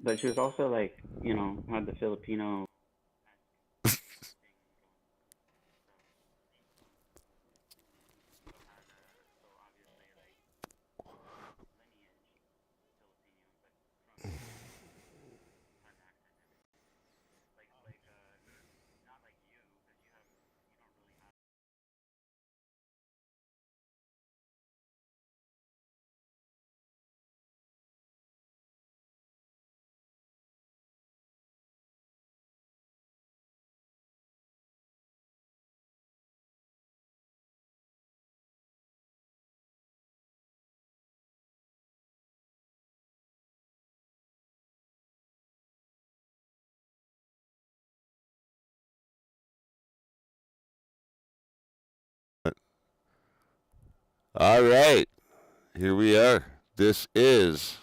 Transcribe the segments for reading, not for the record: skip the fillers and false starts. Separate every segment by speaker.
Speaker 1: but she was also like, had the Filipino.
Speaker 2: All right, here we are. This is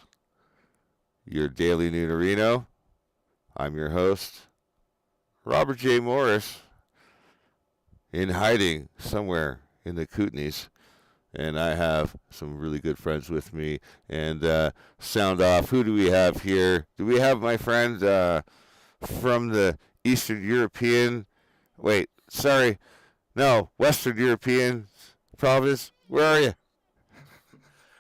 Speaker 2: your daily Noonerino. I'm your host, Robert J. Morris, in hiding somewhere in the Kootenays. And I have some really good friends with me. And sound off. Who do we have here? Do we have my friend from the Eastern European? Wait, sorry. No, Western European province. Where are you?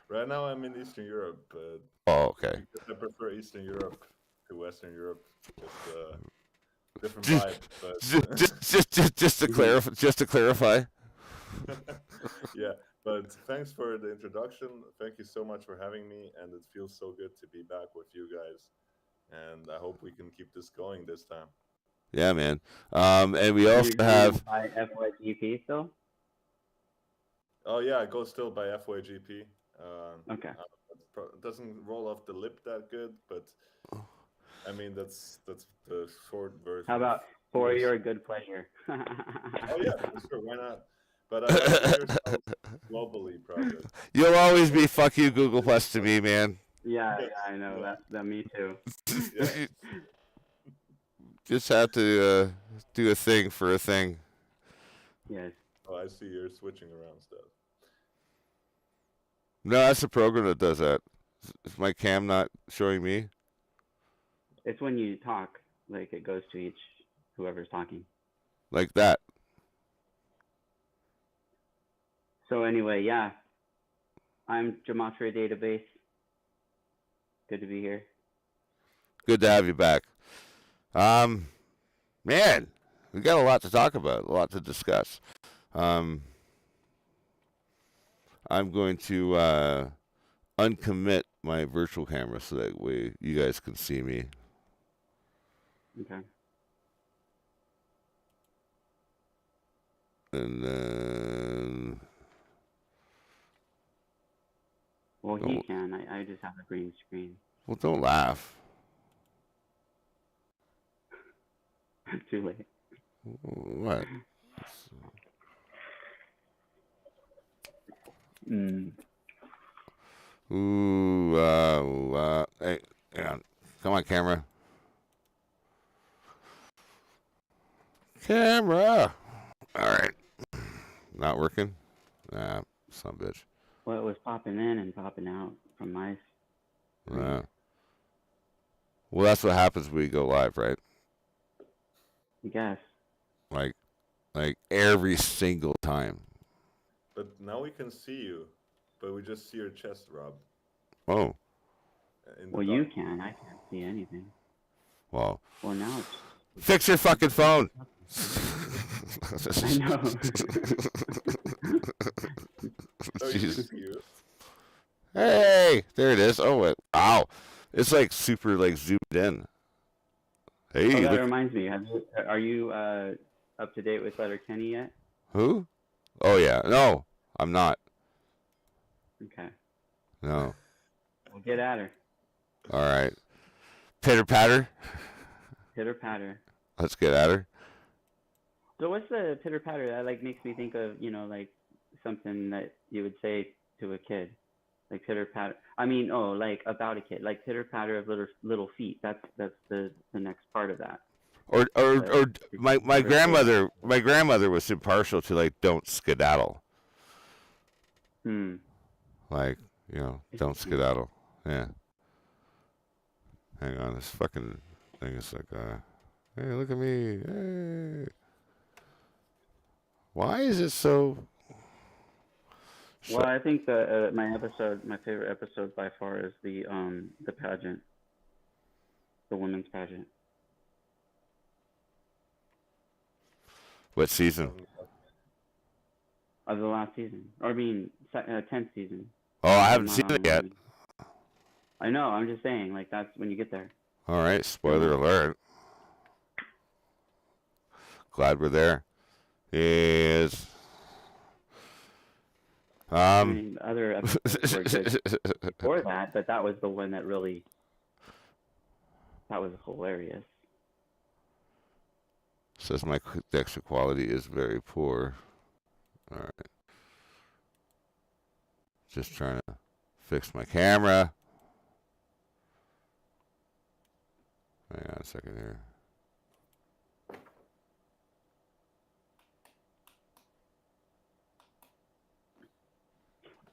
Speaker 3: Right now, I'm in Eastern Europe, but
Speaker 2: Oh, okay.
Speaker 3: because I prefer Eastern Europe to Western Europe. Just different
Speaker 2: Just,
Speaker 3: vibe, but
Speaker 2: just to clarify. Just to clarify.
Speaker 3: yeah. But thanks for the introduction. Thank you so much for having me, and it feels so good to be back with you guys. And I hope we can keep this going this time.
Speaker 2: Yeah, man. And we
Speaker 1: And
Speaker 2: also
Speaker 1: you're going
Speaker 2: have.
Speaker 1: by FYGP still?
Speaker 3: Oh yeah, it goes still by FYGP.
Speaker 1: Okay.
Speaker 3: It doesn't roll off the lip that good, but I mean that's the short
Speaker 1: How
Speaker 3: version of
Speaker 1: about for
Speaker 3: yours.
Speaker 1: your good pleasure?
Speaker 3: Oh yeah, for sure. Why not? But I see yourself globally project.
Speaker 2: You'll always
Speaker 3: So
Speaker 2: be fuck you Google Plus to me, man.
Speaker 1: Yeah,
Speaker 3: yeah,
Speaker 1: yeah, I know
Speaker 3: yeah,
Speaker 1: that. That me too.
Speaker 3: yeah.
Speaker 2: Just have to do a thing for a thing.
Speaker 1: Yes,
Speaker 3: Oh, I see you're switching around stuff.
Speaker 2: No, that's the program that does that. Is my cam not showing me
Speaker 1: it's when you talk, like it goes to each whoever's talking.
Speaker 2: like that?
Speaker 1: So anyway, yeah, I'm Gematria Database. Good to be here.
Speaker 2: Good to have you back. Um, Man, we got a lot to talk about, a lot to discuss. Um, I'm going to uncommit my virtual camera so that way you guys can see me.
Speaker 1: Okay.
Speaker 2: And then,
Speaker 1: Well, he
Speaker 2: oh,
Speaker 1: can. I just have a green screen.
Speaker 2: well, don't laugh.
Speaker 1: Too late.
Speaker 2: What?
Speaker 1: Mm.
Speaker 2: Hey, hang on. Come on, camera. Camera. All right. Not working? Nah, son of a bitch.
Speaker 1: Well, it was popping in and popping out from my screen.
Speaker 2: Nah. Well, that's what happens when we go live, right?
Speaker 1: I guess.
Speaker 2: Like, like every single time.
Speaker 3: But now we can see you, but we just see your chest, Rob,
Speaker 2: Oh,
Speaker 3: in the
Speaker 1: Well, you
Speaker 3: dark.
Speaker 1: can. I can't see anything.
Speaker 2: well,
Speaker 1: Well, now
Speaker 2: fix your fucking phone.
Speaker 1: I know.
Speaker 3: Oh, you can
Speaker 2: Jesus.
Speaker 3: see you.
Speaker 2: Hey, there it is. Oh, wow. It's like super like zoomed in.
Speaker 1: Oh,
Speaker 2: Hey,
Speaker 1: that
Speaker 2: look.
Speaker 1: reminds me. Are you up to date with Letterkenny yet?
Speaker 2: Who? Oh yeah. No, I'm not.
Speaker 1: Okay.
Speaker 2: No.
Speaker 1: Well, get at her.
Speaker 2: All right. Pitter patter.
Speaker 1: Pitter patter.
Speaker 2: Let's get at her.
Speaker 1: So what's the pitter patter? That like makes me think of like something that you would say to a kid, like pitter patter. I mean, oh, like about a kid, like pitter patter of little feet. That's the next part of that.
Speaker 2: Or
Speaker 1: The
Speaker 2: my
Speaker 1: never say that.
Speaker 2: grandmother was impartial to like don't skedaddle.
Speaker 1: Hmm.
Speaker 2: Like, don't skedaddle. Yeah. Hang on, this fucking thing is like, hey, look at me. Hey. Why is it so?
Speaker 1: Well, I think that my favorite episode by far is the pageant, the women's pageant
Speaker 2: What season?
Speaker 1: of the last season, or I mean, 10th season.
Speaker 2: Oh, I haven't
Speaker 1: Not
Speaker 2: seen it yet.
Speaker 1: I know. I'm just saying, like that's when you get there.
Speaker 2: All right, spoiler alert. Glad we're there. Is
Speaker 1: I mean, other episodes were good before that, but that was the one that really that was hilarious.
Speaker 2: Says my Dexter quality is very poor. All right. Just trying to fix my camera. Hang on a second here.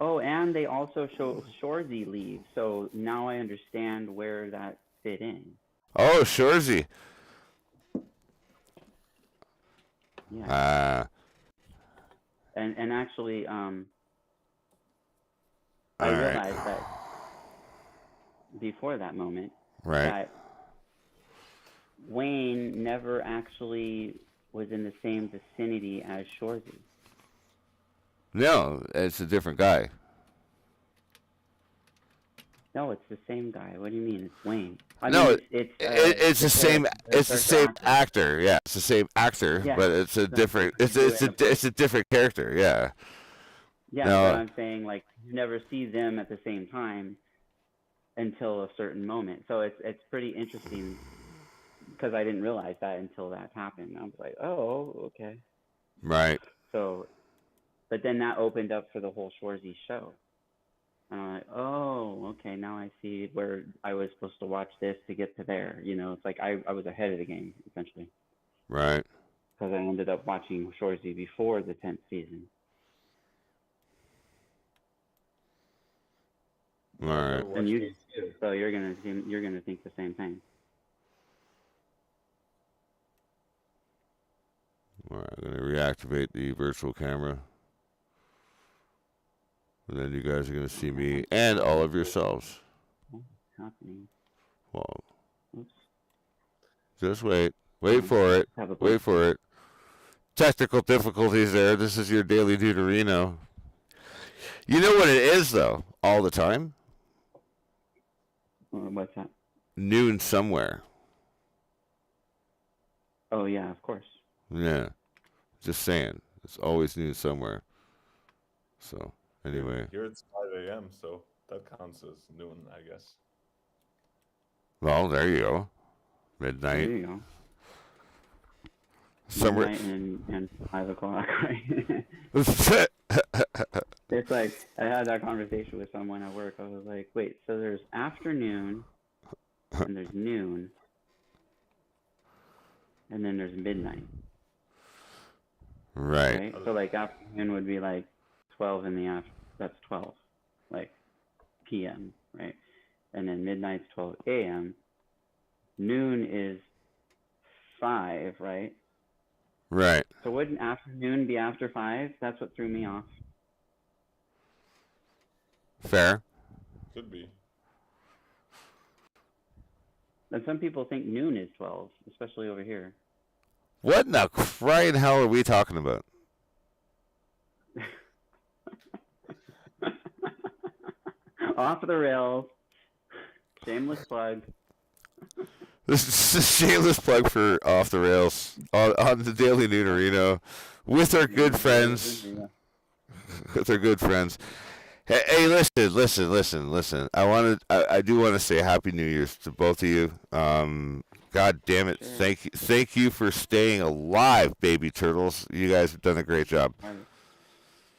Speaker 1: Oh, and they also show Shorzy leave, so now I understand where that fit in.
Speaker 2: Oh, Shorzy.
Speaker 1: Yeah. And actually, I realized that before that moment, that Wayne never actually was in the same vicinity as Shorzy.
Speaker 2: No, it's a different guy.
Speaker 1: No, it's the same guy. What do you mean? It's Wayne.
Speaker 2: It's the same. It's the same actor. Yeah, it's the same actor, but it's a different. It's a different character. Yeah.
Speaker 1: Yeah, but I'm saying like you never see them at the same time until a certain moment. So it's pretty interesting because I didn't realize that until that happened. I was like, oh, okay.
Speaker 2: Right.
Speaker 1: So, but then that opened up for the whole Shorzy show. And I'm like, oh, okay, now I see where I was supposed to watch this to get to there. You know, it's like I was ahead of the game, essentially.
Speaker 2: Right.
Speaker 1: Because I ended up watching Shorzy before the 10th season.
Speaker 2: All right.
Speaker 1: And so you're gonna think the same thing.
Speaker 2: All right, I'm gonna reactivate the virtual camera. And then you guys are going to see me and all of yourselves.
Speaker 1: What's happening?
Speaker 2: Well,
Speaker 1: oops.
Speaker 2: Just wait. Wait for it. Wait for it. Technical difficulties there. This is your daily Noonerino. You know what it is, though, all the time?
Speaker 1: What's that?
Speaker 2: Noon somewhere.
Speaker 1: Oh, yeah, of course.
Speaker 2: Yeah. Just saying. It's always noon somewhere. So... Anyway.
Speaker 3: Here it's 5 a.m., so that counts as noon, I guess.
Speaker 2: Well, there you go. Midnight.
Speaker 1: There you go.
Speaker 2: Somewhere.
Speaker 1: Midnight and 5 o'clock, right? It's like, I had that conversation with someone at work. I was like, wait, so there's afternoon, and there's noon, and then there's midnight.
Speaker 2: Right.
Speaker 1: So, like, afternoon would be like 12 in the afternoon. That's 12, like p.m., right? And then midnight's 12 a.m. Noon is 5, right?
Speaker 2: Right.
Speaker 1: So wouldn't afternoon be after 5? That's what threw me off.
Speaker 2: Fair.
Speaker 3: Could be.
Speaker 1: And some people think noon is 12, especially over here.
Speaker 2: What in the crying hell are we talking about?
Speaker 1: Off the rails. Shameless plug.
Speaker 2: This is a shameless plug for Off the Rails on the Daily Noonerino with our good friends. With our good friends. Hey, listen. I do want to say Happy New Year's to both of you. God damn it!
Speaker 1: Sure.
Speaker 2: Thank you for staying alive, baby turtles. You guys have done a great job.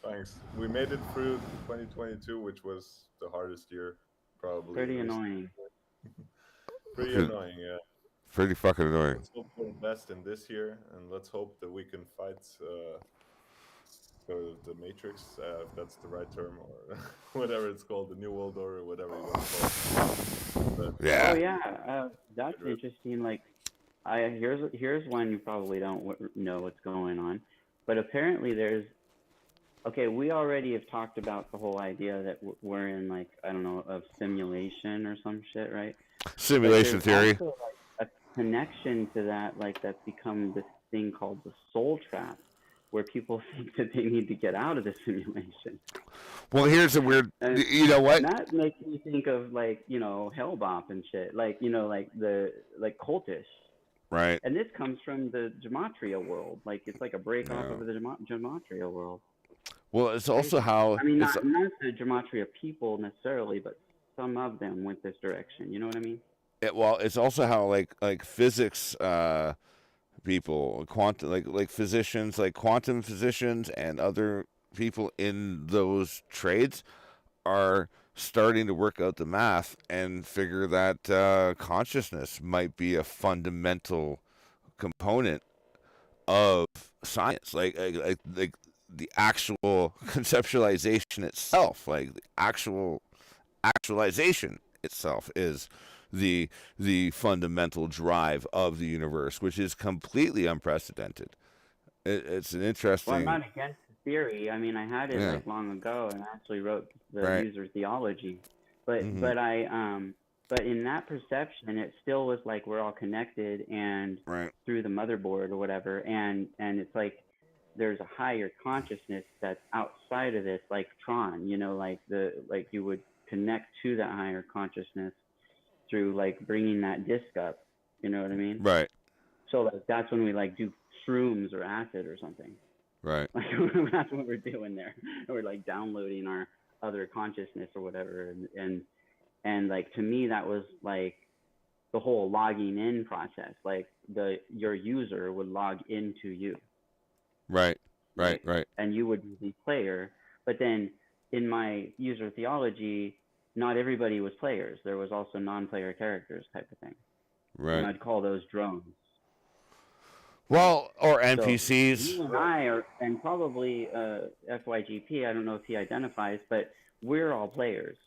Speaker 3: Thanks. We made it through 2022, which was the hardest year, probably.
Speaker 1: Pretty annoying.
Speaker 3: Pretty annoying, yeah.
Speaker 2: Pretty fucking annoying.
Speaker 3: Let's hope for the best in this year, and let's hope that we can fight So the Matrix, if that's the right term, or whatever it's called, the New World Order, whatever you want to call it. But
Speaker 1: Oh
Speaker 2: Yeah.
Speaker 1: yeah, that's interesting. Like, here's one you probably don't know what's going on, but apparently there's okay. We already have talked about the whole idea that we're in like I don't know of simulation or some shit, right? But
Speaker 2: Simulation
Speaker 1: there's
Speaker 2: theory.
Speaker 1: also like a connection to that, like that's become this thing called the soul trap, where people think that they need to get out of the simulation.
Speaker 2: Well, here's a weird.
Speaker 1: And
Speaker 2: You know what?
Speaker 1: that makes me think of like Hellbop and shit, like like the like cultish.
Speaker 2: Right.
Speaker 1: And this comes from the gematria world. Like it's like a break off
Speaker 2: Yeah.
Speaker 1: of the gematria world.
Speaker 2: Well, it's also
Speaker 1: Crazy.
Speaker 2: how
Speaker 1: I mean,
Speaker 2: it's.
Speaker 1: not the gematria people necessarily, but some of them went this direction. You know what I mean?
Speaker 2: Well, it's also how like physics people, quantum like physicians, like quantum physicians, and other people in those trades are starting to work out the math and figure that consciousness might be a fundamental component of science, like the actual conceptualization itself, like the actual actualization itself is the fundamental drive of the universe, which is completely unprecedented. It's an
Speaker 1: Well, I'm
Speaker 2: interesting.
Speaker 1: not against the theory. I mean, I had it
Speaker 2: Yeah.
Speaker 1: like long ago, and I actually wrote the
Speaker 2: Right.
Speaker 1: user theology. But
Speaker 2: Mm-hmm.
Speaker 1: but I but in that perception, it still was like we're all connected and
Speaker 2: Right.
Speaker 1: through the motherboard or whatever, and it's like there's a higher consciousness that's outside of this, like Tron. Like like you would connect to that higher consciousness through like bringing that disc up. You know what I mean?
Speaker 2: Right.
Speaker 1: So like that's when we like do shrooms or acid or something.
Speaker 2: Right.
Speaker 1: Like that's what we're doing there. We're like downloading our other consciousness or whatever, and like to me that was like the whole logging in process. Like your user would log into you,
Speaker 2: Right. Right.
Speaker 1: right?
Speaker 2: Right.
Speaker 1: And you would be the player. But then in my user theology, not everybody was players. There was also non-player characters type of thing, and
Speaker 2: Right.
Speaker 1: I'd call those drones.
Speaker 2: Well, or
Speaker 1: So
Speaker 2: NPCs.
Speaker 1: you and I are, and probably FYGP. I don't know if he identifies, but we're all players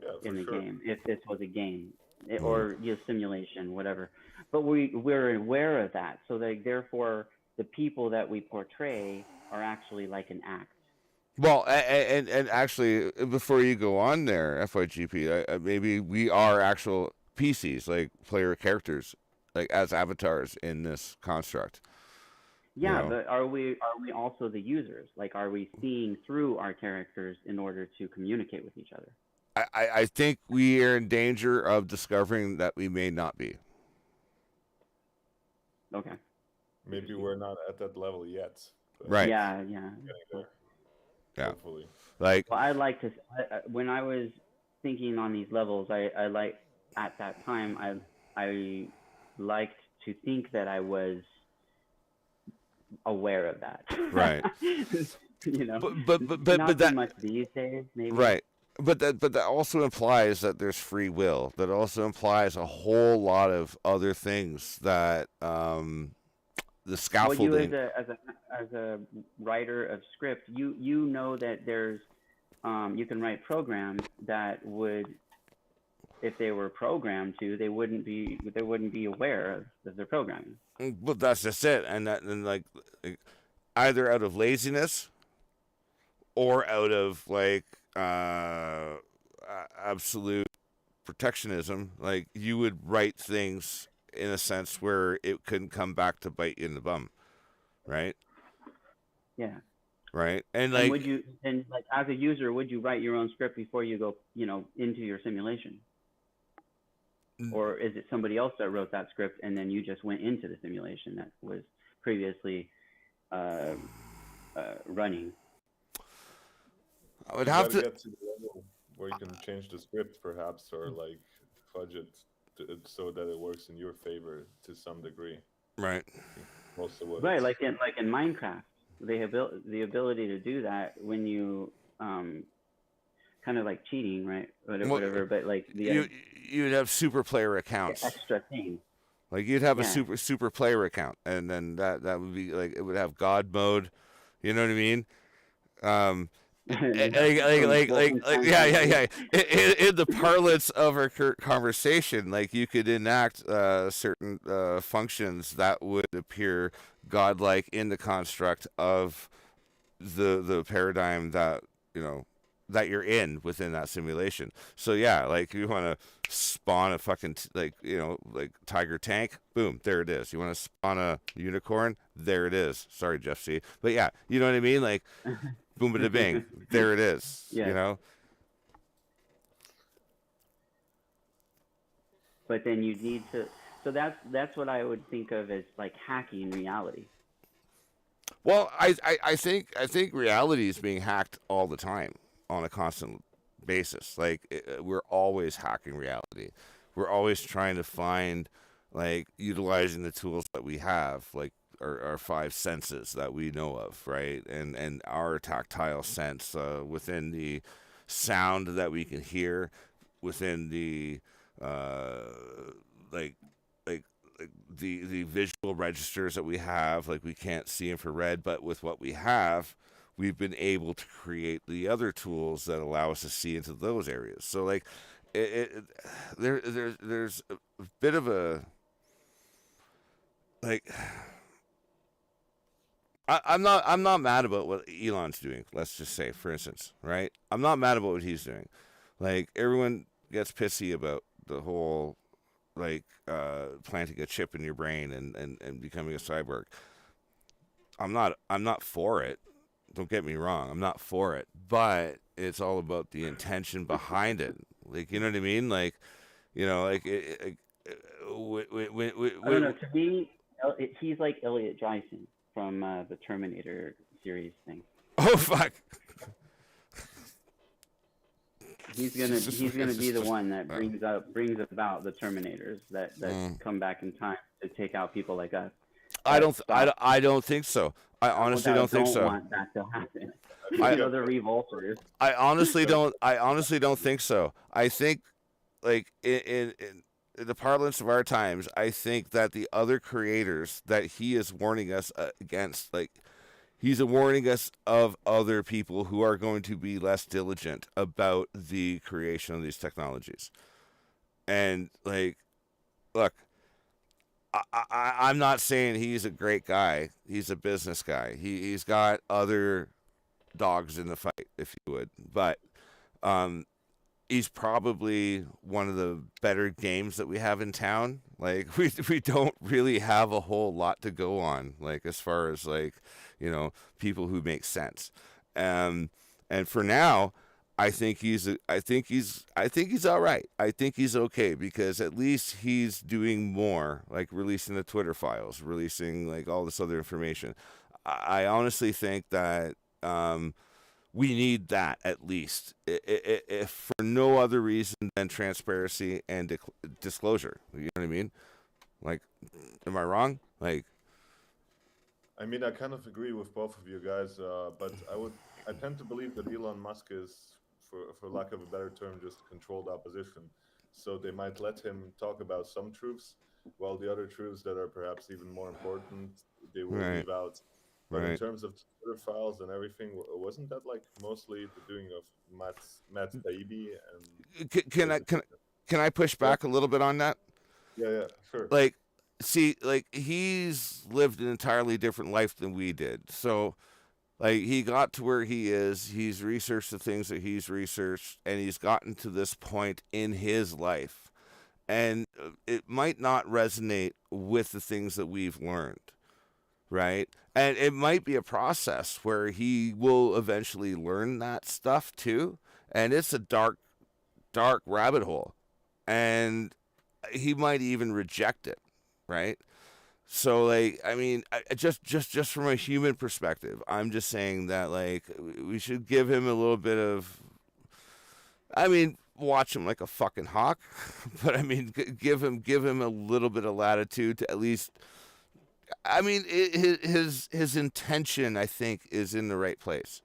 Speaker 3: yeah, for
Speaker 1: in the
Speaker 3: sure.
Speaker 1: game. If this was a game,
Speaker 2: Mm.
Speaker 1: or simulation, whatever. But we're aware of that, so that therefore the people that we portray are actually like an act.
Speaker 2: Well, and actually, before you go on there, FYGP, maybe we are actual PCs, like player characters, like as avatars in this construct. You
Speaker 1: Yeah,
Speaker 2: know,
Speaker 1: but are we also the users? Like, are we seeing through our characters in order to communicate with each other?
Speaker 2: I think we are in danger of discovering that we may not be.
Speaker 1: Okay,
Speaker 3: Maybe
Speaker 1: interesting.
Speaker 3: we're not at that level yet, but
Speaker 2: Right.
Speaker 1: Yeah, yeah.
Speaker 3: getting
Speaker 1: Well,
Speaker 3: there,
Speaker 2: Yeah.
Speaker 3: hopefully.
Speaker 2: Like,
Speaker 1: I like to. When I was thinking on these levels, I like at that time I liked to think that I was aware of that.
Speaker 2: right.
Speaker 1: you know,
Speaker 2: But
Speaker 1: not so
Speaker 2: that
Speaker 1: much these days, maybe.
Speaker 2: right. But that also implies that there's free will. That also implies a whole lot of other things that the
Speaker 1: Well, you as
Speaker 2: scaffolding.
Speaker 1: a writer of script, you know that there's you can write programs that would, if they were programmed to, they wouldn't be aware of their programming.
Speaker 2: But that's just it, and like either out of laziness or out of like absolute protectionism, like you would write things in a sense where it couldn't come back to bite you in the bum, right?
Speaker 1: Yeah.
Speaker 2: Right, and
Speaker 1: And
Speaker 2: like
Speaker 1: like as a user, would you write your own script before you go, into your simulation? Or is it somebody else that wrote that script and then you just went into the simulation that was previously uh, running?
Speaker 2: I would
Speaker 3: You
Speaker 2: have
Speaker 3: got to
Speaker 2: to.
Speaker 3: get to the level where you can change the script, perhaps, or like fudge it so that it works in your favor to some degree.
Speaker 2: Right.
Speaker 3: I think most of what
Speaker 1: Right,
Speaker 3: it's
Speaker 1: like in Minecraft, they have the ability to do that when you kind of like cheating, right?
Speaker 2: Well,
Speaker 1: Whatever, but like
Speaker 2: you you'd have super player accounts.
Speaker 1: extra thing.
Speaker 2: Like you'd have a
Speaker 1: Yeah,
Speaker 2: super player account, and then that would be like it would have God mode, You know what I mean? Um,
Speaker 1: From
Speaker 2: yeah,
Speaker 1: time
Speaker 2: yeah,
Speaker 1: to
Speaker 2: yeah.
Speaker 1: time.
Speaker 2: In the parlance of our conversation, like you could enact certain functions that would appear godlike in the construct of the paradigm that you know that you're in within that simulation. So yeah, like you want to spawn a fucking like tiger tank, boom, there it is. You want to spawn a unicorn, there it is. Sorry, Jeff C. But yeah, you know what I mean? Like boom, bada bing, there it is. You
Speaker 1: Yes,
Speaker 2: know.
Speaker 1: but then you need to. So that's what I would think of as like hacking reality.
Speaker 2: Well, I think reality is being hacked all the time on a constant basis. Like we're always hacking reality. We're always trying to find like utilizing the tools that we have, like our five senses that we know of, right? And our tactile sense within the sound that we can hear, within the uh, like like the visual registers that we have, like we can't see infrared, but with what we have, we've been able to create the other tools that allow us to see into those areas. So like it there's a bit of a like I'm not mad about what Elon's doing. Let's just say, for instance, right? I'm not mad about what he's doing. Like everyone gets pissy about the whole like planting a chip in your brain and becoming a cyborg. I'm not for it. Don't get me wrong. I'm not for it. But it's all about the intention behind it. Like you know what I mean? Like you know, like
Speaker 1: I don't know. To me, he's like Elliot Dyson from the Terminator series thing.
Speaker 2: oh fuck.
Speaker 1: He's gonna be the one that brings about the Terminators that come back in time to take out people like us.
Speaker 2: I don't think so. I honestly don't think so.
Speaker 1: Want that to happen.
Speaker 3: I,
Speaker 1: You know, the revolters.
Speaker 2: I honestly don't think so. I think like in the parlance of our times, I think that the other creators that he is warning us against, like he's warning us of other people who are going to be less diligent about the creation of these technologies. And like, look, I'm not saying he's a great guy. He's a business guy. He's got other dogs in the fight, if you would. But um, he's probably one of the better games that we have in town. Like we don't really have a whole lot to go on, like as far as like you know people who make sense. And for now, I think he's all right. I think he's okay because at least he's doing more, like releasing the Twitter files, releasing like all this other information. I honestly think that we need that at least, if for no other reason than transparency and disclosure. You know what I mean? Like, am I wrong? Like,
Speaker 3: I mean, I kind of agree with both of you guys, but I tend to believe that Elon Musk is, for lack of a better term, just controlled opposition. So they might let him talk about some truths, while the other truths that are perhaps even more important, they will
Speaker 2: right,
Speaker 3: leave out. But in
Speaker 2: right.
Speaker 3: terms of Twitter files and everything, wasn't that like mostly the doing of Matt Taibbi and
Speaker 2: Can I can I push
Speaker 3: yeah,
Speaker 2: back a little bit on that?
Speaker 3: yeah, sure.
Speaker 2: Like, see, like he's lived an entirely different life than we did. So like he got to where he is, he's researched the things that he's researched, and he's gotten to this point in his life. And it might not resonate with the things that we've learned, right? And it might be a process where he will eventually learn that stuff too. And it's a dark rabbit hole. And he might even reject it, right? So like I mean just from a human perspective, I'm just saying that like we should give him a little bit of I mean watch him like a fucking hawk, but I mean give him a little bit of latitude to at least I mean his intention I think is in the right place.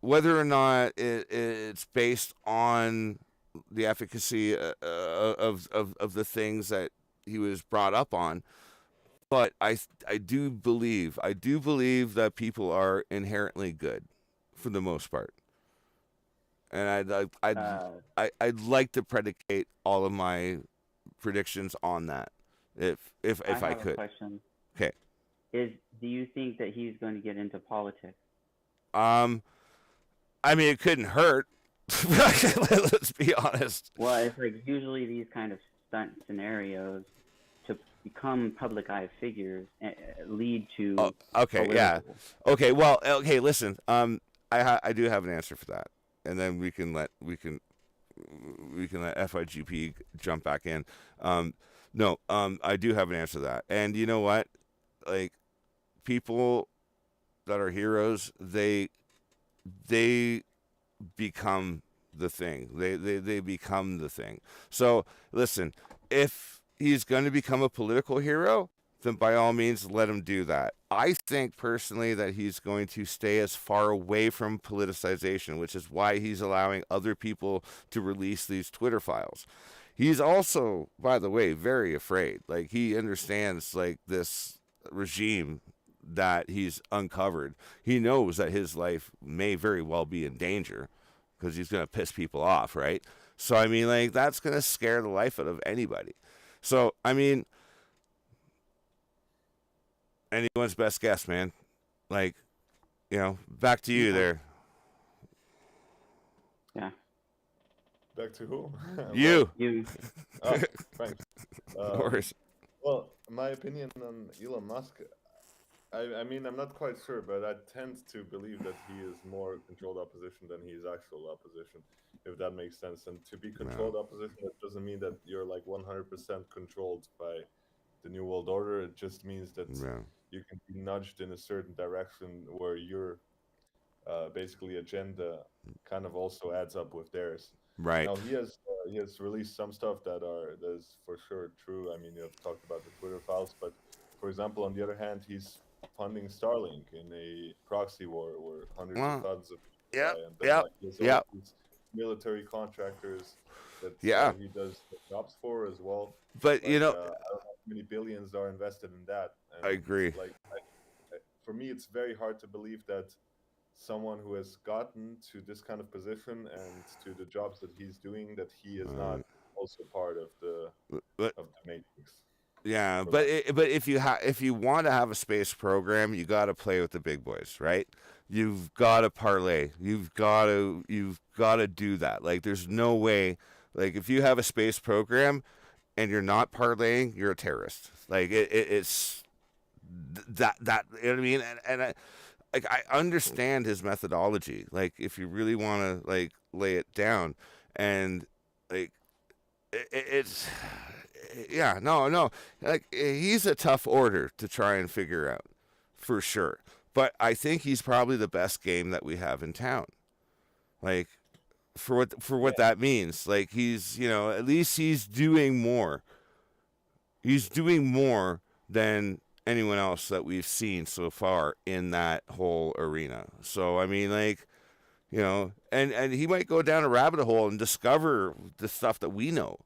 Speaker 2: Whether or not it's based on the efficacy of the things that he was brought up on, but I do believe that people are inherently good, for the most part, and I'd like to predicate all of my predictions on that,
Speaker 1: I
Speaker 2: if I
Speaker 1: have a
Speaker 2: could.
Speaker 1: question.
Speaker 2: Okay.
Speaker 1: Do you think that he's going to get into politics?
Speaker 2: I mean, it couldn't hurt. Let's be honest.
Speaker 1: Well, it's like usually these kind of stunt scenarios to become public eye figures lead
Speaker 2: Oh,
Speaker 1: to
Speaker 2: okay, yeah.
Speaker 1: political.
Speaker 2: Okay, well, okay. Listen, I do have an answer for that, and then we can let FIGP jump back in. No, I do have an answer to that, and you know what? Like, people that are heroes, they become the thing. They become the thing. So listen, if he's going to become a political hero, then by all means let him do that. I think personally that he's going to stay as far away from politicization, which is why he's allowing other people to release these Twitter files. He's also, by the way, very afraid. Like, he understands, like, this regime that he's uncovered. He knows that his life may very well be in danger because he's going to piss people off, right? So, I mean, like, that's going to scare the life out of anybody. So, I mean, anyone's best guess, man. Like, back to you there.
Speaker 1: Yeah.
Speaker 3: Back to who?
Speaker 2: You.
Speaker 1: You.
Speaker 3: Oh, thanks.
Speaker 2: Of course.
Speaker 3: Well, my opinion on Elon Musk, I mean, I'm not quite sure, but I tend to believe that he is more controlled opposition than he is actual opposition, if that makes sense. And to be controlled opposition, that doesn't mean that you're like 100% controlled by the New World Order. It just means that you can be nudged in a certain direction where your basically agenda kind of also adds up with theirs.
Speaker 2: Right.
Speaker 3: Now he has released some stuff that is for sure true. I mean, you have talked about the Twitter files, but for example, on the other hand, he's funding Starlink in a proxy war where hundreds of thousands of people die, and then like there's all these military contractors that he does jobs for as well.
Speaker 2: But
Speaker 3: I don't know how many billions are invested in that. And
Speaker 2: I agree.
Speaker 3: Like, for me, it's very hard to believe that someone who has gotten to this kind of position and to the jobs that he's doing, that he is not also part of the matrix.
Speaker 2: Yeah, but if you want to have a space program, you got to play with the big boys, right? You've got to parlay. You've got to do that. Like, there's no way. Like, if you have a space program and you're not parlaying, you're a terrorist. Like, it's that you know what I mean? And I understand his methodology. Like, if you really want to like lay it down, and like it's no, like, he's a tough order to try and figure out, for sure. But I think he's probably the best game that we have in town. Like, for what that means. Like, he's, at least he's doing more. He's doing more than anyone else that we've seen so far in that whole arena. So, I mean, like, and he might go down a rabbit hole and discover the stuff that we know.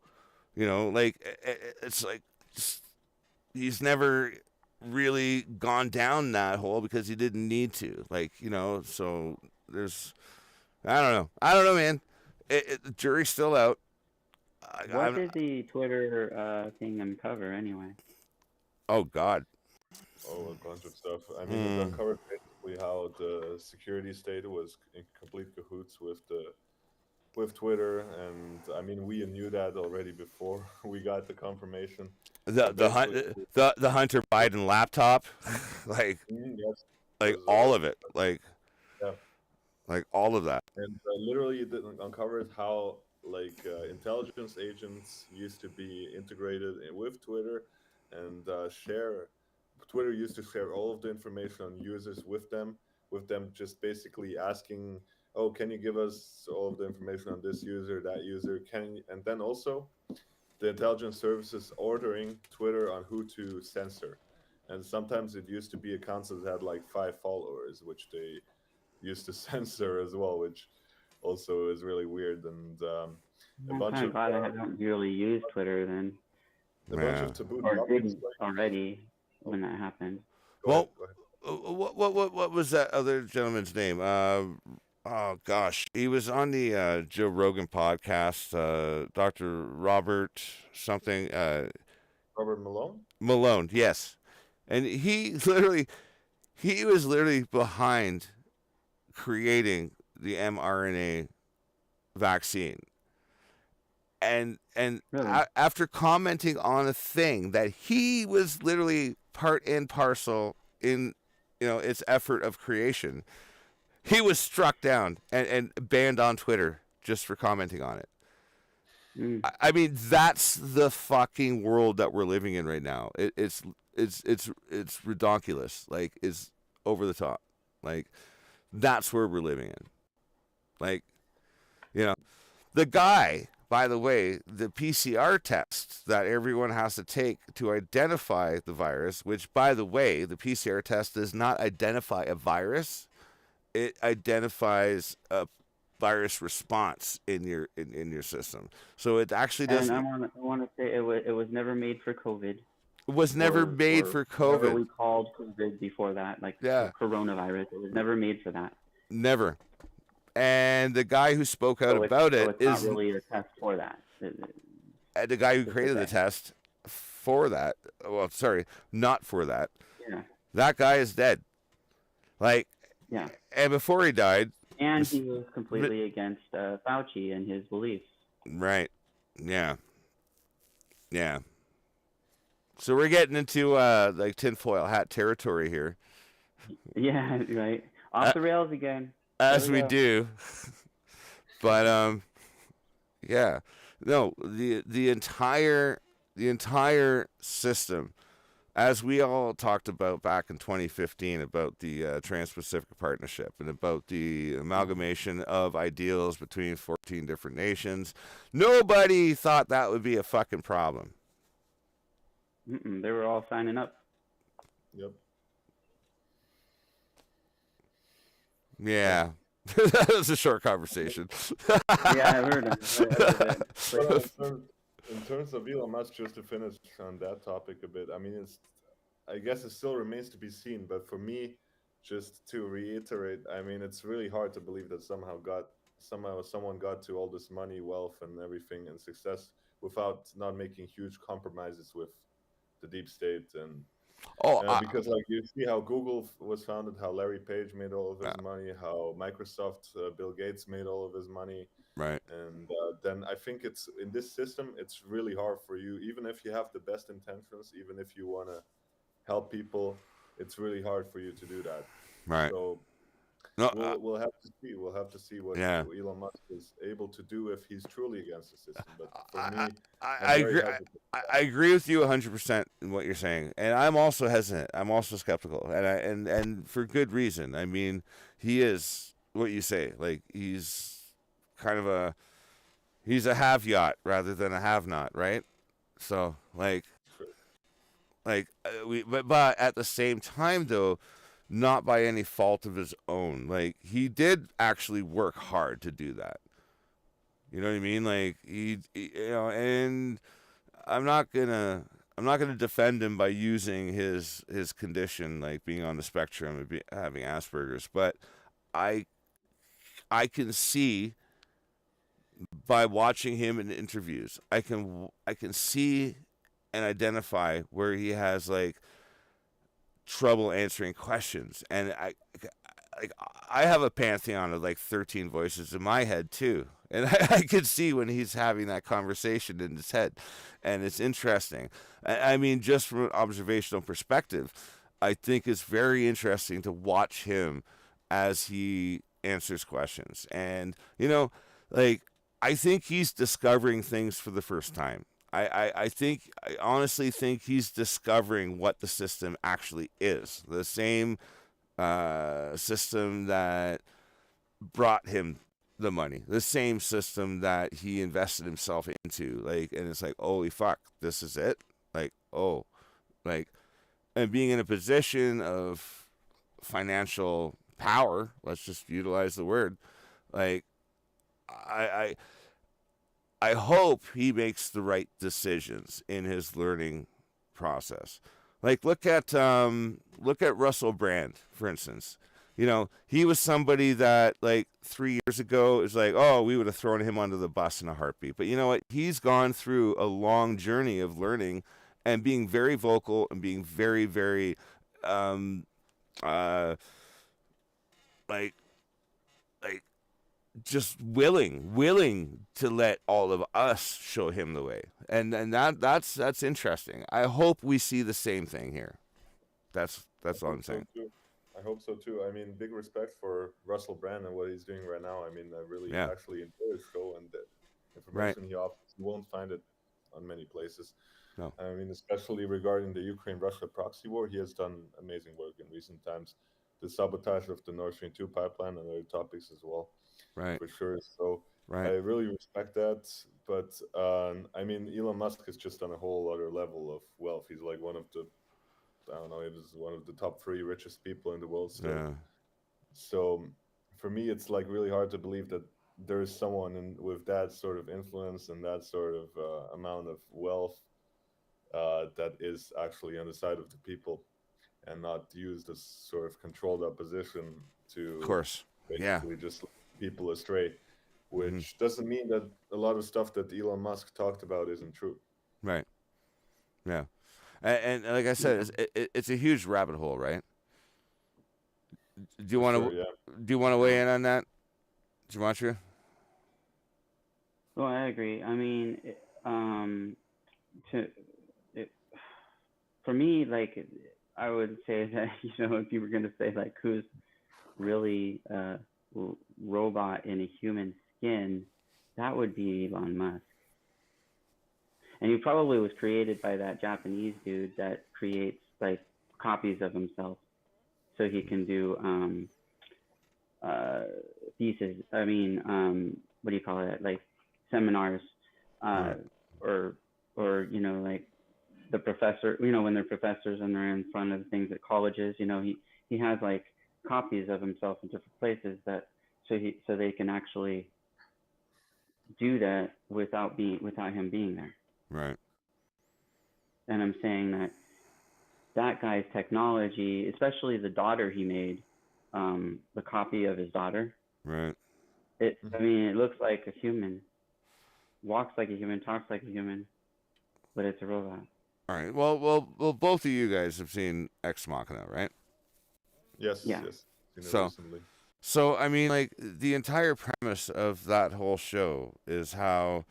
Speaker 2: Like, it's like he's never really gone down that hole because he didn't need to. Like, so there's, I don't know, man. The jury's still out.
Speaker 1: What did the Twitter thing uncover anyway?
Speaker 2: Oh, God.
Speaker 3: Oh, a bunch of stuff. I mean, it uncovered basically how the security state was in complete cahoots with Twitter, and I mean, we knew that already before we got the confirmation.
Speaker 2: The Hunter Biden laptop, like,
Speaker 3: yes,
Speaker 2: like all of it, like, like all of that,
Speaker 3: and literally it uncovered how like intelligence agents used to be integrated with Twitter and share. Twitter used to share all of the information on users with them just basically asking, oh, can you give us all of the information on this user, that user, and then also the intelligence services ordering Twitter on who to censor. And sometimes it used to be accounts that had like 5 followers, which they used to censor as well, which also is really weird. And
Speaker 1: I'm kind of glad I haven't really used Twitter then.
Speaker 3: A bunch of taboo
Speaker 1: or
Speaker 3: topics,
Speaker 1: didn't already. when that happened.
Speaker 3: Go ahead.
Speaker 2: Well,
Speaker 3: Go ahead.
Speaker 2: what was that other gentleman's name? Oh gosh, he was on the Joe Rogan podcast. Dr. Robert something.
Speaker 3: Robert Malone.
Speaker 2: Malone, yes, and he was literally behind creating the mRNA vaccine. And
Speaker 1: Really?
Speaker 2: after commenting on a thing that he was literally part and parcel in, its effort of creation, he was struck down and banned on Twitter just for commenting on it.
Speaker 1: Mm.
Speaker 2: I mean, that's the fucking world that we're living in right now. It's ridiculous. Like, it's over the top. Like, that's where we're living in. Like, the guy, by the way, the PCR test that everyone has to take to identify the virus, which, by the way, the PCR test does not identify a virus. It identifies a virus response in your system. So it actually
Speaker 1: And
Speaker 2: doesn't.
Speaker 1: I want to say it was never made for COVID,
Speaker 2: It was never made
Speaker 1: or
Speaker 2: for
Speaker 1: whatever
Speaker 2: COVID.
Speaker 1: we called COVID before that, like
Speaker 2: Yeah,
Speaker 1: coronavirus. It was never made for that.
Speaker 2: never. And the guy who spoke out about
Speaker 1: So
Speaker 2: it
Speaker 1: it's not
Speaker 2: is
Speaker 1: really a test for that.
Speaker 2: the guy who
Speaker 1: Just to
Speaker 2: created the
Speaker 1: say.
Speaker 2: test for that. Well, sorry, not for that.
Speaker 1: Yeah.
Speaker 2: That guy is dead. Like,
Speaker 1: Yeah.
Speaker 2: and before he died,
Speaker 1: And he was completely against Fauci and his beliefs.
Speaker 2: right? Yeah, yeah. So we're getting into like tinfoil hat territory here,
Speaker 1: Yeah, right. Off the rails again.
Speaker 2: as
Speaker 1: There
Speaker 2: we
Speaker 1: go.
Speaker 2: do. But yeah, no, the entire system, as we all talked about back in 2015 about the Trans-Pacific Partnership and about the amalgamation of ideals between 14 different nations, nobody thought that would be a fucking problem.
Speaker 1: They were all signing up.
Speaker 3: Yep.
Speaker 2: Yeah. That was a short conversation.
Speaker 1: Yeah, I heard him. I heard it.
Speaker 3: Well, in terms of Elon Musk, just to finish on that topic a bit, I mean, I guess it still remains to be seen. But for me, just to reiterate, I mean, it's really hard to believe that somehow someone got to all this money, wealth, and everything, and success without not making huge compromises with the deep state and
Speaker 2: Oh,
Speaker 3: because like you see how Google was founded, how Larry Page made all of his money, how Microsoft, Bill Gates made all of his money,
Speaker 2: right.
Speaker 3: and then I think it's in this system, it's really hard for you, even if you have the best intentions, even if you want to help people, it's really hard for you to do that.
Speaker 2: Right.
Speaker 3: So
Speaker 2: No,
Speaker 3: we'll have to see. We'll have to see what
Speaker 2: yeah.
Speaker 3: Elon Musk is able to do if he's truly against the system. But for me,
Speaker 2: I agree. I agree with you 100% in what you're saying, and I'm also hesitant. I'm also skeptical, and for good reason. I mean, he is what you say. Like, he's kind of he's a have yacht rather than a have not, right? So but at the same time though, not by any fault of his own. Like, he did actually work hard to do that. You know what I mean? Like, and I'm not gonna defend him by using his condition, like being on the spectrum and having Asperger's, but I can see by watching him in interviews, I can see and identify where he has like trouble answering questions, and I have a pantheon of like 13 voices in my head too, and I could see when he's having that conversation in his head, and it's interesting. I mean, just from an observational perspective, I think it's very interesting to watch him as he answers questions, and like, I think he's discovering things for the first time. I honestly think he's discovering what the system actually is. The same system that brought him the money, the same system that he invested himself into. Like, and it's like, holy fuck, this is it. Like, oh, like, and being in a position of financial power, let's just utilize the word. Like, I hope he makes the right decisions in his learning process. Like look at Russell Brand, for instance. You know, he was somebody that like 3 years ago is like, oh, we would have thrown him under the bus in a heartbeat. But you know what? He's gone through a long journey of learning and being very vocal and being very, very, um, uh, like, like just willing to let all of us show him the way. And that's interesting. I hope we see the same thing here. That's all I'm saying.
Speaker 3: Too. I hope so too. I mean, big respect for Russell Brand and what he's doing right now. I mean, I really
Speaker 2: Yeah.
Speaker 3: actually enjoy his show, and the
Speaker 2: Right.
Speaker 3: information he offers, you won't find it on many places.
Speaker 2: No.
Speaker 3: I mean, especially regarding the Ukraine-Russia proxy war, he has done amazing work in recent times. The sabotage of the Nord Stream 2 pipeline and other topics as well,
Speaker 2: Right.
Speaker 3: for sure. So I
Speaker 2: Right.
Speaker 3: really respect that. But I mean, Elon Musk is just on a whole other level of wealth. He's like one of the, I don't know, he was one of the top three richest people in the world still.
Speaker 2: Yeah.
Speaker 3: So for me, it's like really hard to believe that there is someone with that sort of influence and that sort of amount of wealth that is actually on the side of the people and not used as sort of controlled opposition
Speaker 2: Of
Speaker 3: to
Speaker 2: course. Yeah.
Speaker 3: basically just lead people astray,
Speaker 2: Hmm.
Speaker 3: which doesn't mean that a lot of stuff that Elon Musk talked about isn't true.
Speaker 2: Right. Yeah. And like I said, it's a huge rabbit hole, right? Do you
Speaker 3: For
Speaker 2: want
Speaker 3: sure,
Speaker 2: to
Speaker 3: yeah.
Speaker 2: do you want to weigh in on that, Gematria?
Speaker 1: Well, I agree. I mean, to it, for me, like I would say that if you were gonna say like who's really robot in a human skin, that would be Elon Musk. And he probably was created by that Japanese dude that creates like copies of himself so he can do uh, thesis. I mean, what do you call it? Like seminars, uh,
Speaker 2: Right.
Speaker 1: or like the professor. When they're professors and they're in front of things at colleges. He has like copies of himself in different places that so they can actually do that without him being there.
Speaker 2: Right.
Speaker 1: And I'm saying that guy's technology, especially the daughter he made, the copy of his daughter,
Speaker 2: Right.
Speaker 1: I mean, it looks like a human, walks like a human, talks like a human, but it's a robot.
Speaker 2: All right. Well. Both of you guys have seen Ex Machina, right?
Speaker 3: Yes,
Speaker 1: Yeah.
Speaker 3: yes. Seen it
Speaker 2: So,
Speaker 3: recently.
Speaker 2: I mean, like the entire premise of that whole show is how,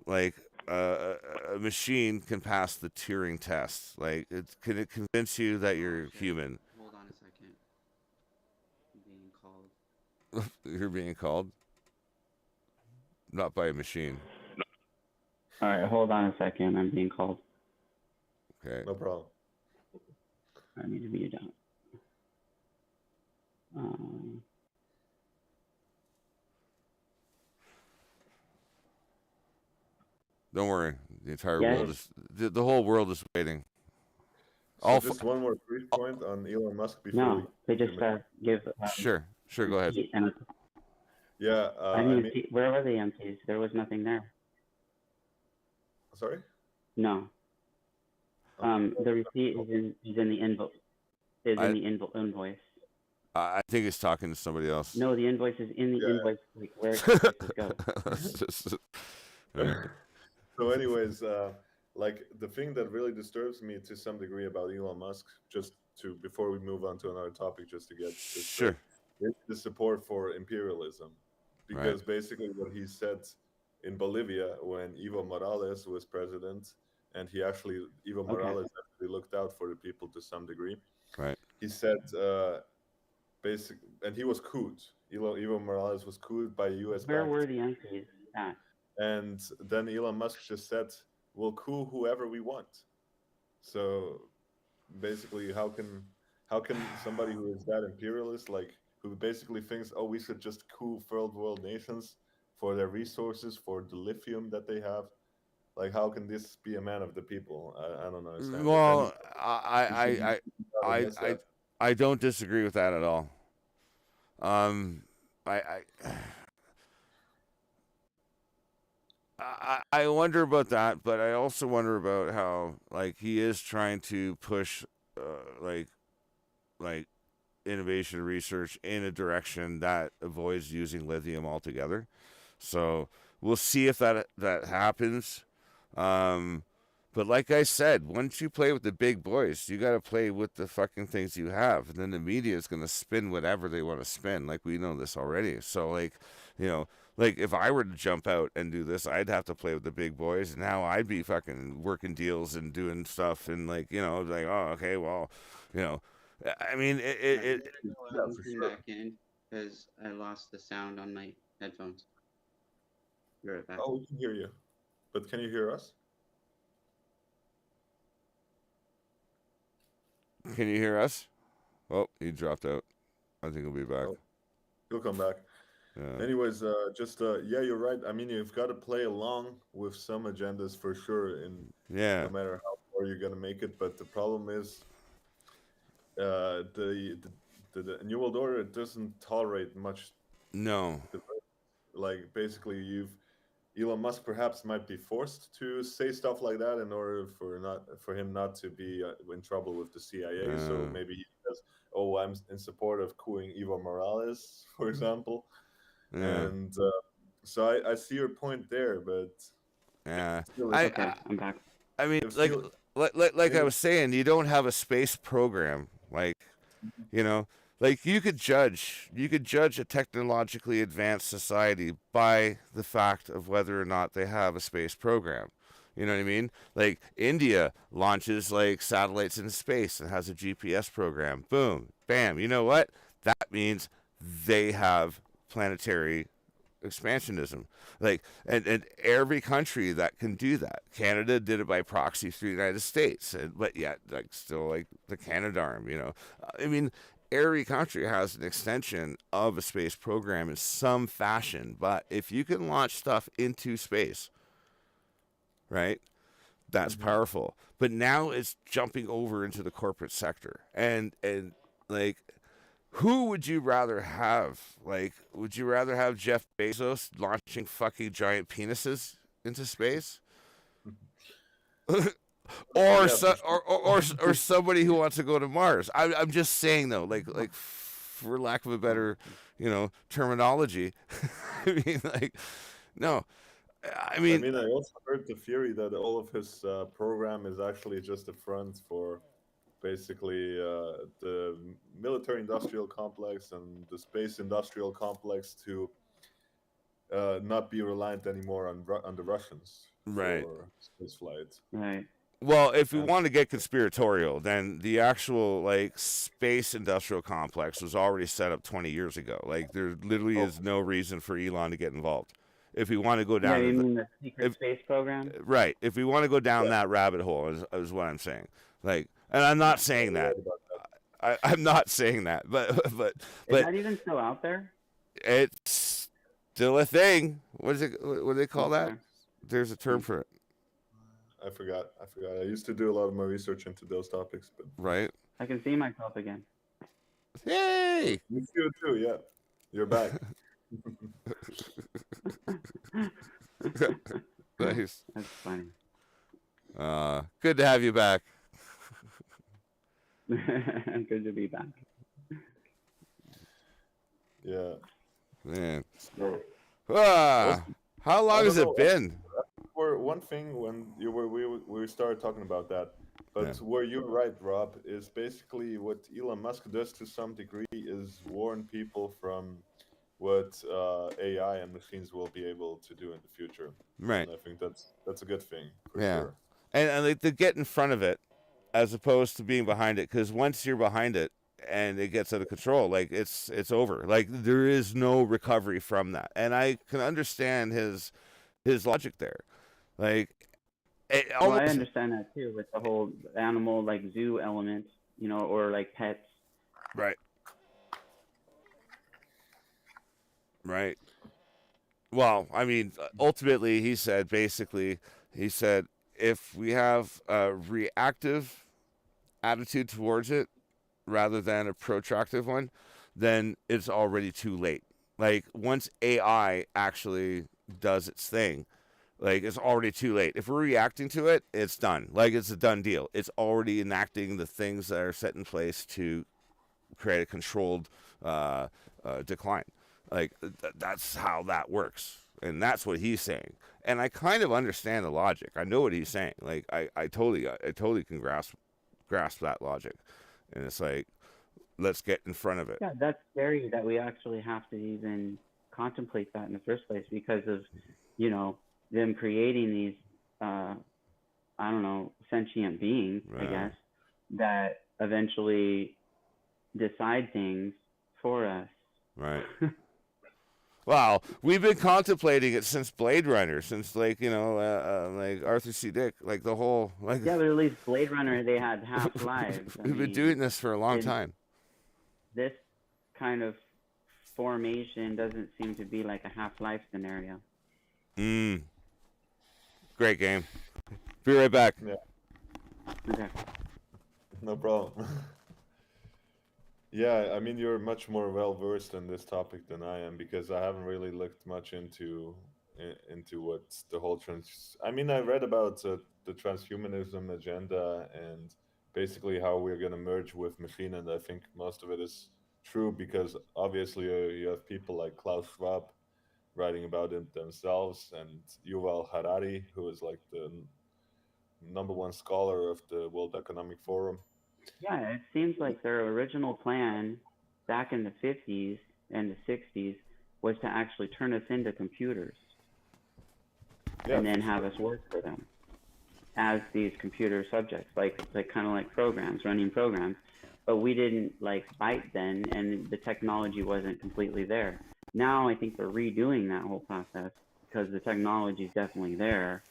Speaker 2: like, a machine can pass the Turing test. Like, can it convince you that you're human?
Speaker 1: Hold on a second. I'm being called.
Speaker 2: You're being called, not by a machine.
Speaker 1: All right, hold on a second. I'm being called.
Speaker 2: Okay.
Speaker 3: No problem.
Speaker 1: I need to mute out. Um,
Speaker 2: Don't worry. The entire
Speaker 1: yes.
Speaker 2: world is the whole world is waiting.
Speaker 3: So
Speaker 2: All
Speaker 3: just one more brief point on Elon Musk before
Speaker 1: No, they just give.
Speaker 2: Sure. Go ahead.
Speaker 1: And
Speaker 3: Yeah,
Speaker 1: I didn't see. Where were the empties? There was nothing there.
Speaker 3: sorry?
Speaker 1: No. The receipt is in the invoice. Invoice.
Speaker 2: I think he's talking to somebody else.
Speaker 1: No, the invoice is in the
Speaker 3: Yeah.
Speaker 1: invoice. Like where invoices go.
Speaker 3: So, anyways, like the thing that really disturbs me to some degree about Elon Musk, just to before we move on to another topic, just to get this
Speaker 2: Sure.
Speaker 3: straight, is the support for imperialism, because basically what he said in Bolivia when Evo Morales was president, and Evo Morales actually looked out for the people to some degree.
Speaker 2: Right.
Speaker 3: He said, and he was couped. Evo Morales was couped by U.S.
Speaker 1: Where
Speaker 3: backed.
Speaker 1: were the empties at?
Speaker 3: And then Elon Musk just said, "We'll coup whoever we want." So basically, how can somebody who is that imperialist, like who basically thinks, "Oh, we should just coup third world nations for their resources, for the lithium that they have," like how can this be a man of the people? I don't understand.
Speaker 2: Well,
Speaker 3: He against that.
Speaker 2: I don't disagree with that at all. I I wonder about that, but I also wonder about how like he is trying to push like like innovation research in a direction that avoids using lithium altogether. So we'll see if that happens. Um, but like I said, once you play with the big boys, you got to play with the fucking things you have, and then the media is gonna spin whatever they want to spin. Like we know this already. So like, you know, like if I were to jump out and do this, I'd have to play with the big boys, and now I'd be fucking working deals and doing stuff, and like like oh okay, well, you know, I mean
Speaker 1: I'm gonna go
Speaker 3: Yeah,
Speaker 1: out and
Speaker 3: for
Speaker 1: come
Speaker 3: sure.
Speaker 1: back in because I lost the sound on my headphones. Be right back.
Speaker 3: Oh, we can hear you, but can you hear us?
Speaker 2: Can you hear us? Oh, he dropped out. I think he'll be back.
Speaker 3: Oh, he'll come back.
Speaker 2: Yeah.
Speaker 3: Anyways, yeah, you're right. I mean, you've got to play along with some agendas for sure, and
Speaker 2: Yeah.
Speaker 3: no matter how far you're gonna make it. But the problem is, the New World Order doesn't tolerate much.
Speaker 2: No.
Speaker 3: Like basically, Elon Musk perhaps might be forced to say stuff like that in order for him not to be in trouble with the CIA. So maybe he says, "Oh, I'm in support of cooing Evo Morales," for example.
Speaker 2: Yeah.
Speaker 3: And so I see your point there, but
Speaker 2: Yeah.
Speaker 3: still,
Speaker 1: Okay, I'm back.
Speaker 2: I mean,
Speaker 3: if
Speaker 2: like,
Speaker 3: still,
Speaker 2: like I
Speaker 3: it,
Speaker 2: was saying, you don't have a space program. Like, you know, like you could judge a technologically advanced society by the fact of whether or not they have a space program. You know what I mean? Like India launches like satellites into space and has a GPS program. Boom, bam. You know what? That means they have planetary expansionism. Like, and every country that can do that. Canada did it by proxy through the United States, but yet like still like the Canadarm. I mean, every country has an extension of a space program in some fashion. But if you can launch stuff into space, right? That's
Speaker 3: Mhm.
Speaker 2: powerful. But now it's jumping over into the corporate sector, and like who would you rather have? Like, would you rather have Jeff Bezos launching fucking giant penises into space, or
Speaker 3: Yeah, for
Speaker 2: so,
Speaker 3: sure.
Speaker 2: or somebody who wants to go to Mars? I'm just saying though, like for lack of a better, terminology. I mean, like, no, I
Speaker 3: I
Speaker 2: mean,
Speaker 3: mean, I also heard the theory that all of his program is actually just a front for basically the military industrial complex and the space industrial complex to not be reliant anymore on the Russians
Speaker 2: right.
Speaker 3: for space flight.
Speaker 1: Right.
Speaker 2: Well, if we
Speaker 3: And
Speaker 2: want to get conspiratorial, then the actual like space industrial complex was already set up 20 years ago. Like there literally
Speaker 3: oh,
Speaker 2: is no reason for Elon to get involved. If we want to go
Speaker 1: Yeah,
Speaker 2: down to
Speaker 1: you
Speaker 2: the
Speaker 1: mean the secret
Speaker 2: if
Speaker 1: space program?
Speaker 2: right, if we want to go down
Speaker 3: yeah,
Speaker 2: that rabbit hole is what I'm saying. Like, and I'm
Speaker 1: Yeah.
Speaker 2: not saying
Speaker 3: you're
Speaker 2: that.
Speaker 3: right about
Speaker 2: I'm not saying that,
Speaker 1: Is
Speaker 2: but
Speaker 1: that even still out there?
Speaker 2: it's still a thing. What is it? What do they call that?
Speaker 1: Okay.
Speaker 2: There's a term for it,
Speaker 3: that. I forgot. I forgot. I used to do a lot of my research into those topics, but
Speaker 2: right?
Speaker 1: I can see myself again.
Speaker 2: Yay!
Speaker 3: you feel too. Yeah, you're back.
Speaker 2: Nice.
Speaker 1: That's funny.
Speaker 2: Good to have you back.
Speaker 1: Good to be back.
Speaker 3: Yeah.
Speaker 2: Man.
Speaker 3: So,
Speaker 2: Ah, how
Speaker 3: I
Speaker 2: long
Speaker 3: don't
Speaker 2: has
Speaker 3: know.
Speaker 2: it been?
Speaker 3: For one thing, when we started talking about that, but
Speaker 2: Yeah.
Speaker 3: where you're right, Rob, is basically what Elon Musk does to some degree is warn people from what AI and machines will be able to do in the future,
Speaker 2: Right.
Speaker 3: and I think that's a good thing for
Speaker 2: Yeah.
Speaker 3: sure.
Speaker 2: And like to get in front of it as opposed to being behind it, because once you're behind it and it gets out of control, like it's over. Like there is no recovery from that. And I can understand his logic there. Like it
Speaker 1: Well, I
Speaker 2: almost
Speaker 1: understand that too with the whole animal like zoo element, or like pets.
Speaker 2: right. Right. Well, I mean, ultimately, he said, if we have a reactive attitude towards it rather than a protractive one, then it's already too late. Like, once AI actually does its thing, Like, it's already too late. If we're reacting to it, it's done. Like, it's a done deal. It's already enacting the things that are set in place to create a controlled uh, decline. Like, that's how that works. And that's what he's saying. And I kind of understand the logic. I know what he's saying. Like, I totally can grasp that logic. And it's like, let's get in front of it.
Speaker 1: Yeah, that's scary that we actually have to even contemplate that in the first place because of, you know, them creating these, I don't know, sentient beings, I
Speaker 2: Yeah.
Speaker 1: guess, that eventually decide things for us.
Speaker 2: Right. Wow, we've been contemplating it since Blade Runner, since like like Arthur C. Dick, like the whole like.
Speaker 1: Yeah, but at least Blade Runner, they had half lives. I
Speaker 2: We've been
Speaker 1: mean,
Speaker 2: doing this for a long
Speaker 1: in
Speaker 2: time.
Speaker 1: this kind of formation doesn't seem to be like a half life scenario.
Speaker 2: Great game. Be right back.
Speaker 3: Yeah,
Speaker 1: Okay.
Speaker 3: no problem. Yeah, I mean, you're much more well versed in this topic than I am because I haven't really looked much into what's the whole trans. I mean, I read about the transhumanism agenda and basically how we're going to merge with machine, and I think most of it is true because obviously you have people like Klaus Schwab writing about it themselves, and Yuval Harari, who is like the number one scholar of the World Economic Forum.
Speaker 1: Yeah, it seems like their original plan back in the 50s and the 60s was to actually turn us into computers
Speaker 3: Yeah,
Speaker 1: and
Speaker 3: for
Speaker 1: then have
Speaker 3: sure.
Speaker 1: us work for them as these computer subjects, like kind of like programs, running programs. But we didn't like bite then, and the technology wasn't completely there. Now I think they're redoing that whole process because the technology is definitely there,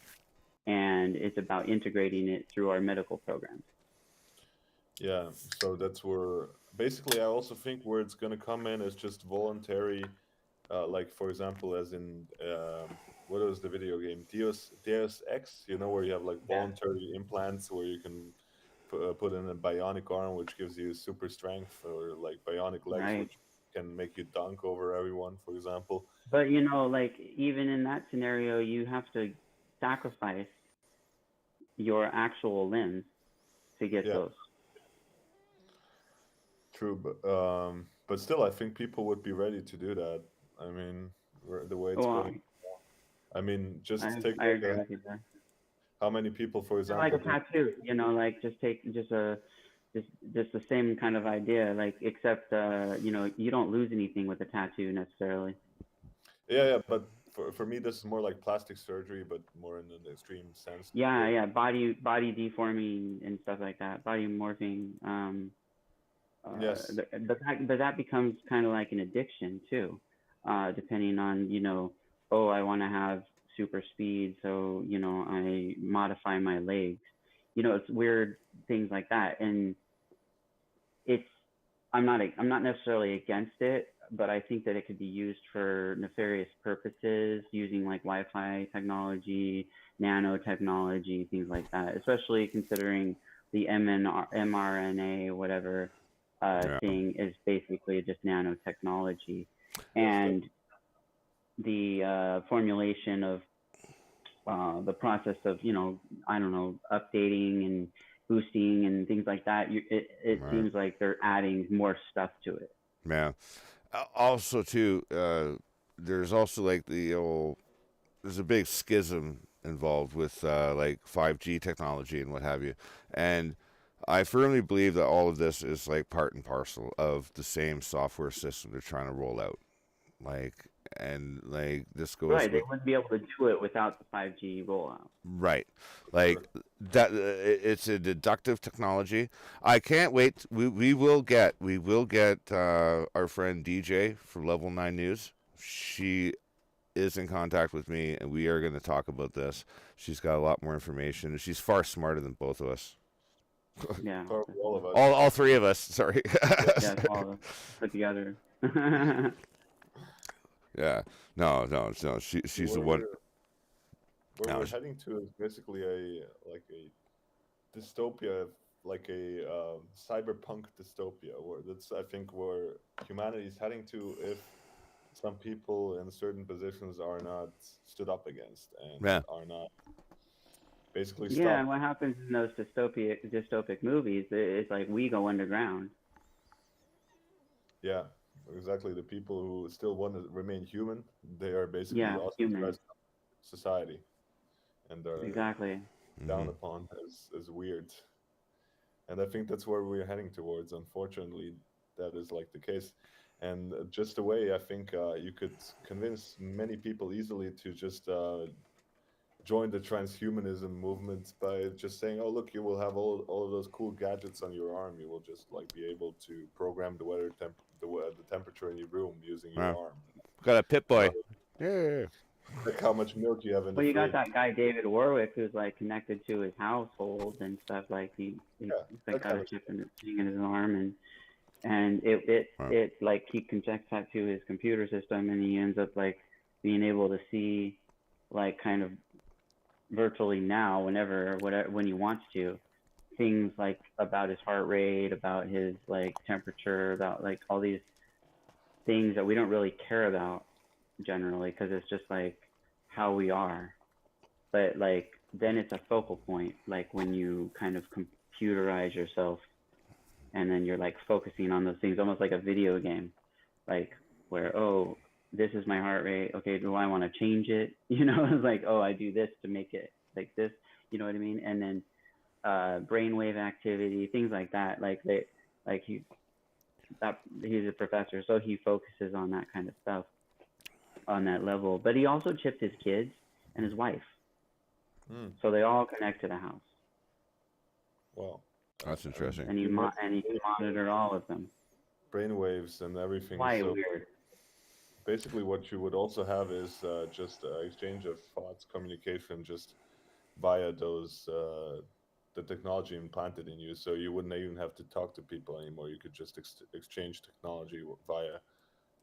Speaker 1: and it's about integrating it through our medical programs.
Speaker 3: Yeah, so that's where basically I also think where it's gonna come in is just voluntary, like for example, as in what was the video game Deus Ex? You know, where you have like
Speaker 1: Yeah.
Speaker 3: voluntary implants where you can put in a bionic arm, which gives you super strength, or like bionic legs,
Speaker 1: Right.
Speaker 3: which can make you dunk over everyone, for example.
Speaker 1: But you know, like even in that scenario, you have to sacrifice your actual limbs to get
Speaker 3: Yeah,
Speaker 1: those.
Speaker 3: true, but still, I think people would be ready to do that. I mean, the way it's
Speaker 1: Well,
Speaker 3: going. I mean, just take
Speaker 1: I
Speaker 3: like
Speaker 1: agree with you there.
Speaker 3: how many people, for
Speaker 1: Or like
Speaker 3: example,
Speaker 1: a
Speaker 3: do.
Speaker 1: tattoo, you know, like just take just the same kind of idea, like except you know, you don't lose anything with a tattoo necessarily.
Speaker 3: Yeah, yeah, but for me, this is more like plastic surgery, but more in an extreme sense.
Speaker 1: Yeah,
Speaker 3: Where
Speaker 1: yeah, body deforming and stuff like that, body morphing.
Speaker 3: yes,
Speaker 1: But that becomes kind of like an addiction too, depending on you know, oh, I want to have super speed, so you know, I modify my legs. You know, it's weird things like that, and it's I'm not necessarily against it, but I think that it could be used for nefarious purposes, using like Wi-Fi technology, nanotechnology, things like that. Especially considering the mRNA, whatever
Speaker 2: Yeah.
Speaker 1: thing is basically just nanotechnology,
Speaker 3: yes,
Speaker 1: and the formulation of the process of you know I don't know updating and boosting and things like that. It
Speaker 2: Right.
Speaker 1: seems like they're adding more stuff to it.
Speaker 2: Yeah. Also, too, there's also like there's a big schism involved with like 5G technology and what have you, and I firmly believe that all of this is like part and parcel of the same software system they're trying to roll out. Like, and like this goes
Speaker 1: Right, they
Speaker 2: with.
Speaker 1: wouldn't be able to do it without the 5G rollout.
Speaker 2: Right.
Speaker 3: for
Speaker 2: Like
Speaker 3: sure.
Speaker 2: that it's a deductive technology. I can't wait. We will get our friend DJ from Level 9 News. She is in contact with me and we are going to talk about this. She's got a lot more information and she's far smarter than both of us.
Speaker 1: Yeah,
Speaker 3: Probably all of
Speaker 1: definitely.
Speaker 3: us.
Speaker 2: All three of us, sorry.
Speaker 3: Yeah,
Speaker 1: Yeah, it's all of us put together.
Speaker 2: Yeah. No, no, no. She's the
Speaker 3: where
Speaker 2: one.
Speaker 3: we're
Speaker 2: No,
Speaker 3: heading to is basically a like a dystopia, like a cyberpunk dystopia, where that's I think where humanity is heading to if some people in certain positions are not stood up against and
Speaker 2: Yeah.
Speaker 3: are not basically
Speaker 1: Yeah, and
Speaker 3: stopped.
Speaker 1: what happens in those dystopic movies is like we go underground.
Speaker 3: Yeah, exactly. The people who still want to remain human, they are basically
Speaker 1: Yeah, humans.
Speaker 3: ostracized from society and are
Speaker 1: Exactly.
Speaker 3: down
Speaker 2: Hmm.
Speaker 3: upon as weird. And I think that's where we're heading towards. Unfortunately, that is like the case. And just a way, I think you could convince many people easily to just join the transhumanism movement by just saying, "Oh, look, you will have all of those cool gadgets on your arm. You will just like be able to program the the temperature in your room using your
Speaker 2: Wow.
Speaker 3: arm,
Speaker 2: Got a pit
Speaker 3: and
Speaker 2: boy. Yeah.
Speaker 3: like how much milk you have in the
Speaker 1: Well, you got
Speaker 3: fridge."
Speaker 1: that guy David Warwick who's like connected to his household and stuff. Like he's
Speaker 3: Yeah,
Speaker 1: like
Speaker 3: that
Speaker 1: got
Speaker 3: kind
Speaker 1: a
Speaker 3: of
Speaker 1: chip
Speaker 3: stuff.
Speaker 1: in his thing in his arm, and
Speaker 2: Wow.
Speaker 1: it like he connects that to his computer system, and he ends up like being able to see like kind of virtually now, whenever whatever when he wants to, things like about his heart rate, about his like temperature, about like all these things that we don't really care about generally because it's just like how we are. But like then it's a focal point, like when you kind of computerize yourself and then you're like focusing on those things, almost like a video game, like where this is my heart rate. Okay, do I want to change it? It's like I do this to make it like this. You know what I mean? And then brainwave activity, things like that. Like he's a professor, so he focuses on that kind of stuff on that level. But he also chipped his kids and his wife,
Speaker 3: Mm,
Speaker 1: so they all connect to the house,
Speaker 3: well,
Speaker 2: That's interesting.
Speaker 1: and and he can monitor all of them.
Speaker 3: brainwaves and everything.
Speaker 1: Why
Speaker 3: So
Speaker 1: weird?
Speaker 3: basically, what you would also have is just exchange of thoughts, communication, just via those the technology implanted in you. So you wouldn't even have to talk to people anymore. You could just exchange technology via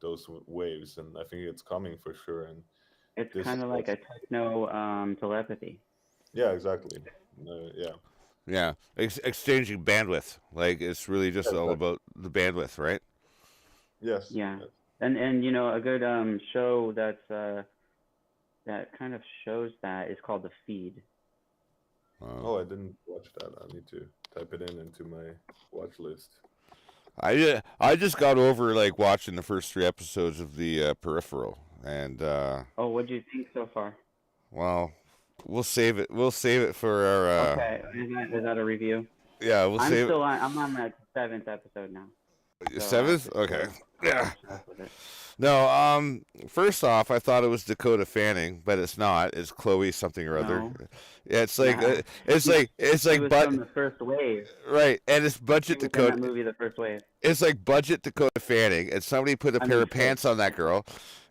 Speaker 3: those waves, and I think it's coming for sure. And
Speaker 1: It's
Speaker 3: this
Speaker 1: kind
Speaker 3: is
Speaker 1: of like
Speaker 3: what's
Speaker 1: a techno telepathy.
Speaker 3: yeah, exactly. Yeah,
Speaker 2: Yeah. Exchanging bandwidth. Like it's really just all
Speaker 3: exactly.
Speaker 2: about the bandwidth, right?
Speaker 3: Yes,
Speaker 1: Yeah,
Speaker 3: yes.
Speaker 1: and a good show that kind of shows that is called The Feed.
Speaker 2: Wow.
Speaker 3: Oh, I didn't watch that. I need to type it in into my watch list.
Speaker 2: I just got over like watching the first 3 episodes of the Peripheral, and
Speaker 1: Oh, what do you think so far?
Speaker 2: well, we'll save it. We'll save it for our
Speaker 1: Okay, is that a review?
Speaker 2: yeah. We'll save it.
Speaker 1: I'm on the seventh episode now, so I have
Speaker 2: Seventh?
Speaker 1: to
Speaker 2: Okay.
Speaker 1: still
Speaker 2: Yeah.
Speaker 1: catch up with it.
Speaker 2: No, first off, I thought it was Dakota Fanning, but it's not. It's Chloe something or other.
Speaker 1: No,
Speaker 2: Yeah, it's like
Speaker 1: nah,
Speaker 2: it's
Speaker 1: she
Speaker 2: like
Speaker 1: was from the first wave.
Speaker 2: right, and it's
Speaker 1: She
Speaker 2: budget
Speaker 1: was in
Speaker 2: Dakota.
Speaker 1: that movie, The First Wave.
Speaker 2: It's like budget Dakota Fanning, and somebody put a
Speaker 1: I
Speaker 2: pair
Speaker 1: mean,
Speaker 2: of
Speaker 1: shit.
Speaker 2: pants on that girl,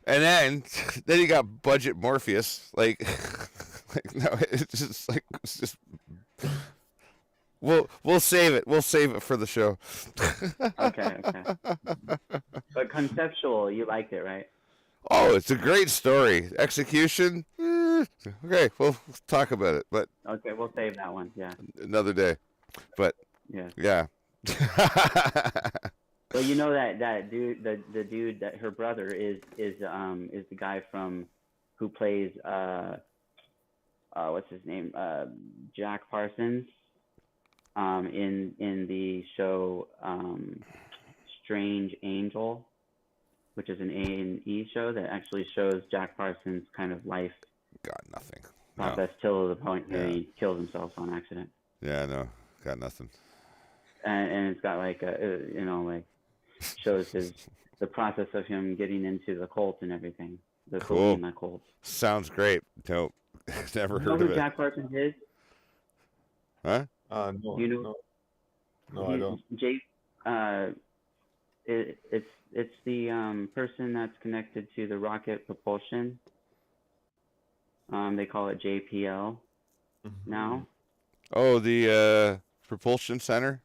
Speaker 2: and then then you got budget Morpheus. Like, like no, it's just we'll save it. We'll save it for the show.
Speaker 1: Okay, okay. But conceptual, you liked it, right?
Speaker 2: Oh, it's a great story. Execution. Okay, we'll talk about it, but
Speaker 1: Okay, we'll save that one. Yeah,
Speaker 2: another day. But
Speaker 1: yeah.
Speaker 2: yeah.
Speaker 1: Well, you know that dude, the dude that her brother is the guy from who plays what's his name, Jack Parsons, in the show Strange Angel, which is an A&E show that actually shows Jack Parsons' kind of life
Speaker 2: Got nothing. No.
Speaker 1: process till the point where
Speaker 2: Yeah.
Speaker 1: he kills himself on accident.
Speaker 2: Yeah, no. Got nothing.
Speaker 1: And it's got like like shows the process of him getting into the cult and everything, the
Speaker 2: Cool.
Speaker 1: Selena cult.
Speaker 2: Sounds great. Nope. Never
Speaker 1: You know
Speaker 2: heard
Speaker 1: who
Speaker 2: of it.
Speaker 1: Jack Parsons is?
Speaker 2: Huh?
Speaker 3: No,
Speaker 1: You know,
Speaker 3: no, I don't.
Speaker 1: Jake. It's the person that's connected to the rocket propulsion. They call it JPL now.
Speaker 2: Oh, the propulsion center?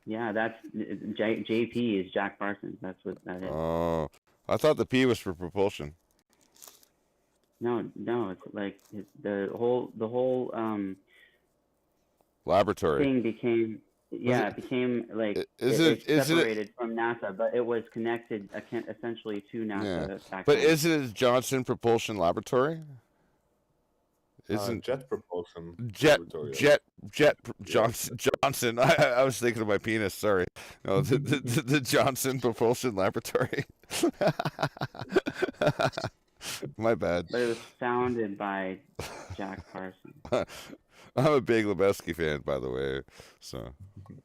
Speaker 1: Yeah, that's JP is Jack Parsons. That's what that is.
Speaker 2: Oh. I thought the P was for propulsion.
Speaker 1: No, it's like the whole
Speaker 2: Laboratory.
Speaker 1: thing became Yeah, it became like it
Speaker 2: Isn't it?
Speaker 1: separated from NASA, but it was connected essentially to
Speaker 2: Yeah,
Speaker 1: NASA back
Speaker 2: but
Speaker 1: then.
Speaker 2: isn't it Johnson Propulsion Laboratory? Isn't
Speaker 3: Jet Propulsion
Speaker 2: Jet
Speaker 3: Laboratory.
Speaker 2: Jet Jet
Speaker 3: Yeah.
Speaker 2: Johnson? I was thinking of my penis. Sorry, no, the Johnson Propulsion Laboratory. My bad.
Speaker 1: But it was founded by Jack Parsons.
Speaker 2: I'm a big Lebowski fan, by the way. So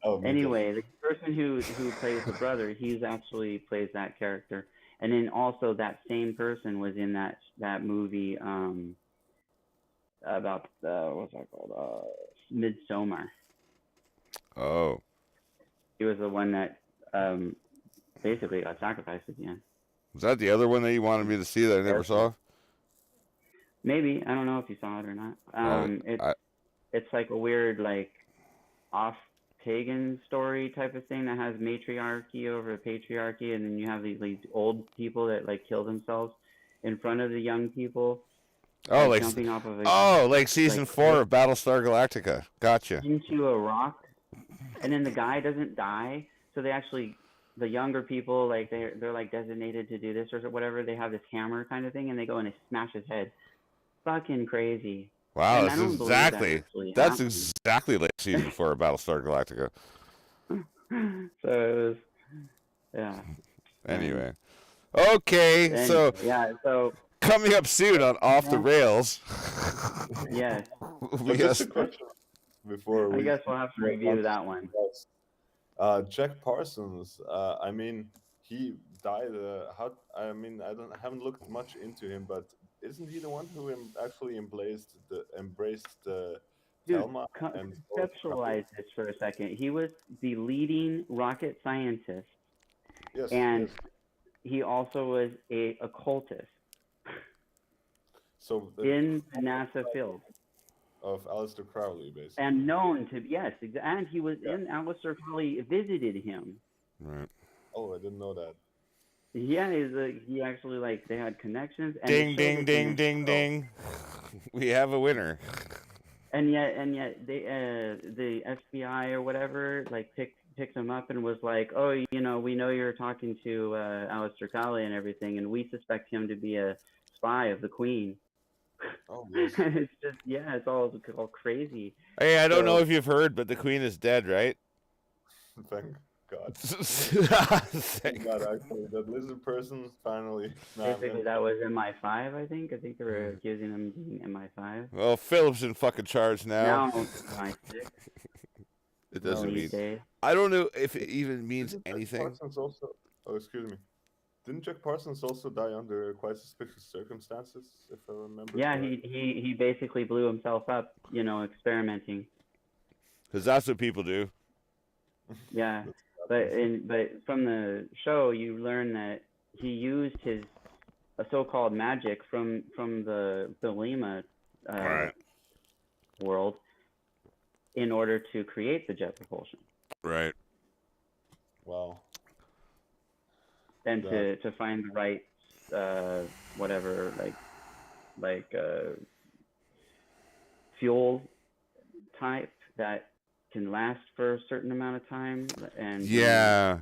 Speaker 3: Oh, me too.
Speaker 1: Anyway, the person who plays the brother, he's actually plays that character, and then also that same person was in that movie about what's that called Midsommar.
Speaker 2: oh,
Speaker 1: He was the one that basically got sacrificed at the end.
Speaker 2: was that the other one that you wanted me to see that I never saw?
Speaker 1: Maybe, I don't know if you saw it or not. It's like a weird like off pagan story type of thing that has matriarchy over patriarchy, and then you have these old people that like kill themselves in front of the young people.
Speaker 2: Oh, like
Speaker 1: jumping off of
Speaker 2: like season 4 of Battlestar Galactica. Gotcha.
Speaker 1: Into a rock, and then the guy doesn't die, so they actually, the younger people, like they're like designated to do this or whatever. They have this hammer kind of thing, and they go and they smash his head. Fucking crazy.
Speaker 2: Wow,
Speaker 1: And
Speaker 2: that's exactly like season 4 of Battlestar Galactica.
Speaker 1: So it was, yeah.
Speaker 2: Anyway, okay, so
Speaker 1: yeah, so
Speaker 2: coming up soon on Off the Rails.
Speaker 1: Yes.
Speaker 3: Just a question before
Speaker 1: I guess we'll have to review that one.
Speaker 3: Jack Parsons. I mean, he died. I haven't looked much into him, but isn't he the one who actually embraced the
Speaker 1: Dude,
Speaker 3: Thelma and
Speaker 1: conceptualize this for a second. He was the leading rocket scientist,
Speaker 3: Yes,
Speaker 1: and he also was a occultist.
Speaker 3: So
Speaker 1: in the NASA field.
Speaker 3: Of Aleister Crowley, basically.
Speaker 1: And known to, yes, and he was in, Aleister Crowley visited him.
Speaker 2: Right.
Speaker 3: Oh, I didn't know that.
Speaker 1: Yeah, he actually, like, they had connections. And
Speaker 2: ding, ding, ding, ding, ding. We have a winner.
Speaker 1: And yet they, the FBI or whatever, like, picked him up and was like, oh, you know, we know you're talking to Aleister Crowley and everything, and we suspect him to be a spy of the Queen.
Speaker 3: Oh, yes.
Speaker 1: And it's just, yeah, it's all crazy.
Speaker 2: Hey, I don't know if you've heard, but the Queen is dead, right?
Speaker 3: Thank God.
Speaker 2: Thank
Speaker 3: God, actually, that lizard person finally.
Speaker 1: Basically, that was MI5, I think. I think they were accusing him of being MI5.
Speaker 2: Well, Philip's in fucking charge now.
Speaker 1: Now, MI6.
Speaker 2: It doesn't mean. I don't know if it even means anything.
Speaker 3: Also, oh, excuse me. Didn't Jack Parsons also die under quite suspicious circumstances, if I remember?
Speaker 1: Yeah, he basically blew himself up, you know, experimenting.
Speaker 2: Because that's what people do.
Speaker 1: Yeah, but from the show, you learn that he used his so-called magic from the Thelema world in order to create the jet propulsion.
Speaker 2: Right.
Speaker 3: Wow.
Speaker 1: And to find the right whatever like fuel type that can last for a certain amount of time. And
Speaker 2: yeah,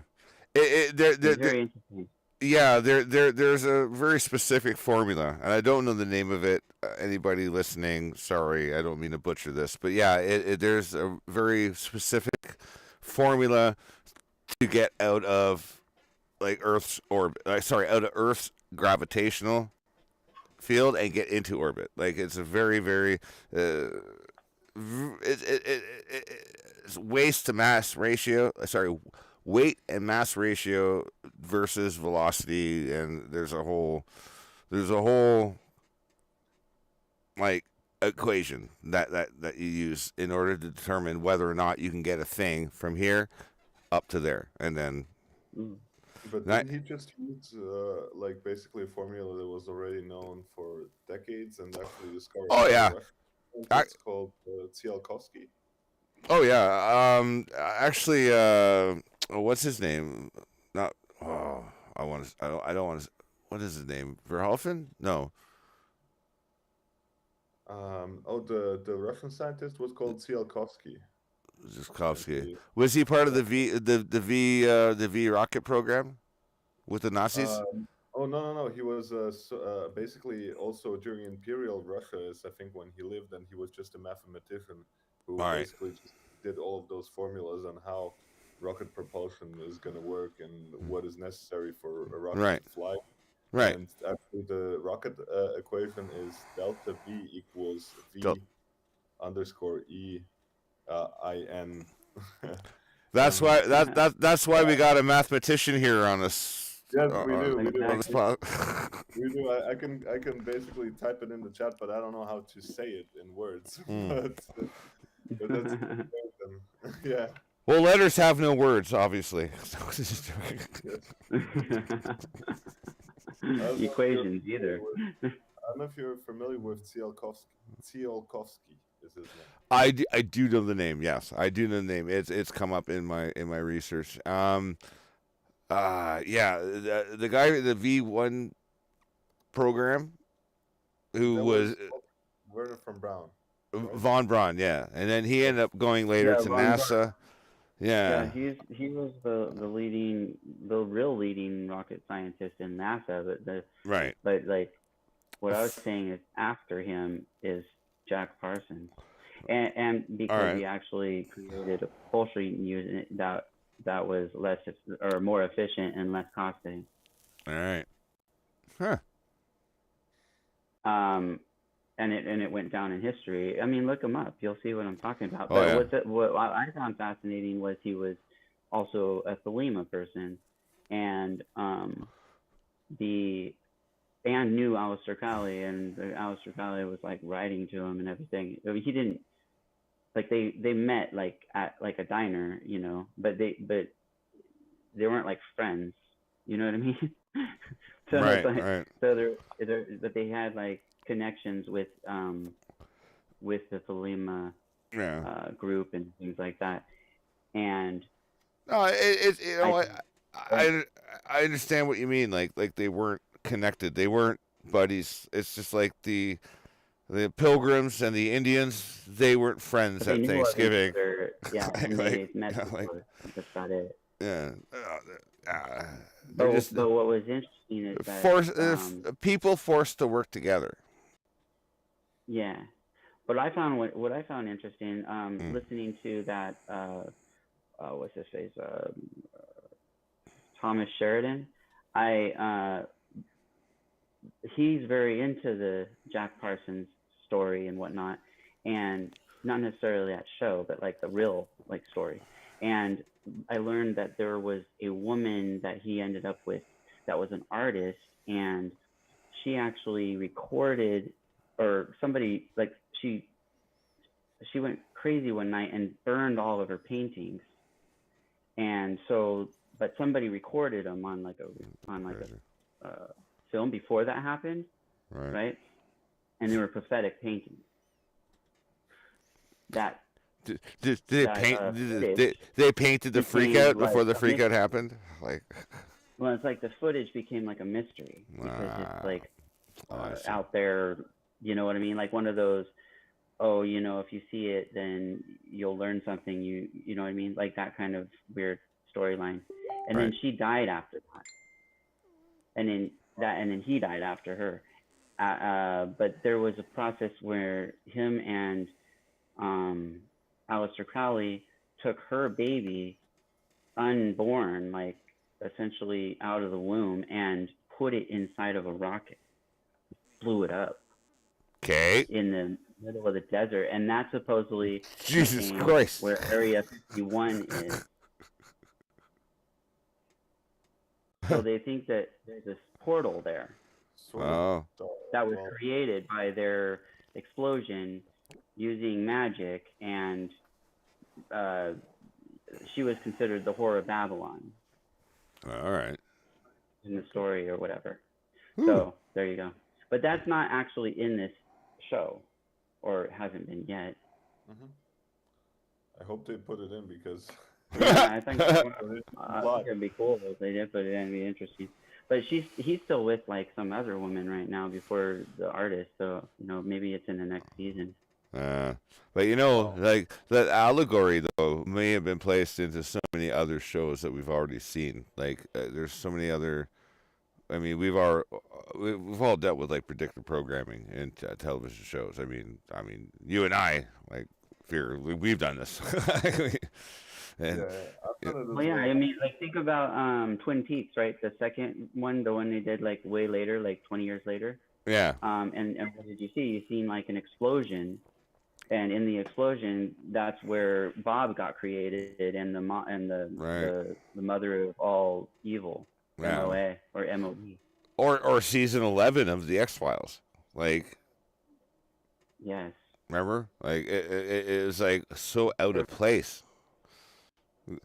Speaker 1: it's very interesting.
Speaker 2: Yeah, there's a very specific formula, and I don't know the name of it. Anybody listening, sorry, I don't mean to butcher this, but yeah, there's a very specific formula to get out of like Earth's orbit. Out of Earth's gravitational field and get into orbit. Like it's a very, very it's waste to mass ratio. Weight and mass ratio versus velocity, and there's a whole like equation that you use in order to determine whether or not you can get a thing from here up to there, and then.
Speaker 3: But didn't he just use like basically a formula that was already known for decades and actually discovered?
Speaker 2: Oh yeah,
Speaker 3: it's called Tsiolkovsky.
Speaker 2: Oh yeah, actually, what's his name? I don't want to. What is his name? Verhoeven? No.
Speaker 3: The Russian scientist was called Tsiolkovsky.
Speaker 2: Zhukovsky. Was he part of the V rocket program with the Nazis?
Speaker 3: Oh no! He was basically also during Imperial Russia. Is I think when he lived, and he was just a mathematician who
Speaker 2: All right.
Speaker 3: basically just did all of those formulas on how rocket propulsion is going to work and what is necessary for a rocket
Speaker 2: Right.
Speaker 3: to fly.
Speaker 2: Right.
Speaker 3: And actually, the rocket equation is delta V equals
Speaker 2: Del-
Speaker 3: V underscore E IN.
Speaker 2: That's
Speaker 3: And
Speaker 2: why that's why we got a mathematician here on us
Speaker 3: yes, we do. We do.
Speaker 2: on this
Speaker 1: Exactly.
Speaker 2: pod.
Speaker 3: We do. I can basically type it in the chat, but I don't know how to say it in words. But that's yeah.
Speaker 2: Well, letters have no words, obviously.
Speaker 3: Yes. I don't know if you're
Speaker 1: Equations
Speaker 3: familiar
Speaker 1: either.
Speaker 3: with. I don't know if you're familiar with Tsiolkovsky. Tsiolkovsky is his name.
Speaker 2: I do know the name. Yes, I do know the name. It's come up in my research. Yeah, the guy in the V1 program who
Speaker 3: That
Speaker 2: was
Speaker 3: was Werner von Braun, right?
Speaker 2: von Braun, yeah, and then he
Speaker 3: Yes.
Speaker 2: ended up going later
Speaker 1: Yeah,
Speaker 2: to
Speaker 1: Von Braun.
Speaker 2: NASA.
Speaker 1: Yeah,
Speaker 2: Yeah,
Speaker 1: he was the real leading rocket scientist in NASA,
Speaker 2: right.
Speaker 1: like what I was saying is after him is Jack Parsons, and
Speaker 2: All
Speaker 1: because
Speaker 2: right.
Speaker 1: he actually created a propulsion unit that was less or more efficient and less costly.
Speaker 2: All right. Huh.
Speaker 1: And it went down in history. I mean, look him up. You'll see what I'm talking about.
Speaker 2: Oh,
Speaker 1: But
Speaker 2: yeah.
Speaker 1: what I found fascinating was he was also a Thelema person, and the and knew Aleister Crowley, and Aleister Crowley was like writing to him and everything. I mean, he didn't like they met like at like a diner, but they weren't like friends. You know what I mean? So it's
Speaker 2: Right.
Speaker 1: like
Speaker 2: Right.
Speaker 1: but they had like connections with the Thelema
Speaker 2: Yeah.
Speaker 1: group and things like that. And
Speaker 2: No, you know,
Speaker 1: I
Speaker 2: I I understand what you mean. Like they weren't connected. They weren't buddies. It's just like the Pilgrims and the Indians. They weren't friends
Speaker 1: but they
Speaker 2: at
Speaker 1: knew of each
Speaker 2: Thanksgiving.
Speaker 1: other, yeah, and they met
Speaker 2: Like
Speaker 1: before. That's about it.
Speaker 2: yeah. They're
Speaker 1: But
Speaker 2: just
Speaker 1: what was interesting is that
Speaker 2: people forced to work together.
Speaker 1: yeah. But what I found interesting, listening to that what's his face, Thomas Sheridan. He's very into the Jack Parsons story and whatnot, and not necessarily that show, but like the real like story. And I learned that there was a woman that he ended up with that was an artist, and she actually recorded, or somebody like she went crazy one night and burned all of her paintings, and so but somebody recorded them on like a film before that happened, right? And they were prophetic paintings. That
Speaker 2: Did they paint? They painted the freak out before the freak out happened. Like,
Speaker 1: well, it's like the footage became like a mystery because it's like out there. You know what I mean? Like one of those. Oh, if you see it, then you'll learn something. You know what I mean? Like that kind of weird storyline. And then she died after that. And then he died after her. But there was a process where him and Aleister Crowley took her baby, unborn, like essentially out of the womb, and put it inside of a rocket, blew it up.
Speaker 2: Okay.
Speaker 1: In the middle of the desert, and that supposedly
Speaker 2: Jesus Christ,
Speaker 1: where Area 51 is. So they think that there's this portal there that was created by their explosion using magic, and she was considered the whore of Babylon.
Speaker 2: All right.
Speaker 1: In the story or whatever. So there you go. But that's not actually in this show, or it hasn't been yet.
Speaker 3: I hope they put it in because
Speaker 1: yeah, I think it'd be cool if they did put it in. It'd be interesting. But he's still with like some other woman right now before the artist, so maybe it's in the next season.
Speaker 2: But you know,
Speaker 3: Oh,
Speaker 2: like that allegory though may have been placed into so many other shows that we've already seen. Like there's so many other. I mean, we've all dealt with like predictive programming in television shows. I mean, you and I like fear we've done this, and
Speaker 3: yeah, I've
Speaker 2: it,
Speaker 3: done it
Speaker 1: Well,
Speaker 3: as
Speaker 1: yeah,
Speaker 3: well.
Speaker 1: I mean, like think about Twin Peaks, right? The second one, the one they did like way later, like 20 years later.
Speaker 2: yeah,
Speaker 1: And what did you see? You seen like an explosion, and in the explosion, that's where Bob got created, and
Speaker 2: right,
Speaker 1: the mother of all evil,
Speaker 2: yeah,
Speaker 1: MOA or MOE.
Speaker 2: or season 11 of the X Files, like.
Speaker 1: Yes.
Speaker 2: Remember, like it is like so out of place.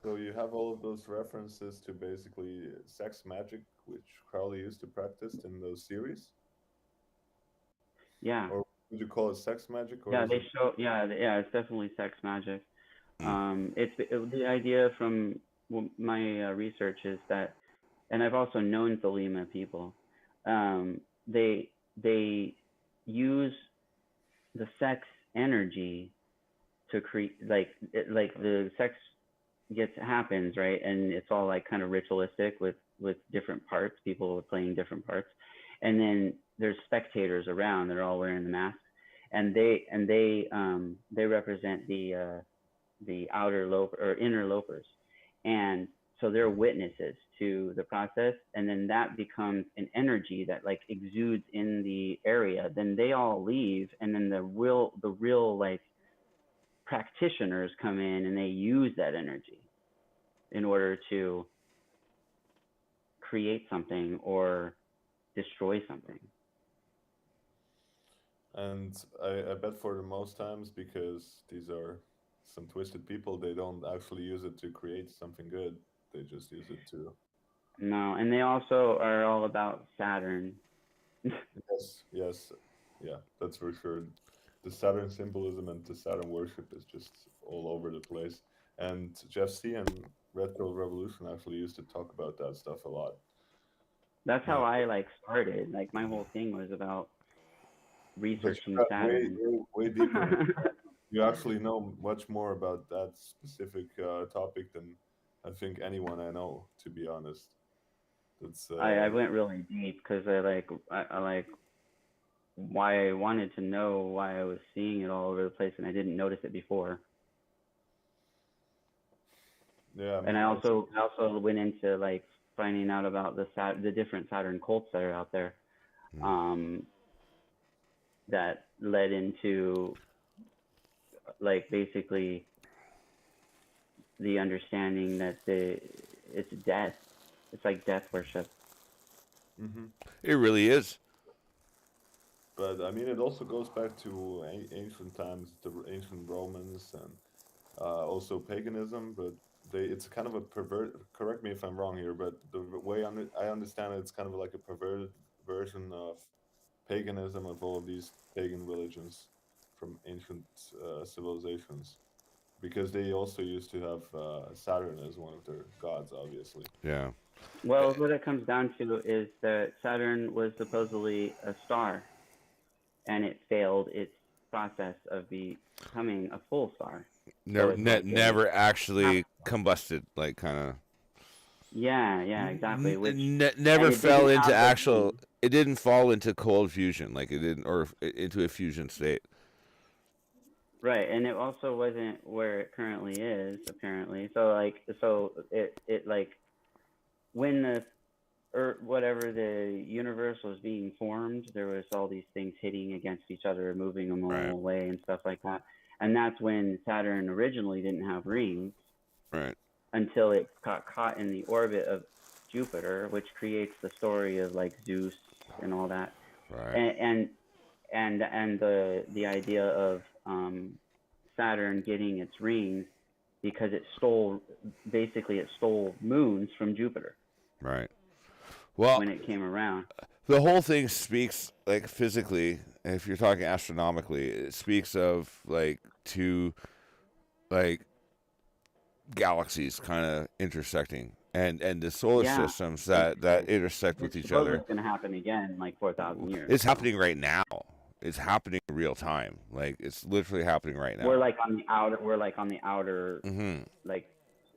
Speaker 3: So you have all of those references to basically sex magic, which Crowley used to practice in those series,
Speaker 1: Yeah.
Speaker 3: or would you call it sex magic, or
Speaker 1: Yeah,
Speaker 3: is
Speaker 1: they
Speaker 3: it?
Speaker 1: show. Yeah, it's definitely sex magic.
Speaker 2: Mm.
Speaker 1: The idea from my research is that, and I've also known Thelema people. They use the sex energy to create like the sex happens, right, and it's all like kind of ritualistic with different parts. People are playing different parts, and then there's spectators around. They're all wearing the masks, and they represent the outer lope or interlopers, and so they're witnesses to the process, and then that becomes an energy that like exudes in the area. Then they all leave, and then the real like practitioners come in and they use that energy in order to create something or destroy something.
Speaker 3: And I bet for the most times, because these are some twisted people, they don't actually use it to create something good. They just use it to.
Speaker 1: No, and they also are all about Saturn.
Speaker 3: Yes, yes, yeah, that's for sure. The Saturn symbolism and the Saturn worship is just all over the place. And Jeff C. and Red Pill Revolution actually used to talk about that stuff a lot.
Speaker 1: That's
Speaker 3: Uh,
Speaker 1: how I like started. Like my whole thing was about
Speaker 3: but you
Speaker 1: researching
Speaker 3: got
Speaker 1: Saturn.
Speaker 3: way deeper into that. You actually know much more about that specific topic than I think anyone I know, to be honest. That's
Speaker 1: I went really deep because I like why I wanted to know why I was seeing it all over the place and I didn't notice it before.
Speaker 3: yeah. I
Speaker 1: And
Speaker 3: mean, also,
Speaker 1: I also went into like finding out about the different Saturn cults that are out there.
Speaker 2: Mm.
Speaker 1: Um, that led into like basically the understanding that it's death. It's like death worship.
Speaker 3: hmm
Speaker 2: It really is.
Speaker 3: but I mean, it also goes back to ancient times, the ancient Romans, and also paganism. But it's kind of a pervert. Correct me if I'm wrong here, but the way I understand it, it's kind of like a perverted version of paganism of all of these pagan religions from ancient civilizations, because they also used to have Saturn as one of their gods, obviously.
Speaker 2: Yeah.
Speaker 1: Well, what it comes down to is that Saturn was supposedly a star, and it failed its process of becoming a full star. So
Speaker 2: Never,
Speaker 1: it's like a
Speaker 2: never
Speaker 1: half
Speaker 2: actually
Speaker 1: star.
Speaker 2: combusted, like kind of.
Speaker 1: Yeah, exactly. And
Speaker 2: Never
Speaker 1: it
Speaker 2: fell
Speaker 1: didn't
Speaker 2: into
Speaker 1: have the
Speaker 2: actual.
Speaker 1: ring.
Speaker 2: It didn't fall into cold fusion, like it didn't, or into a fusion state.
Speaker 1: Right, and it also wasn't where it currently is, apparently. So it like when the or whatever the universe was being formed, there was all these things hitting against each other, moving them
Speaker 2: Right.
Speaker 1: all away and stuff like that. And that's when Saturn originally didn't have rings
Speaker 2: Right.
Speaker 1: until it got caught in the orbit of Jupiter, which creates the story of like Zeus and all that.
Speaker 2: Right.
Speaker 1: And the idea of Saturn getting its rings because it stole moons from Jupiter
Speaker 2: Right. Well,
Speaker 1: when it came around.
Speaker 2: the whole thing speaks like physically. If you're talking astronomically, it speaks of like two like galaxies kind of intersecting, and the solar
Speaker 1: Yeah,
Speaker 2: systems
Speaker 1: it's
Speaker 2: that intersect with
Speaker 1: it's
Speaker 2: each
Speaker 1: supposedly
Speaker 2: other.
Speaker 1: it's going to happen again in like 4,000 years.
Speaker 2: It's
Speaker 1: So
Speaker 2: happening right now. it's happening in real time. Like it's literally happening right now.
Speaker 1: We're like on the outer. We're like on the outer
Speaker 2: Mm-hmm.
Speaker 1: like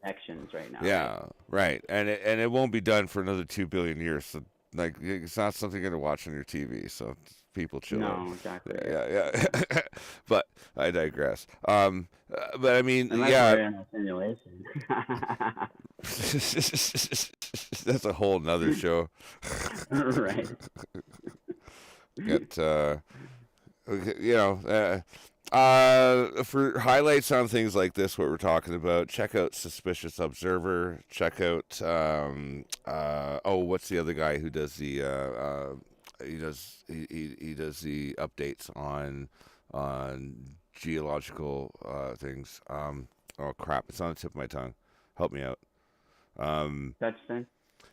Speaker 1: sections right now, right?
Speaker 2: Yeah, right. And it won't be done for another 2 billion years. So like it's not something you're gonna watch on your TV. So people chill out.
Speaker 1: No, exactly.
Speaker 2: Yeah. But I digress. But I mean,
Speaker 1: Unless
Speaker 2: yeah.
Speaker 1: we're in a simulation.
Speaker 2: That's a whole nother show.
Speaker 1: Right.
Speaker 2: Get for highlights on things like this, what we're talking about, check out Suspicious Observer. Check out what's the other guy who does the he does the updates on geological things. Oh crap, it's on the tip of my tongue. Help me out.
Speaker 1: Dutchson.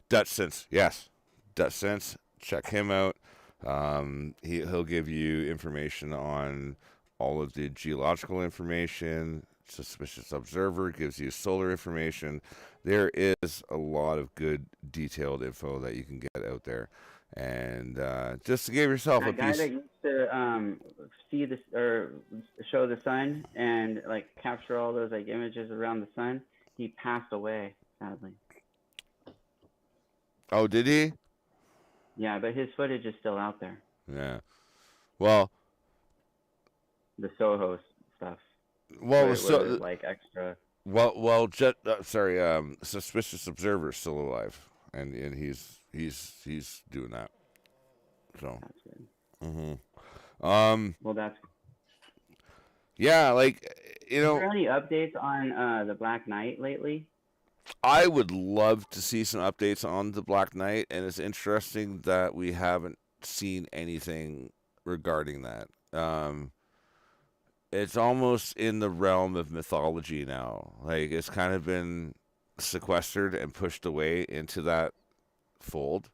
Speaker 2: Dutch yes, Dutch. Check him out. He'll give you information on all of the geological information. Suspicious Observer gives you solar information. There is a lot of good detailed info that you can get out there, and just to give yourself
Speaker 1: That
Speaker 2: a
Speaker 1: guy
Speaker 2: piece.
Speaker 1: that used to see this or show the sun and like capture all those like images around the sun, he passed away sadly.
Speaker 2: Oh, did he?
Speaker 1: Yeah, but his footage is still out there.
Speaker 2: Yeah. Well.
Speaker 1: The Soho stuff.
Speaker 2: Well,
Speaker 1: where like extra.
Speaker 2: Suspicious Observer is still alive, and he's doing that. So.
Speaker 1: That's good.
Speaker 2: Mm-hmm.
Speaker 1: Well, that's.
Speaker 2: Yeah, like
Speaker 1: Is there any updates on the Black Knight lately?
Speaker 2: I would love to see some updates on the Black Knight, and it's interesting that we haven't seen anything regarding that. It's almost in the realm of mythology now. Like it's kind of been sequestered and pushed away into that fold.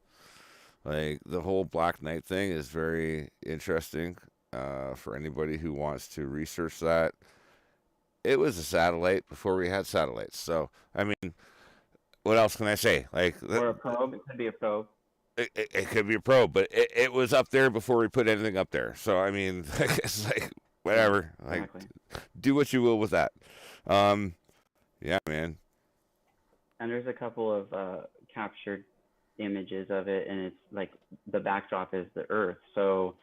Speaker 2: Like the whole Black Knight thing is very interesting for anybody who wants to research that. It was a satellite before we had satellites. So, I mean, what else can I say? Like,
Speaker 1: or a probe? It could be a probe.
Speaker 2: It could be a probe, but it was up there before we put anything up there. So, I mean, it's like, whatever. Like,
Speaker 1: exactly.
Speaker 2: Do what you will with that. Yeah, man.
Speaker 1: And there's a couple of captured images of it, and it's like the backdrop is the Earth. So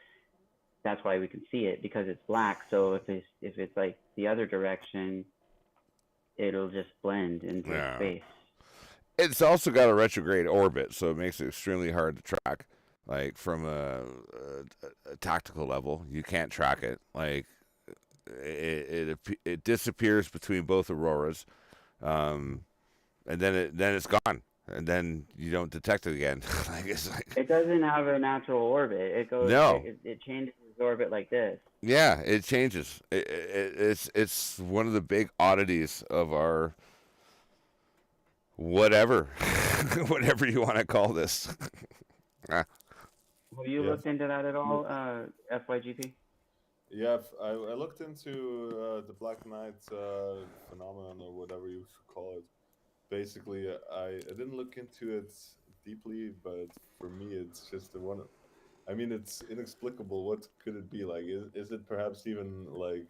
Speaker 1: that's why we can see it, because it's black. So if it's like the other direction, it'll just blend into space.
Speaker 2: It's also got a retrograde orbit, so it makes it extremely hard to track. Like from a tactical level, you can't track it. Like it disappears between both auroras, and then it's gone. And then you don't detect it again.
Speaker 1: It doesn't have a natural orbit. It goes.
Speaker 2: No.
Speaker 1: It changes its orbit like this.
Speaker 2: Yeah, it changes. It's one of the big oddities of our whatever you want to call this.
Speaker 1: Have you looked into that at all, FYGP?
Speaker 3: Yeah, I looked into the Black Knight phenomenon, or whatever you should call it. Basically, I didn't look into it deeply, but for me, it's just I mean, it's inexplicable. What could it be like? Is it perhaps even like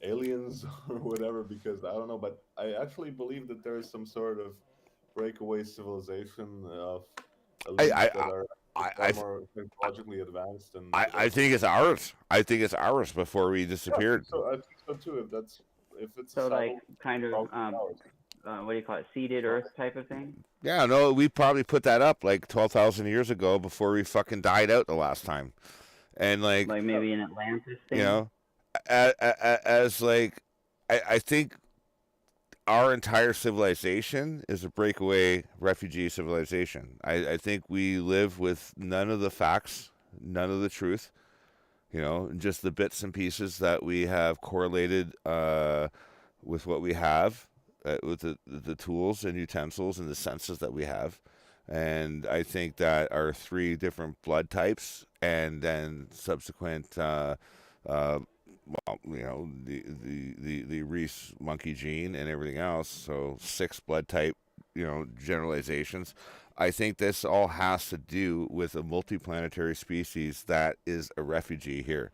Speaker 3: aliens or whatever? Because I don't know, but I actually believe that there is some sort of breakaway civilization of elites that are more technologically advanced. And
Speaker 2: I think it's ours. I think it's ours before we disappeared.
Speaker 3: Yeah, I think so too. If it's
Speaker 1: so like kind of what do you call it? Seeded Earth type of thing?
Speaker 2: Yeah, no, we probably put that up like 12,000 years ago before we fucking died out the last time. And like
Speaker 1: maybe an Atlantis thing?
Speaker 2: You know, as like, I think our entire civilization is a breakaway refugee civilization. I think we live with none of the facts, none of the truth, just the bits and pieces that we have correlated with what we have. With the tools and utensils and the senses that we have. And I think that our 3 different blood types and then subsequent, the Reese monkey gene and everything else. So 6 blood type generalizations. I think this all has to do with a multiplanetary species that is a refugee here.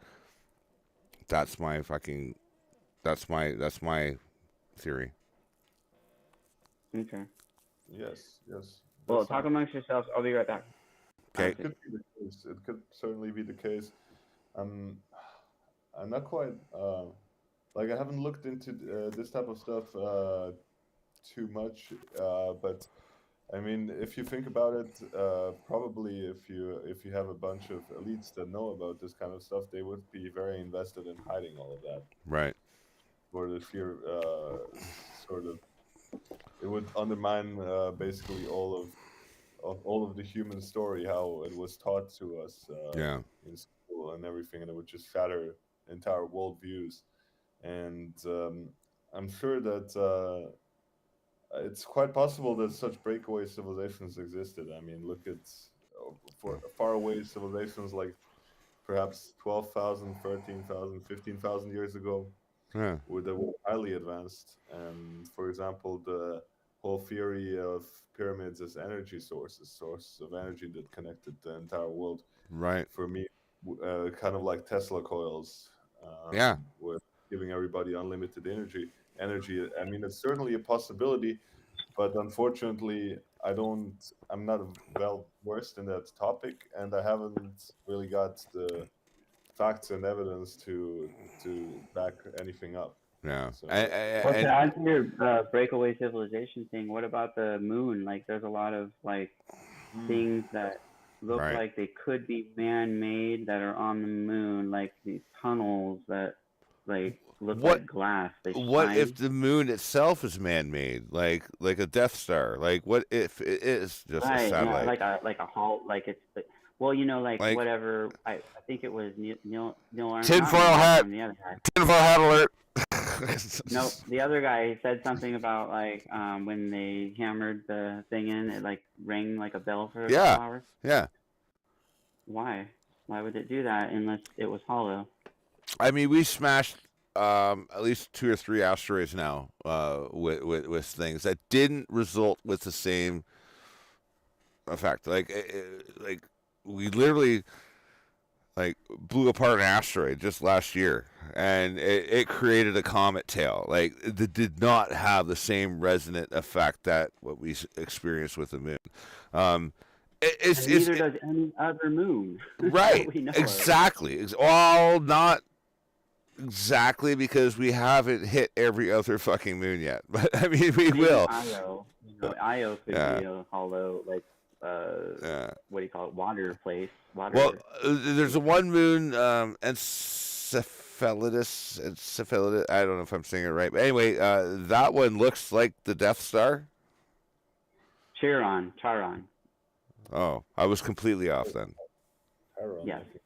Speaker 2: That's my fucking. That's my theory.
Speaker 1: Okay.
Speaker 3: Yes, yes.
Speaker 1: Well,
Speaker 3: That's
Speaker 1: talk
Speaker 3: something.
Speaker 1: amongst yourselves. I'll be right back.
Speaker 2: Okay.
Speaker 3: It could be the case. It could certainly be the case. Um, I'm not quite like I haven't looked into this type of stuff too much, but I mean, if you think about it, probably if you have a bunch of elites that know about this kind of stuff, they would be very invested in hiding all of that
Speaker 2: Right.
Speaker 3: for the sheer sort of it would undermine basically all of the human story, how it was taught to us
Speaker 2: Yeah.
Speaker 3: in school and everything, and it would just shatter entire worldviews. And I'm sure that it's quite possible that such breakaway civilizations existed. I mean, look at for faraway civilizations like perhaps 12,000, 13,000, 15,000 years ago,
Speaker 2: Yeah.
Speaker 3: that were highly advanced. And for example, the whole theory of pyramids as energy sources, sources of energy that connected the entire world,
Speaker 2: Right.
Speaker 3: for me, kind of like Tesla coils,
Speaker 2: Yeah.
Speaker 3: with giving everybody unlimited energy. Energy. I mean, it's certainly a possibility, but unfortunately, I'm not well versed in that topic, and I haven't really got the facts and evidence to back anything up.
Speaker 2: Yeah.
Speaker 3: So
Speaker 1: Well, to
Speaker 2: And
Speaker 1: add to your breakaway civilization thing, what about the moon? Like, there's a lot of like
Speaker 3: mm,
Speaker 1: things that look
Speaker 2: right.
Speaker 1: like they could be man-made that are on the moon, like these tunnels that like look
Speaker 2: What
Speaker 1: like glass. They
Speaker 2: what if
Speaker 1: shine.
Speaker 2: the moon itself is man-made, like a Death Star? Like what if it is just a
Speaker 1: Right, yeah,
Speaker 2: satellite?
Speaker 1: like a halt, like it's well, like
Speaker 2: Like
Speaker 1: whatever. I think it was not
Speaker 2: tinfoil
Speaker 1: Neil
Speaker 2: hat,
Speaker 1: Armstrong, the other guy.
Speaker 2: tinfoil hat alert.
Speaker 1: Nope, the other guy he said something about like when they hammered the thing in, it like rang like a bell for a couple
Speaker 2: Yeah,
Speaker 1: hours.
Speaker 2: yeah.
Speaker 1: Why? Why would it do that unless it was hollow?
Speaker 2: I mean, we smashed at least 2 or 3 asteroids now with things that didn't result with the same effect. Like we literally like blew apart an asteroid just last year, and it created a comet tail. Like it did not have the same resonant effect that what we experienced with the moon. Um,
Speaker 1: And neither does any other moon that
Speaker 2: right,
Speaker 1: we know of.
Speaker 2: exactly. Well, not exactly because we haven't hit every other fucking moon yet, but I mean we
Speaker 1: Maybe
Speaker 2: will.
Speaker 1: Io. Io could
Speaker 2: Yeah,
Speaker 1: be a hollow, like
Speaker 2: yeah.
Speaker 1: what do you call it? Water place.
Speaker 2: Well,
Speaker 1: Water.
Speaker 2: there's a one moon, Encephalitis. I don't know if I'm saying it right, but anyway, that one looks like the Death Star.
Speaker 1: Charon.
Speaker 2: Oh, I was completely off then.
Speaker 3: Chiron,
Speaker 1: Yes,
Speaker 3: I think.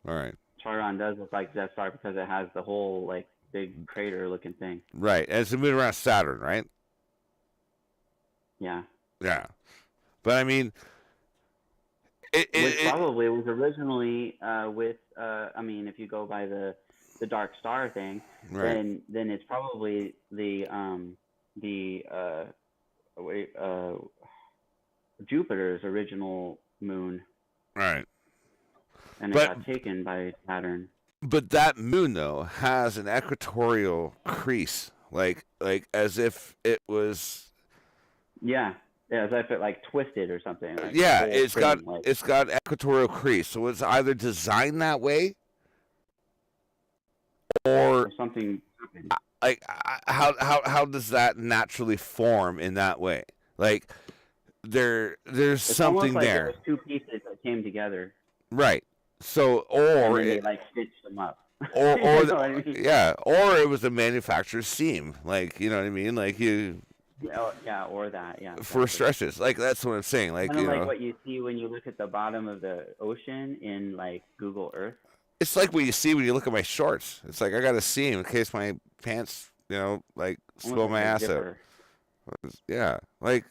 Speaker 2: All right,
Speaker 1: Charon does look like Death Star because it has the whole like big crater-looking thing.
Speaker 2: right, and it's a moon around Saturn, right?
Speaker 1: Yeah.
Speaker 2: Yeah, but I mean,
Speaker 1: Which probably was originally with I mean, if you go by the dark star thing,
Speaker 2: right,
Speaker 1: then it's probably the wait, Jupiter's original moon,
Speaker 2: right.
Speaker 1: and it
Speaker 2: But
Speaker 1: got taken by Saturn.
Speaker 2: that moon though has an equatorial crease, like as if it was.
Speaker 1: Yeah, yeah, as if it like twisted or something, like the
Speaker 2: Yeah,
Speaker 1: whole thing, like
Speaker 2: it's got equatorial crease, so it's either designed that way or
Speaker 1: or something happened.
Speaker 2: like how does that naturally form in that way? Like there's
Speaker 1: It's almost
Speaker 2: something
Speaker 1: like it
Speaker 2: there,
Speaker 1: was two pieces that came together,
Speaker 2: right? So
Speaker 1: and then they like stitched them up.
Speaker 2: or
Speaker 1: You know what I mean?
Speaker 2: yeah, or it was a manufacturer's seam, like you know what I mean, like you
Speaker 1: Yeah, or that, yeah,
Speaker 2: for
Speaker 1: exactly.
Speaker 2: stretches, like that's what I'm saying, like
Speaker 1: Kind of
Speaker 2: you
Speaker 1: like
Speaker 2: know,
Speaker 1: what you see when you look at the bottom of the ocean in like Google Earth.
Speaker 2: it's like what you see when you look at my shorts. It's like I got a seam in case my pants, like
Speaker 1: Almost
Speaker 2: spill
Speaker 1: like
Speaker 2: my
Speaker 1: a
Speaker 2: ass out.
Speaker 1: zipper.
Speaker 2: Yeah, like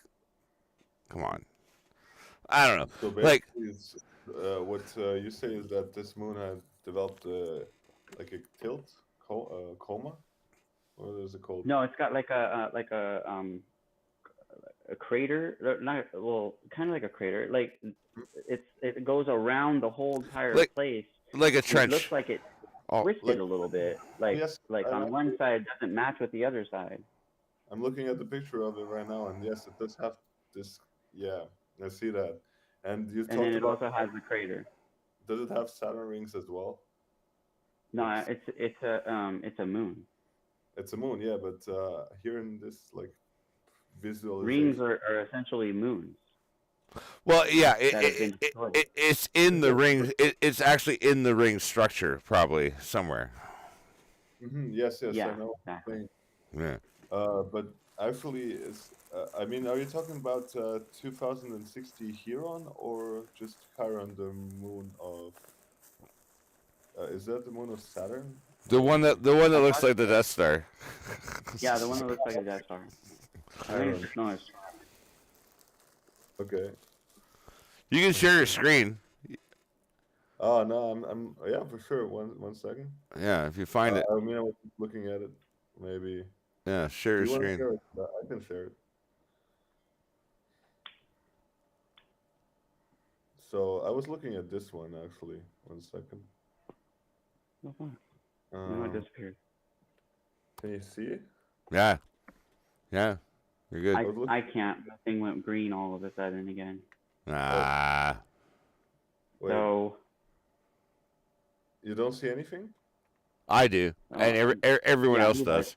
Speaker 2: come on. I don't know.
Speaker 3: So
Speaker 2: Like,
Speaker 3: basically, what you say is that this moon had developed like a coma. What is it called?
Speaker 1: No, it's got like a crater, or not, well, kind of like a crater. Like it goes around the whole entire
Speaker 2: like
Speaker 1: place,
Speaker 2: like a
Speaker 1: and it looks
Speaker 2: trench.
Speaker 1: like it
Speaker 2: Oh,
Speaker 1: twisted
Speaker 3: Like
Speaker 1: a little bit.
Speaker 3: yes,
Speaker 1: Like
Speaker 3: I'm
Speaker 1: on one
Speaker 3: actually
Speaker 1: side doesn't match with the other side,
Speaker 3: I'm looking at the picture of it right now, and yes, it does have this. Yeah, I see that. And you
Speaker 1: and then
Speaker 3: talked
Speaker 1: it
Speaker 3: about,
Speaker 1: also has the crater.
Speaker 3: does it have Saturn rings as well?
Speaker 1: No,
Speaker 3: It's
Speaker 1: it's a moon.
Speaker 3: it's a moon, yeah, but here in this like
Speaker 1: Rings
Speaker 3: visualization,
Speaker 1: are essentially moons
Speaker 2: well, yeah,
Speaker 1: that have been destroyed.
Speaker 2: it's in
Speaker 3: it
Speaker 2: the
Speaker 3: says,
Speaker 2: ring. It's actually in the ring structure, probably somewhere.
Speaker 3: yes, yes, I
Speaker 1: Yeah,
Speaker 3: know.
Speaker 1: exactly.
Speaker 2: Yeah.
Speaker 3: But actually, I mean, are you talking about 2060 Huron or just Chiron, the moon of? Is that the moon of Saturn? Or
Speaker 2: The one that
Speaker 1: I
Speaker 2: looks
Speaker 1: thought,
Speaker 2: like the Death Star.
Speaker 1: yeah, the one that looks like a Death Star. I think it's
Speaker 3: Chiron?
Speaker 1: just known as.
Speaker 3: Okay.
Speaker 2: You can
Speaker 3: Let me
Speaker 2: share your
Speaker 3: see.
Speaker 2: screen.
Speaker 3: Oh no, I'm yeah, for sure. One second.
Speaker 2: Yeah, if you find it.
Speaker 3: I mean, I was looking at it. Maybe.
Speaker 2: Yeah, share
Speaker 3: Do
Speaker 2: your
Speaker 3: you want to
Speaker 2: screen.
Speaker 3: share it? I can share it. So I was looking at this one actually. One second.
Speaker 1: Oh, fuck. No, it
Speaker 3: Uh,
Speaker 1: disappeared.
Speaker 3: can you see it?
Speaker 2: Yeah, yeah, you're good.
Speaker 3: I was looking.
Speaker 1: I can't. The thing went green all of a sudden again.
Speaker 3: Oh,
Speaker 2: Ah,
Speaker 3: wait.
Speaker 1: So,
Speaker 3: You don't see anything?
Speaker 2: I do, and
Speaker 1: uh,
Speaker 2: everyone
Speaker 1: yeah,
Speaker 2: else
Speaker 1: he does.
Speaker 2: does.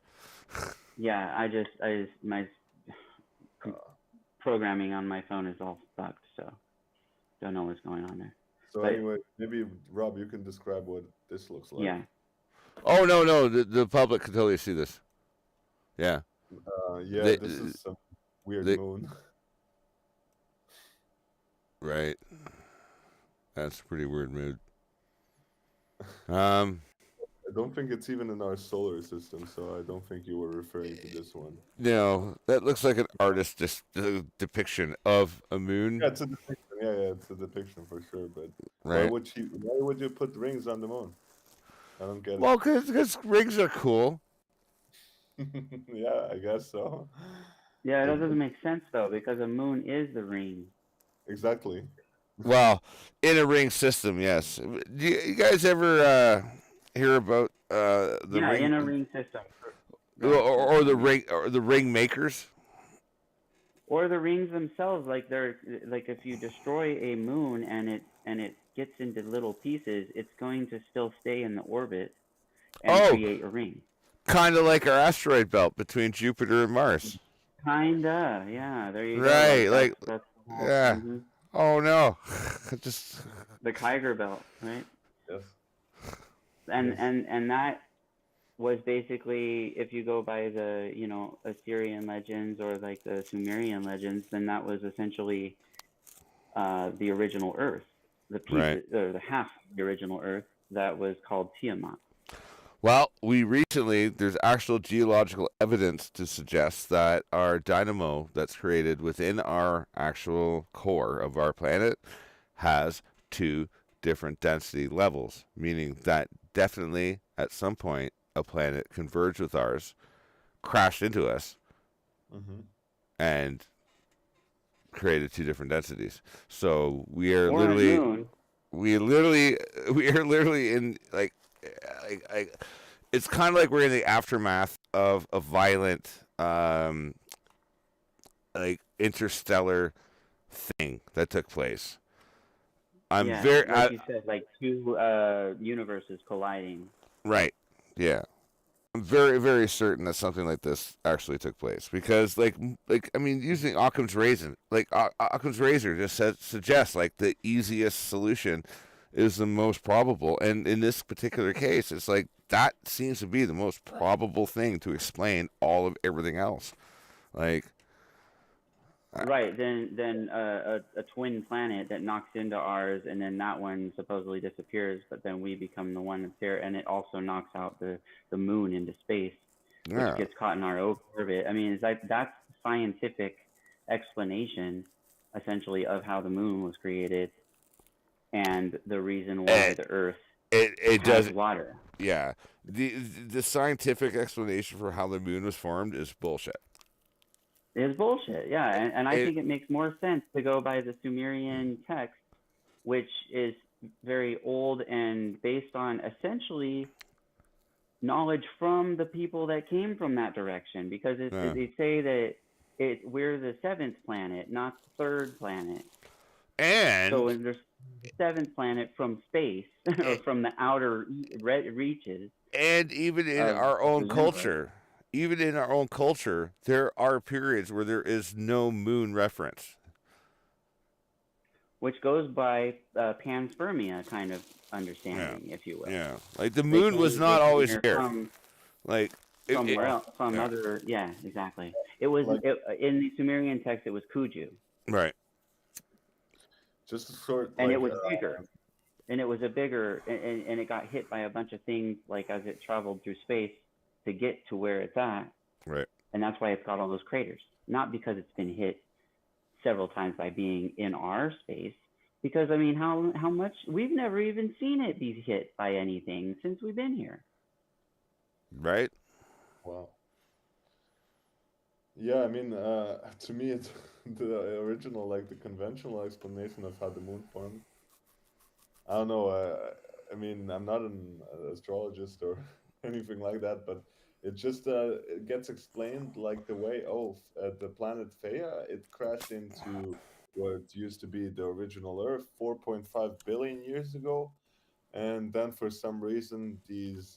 Speaker 1: Yeah, my
Speaker 3: Uh,
Speaker 1: programming on my phone is all fucked, so don't know what's going on there.
Speaker 3: so
Speaker 1: But
Speaker 3: anyway, maybe Rob, you can describe what this looks like.
Speaker 1: yeah,
Speaker 2: Oh no, the public can totally see this. Yeah,
Speaker 3: Yeah,
Speaker 2: they,
Speaker 3: this is some weird
Speaker 2: they
Speaker 3: moon.
Speaker 2: right. That's a pretty weird mood. Um,
Speaker 3: I don't think it's even in our solar system, so I don't think you were referring to this one.
Speaker 2: that looks like an artist depiction of a moon,
Speaker 3: Yeah, it's a depiction. Yeah, yeah, it's a depiction for sure. But
Speaker 2: right?
Speaker 3: why would you put rings on the moon? I don't get it.
Speaker 2: Well, because rings are cool.
Speaker 3: Yeah, I guess so.
Speaker 1: yeah, that
Speaker 3: Like,
Speaker 1: doesn't make sense though because a moon is the ring.
Speaker 3: exactly.
Speaker 2: Well, in a ring system, yes. Do you guys ever hear about the
Speaker 1: Yeah,
Speaker 2: ring
Speaker 1: in a ring system.
Speaker 2: or,
Speaker 1: Right.
Speaker 2: or the ring makers?
Speaker 1: Or the rings themselves, like they're like if you destroy a moon and it gets into little pieces, it's going to still stay in the orbit and
Speaker 2: Oh,
Speaker 1: create a ring.
Speaker 2: kind of like our asteroid belt between Jupiter and Mars.
Speaker 1: Kinda, yeah. There you go.
Speaker 2: Right,
Speaker 1: Like
Speaker 2: like
Speaker 1: that's the whole,
Speaker 2: yeah. Oh no, just
Speaker 1: the Kyger belt, right?
Speaker 3: Yes.
Speaker 1: And
Speaker 3: Yes.
Speaker 1: and that was basically if you go by the Assyrian legends or like the Sumerian legends, then that was essentially the original Earth, the
Speaker 2: right.
Speaker 1: pieces or the half of the original Earth that was called Tiamat.
Speaker 2: Well, there's actual geological evidence to suggest that our dynamo that's created within our actual core of our planet has two different density levels, meaning that definitely at some point a planet converged with ours, crashed into us,
Speaker 3: Mm-hmm.
Speaker 2: and created two different densities. So we are
Speaker 1: Or a
Speaker 2: literally,
Speaker 1: moon.
Speaker 2: we literally, we are literally in like it's kind of like we're in the aftermath of a violent, like interstellar thing that took place. I'm
Speaker 1: Yeah,
Speaker 2: very,
Speaker 1: like you said, like two universes colliding.
Speaker 2: right, yeah. I'm very, very certain that something like this actually took place because, I mean, using Occam's razor, Occam's razor just suggests like the easiest solution is the most probable, and in this particular case, it's like that seems to be the most probable thing to explain all of everything else. Like,
Speaker 1: Right. Then a twin planet that knocks into ours, and then that one supposedly disappears, but then we become the one that's there, and it also knocks out the moon into space, which
Speaker 2: yeah,
Speaker 1: gets caught in our orbit. I mean, it's like that's scientific explanation, essentially, of how the moon was created and the reason why
Speaker 2: it
Speaker 1: the Earth
Speaker 2: it
Speaker 1: has
Speaker 2: does,
Speaker 1: water.
Speaker 2: yeah. The scientific explanation for how the moon was formed is bullshit.
Speaker 1: It's bullshit. Yeah, and I think it makes more sense to go by the Sumerian text, which is very old and based on essentially knowledge from the people that came from that direction, because they say that we're the seventh planet, not the third planet.
Speaker 2: And
Speaker 1: so there's the seventh planet from space or from the outer reaches.
Speaker 2: And even in our own culture, there are periods where there is no moon reference.
Speaker 1: Which goes by panspermia kind of understanding, if you will.
Speaker 2: Yeah, like the moon was not always here. Like
Speaker 1: somewhere else, other. Yeah, exactly. It was in the Sumerian text. It was Kuju.
Speaker 2: Right.
Speaker 3: Just a short.
Speaker 1: And it was bigger. And it was a bigger, and it got hit by a bunch of things, like as it traveled through space to get to where it's at.
Speaker 2: Right.
Speaker 1: And that's why it's got all those craters. Not because it's been hit several times by being in our space. Because, I mean, how much, we've never even seen it be hit by anything since we've been here.
Speaker 2: Right.
Speaker 3: Wow. Yeah, I mean, to me, it's the original, like the conventional explanation of how the moon formed. I don't know. I mean, I'm not an astrologist or anything like that, but it just it gets explained like the way the planet Theia, it crashed into what used to be the original Earth 4.5 billion years ago, and then for some reason these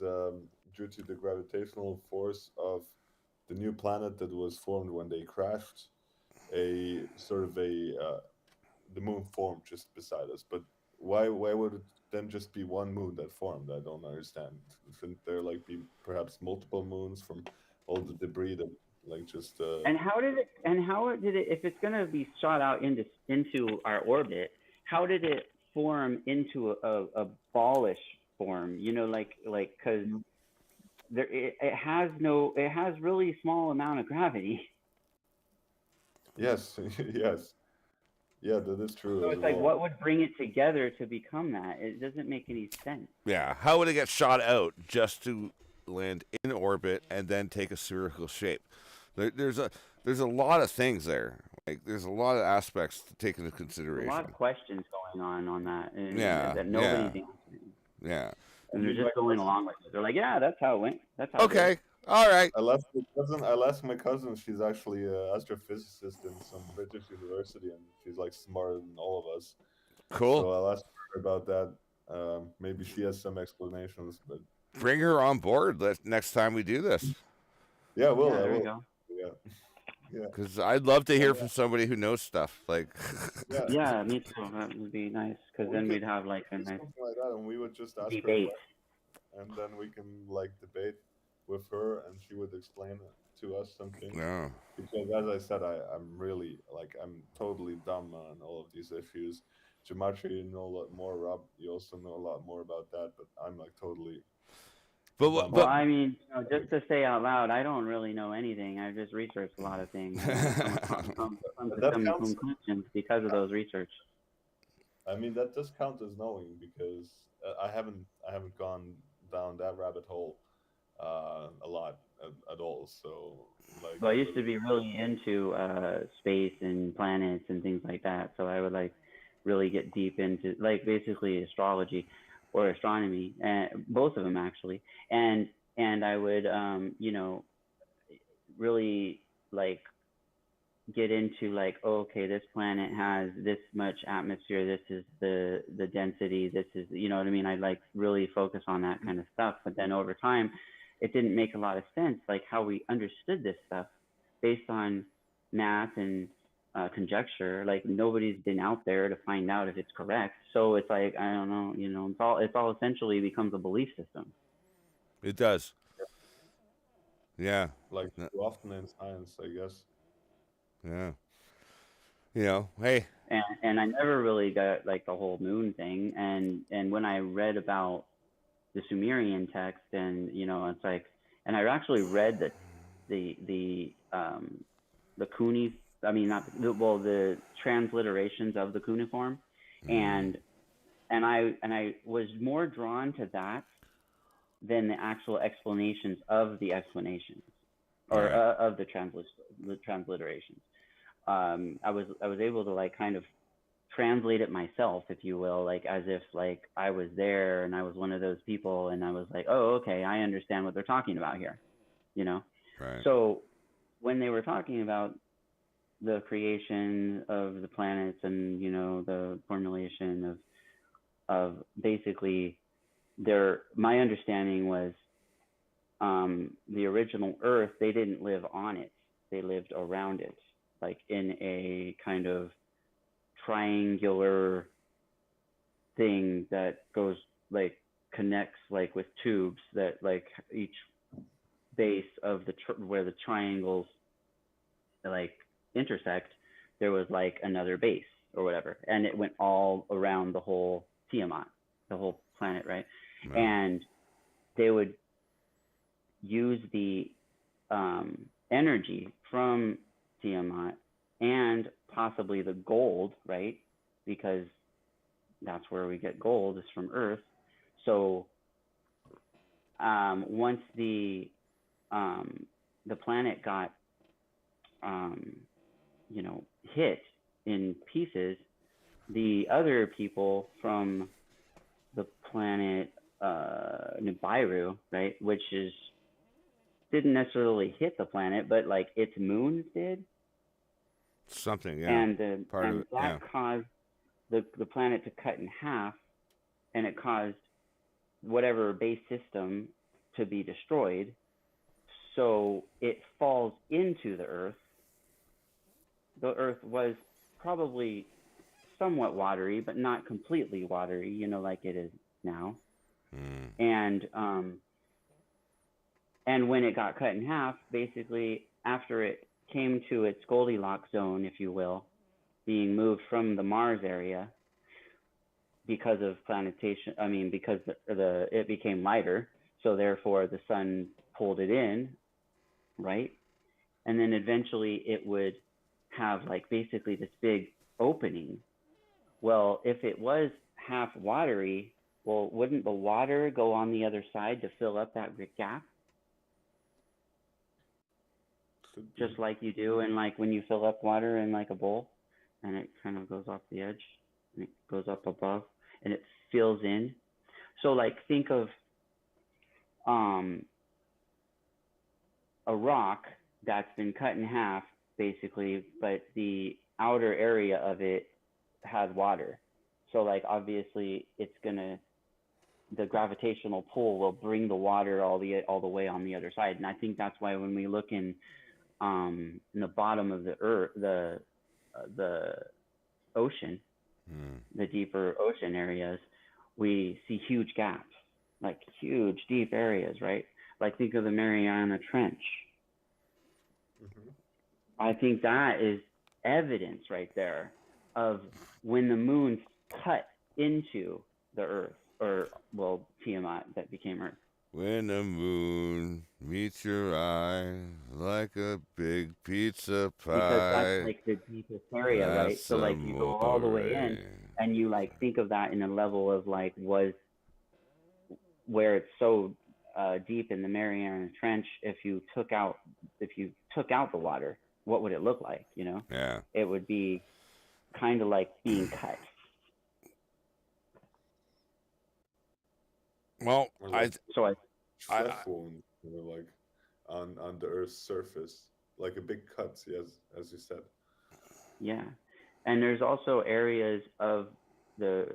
Speaker 3: due to the gravitational force of the new planet that was formed when they crashed, a sort of the moon formed just beside us. But why would it then just be one moon that formed? I don't understand. Shouldn't there like be perhaps multiple moons from all the debris that like just
Speaker 1: And how did it if it's going to be shot out into our orbit, how did it form into a ballish form, because it has really small amount of gravity.
Speaker 3: Yes. Yes. Yeah, that is true.
Speaker 1: So it's like, what would bring it together to become that? It doesn't make any sense.
Speaker 2: Yeah, how would it get shot out just to land in orbit and then take a spherical shape? There's a lot of things there. Like there's a lot of aspects to take into consideration.
Speaker 1: A lot of questions going on that.
Speaker 2: That
Speaker 1: nobody's answering.
Speaker 2: Yeah.
Speaker 1: And they're just going along with it. They're like, yeah, that's how it went. That's how.
Speaker 2: Okay. All right.
Speaker 3: I'll ask my cousin. She's actually an astrophysicist in some British university, and she's like smarter than all of us.
Speaker 2: Cool.
Speaker 3: So I'll ask her about that. Maybe she has some explanations, but
Speaker 2: bring her on board next time we do this.
Speaker 3: Yeah, I will.
Speaker 1: There you go.
Speaker 3: Yeah.
Speaker 2: Because I'd love to hear from somebody who knows stuff. Like.
Speaker 1: Yeah, me too. That would be nice, because then we'd have like a nice
Speaker 3: something like that, and we would just ask
Speaker 1: debate.
Speaker 3: Her, and then we can like debate with her, and she would explain to us something.
Speaker 2: Yeah.
Speaker 3: Because as I said, I'm really I'm totally dumb on all of these issues. Gematria, you know a lot more. Rob, you also know a lot more about that, but I'm like totally.
Speaker 2: But
Speaker 1: I mean, just to say out loud, I don't really know anything. I've just researched a lot of things. Come to some conclusions because of those research.
Speaker 3: I mean, that does count as knowing, because I haven't gone down that rabbit hole a lot at all. So like.
Speaker 1: Well, I used to be really into space and planets and things like that. So I would like really get deep into like basically astrology or astronomy, and both of them actually. And I would really like get into like, okay, this planet has this much atmosphere, this is the density, this is, you know what I mean? I'd like really focus on that kind of stuff. But then over time, it didn't make a lot of sense, like how we understood this stuff based on math and conjecture. Like nobody's been out there to find out if it's correct. So it's like, I don't know, it's all essentially becomes a belief system.
Speaker 2: It does. Yeah.
Speaker 3: Like too often in science, I guess.
Speaker 2: Yeah. Hey.
Speaker 1: And I never really got like the whole moon thing. And when I read about the Sumerian text, and it's like, and I actually read the Cuneiform. I mean, the transliterations of the cuneiform, and I was more drawn to that than the actual explanations of the explanations. or
Speaker 2: Right.
Speaker 1: of the transliterations. I was able to like kind of translate it myself, if you will, like as if like I was there and I was one of those people, and I was like, oh, okay, I understand what they're talking about here, you know.
Speaker 2: Right.
Speaker 1: So when they were talking about the creation of the planets and the formulation of basically their my understanding was the original Earth, they didn't live on it, they lived around it, like in a kind of triangular thing that goes like connects like with tubes that like each base of the where the triangles like intersect, there was like another base or whatever, and it went all around the whole Tiamat, the whole planet, right?
Speaker 2: Right.
Speaker 1: And they would use the energy from Tiamat and possibly the gold, right? Because that's where we get gold, is from Earth. So once the planet got hit in pieces, the other people from the planet Nibiru, right, which didn't necessarily hit the planet, but like its moons did,
Speaker 2: Something, yeah.
Speaker 1: and
Speaker 2: Part of it,
Speaker 1: that
Speaker 2: yeah.
Speaker 1: caused the planet to cut in half, and it caused whatever base system to be destroyed. So it falls into the Earth. The Earth was probably somewhat watery, but not completely watery, like it is now.
Speaker 2: Mm.
Speaker 1: And when it got cut in half, basically after it came to its Goldilocks zone, if you will, being moved from the Mars area because of planetation. I mean, because it became lighter, so therefore the sun pulled it in, right? And then eventually it would have like basically this big opening. Well, if it was half watery, well, wouldn't the water go on the other side to fill up that gap? Just like you do, and like when you fill up water in like a bowl, and it kind of goes off the edge, and it goes up above, and it fills in. So like think of a rock that's been cut in half, basically, but the outer area of it had water. So like obviously the gravitational pull will bring the water all the way on the other side. And I think that's why when we look in the bottom of the earth, the ocean, the deeper ocean areas, we see huge gaps, like huge deep areas, right? Like think of the Mariana Trench.
Speaker 3: Mm-hmm.
Speaker 1: I think that is evidence right there of when the moon cut into the Earth, or well, Tiamat that became Earth.
Speaker 2: When the moon meets your eye like a big pizza
Speaker 1: Because that's
Speaker 2: pie,
Speaker 1: like the deepest area, right?
Speaker 2: that's
Speaker 1: So like you go all the way in,
Speaker 2: amore.
Speaker 1: and you like think of that in a level of like was where it's so deep in the Mariana Trench. If you took out the water, what would it look like?
Speaker 2: Yeah.
Speaker 1: It would be kind of like being cut.
Speaker 2: Well,
Speaker 3: Or like
Speaker 1: So I
Speaker 3: flesh wound, like on the Earth's surface, like a big cut, yes, as you said.
Speaker 1: Yeah, and there's also areas of the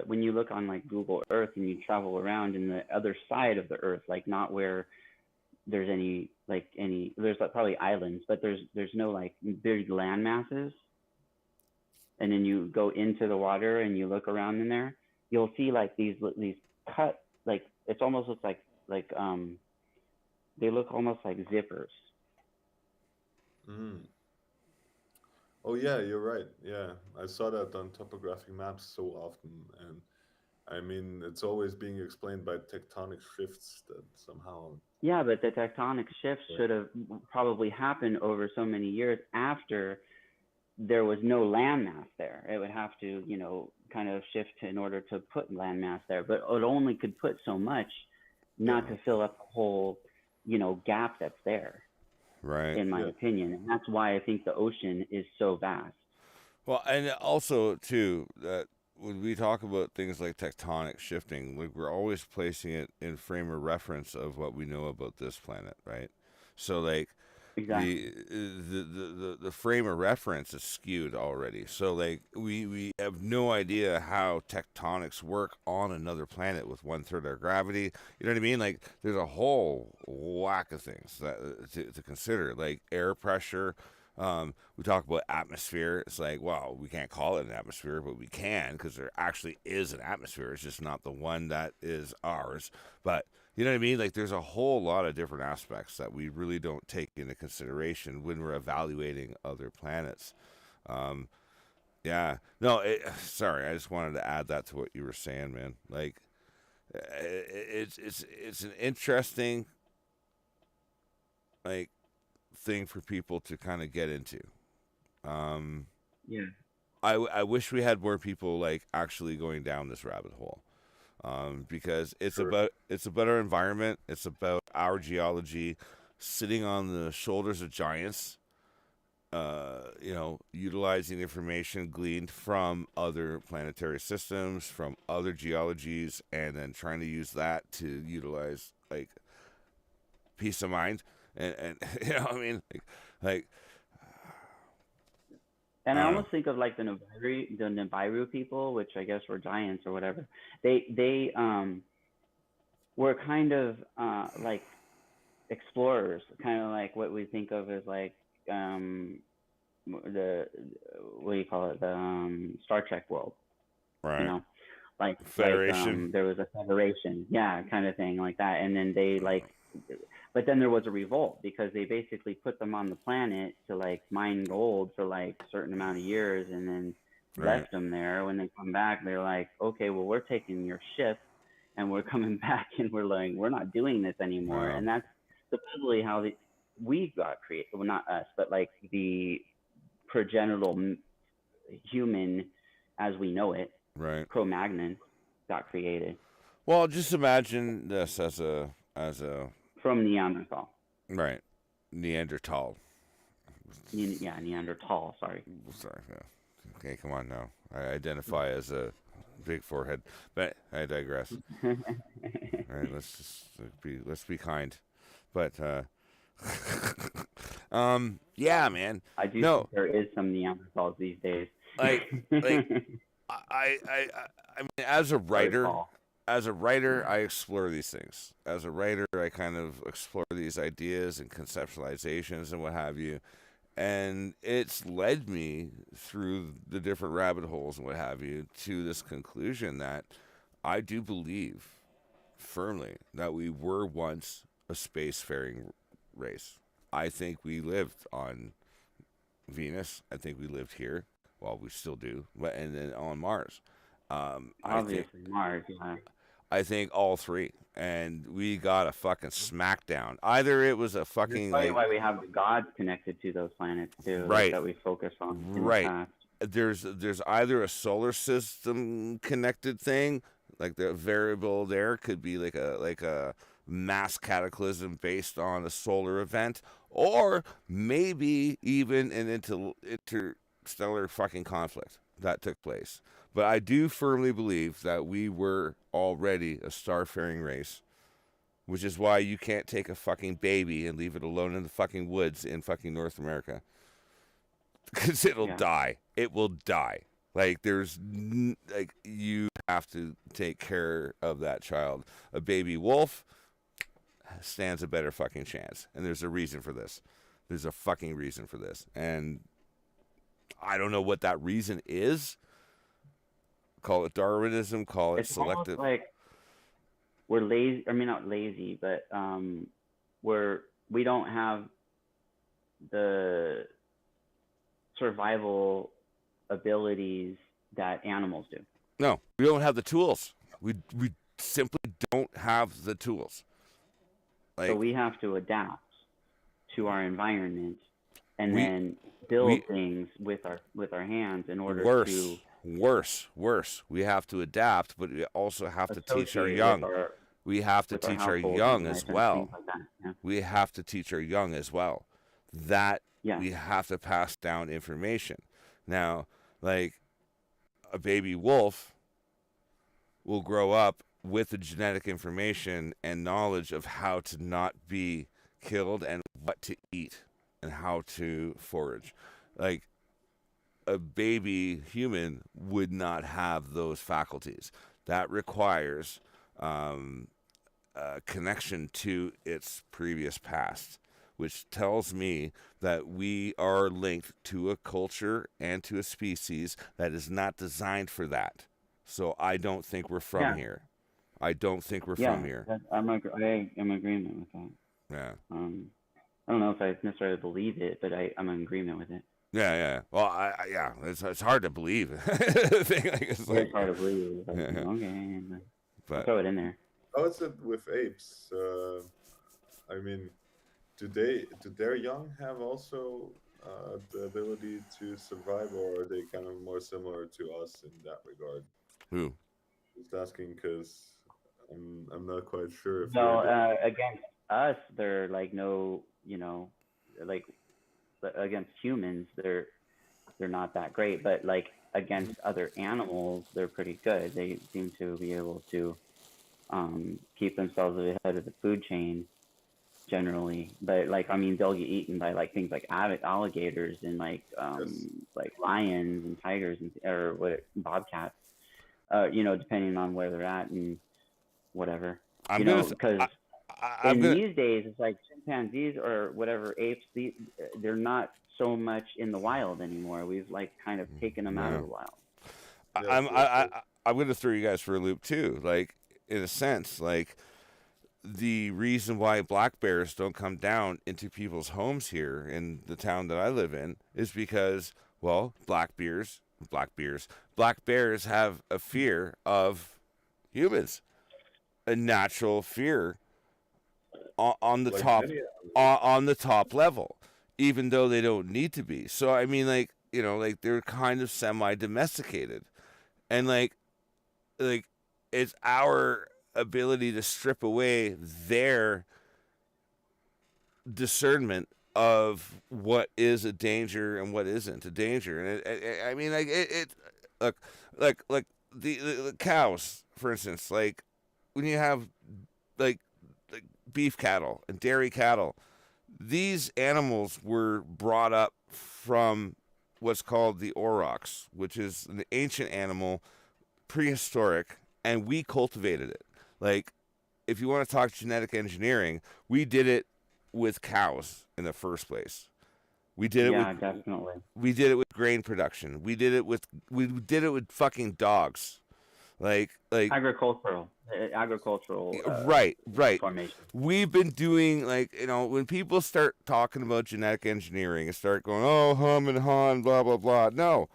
Speaker 1: when you look on like Google Earth and you travel around in the other side of the Earth, like not where there's there's like probably islands, but there's no like big land masses. And then you go into the water and you look around in there, you'll see like these cut, like it's almost looks like they look almost like zippers.
Speaker 3: Mm. Oh yeah, you're right. Yeah, I saw that on topographic maps so often, and I mean it's always being explained by tectonic shifts that somehow.
Speaker 1: Yeah, but the tectonic shifts
Speaker 3: Yeah.
Speaker 1: should have probably happened over so many years after there was no landmass there. It would have to, kind of shift in order to put landmass there, but it only could put so much, not
Speaker 3: Yeah.
Speaker 1: to fill up the whole, gap that's there.
Speaker 2: Right.
Speaker 1: in my
Speaker 3: Yeah.
Speaker 1: opinion, and that's why I think the ocean is so vast.
Speaker 2: Well, and also too that when we talk about things like tectonic shifting, like we're always placing it in frame of reference of what we know about this planet, right? So like
Speaker 1: Exactly.
Speaker 2: the frame of reference is skewed already. So like we have no idea how tectonics work on another planet with 1/3 our gravity. You know what I mean? Like there's a whole whack of things that to consider, like air pressure. We talk about atmosphere. It's like, well, we can't call it an atmosphere, but we can because there actually is an atmosphere. It's just not the one that is ours. But you know what I mean? Like, there's a whole lot of different aspects that we really don't take into consideration when we're evaluating other planets. Um, yeah. No, sorry. I just wanted to add that to what you were saying, man. Like, it's an interesting like thing for people to kind of get into. Um,
Speaker 1: Yeah.
Speaker 2: I wish we had more people like actually going down this rabbit hole. Because
Speaker 1: Sure.
Speaker 2: it's about our environment, it's about our geology, sitting on the shoulders of giants. Utilizing information gleaned from other planetary systems, from other geologies, and then trying to use that to utilize like peace of mind, and you know what I mean, like
Speaker 1: And
Speaker 2: I
Speaker 1: I
Speaker 2: don't know,
Speaker 1: almost think of like the Nibiru people, which I guess were giants or whatever. They were kind of like explorers, kind of like what we think of as like um the what do you call it, the Star Trek world, you
Speaker 2: right?
Speaker 1: know, like
Speaker 2: Federation,
Speaker 1: there was a federation, yeah, kind of thing like that, and then they like, but then there was a revolt because they basically put them on the planet to like mine gold for like a certain amount of years, and then
Speaker 2: right?
Speaker 1: left them there. When they come back, they're like, okay, well, we're taking your ship and we're coming back, and we're like, we're not doing this anymore.
Speaker 2: Yeah,
Speaker 1: And that's supposedly how we got created. Well, not us, but like the progenital human as we know it,
Speaker 2: right.
Speaker 1: Cro-Magnon, got created
Speaker 2: Well, just imagine this as a
Speaker 1: from Neanderthal.
Speaker 2: right Neanderthal.
Speaker 1: Yeah, Neanderthal. Sorry.
Speaker 2: Sorry, yeah. Okay, come on now. I identify as a big forehead, but I digress. All right, let's be kind. But yeah, man.
Speaker 1: I do think
Speaker 2: No,
Speaker 1: there is some Neanderthals these days.
Speaker 2: like like I mean,
Speaker 1: Sorry, Paul.
Speaker 2: as a writer, I explore these things. As a writer, I kind of explore these ideas and conceptualizations and what have you. And it's led me through the different rabbit holes and what have you to this conclusion that I do believe firmly that we were once a spacefaring race. I think we lived on Venus. I think we lived here. Well, we still do, but and then on Mars. I think
Speaker 1: Obviously, Mars. Yeah.
Speaker 2: I think all three, and we got a fucking smackdown. Either it was a
Speaker 1: That's
Speaker 2: fucking
Speaker 1: probably
Speaker 2: like
Speaker 1: why we have the gods connected to those planets too, like
Speaker 2: right,
Speaker 1: that we focus on in the
Speaker 2: right.
Speaker 1: past.
Speaker 2: There's either a solar system connected thing, like the variable there could be like a mass cataclysm based on a solar event, or maybe even an interstellar fucking conflict that took place. But I do firmly believe that we were already a starfaring race, which is why you can't take a fucking baby and leave it alone in the fucking woods in fucking North America. Because it'll
Speaker 1: Yeah.
Speaker 2: die. It will die. Like like you have to take care of that child. A baby wolf stands a better fucking chance, and there's a reason for this. There's a fucking reason for this, and I don't know what that reason is. Call it Darwinism. Call it
Speaker 1: It's almost
Speaker 2: selective.
Speaker 1: like we're lazy. I mean, not lazy, but we don't have the survival abilities that animals do.
Speaker 2: No, we don't have the tools. We simply don't have the tools.
Speaker 1: So
Speaker 2: Like
Speaker 1: we have to adapt to our environment and
Speaker 2: we
Speaker 1: then build
Speaker 2: we
Speaker 1: things with our hands in order to
Speaker 2: worse. We have to adapt, but we also have to teach our
Speaker 1: associate
Speaker 2: young. We have to
Speaker 1: with our
Speaker 2: teach our
Speaker 1: households and
Speaker 2: young
Speaker 1: life
Speaker 2: as
Speaker 1: and things
Speaker 2: well.
Speaker 1: like that. Yeah.
Speaker 2: We have to teach our young as well. that
Speaker 1: Yeah.
Speaker 2: we have to pass down information. Now, like a baby wolf will grow up with the genetic information and knowledge of how to not be killed and what to eat and how to forage. Like a baby human would not have those faculties. That requires a connection to its previous past, which tells me that we are linked to a culture and to a species that is not designed for that. So I don't think we're from
Speaker 1: Yeah.
Speaker 2: here. I don't think we're
Speaker 1: Yeah.
Speaker 2: from here.
Speaker 1: I am in agreement with that.
Speaker 2: Yeah.
Speaker 1: I don't know if I necessarily believe it, but I'm in agreement with it.
Speaker 2: Yeah. Well, yeah, it's hard to believe. It's
Speaker 1: It's hard to believe. Like,
Speaker 2: yeah.
Speaker 1: Okay, I'll
Speaker 2: But
Speaker 1: throw it in there.
Speaker 3: How is it with apes? I mean, do their young have also the ability to survive, or are they kind of more similar to us in that regard?
Speaker 2: who?
Speaker 3: Just asking because I'm not quite sure if
Speaker 1: No,
Speaker 3: they're
Speaker 1: against us, they're like no, like against humans, they're not that great. But like against other animals, they're pretty good. They seem to be able to keep themselves ahead of the food chain generally. But like, I mean, they'll get eaten by like things like alligators and
Speaker 3: yes.
Speaker 1: like lions and tigers and or what bobcats. Depending on where they're at and whatever.
Speaker 2: I'm gonna.
Speaker 1: Because
Speaker 2: I'm
Speaker 1: in
Speaker 2: gonna.
Speaker 1: these days, it's like chimpanzees or whatever apes. They're not so much in the wild anymore. We've like kind of taken them out of the wild.
Speaker 2: I'm gonna throw you guys for a loop too. Like in a sense, like the reason why black bears don't come down into people's homes here in the town that I live in is because, well, black bears have a fear of humans, a natural fear on the
Speaker 3: Like
Speaker 2: top,
Speaker 3: many
Speaker 2: on the top level, even though they don't need to be. So I mean, like like they're kind of semi-domesticated, and like it's our ability to strip away their discernment of what is a danger and what isn't a danger. And I mean, like like the cows, for instance, like when you have like beef cattle and dairy cattle, these animals were brought up from what's called the aurochs, which is an ancient animal, prehistoric, and we cultivated it. Like, if you want to talk genetic engineering, we did it with cows in the first place. We did it
Speaker 1: definitely.
Speaker 2: We did it with grain production. We did it with fucking dogs. Like
Speaker 1: agricultural
Speaker 2: right.
Speaker 1: formation.
Speaker 2: We've been doing when people start talking about genetic engineering and start going, oh, hum and han, blah blah blah. No,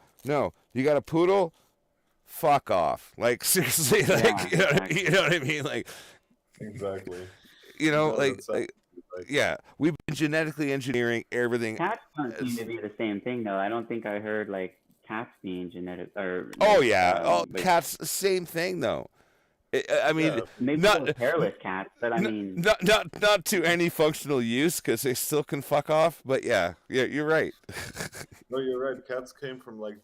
Speaker 2: you got a poodle, fuck off. Like seriously, like
Speaker 1: exactly.
Speaker 2: you know what I mean? Like
Speaker 3: exactly.
Speaker 2: Yeah, we've been genetically engineering everything.
Speaker 1: Cats don't seem to be the same thing though. I don't think I heard like cats being genetic or.
Speaker 2: Cats, same thing though. I mean,
Speaker 1: maybe not hairless cats, but I mean,
Speaker 2: not to any functional use because they still can fuck off. But yeah, you're right.
Speaker 3: No, you're right. Cats came from like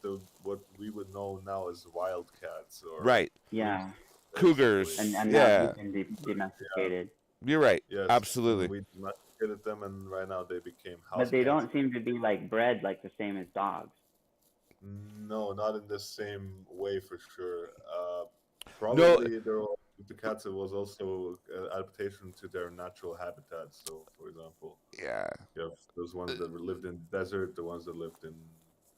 Speaker 3: what we would know now as wild cats, or
Speaker 2: right?
Speaker 1: Yeah,
Speaker 2: cougars,
Speaker 1: and now they've been domesticated.
Speaker 2: You're right.
Speaker 3: Yes,
Speaker 2: absolutely.
Speaker 3: We domesticated them, and right now they became house.
Speaker 1: But they
Speaker 3: cats.
Speaker 1: don't seem to be like bred like the same as dogs.
Speaker 3: No, not in the same way for sure. Probably the cats, it was also adaptation to their natural habitat. So, for example, you have those ones that lived in the desert, the ones that lived in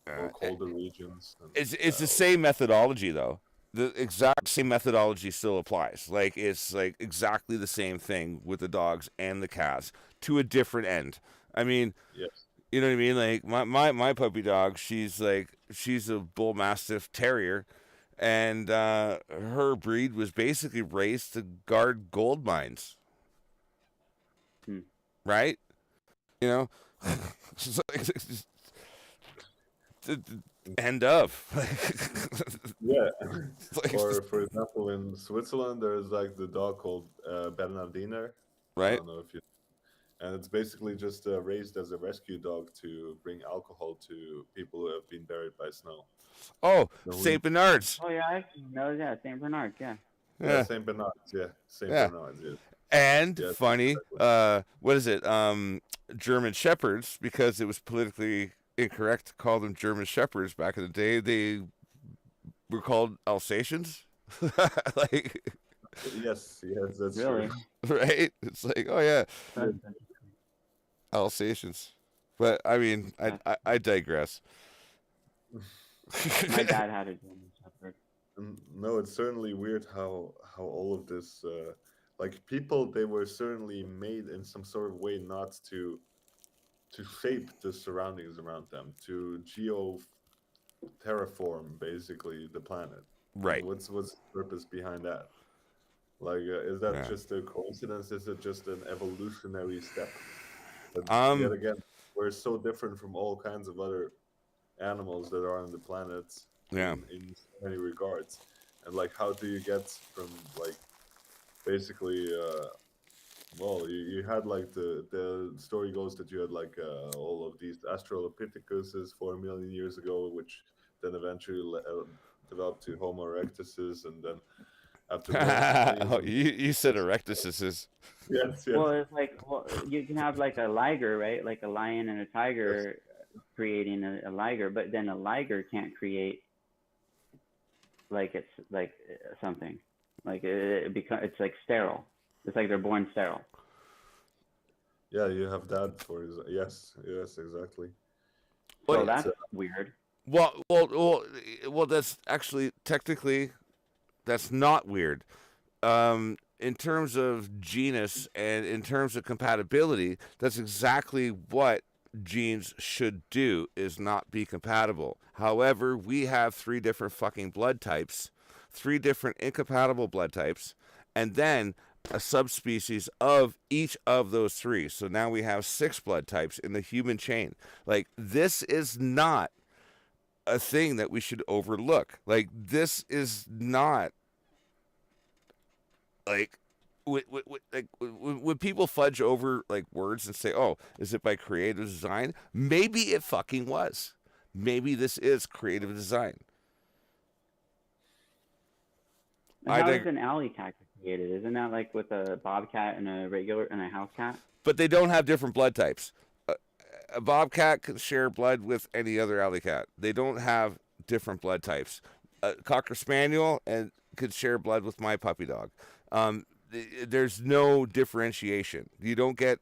Speaker 3: more colder regions.
Speaker 2: It's the same methodology though. The exact same methodology still applies. Like it's like exactly the same thing with the dogs and the cats to a different end. I mean,
Speaker 3: yes.
Speaker 2: You know what I mean? Like my puppy dog, she's a bull mastiff terrier, and her breed was basically raised to guard gold mines. Right? You know, end of.
Speaker 3: Yeah. Or for example, in Switzerland, there's like the dog called Bernardiner.
Speaker 2: Right.
Speaker 3: I don't know if you. and it's basically just raised as a rescue dog to bring alcohol to people who have been buried by snow.
Speaker 2: Oh,
Speaker 3: So we,
Speaker 2: Saint Bernards.
Speaker 1: Oh yeah, I know. Yeah, Saint Bernard. Yeah.
Speaker 3: yeah,
Speaker 2: Yeah,
Speaker 3: Saint Bernards. Yeah, Saint
Speaker 2: yeah.
Speaker 3: Bernards. Yes,
Speaker 2: And
Speaker 3: yes,
Speaker 2: funny,
Speaker 3: exactly.
Speaker 2: what is it? German Shepherds, because it was politically incorrect to call them German Shepherds back in the day. They were called Alsatians. Like,
Speaker 3: Yes, yes, that's true.
Speaker 1: Really?
Speaker 2: right? It's like, oh yeah,
Speaker 1: That's,
Speaker 2: Alsatians. But I mean,
Speaker 1: that's,
Speaker 2: I digress.
Speaker 1: my dad had a German Shepherd.
Speaker 3: No, it's certainly weird how all of this, like people, they were certainly made in some sort of way not to shape the surroundings around them, to geo terraform basically the planet.
Speaker 2: Right.
Speaker 3: What's the purpose behind that? Like, is that
Speaker 2: Yeah.
Speaker 3: just a coincidence? Is it just an evolutionary step? But yet
Speaker 2: Um.
Speaker 3: again, we're so different from all kinds of other animals that are on the planet
Speaker 2: Yeah.
Speaker 3: in so many regards. And like, how do you get from like basically well, you had like the story goes that you had like all of these Australopithecus 4 million years ago, which then eventually developed to Homo erectuses, and then after millions
Speaker 2: Oh,
Speaker 3: of
Speaker 2: you said erectuses.
Speaker 3: yes, yes,
Speaker 1: Well, it's like, well, you can have like a liger, right? Like a lion and a
Speaker 3: yes,
Speaker 1: tiger creating a liger, but then a liger can't create like it's like something. Like it's like sterile. It's like they're born sterile.
Speaker 3: yeah, you have that for yes, yes, exactly.
Speaker 2: Well,
Speaker 1: So
Speaker 3: But
Speaker 1: that's weird.
Speaker 2: well. That's actually technically that's not weird. In terms of genus and in terms of compatibility, that's exactly what genes should do, is not be compatible. However, we have three different fucking blood types, three different incompatible blood types, and then a subspecies of each of those three. So now we have six blood types in the human chain. Like, this is not a thing that we should overlook. Like, this is not like when people fudge over like words and say, "Oh, is it by creative design?" Maybe it fucking was. Maybe this is creative design.
Speaker 1: And
Speaker 2: I
Speaker 1: how is
Speaker 2: dig-
Speaker 1: an alley cat created? Isn't that like with a bobcat and a regular and a house cat?
Speaker 2: but they don't have different blood types. A bobcat can share blood with any other alley cat. They don't have different blood types. A cocker spaniel and could share blood with my puppy dog. There's no differentiation. You don't get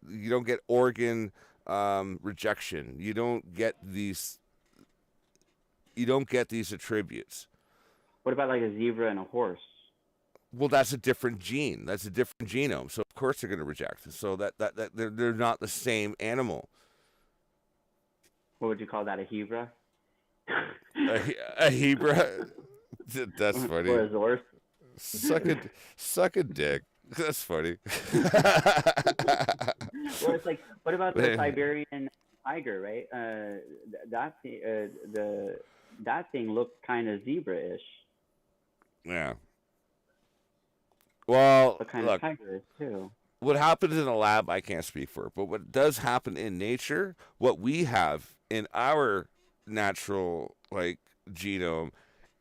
Speaker 2: organ rejection. You don't get these attributes.
Speaker 1: What about like a zebra and a horse?
Speaker 2: Well, that's a different gene. That's a different genome. So of course they're going to reject. So that they're not the same animal.
Speaker 1: What would you call that? A hebra?
Speaker 2: A Hebra. That's funny.
Speaker 1: Or a zorse?
Speaker 2: Suck a dick. That's funny.
Speaker 1: Or it's like, what about the Siberian tiger? Right? That thing looked kind of zebra-ish.
Speaker 2: Yeah. Well,
Speaker 1: What kind of
Speaker 2: look,
Speaker 1: tiger is too?
Speaker 2: what happens in a lab, I can't speak for, but what does happen in nature, what we have in our natural like genome,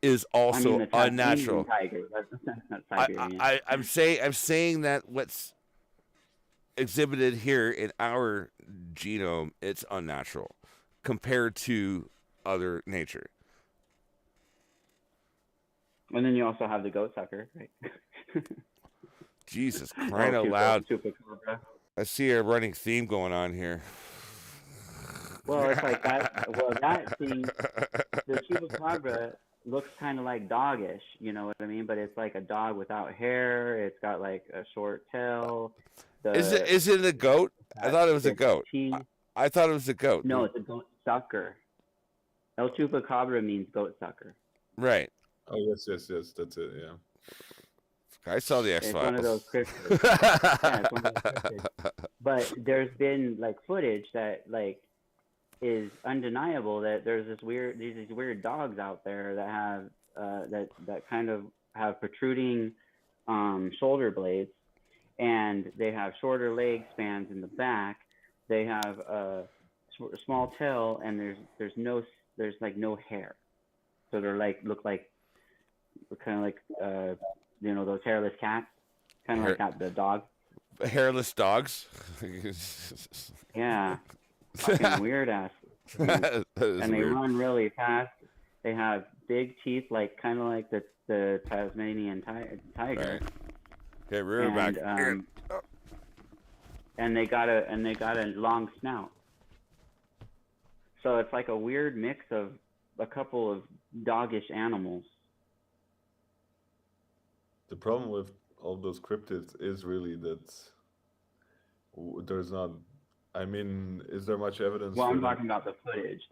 Speaker 2: is
Speaker 1: I mean,
Speaker 2: also
Speaker 1: the Tasmanian
Speaker 2: unnatural.
Speaker 1: tiger. That's not
Speaker 2: I,
Speaker 1: Siberian.
Speaker 2: I'm saying that what's exhibited here in our genome, it's unnatural compared to other nature.
Speaker 1: And then you also have the goat sucker, right?
Speaker 2: Jesus crying out loud. I see a running theme going on here.
Speaker 1: Well, it's like that. Well, that thing, the chupacabra looks kind of like doggish. You know what I mean? But it's like a dog without hair. It's got like a short tail.
Speaker 2: Is it a goat? I thought it was a goat.
Speaker 1: Teeth.
Speaker 2: I thought it was a goat.
Speaker 1: No, it's a goat sucker. El chupacabra means goat sucker.
Speaker 2: Right.
Speaker 3: oh yes, yes, yes, that's it. Yeah.
Speaker 2: I saw the X
Speaker 1: It's one of those
Speaker 2: Files.
Speaker 1: cryptids. Yeah, it's one of those cryptids. But there's been like footage that like is undeniable that there's these weird dogs out there that have that kind of have protruding shoulder blades, and they have shorter leg spans in the back, they have a small tail, and there's like no hair, so they're like look like kind of like those hairless cats, kind of
Speaker 2: Hair,
Speaker 1: like that the dog.
Speaker 2: hairless dogs.
Speaker 1: Yeah, fucking weird ass.
Speaker 2: That is
Speaker 1: And they
Speaker 2: weird.
Speaker 1: run really fast. They have big teeth, like kind of like the Tasmanian tiger.
Speaker 2: Right. Okay, rear back.
Speaker 1: And they got a long snout. So it's like a weird mix of a couple of doggish animals.
Speaker 3: The problem with all those cryptids is really that there's not. I mean, is there much evidence
Speaker 1: Well,
Speaker 3: for
Speaker 1: I'm
Speaker 3: them?
Speaker 1: talking about the footage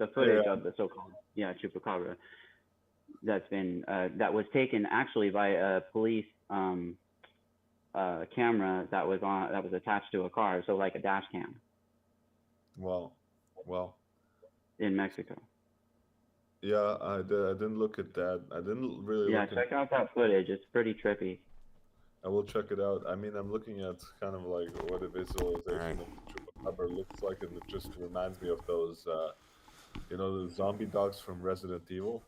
Speaker 3: Yeah,
Speaker 1: of the so-called chupacabra that's been that was taken actually by a police camera that was attached to a car, so like a dash cam
Speaker 3: well, well,
Speaker 1: in Mexico.
Speaker 3: yeah. I didn't look at that. I didn't really
Speaker 1: Yeah,
Speaker 3: look at.
Speaker 1: check out that footage. It's pretty trippy.
Speaker 3: I will check it out. I mean, I'm looking at kind of like what a visualization of the chupacabra looks like, and it just reminds me of those, the zombie dogs from Resident Evil.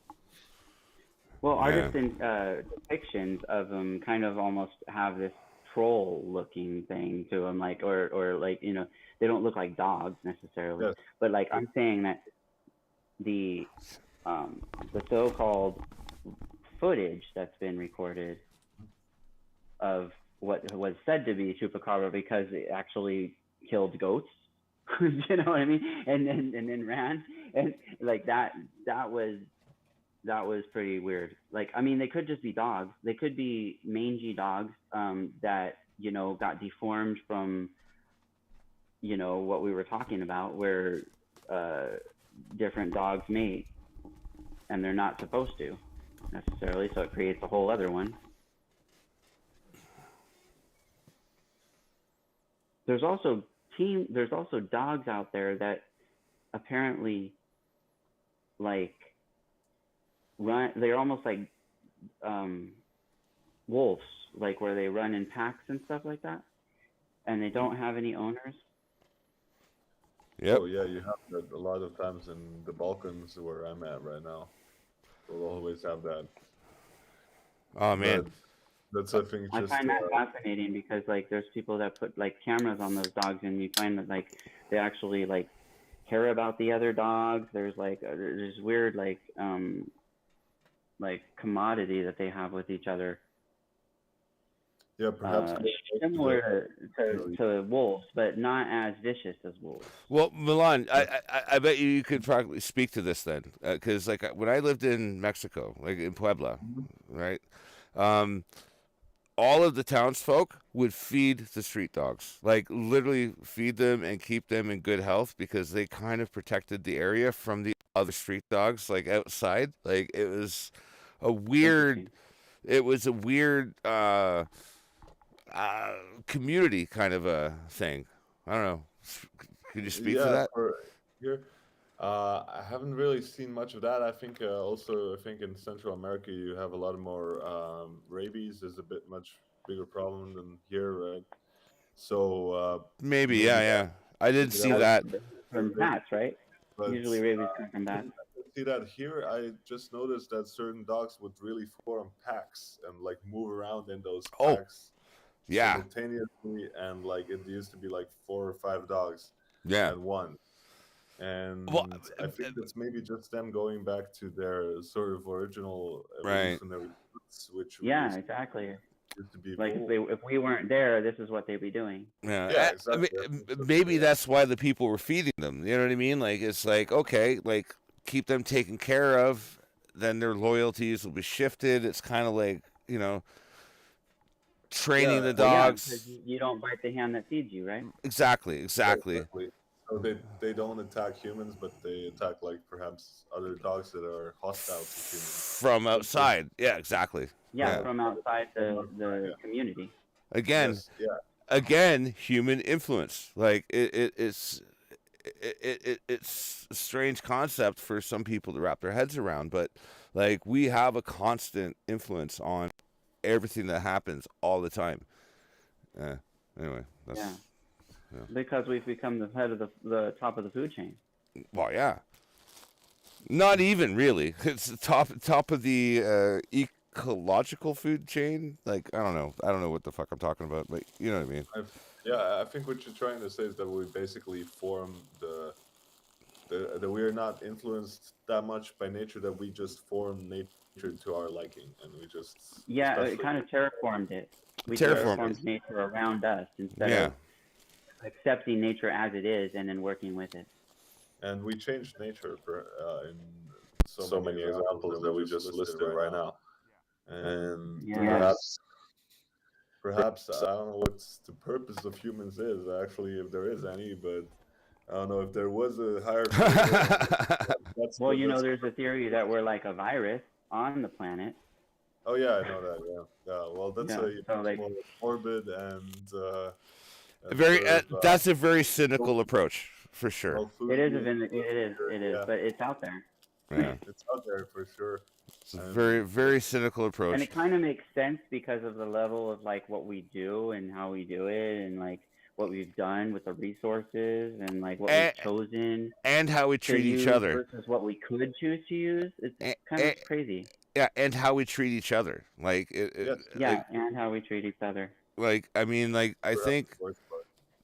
Speaker 1: Well,
Speaker 2: Yeah.
Speaker 1: artists in depictions of them kind of almost have this troll-looking thing to them, like or like they don't look like dogs necessarily,
Speaker 3: Yes.
Speaker 1: but like I'm saying that the so-called footage that's been recorded of what was said to be chupacabra because it actually killed goats. You know what I mean? And then ran, and like that was pretty weird. Like, I mean, they could just be dogs. They could be mangy dogs that got deformed from what we were talking about, where different dogs mate, and they're not supposed to necessarily. So it creates a whole other one. There's also dogs out there that apparently like run. They're almost like wolves, like where they run in packs and stuff like that, and they don't have any owners.
Speaker 2: Yep.
Speaker 3: Oh yeah, you have that a lot of times in the Balkans where I'm at right now. We'll always have that.
Speaker 2: Oh man.
Speaker 3: But that's I think
Speaker 1: I
Speaker 3: just
Speaker 1: find that fascinating because like there's people that put like cameras on those dogs, and you find that like they actually like care about the other dogs. There's like there's weird like commodity that they have with each other.
Speaker 3: yeah, perhaps
Speaker 1: Similar to wolves, but not as vicious as wolves.
Speaker 2: Well, Milan, I bet you could probably speak to this then, because like when I lived in Mexico, like in Puebla, right? All of the townsfolk would feed the street dogs, like literally feed them and keep them in good health because they kind of protected the area from the other street dogs, like outside. Like it was a weird community kind of a thing. I don't know. Could you speak to that?
Speaker 3: For here, I haven't really seen much of that. I think also I think in Central America you have a lot more rabies is a bit much bigger problem than here, right? So
Speaker 2: Maybe,
Speaker 3: maybe
Speaker 2: yeah. I did see that.
Speaker 1: From bats, right?
Speaker 3: but
Speaker 1: Usually rabies come from bats.
Speaker 3: see that here. I just noticed that certain dogs would really form packs and like move around in those
Speaker 2: Oh,
Speaker 3: packs
Speaker 2: yeah,
Speaker 3: simultaneously, and like it used to be like 4 or 5 dogs
Speaker 2: yeah.
Speaker 3: at once. And
Speaker 2: Well,
Speaker 3: I think that's maybe just them going back to their sort of original
Speaker 2: right.
Speaker 3: evolutionary roots, which
Speaker 1: Yeah, exactly.
Speaker 3: used to be
Speaker 1: Like
Speaker 3: cool.
Speaker 1: if we weren't there, this is what they'd be doing.
Speaker 2: Yeah,
Speaker 3: Yeah,
Speaker 2: I
Speaker 3: exactly.
Speaker 2: mean, maybe that's why the people were feeding them. You know what I mean? Like it's like okay, like keep them taken care of, then their loyalties will be shifted. It's kind of like training the
Speaker 1: Well, yeah,
Speaker 2: dogs.
Speaker 1: because you don't bite the hand that feeds you, right?
Speaker 2: Exactly.
Speaker 3: So they don't attack humans, but they attack like perhaps other dogs that are hostile to humans.
Speaker 2: From outside. Yeah, exactly.
Speaker 1: Yeah, from outside the community.
Speaker 2: Again,
Speaker 3: Yes, yeah.
Speaker 2: again, human influence. Like it's a strange concept for some people to wrap their heads around, but like we have a constant influence on everything that happens all the time. Anyway, that's
Speaker 1: Because we've become the head of the top of the food chain.
Speaker 2: Well, yeah. Not even really. It's the top of the ecological food chain. Like I don't know what the fuck I'm talking about, but you know what I mean.
Speaker 3: I think what you're trying to say is that we basically form that we are not influenced that much by nature, that we just form nature to our liking, and we just
Speaker 1: it kind of terraformed it. We
Speaker 2: Terraformed
Speaker 1: terraformed nature around us instead
Speaker 2: Yeah.
Speaker 1: of accepting nature as it is and then working with it.
Speaker 3: And we changed nature in so many examples that we just listed right now. And perhaps I don't know what the purpose of humans is actually, if there is any, but I don't know if there was a higher goal.
Speaker 1: Well, there's a theory that we're like a virus on the planet.
Speaker 3: Oh yeah, I know that. Yeah. Well, that's more morbid and
Speaker 2: very. That's a very cynical approach, for sure.
Speaker 1: It is, but it's out there.
Speaker 2: Yeah,
Speaker 3: it's out there for sure.
Speaker 2: It's a very, very cynical approach.
Speaker 1: And it kind of makes sense because of the level of like what we do and how we do it, and like what we've done with the resources and like what we've chosen
Speaker 2: and how we treat each other
Speaker 1: versus what we could choose to use. It's kind of crazy.
Speaker 2: Yeah, and how we treat each other, like
Speaker 1: and how we treat each other.
Speaker 2: Like I mean, like I think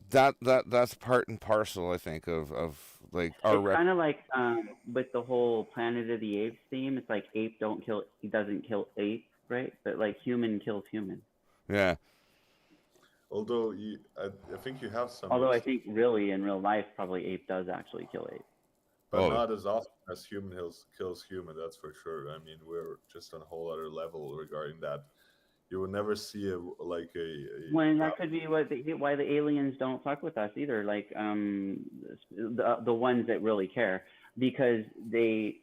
Speaker 2: that's part and parcel. I think of like our.
Speaker 1: It's kind of like with the whole Planet of the Apes theme. It's like ape doesn't kill ape, right? But like human kills human.
Speaker 2: Yeah.
Speaker 3: Although I think you have some.
Speaker 1: Although I think really in real life, probably ape does actually kill ape.
Speaker 3: But not as often as human kills human. That's for sure. I mean, we're just on a whole other level regarding that. You will never see
Speaker 1: when that could be why the aliens don't fuck with us either. Like the ones that really care, because they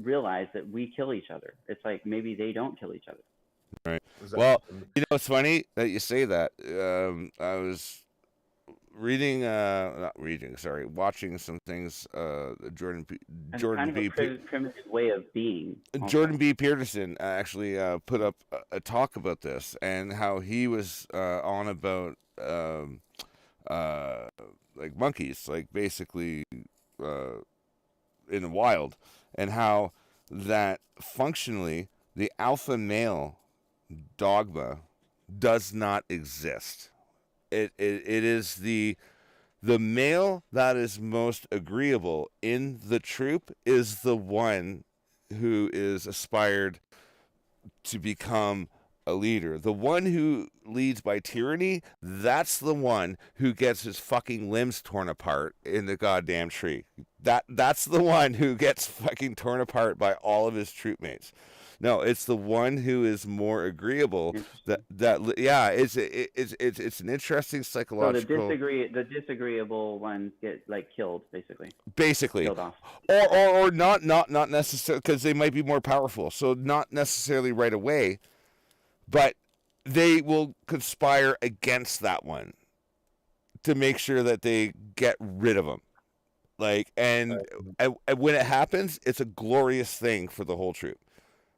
Speaker 1: realize that we kill each other. It's like maybe they don't kill each other.
Speaker 2: Right. Well, it's funny that you say that. I was watching some things. Jordan B.
Speaker 1: Primitive way of being.
Speaker 2: Jordan B. Peterson actually put up a talk about this and how he was on about like monkeys, like basically in the wild, and how that functionally the alpha male dogma does not exist. It is the male that is most agreeable in the troop is the one who is aspired to become a leader. The one who leads by tyranny, that's the one who gets his fucking limbs torn apart in the goddamn tree. That's the one who gets fucking torn apart by all of his troop mates. No, it's the one who is more agreeable. It's an interesting psychological.
Speaker 1: So the disagreeable ones get like killed, basically.
Speaker 2: Killed off. Or not necessarily, because they might be more powerful. So not necessarily right away, but they will conspire against that one to make sure that they get rid of them. Like and when it happens, it's a glorious thing for the whole troop.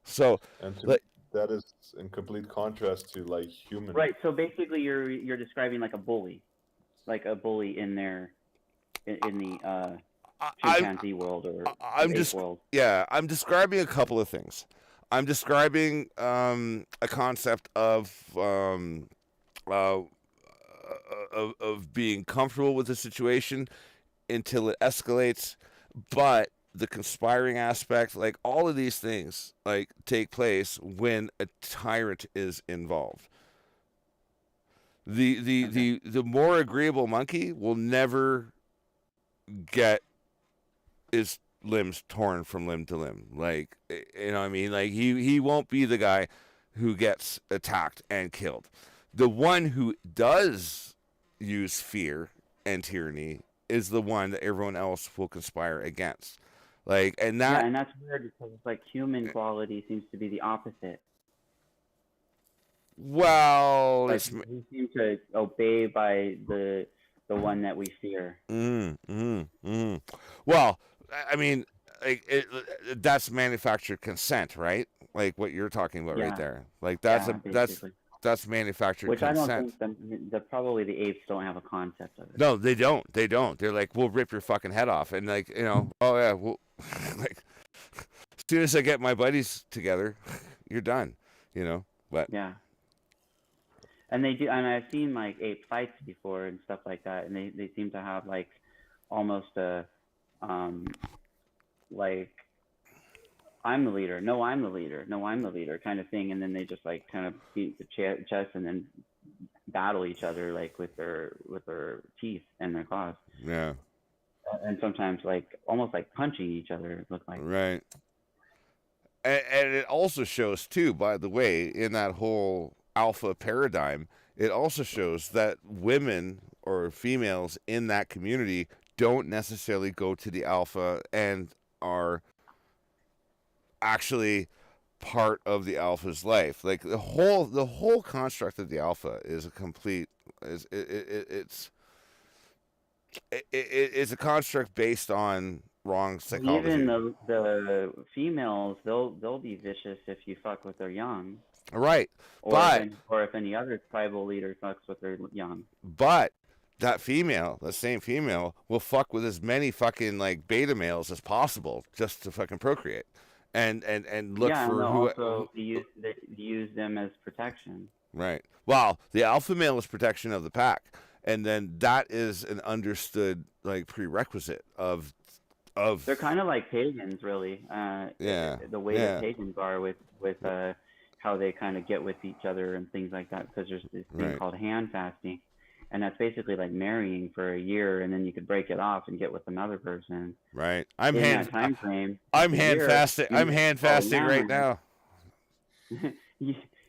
Speaker 2: So
Speaker 3: that is in complete contrast to like human.
Speaker 1: Right. So basically, you're describing like a bully in the chimpanzee world or ape world.
Speaker 2: Yeah, I'm describing a couple of things. I'm describing a concept of being comfortable with the situation until it escalates, but the conspiring aspect, like all of these things, like take place when a tyrant is involved. The more agreeable monkey will never get his limbs torn from limb to limb. Like, you know what I mean? Like he won't be the guy who gets attacked and killed. The one who does use fear and tyranny is the one that everyone else will conspire against. Like, and that's
Speaker 1: weird because it's like human quality seems to be the opposite.
Speaker 2: Well,
Speaker 1: like we seem to obey by the one that we fear.
Speaker 2: Well, I mean, like that's manufactured consent, right? Like what you're talking about right there. Like that's That's manufactured
Speaker 1: Which I don't
Speaker 2: consent.
Speaker 1: think probably the apes don't have a concept of it.
Speaker 2: No, they don't. They don't. They're like, we'll rip your fucking head off, and like, oh yeah, well, like, as soon as I get my buddies together, you're done, But
Speaker 1: Yeah. And they do, and I've seen like ape fights before and stuff like that, and they seem to have like almost a like I'm the leader, no I'm the leader, no I'm the leader kind of thing, and then they just like kind of beat the chest and then battle each other like with their teeth and their claws.
Speaker 2: yeah,
Speaker 1: And sometimes like almost like punching each other. It looked like.
Speaker 2: right. And it also shows too, by the way, in that whole alpha paradigm, it also shows that women or females in that community don't necessarily go to the alpha and are actually part of the alpha's life. Like the whole construct of the alpha is a complete it's a construct based on wrong psychology.
Speaker 1: Even the females, they'll be vicious if you fuck with their young.
Speaker 2: Right.
Speaker 1: Or if any other tribal leader fucks with their young.
Speaker 2: But that same female, will fuck with as many fucking like beta males as possible just to fucking procreate, and look for who.
Speaker 1: Also use them as protection.
Speaker 2: Right. Well, the alpha male is protection of the pack, and then that is an understood like prerequisite of.
Speaker 1: They're kind of like pagans, really.
Speaker 2: Yeah.
Speaker 1: The way that pagans are with how they kind of get with each other and things like that, because there's this thing called hand fasting, and that's basically like marrying for a year, and then you could break it off and get with another person.
Speaker 2: Right.
Speaker 1: I'm hand fasting
Speaker 2: right now.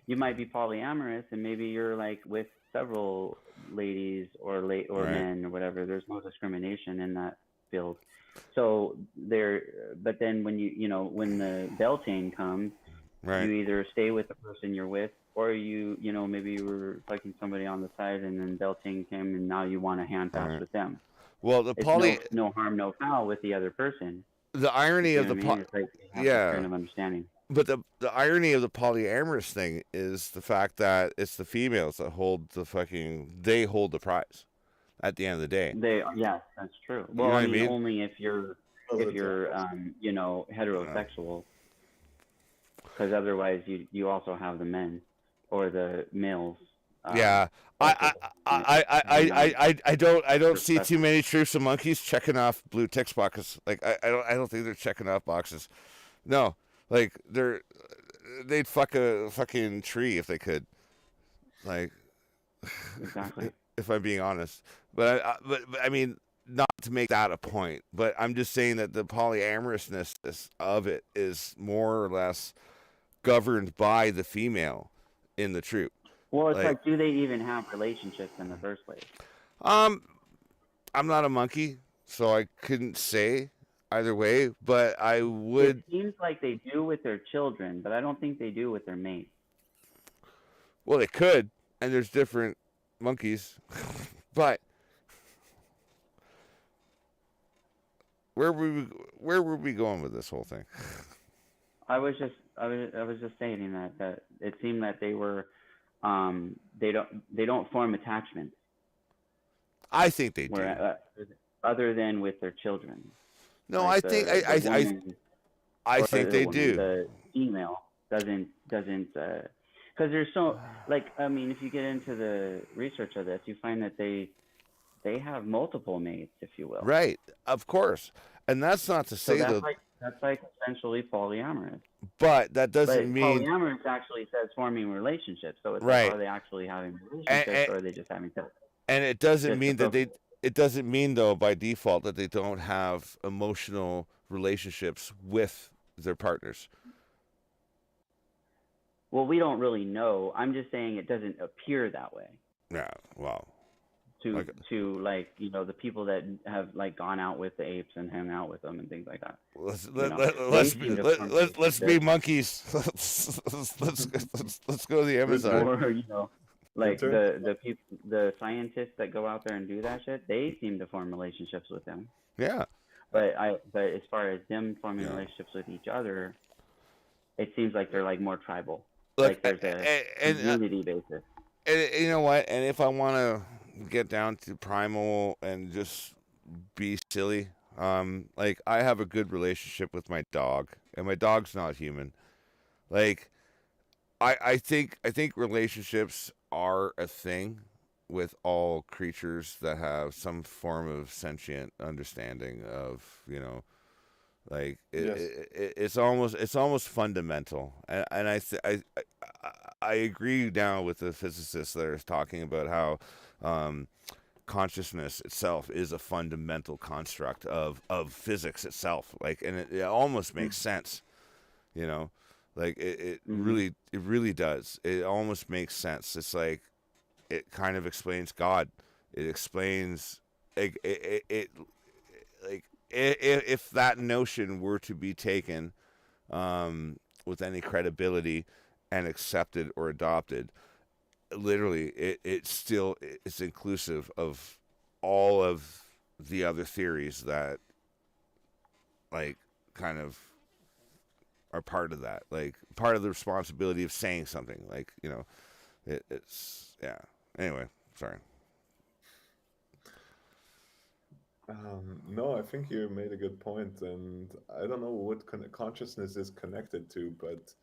Speaker 1: You might be polyamorous, and maybe you're like with several ladies or men or whatever. There's no discrimination in that field. So but then when when the Beltane comes, you either stay with the person you're with, or maybe you were fucking somebody on the side, and then Beltane came, and now you want to hand fast with them.
Speaker 2: Well,
Speaker 1: it's no harm, no foul with the other person.
Speaker 2: The irony of the
Speaker 1: kind of understanding.
Speaker 2: But the irony of the polyamorous thing is the fact that it's the females that hold the prize at the end of the day.
Speaker 1: Yes, that's true. Well, I mean, only if you're heterosexual, because otherwise you also have the men or the males.
Speaker 2: I don't see too many troops of monkeys checking off blue ticks boxes. Like I don't think they're checking off boxes. No, like they'd fuck a fucking tree if they could. Like
Speaker 1: exactly.
Speaker 2: If I'm being honest, but I mean, not to make that a point, but I'm just saying that the polyamorousness of it is more or less governed by the female in the troop.
Speaker 1: Well, it's like, do they even have relationships in the first place?
Speaker 2: I'm not a monkey, so I couldn't say either way, but I would.
Speaker 1: It seems like they do with their children, but I don't think they do with their mates.
Speaker 2: Well, they could, and there's different monkeys, but where were we going with this whole thing?
Speaker 1: I was just saying that it seemed that they were they don't form attachments.
Speaker 2: I think they do.
Speaker 1: Other than with their children.
Speaker 2: No, like I think they do.
Speaker 1: The female doesn't because there's so I mean, if you get into the research of this, you find that they have multiple mates, if you will.
Speaker 2: Right, of course, and that's not to say
Speaker 1: that's like essentially polyamorous.
Speaker 2: But that doesn't mean
Speaker 1: polyamorous actually says forming relationships. So it's
Speaker 2: right.
Speaker 1: Like, are they actually having relationships, or are they just having sex?
Speaker 2: And it doesn't mean that they. It doesn't mean though by default that they don't have emotional relationships with their partners.
Speaker 1: Well, we don't really know. I'm just saying it doesn't appear that way.
Speaker 2: Yeah, well.
Speaker 1: To the people that have gone out with the apes and hung out with them and things like that.
Speaker 2: Let's be monkeys. let's go to the Amazon.
Speaker 1: Or the scientists that go out there and do that shit, they seem to form relationships with them.
Speaker 2: Yeah.
Speaker 1: But as far as them forming relationships with each other, it seems like they're more tribal.
Speaker 2: Look,
Speaker 1: Like there's a unity basis.
Speaker 2: and you know what? And if I want to get down to primal and just be silly, like I have a good relationship with my dog, and my dog's not human. Like I think relationships are a thing with all creatures that have some form of sentient understanding of, like
Speaker 3: Yes.
Speaker 2: it's almost fundamental, and I agree now with the physicists that are talking about how um, consciousness itself is a fundamental construct of physics itself. Like, and it almost makes sense, you know, like
Speaker 1: Mm-hmm.
Speaker 2: it really does. It almost makes sense. It's like it kind of explains God. It explains it like if that notion were to be taken with any credibility and accepted or adopted, literally it's inclusive of all of the other theories that like kind of are part of that, like part of the responsibility of saying something, like it's yeah. Anyway, sorry.
Speaker 3: No, I think you made a good point, and I don't know what consciousness is connected to, but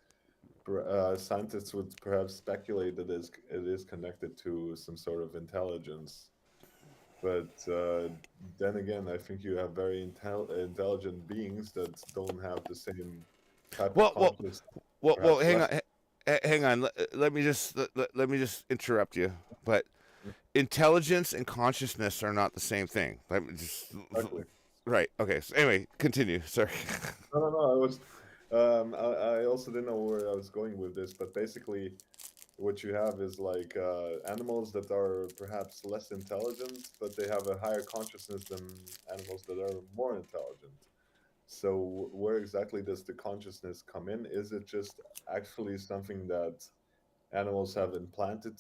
Speaker 3: scientists would perhaps speculate that it is connected to some sort of intelligence. But then again, I think you have very intelligent beings that don't have the same type of
Speaker 2: Well, well,
Speaker 3: consciousness,
Speaker 2: well.
Speaker 3: perhaps
Speaker 2: Hang
Speaker 3: less.
Speaker 2: on, hang on. Let me just interrupt you. But intelligence and consciousness are not the same thing. Let me just
Speaker 3: Exactly.
Speaker 2: right. Okay. So anyway, continue. Sorry.
Speaker 3: No, no, no. I also didn't know where I was going with this, but basically, what you have is like animals that are perhaps less intelligent, but they have a higher consciousness than animals that are more intelligent. So, where exactly does the consciousness come in? Is it just actually something that animals have implanted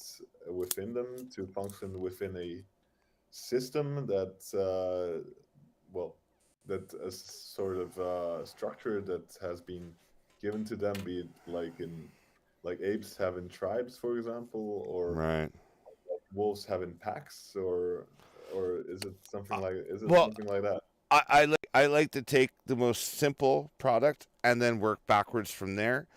Speaker 3: within them to function within a system that, well, that a sort of structure that has been given to them, be it like apes have in tribes, for example, or
Speaker 2: Right.
Speaker 3: wolves have in packs, or is it
Speaker 2: Well,
Speaker 3: something like that?
Speaker 2: I like to take the most simple product and then work backwards from there.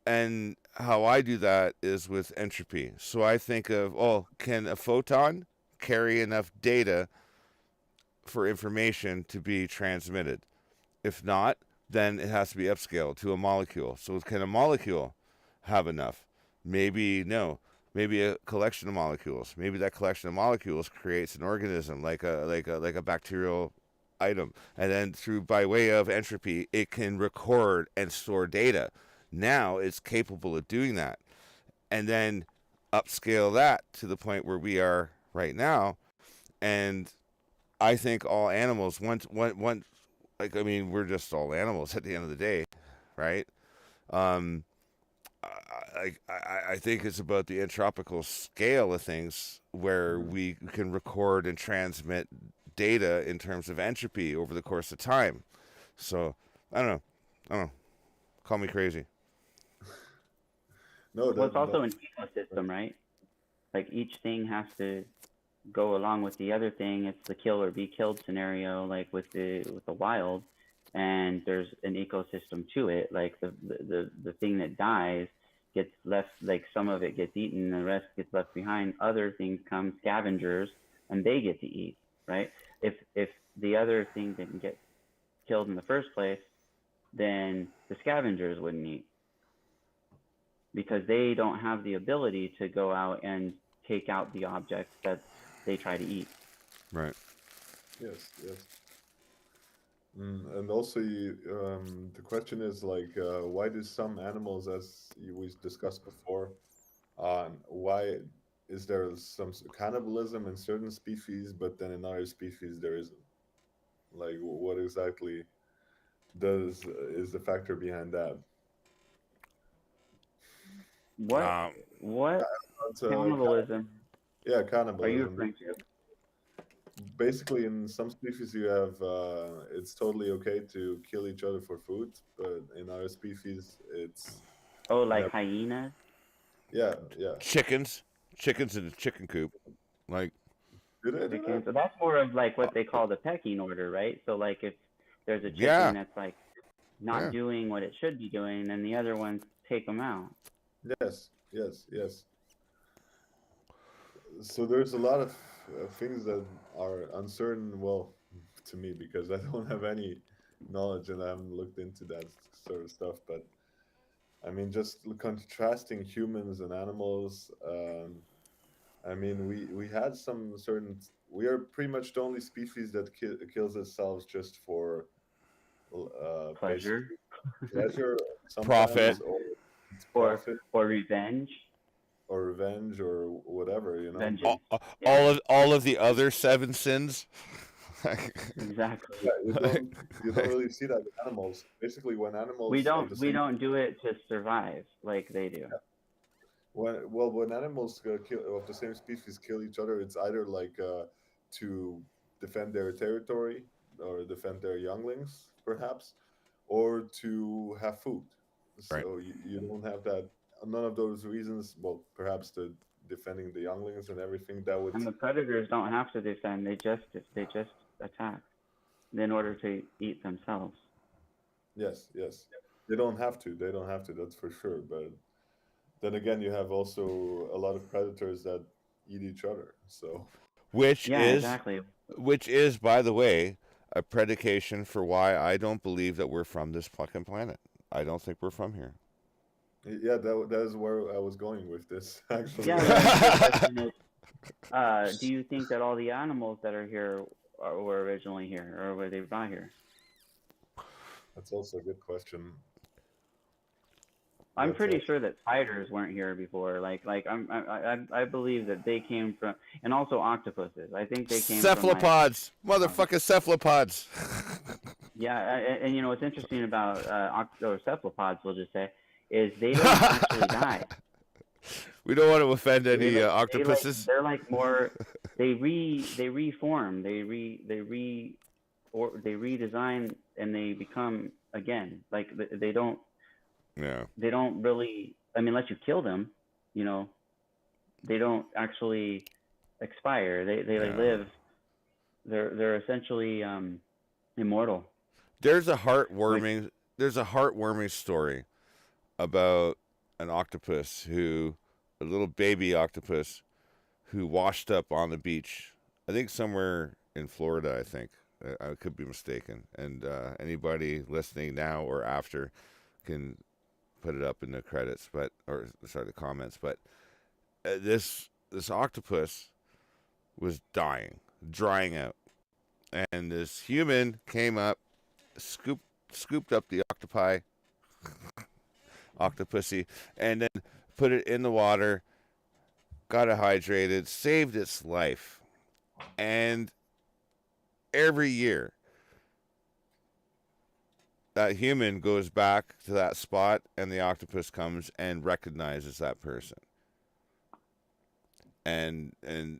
Speaker 2: And how I do that is with entropy. So I think of, can a photon carry enough data for information to be transmitted? If not, then it has to be upscaled to a molecule. So can a molecule have enough? Maybe no. Maybe a collection of molecules. Maybe that collection of molecules creates an organism, like a bacterial item, and then through by way of entropy, it can record and store data. Now it's capable of doing that, and then upscale that to the point where we are right now. And I think all animals, once, like, I mean, we're just all animals at the end of the day, right? Um, I think it's about the entropical scale of things where
Speaker 3: Mhm.
Speaker 2: we can record and transmit data in terms of entropy over the course of time. So I don't know. I don't know. Call me crazy.
Speaker 3: No,
Speaker 1: Well, it's
Speaker 3: that
Speaker 1: also an ecosystem, right? Like each thing has to go along with the other thing. It's the kill or be killed scenario, like with the wild, and there's an ecosystem to it. Like the thing that dies gets left, like some of it gets eaten, the rest gets left behind. Other things come, scavengers, and they get to eat, right? If the other thing didn't get killed in the first place, then the scavengers wouldn't eat because they don't have the ability to go out and take out the objects that they try to eat.
Speaker 2: Right.
Speaker 3: yes, yes. And also, the question is like, why do some animals, as we discussed before, why is there some cannibalism in certain species, but then in other species there isn't? Like, what exactly does is the factor behind that?
Speaker 1: What
Speaker 2: Um,
Speaker 1: what
Speaker 3: But,
Speaker 1: cannibalism
Speaker 3: yeah,
Speaker 1: are you
Speaker 3: cannibalism.
Speaker 1: referring to?
Speaker 3: Basically, in some species, you have it's totally okay to kill each other for food, but in other species, it's
Speaker 1: Oh, like
Speaker 3: never.
Speaker 1: hyenas?
Speaker 3: Yeah, yeah.
Speaker 2: Chickens in a chicken coop. Like,
Speaker 3: Did I do
Speaker 1: Chickens.
Speaker 3: that?
Speaker 1: So that's more of like what they call the pecking order, right? So like if there's a chicken
Speaker 2: yeah,
Speaker 1: that's like not
Speaker 2: yeah.
Speaker 1: doing what it should be doing, then the other ones take them out.
Speaker 3: Yes, yes, yes. So there's a lot of things that are uncertain. Well, to me because I don't have any knowledge and I haven't looked into that sort of stuff. But I mean, just contrasting humans and animals. I mean, we had some certain. We are pretty much the only species that kills itself just for
Speaker 1: Pleasure
Speaker 3: basically pleasure
Speaker 2: Profit.
Speaker 3: sometimes, or it's
Speaker 1: or
Speaker 3: profit
Speaker 1: revenge,
Speaker 3: or revenge or whatever, you know. But
Speaker 1: vengeance. Yeah,
Speaker 2: All of the other seven sins.
Speaker 1: exactly.
Speaker 3: yeah, you don't really see that with animals. Basically, when animals of the
Speaker 1: We
Speaker 3: same
Speaker 1: don't do it to survive like they do.
Speaker 3: when animals of the same species kill each other, it's either like to defend their territory or defend their younglings, perhaps, or to have food.
Speaker 2: Right.
Speaker 3: So you don't have that. None of those reasons. Well, perhaps the defending the younglings and everything that would.
Speaker 1: And the predators don't have to defend; they just attack in order to eat themselves.
Speaker 3: Yes, yes. They don't have to. They don't have to. That's for sure. But then again, you have also a lot of predators that eat each other. So
Speaker 2: which
Speaker 1: Yeah,
Speaker 2: is
Speaker 1: exactly.
Speaker 2: which is, by the way, a predication for why I don't believe that we're from this fucking planet. I don't think we're from here.
Speaker 3: yeah, that is where I was going with this. Actually,
Speaker 1: Yeah, but then the question is, do you think that all the animals that are here were originally here, or were they brought here?
Speaker 3: that's also a good question.
Speaker 1: I'm
Speaker 3: That's
Speaker 1: pretty
Speaker 3: also
Speaker 1: sure that spiders weren't here before. I believe that they came from, and also octopuses. I think they came from like,
Speaker 2: Cephalopods,
Speaker 1: um,
Speaker 2: motherfucking cephalopods.
Speaker 1: yeah, and you know what's interesting about or cephalopods, we'll just say, is they don't actually die.
Speaker 2: We don't want to offend any octopuses.
Speaker 1: They're like more, they reform, they redesign, and they become again. Like
Speaker 2: Yeah,
Speaker 1: they don't really. I mean, unless you kill them, you know, they don't actually expire. They like
Speaker 2: yeah.
Speaker 1: live. They're essentially immortal.
Speaker 2: There's a
Speaker 1: Which
Speaker 2: heartwarming. There's a heartwarming story about an octopus who, a little baby octopus, who washed up on the beach. I think somewhere in Florida. I think I could be mistaken. And anybody listening now or after can put it up in the credits, but or sorry, the comments. But this octopus was dying, drying out, and this human came up, scooped up the octopussy, and then put it in the water, got it hydrated, saved its life, and every year that human goes back to that spot and the octopus comes and recognizes that person and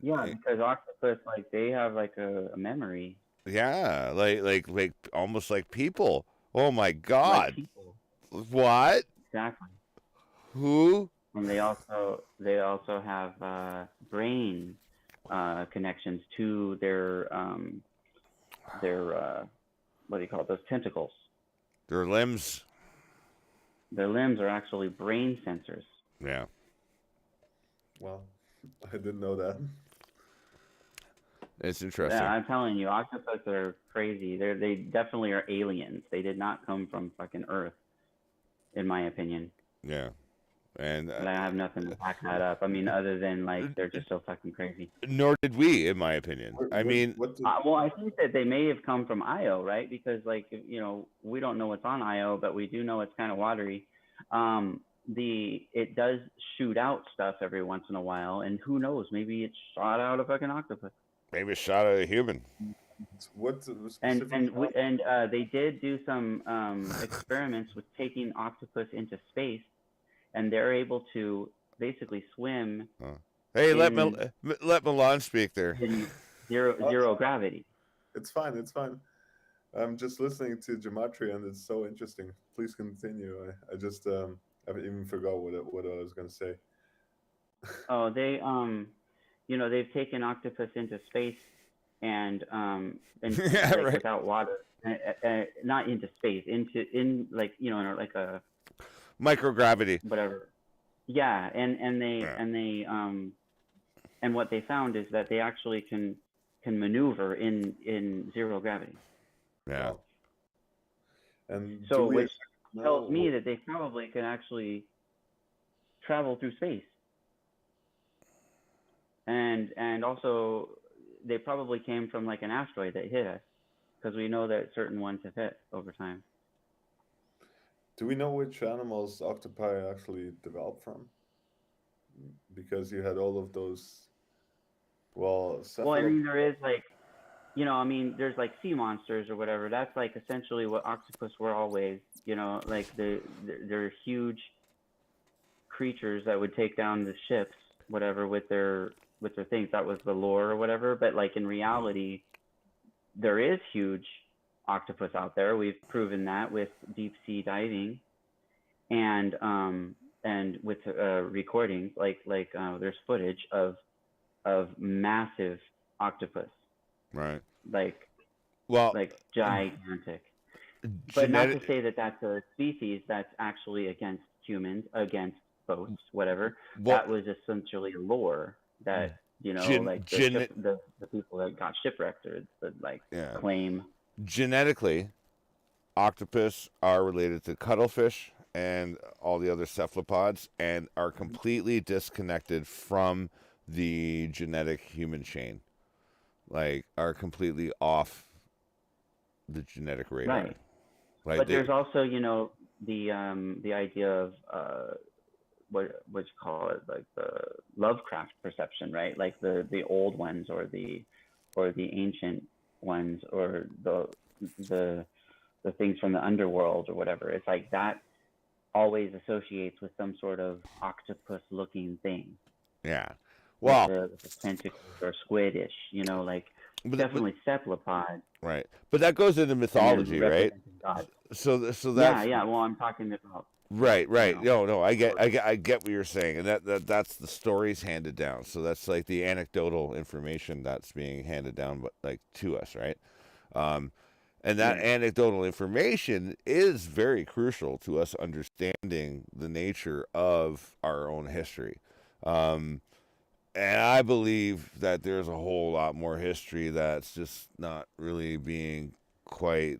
Speaker 1: yeah, because octopus like they have like a memory
Speaker 2: yeah, like almost like people. Oh my
Speaker 1: like
Speaker 2: god.
Speaker 1: people.
Speaker 2: What?
Speaker 1: Exactly.
Speaker 2: Who?
Speaker 1: And they also have brain connections to their what do you call it? Those tentacles.
Speaker 2: Their limbs.
Speaker 1: Their limbs are actually brain sensors.
Speaker 2: Yeah.
Speaker 3: well, I didn't know that.
Speaker 2: It's
Speaker 1: Yeah,
Speaker 2: interesting.
Speaker 1: I'm telling you, octopus are crazy. They definitely are aliens. They did not come from fucking Earth, in my opinion.
Speaker 2: Yeah. And
Speaker 1: But I have nothing to back that up. I mean, other than like they're just so fucking crazy.
Speaker 2: nor did we, in my opinion.
Speaker 3: What
Speaker 2: I
Speaker 3: what,
Speaker 2: mean,
Speaker 3: what did,
Speaker 1: Well, I think that they may have come from Io, right? Because like you know, we don't know what's on Io, but we do know it's kind of watery. It does shoot out stuff every once in a while, and who knows? Maybe it shot out a fucking octopus.
Speaker 2: maybe a shot at a human.
Speaker 3: what
Speaker 1: And
Speaker 3: specific?
Speaker 1: they did do some experiments with taking octopus into space, and they're able to basically swim
Speaker 2: Hey,
Speaker 1: in
Speaker 2: let Milan speak there.
Speaker 1: in
Speaker 3: Oh,
Speaker 1: zero gravity.
Speaker 3: it's fine. It's fine. I'm just listening to gematria, and it's so interesting. Please continue. I just I even forgot what I was going to say.
Speaker 1: Oh, they they've taken octopus into space and
Speaker 2: Yeah,
Speaker 1: like
Speaker 2: right.
Speaker 1: without water, not into space, in like in like a
Speaker 2: Microgravity.
Speaker 1: whatever. Yeah,
Speaker 2: Yeah.
Speaker 1: and what they found is that they actually can maneuver in zero gravity.
Speaker 2: Yeah.
Speaker 3: Wow. And do
Speaker 1: So
Speaker 3: we
Speaker 1: which
Speaker 3: exactly
Speaker 1: tells
Speaker 3: know?
Speaker 1: me that they probably can actually travel through space, and also they probably came from like an asteroid that hit us, because we know that certain ones have hit over time.
Speaker 3: Do we know which animals octopi actually developed from? Because you had all of those, well,
Speaker 1: Well, I
Speaker 3: cephalop.
Speaker 1: mean, there is like, I mean, there's like sea monsters or whatever. That's like essentially what octopus were always. Like they're huge creatures that would take down the ships, whatever, with their things. That was the lore or whatever. But like in reality, there is huge octopus out there. We've proven that with deep sea diving and with recordings. Like there's footage of massive octopus,
Speaker 2: Right.
Speaker 1: like
Speaker 2: Well,
Speaker 1: like gigantic. But not to
Speaker 2: genetic.
Speaker 1: say that that's a species that's actually against humans, against boats, whatever.
Speaker 2: Well,
Speaker 1: That was essentially lore that
Speaker 2: gen,
Speaker 1: like
Speaker 2: gen,
Speaker 1: the people that got shipwrecked or like
Speaker 2: yeah.
Speaker 1: claim.
Speaker 2: Genetically, octopus are related to cuttlefish and all the other cephalopods and are completely disconnected from the genetic human chain. Like, are completely off the genetic radar.
Speaker 1: Right.
Speaker 2: Like,
Speaker 1: But
Speaker 2: they.
Speaker 1: there's also the idea of what you call it, like the Lovecraft perception, right? Like the old ones or the ancient ones, or the the things from the underworld or whatever. It's like that always associates with some sort of octopus looking thing
Speaker 2: Yeah.
Speaker 1: with
Speaker 2: Well,
Speaker 1: the tentacles or squidish, like
Speaker 2: but
Speaker 1: definitely cephalopods,
Speaker 2: right. But that goes into
Speaker 1: and then
Speaker 2: mythology, right?
Speaker 1: representing God.
Speaker 2: So
Speaker 1: Yeah,
Speaker 2: that's
Speaker 1: yeah. Well, I'm talking about
Speaker 2: right, right. No, no,
Speaker 1: stories.
Speaker 2: I get what you're saying, and that's the stories handed down. So that's like the anecdotal information that's being handed down, but like to us, right? Um, and that
Speaker 1: Yeah,
Speaker 2: anecdotal information is very crucial to us understanding the nature of our own history. Um, and I believe that there's a whole lot more history that's just not really being quite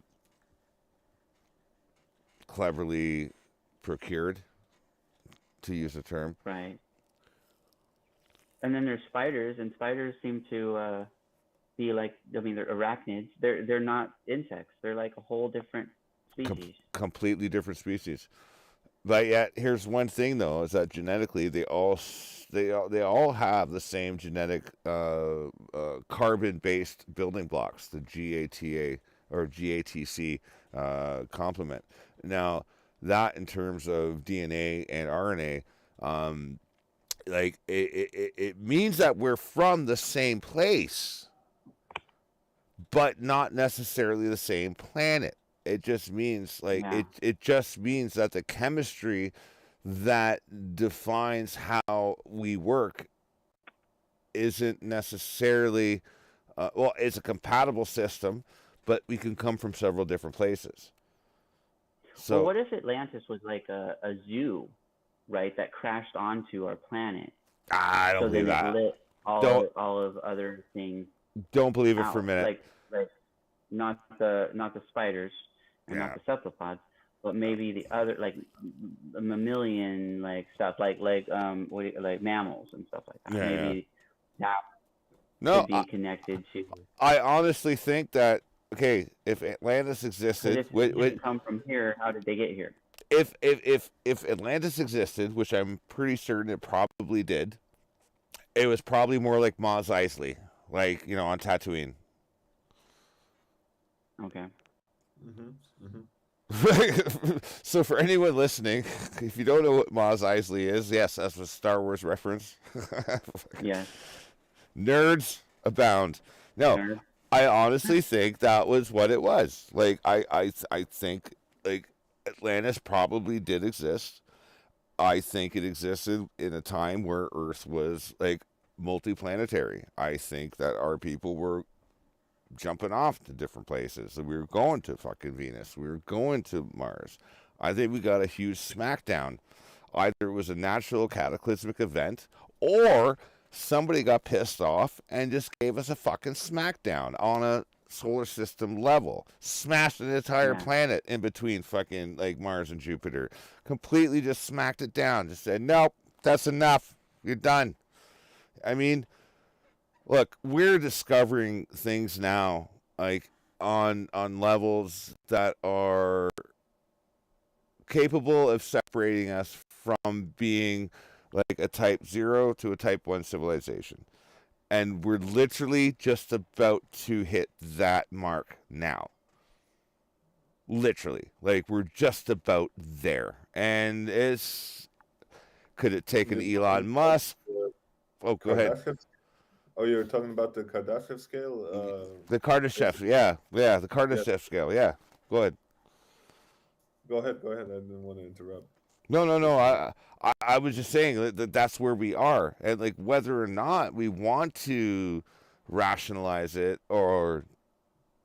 Speaker 2: cleverly procured, to use a term.
Speaker 1: right. And then there's spiders, and spiders seem to be like, I mean, they're arachnids. They're not insects. They're like a whole different species.
Speaker 2: Completely different species. But yet, here's one thing though: is that genetically, they all have the same genetic carbon-based building blocks, the GATA or GATC complement. Now, that in terms of DNA and RNA, um, like it means that we're from the same place, but not necessarily the same planet. It just means like
Speaker 1: Yeah.
Speaker 2: it just means that the chemistry that defines how we work isn't necessarily well, it's a compatible system, but we can come from several different places.
Speaker 1: Well,
Speaker 2: So
Speaker 1: what if Atlantis was like a zoo, right, that crashed onto our planet?
Speaker 2: I don't
Speaker 1: So
Speaker 2: believe
Speaker 1: then it
Speaker 2: that.
Speaker 1: lit
Speaker 2: Don't
Speaker 1: all of other things
Speaker 2: don't believe it for a
Speaker 1: out,
Speaker 2: minute.
Speaker 1: like not the spiders and not
Speaker 2: Yeah.
Speaker 1: the cephalopods, but maybe the other, like the mammalian like stuff, like mammals and stuff like that.
Speaker 2: Yeah, yeah.
Speaker 1: Maybe that
Speaker 2: No,
Speaker 1: could be connected to,
Speaker 2: I honestly think that okay, if Atlantis
Speaker 1: because
Speaker 2: existed,
Speaker 1: if they didn't come from here, how did they get here?
Speaker 2: if Atlantis existed, which I'm pretty certain it probably did, it was probably more like Mos Eisley, like on Tatooine.
Speaker 1: Okay.
Speaker 3: Mm-hmm. Mm-hmm.
Speaker 2: So for anyone listening, if you don't know what Mos Eisley is, yes, that's a Star Wars reference.
Speaker 1: Yes.
Speaker 2: Nerds abound. No,
Speaker 1: Nerd.
Speaker 2: I honestly think that was what it was. Like I think like Atlantis probably did exist. I think it existed in a time where Earth was like multiplanetary. I think that our people were jumping off to different places. We were going to fucking Venus. We were going to Mars. I think we got a huge smackdown. Either it was a natural cataclysmic event or somebody got pissed off and just gave us a fucking smackdown on a solar system level. Smashed an entire planet in between fucking like Mars and Jupiter. Completely just smacked it down. Just said, nope, that's enough. You're done. I mean, look, we're discovering things now, like on levels that are capable of separating us from being like a type 0 to a type 1 civilization. And we're literally just about to hit that mark now. Literally. Like, we're just about there. And could it take an Elon Musk? Oh, go ahead.
Speaker 3: Oh, you're talking about the Kardashev scale?
Speaker 2: The Kardashev, yeah. Yeah, the Kardashev scale, yeah. Go ahead.
Speaker 3: Go ahead. I didn't want to interrupt.
Speaker 2: No. I was just saying that that's where we are. And, like, whether or not we want to rationalize it or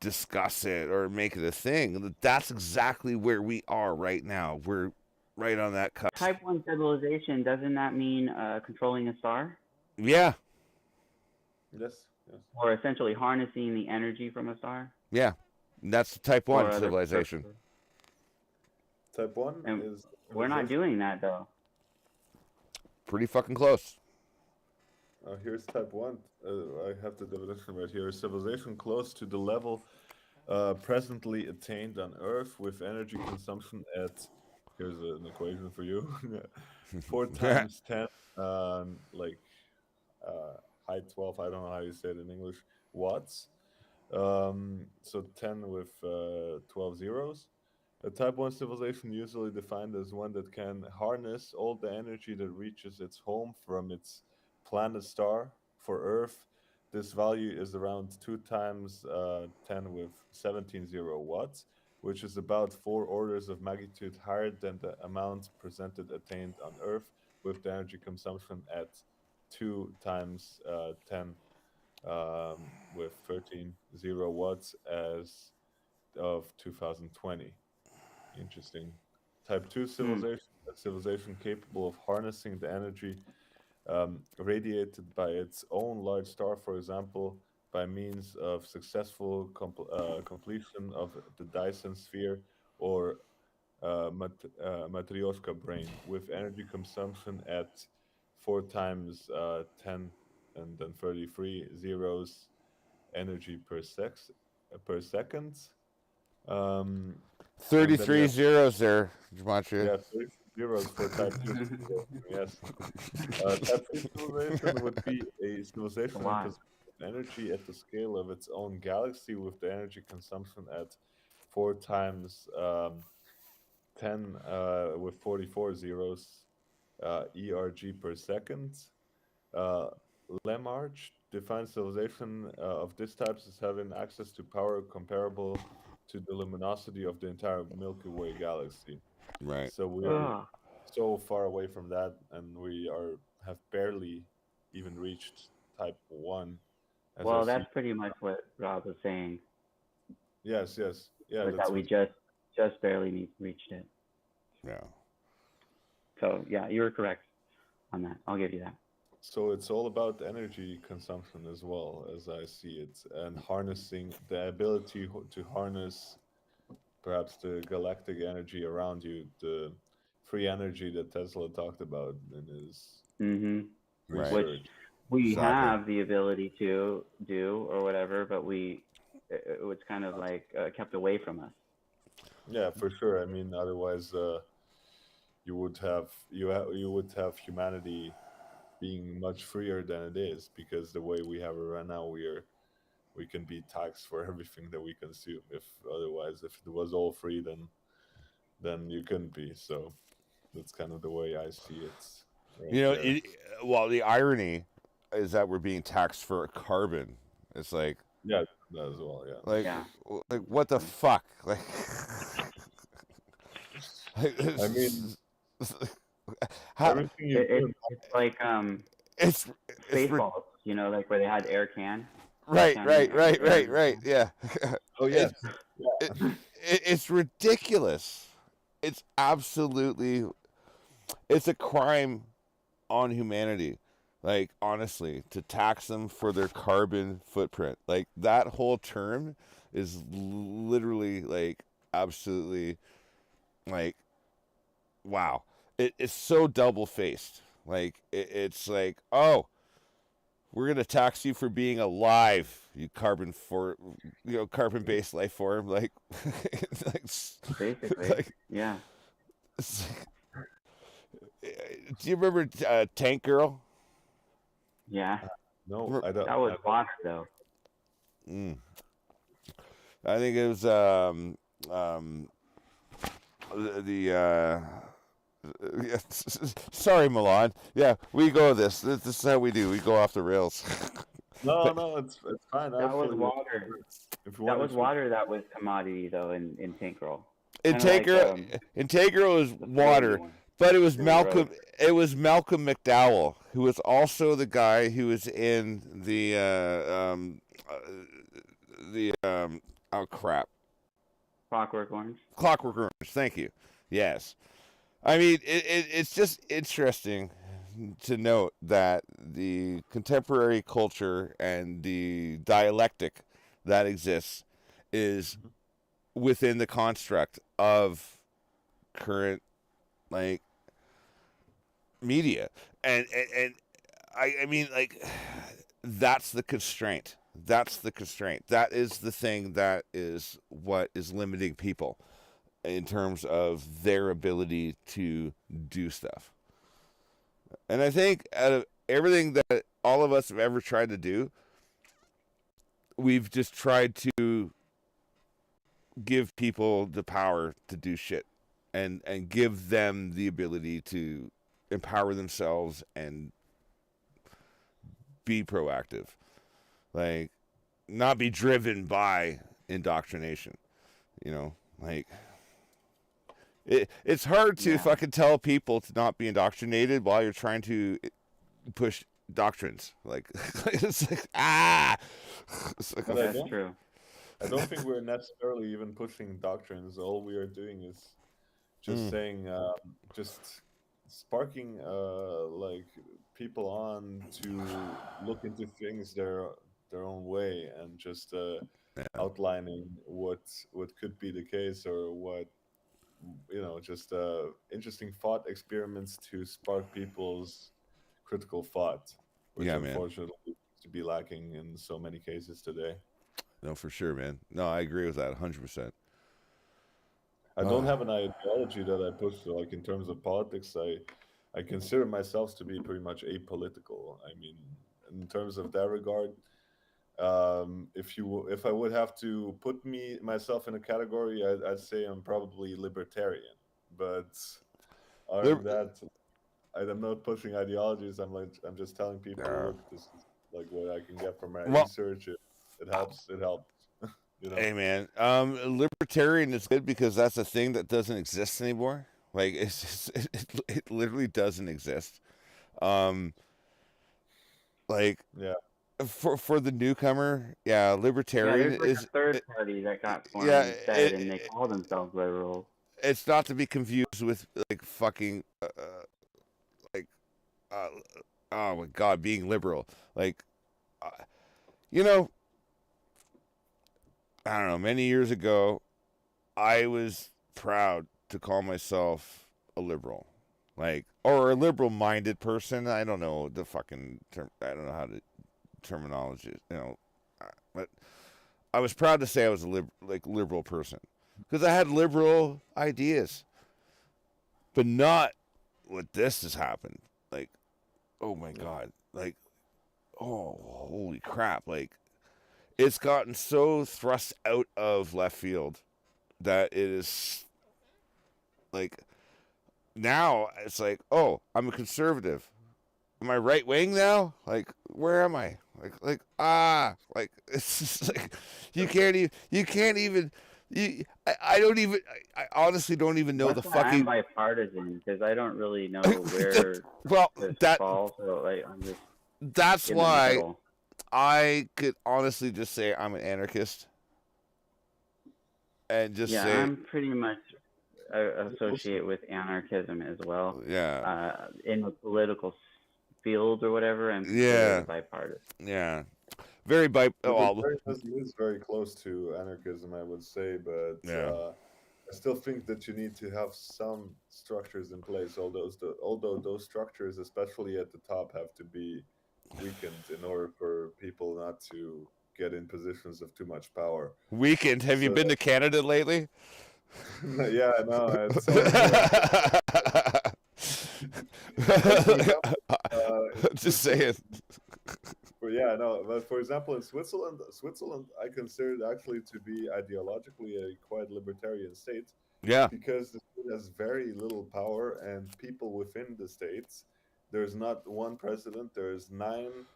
Speaker 2: discuss it or make it a thing, that's exactly where we are right now. We're right on that cusp.
Speaker 1: Type 1 civilization, doesn't that mean controlling a star?
Speaker 2: Yeah.
Speaker 3: Yes.
Speaker 1: Or essentially harnessing the energy from a star?
Speaker 2: Yeah. That's the type 1 civilization.
Speaker 3: Type 1
Speaker 1: and
Speaker 3: is...
Speaker 1: We're not doing that, though.
Speaker 2: Pretty fucking close.
Speaker 3: Here's type 1. I have the definition right here. Civilization close to the level presently attained on Earth with energy consumption at... Here's an equation for you. 4 times 10, height 12, I don't know how you say it in English, watts. So 10 with 12 zeros. A type 1 civilization usually defined as one that can harness all the energy that reaches its home from its planet star. For Earth, this value is around 2 times 10 with 17 watts, which is about 4 orders of magnitude higher than the amount presented attained on Earth, with the energy consumption at 2 times 10 with 13 watts as of 2020. Interesting. Type 2 civilization, a civilization capable of harnessing the energy radiated by its own large star, for example, by means of successful completion of the Dyson sphere or Matryoshka brain, with energy consumption at 4 times 10 and then 33 zeros energy per second.
Speaker 2: 33 zeros there, Gematria.
Speaker 3: Yeah, 33 zeros for type 2 civilization, yes. Type 3 civilization would be a civilization with energy at the scale of its own galaxy, with the energy consumption at 4 times 10 with 44 zeros ERG per second. Lamarche defines civilization of this type as having access to power comparable to the luminosity of the entire Milky Way galaxy.
Speaker 2: Right.
Speaker 3: So we're so far away from that, and we have barely even reached type 1.
Speaker 1: Well, that's pretty much what Rob was saying.
Speaker 3: Yes. Yeah.
Speaker 1: That we just barely reached it.
Speaker 2: Yeah.
Speaker 1: So, yeah, you were correct on that. I'll give you that.
Speaker 3: So it's all about energy consumption as well, as I see it, and harnessing the ability to harness perhaps the galactic energy around you, the free energy that Tesla talked about in his research.
Speaker 1: Which we have the ability to do or whatever, but it was kind of like kept away from us.
Speaker 3: Yeah, for sure. I mean, otherwise, you would have humanity being much freer than it is, because the way we have it right now, we can be taxed for everything that we consume. If it was all free, then you couldn't be. So that's kind of the way I see it.
Speaker 2: Well, the irony is that we're being taxed for carbon. It's like,
Speaker 3: yeah, that as well. Yeah.
Speaker 2: Like what the fuck? Like,
Speaker 3: I mean, Everything you do.
Speaker 1: It's like
Speaker 2: it's
Speaker 1: Spaceballs, you know, like where they had air can.
Speaker 2: right,
Speaker 1: Air.
Speaker 2: yeah.
Speaker 3: Oh yes.
Speaker 2: It's it's ridiculous. It's absolutely, it's a crime on humanity. Like, honestly, to tax them for their carbon footprint. Like, that whole term is literally, like, absolutely, like, wow. It's so double faced. Like, it's like, oh, we're gonna tax you for being alive, you carbon based life form. Like, like,
Speaker 1: Basically,
Speaker 2: like,
Speaker 1: yeah.
Speaker 2: do you remember Tank Girl?
Speaker 1: Yeah.
Speaker 3: No, I don't.
Speaker 1: That was water though.
Speaker 2: Mm. I think it was the yeah, sorry, Milan. Yeah, we go this is how we do. We go off the rails.
Speaker 3: No, no, it's fine.
Speaker 1: That was
Speaker 3: Actually,
Speaker 1: water.
Speaker 3: if you
Speaker 1: That
Speaker 3: want
Speaker 1: was
Speaker 3: to,
Speaker 1: water that was commodity though in Tank Girl.
Speaker 2: Integral is
Speaker 1: The
Speaker 2: water,
Speaker 1: one.
Speaker 2: but it was
Speaker 1: Ruby Road.
Speaker 2: Malcolm McDowell, who was also the guy who was in oh crap,
Speaker 1: Clockwork Orange.
Speaker 2: Clockwork Orange. Thank you. Yes. I mean, it's just interesting to note that the contemporary culture and the dialectic that exists is within the construct of current, like, media, and I mean, like, that's the constraint. That's the constraint. That is the thing that is what is limiting people in terms of their ability to do stuff. And I think out of everything that all of us have ever tried to do, we've just tried to give people the power to do shit and give them the ability to empower themselves and be proactive. Like, not be driven by indoctrination. You know, like, it's hard to fucking tell people to not be indoctrinated while you're trying to push doctrines. Like, it's like, it's like,
Speaker 3: But
Speaker 1: That's true.
Speaker 3: I don't think we're necessarily even pushing doctrines. All we are doing is just saying, just sparking, like, people on to look into things their own way, and just outlining what could be the case, or what, just interesting thought experiments to spark people's critical thought, which
Speaker 2: yeah, man.
Speaker 3: unfortunately seems to be lacking in so many cases today.
Speaker 2: No, for sure, man. No, I agree with that 100%.
Speaker 3: I don't have an ideology that I push. Like, in terms of politics, I consider myself to be pretty much apolitical. I mean, in terms of that regard, if I would have to put myself in a category, I'd say I'm probably libertarian. But other than that, I'm not pushing ideologies. I'm just telling people, look, this is like what I can get from my research. It helps. It helps.
Speaker 2: Hey, man, libertarian is good because that's a thing that doesn't exist anymore. Like, it's just, it literally doesn't exist. Like,
Speaker 3: Yeah.
Speaker 2: For the newcomer, libertarian
Speaker 1: there's like
Speaker 2: is
Speaker 1: a third party that got formed instead, and they call themselves liberals.
Speaker 2: It's not to be confused with, like, fucking like oh my god, being liberal. Like, you know, I don't know, many years ago, I was proud to call myself a liberal. Like, or a liberal-minded person. I don't know the fucking term. I don't know how to terminology. But I was proud to say I was a liberal person because I had liberal ideas, but not what this has happened. Like, oh my god. Like, oh, holy crap. Like, it's gotten so thrust out of left field that it is, like, now it's like, oh, I'm a conservative. Am I right wing now? Like, where am I? Like, it's just like you can't even I don't even. I honestly don't even know
Speaker 1: That's
Speaker 2: the
Speaker 1: why I'm
Speaker 2: fucking.
Speaker 1: bipartisan because I don't really know where
Speaker 2: Well,
Speaker 1: to
Speaker 2: that
Speaker 1: fall. So like I'm just
Speaker 2: that's
Speaker 1: in the
Speaker 2: why
Speaker 1: middle.
Speaker 2: I could honestly just say I'm an anarchist and just
Speaker 1: Yeah,
Speaker 2: say,
Speaker 1: I'm pretty much associate with anarchism as well.
Speaker 2: yeah,
Speaker 1: In the political field or whatever, I'm
Speaker 2: yeah,
Speaker 1: considered bipartisan.
Speaker 2: yeah. Very well,
Speaker 3: Libertarianism is very close to anarchism, I would say, but
Speaker 2: yeah.
Speaker 3: I still think that you need to have some structures in place. Although those structures, especially at the top, have to be weakened in order for people not to get in positions of too much power.
Speaker 2: Weekend. Have you
Speaker 3: So
Speaker 2: been to Canada lately?
Speaker 3: yeah, no, it's always like for example, in
Speaker 2: Just
Speaker 3: Switzerland.
Speaker 2: saying.
Speaker 3: Yeah, no, but for example, in Switzerland, I consider it actually to be ideologically a quite libertarian state
Speaker 2: Yeah.
Speaker 3: because the state has very little power and people within the states. There's not one president. There's nine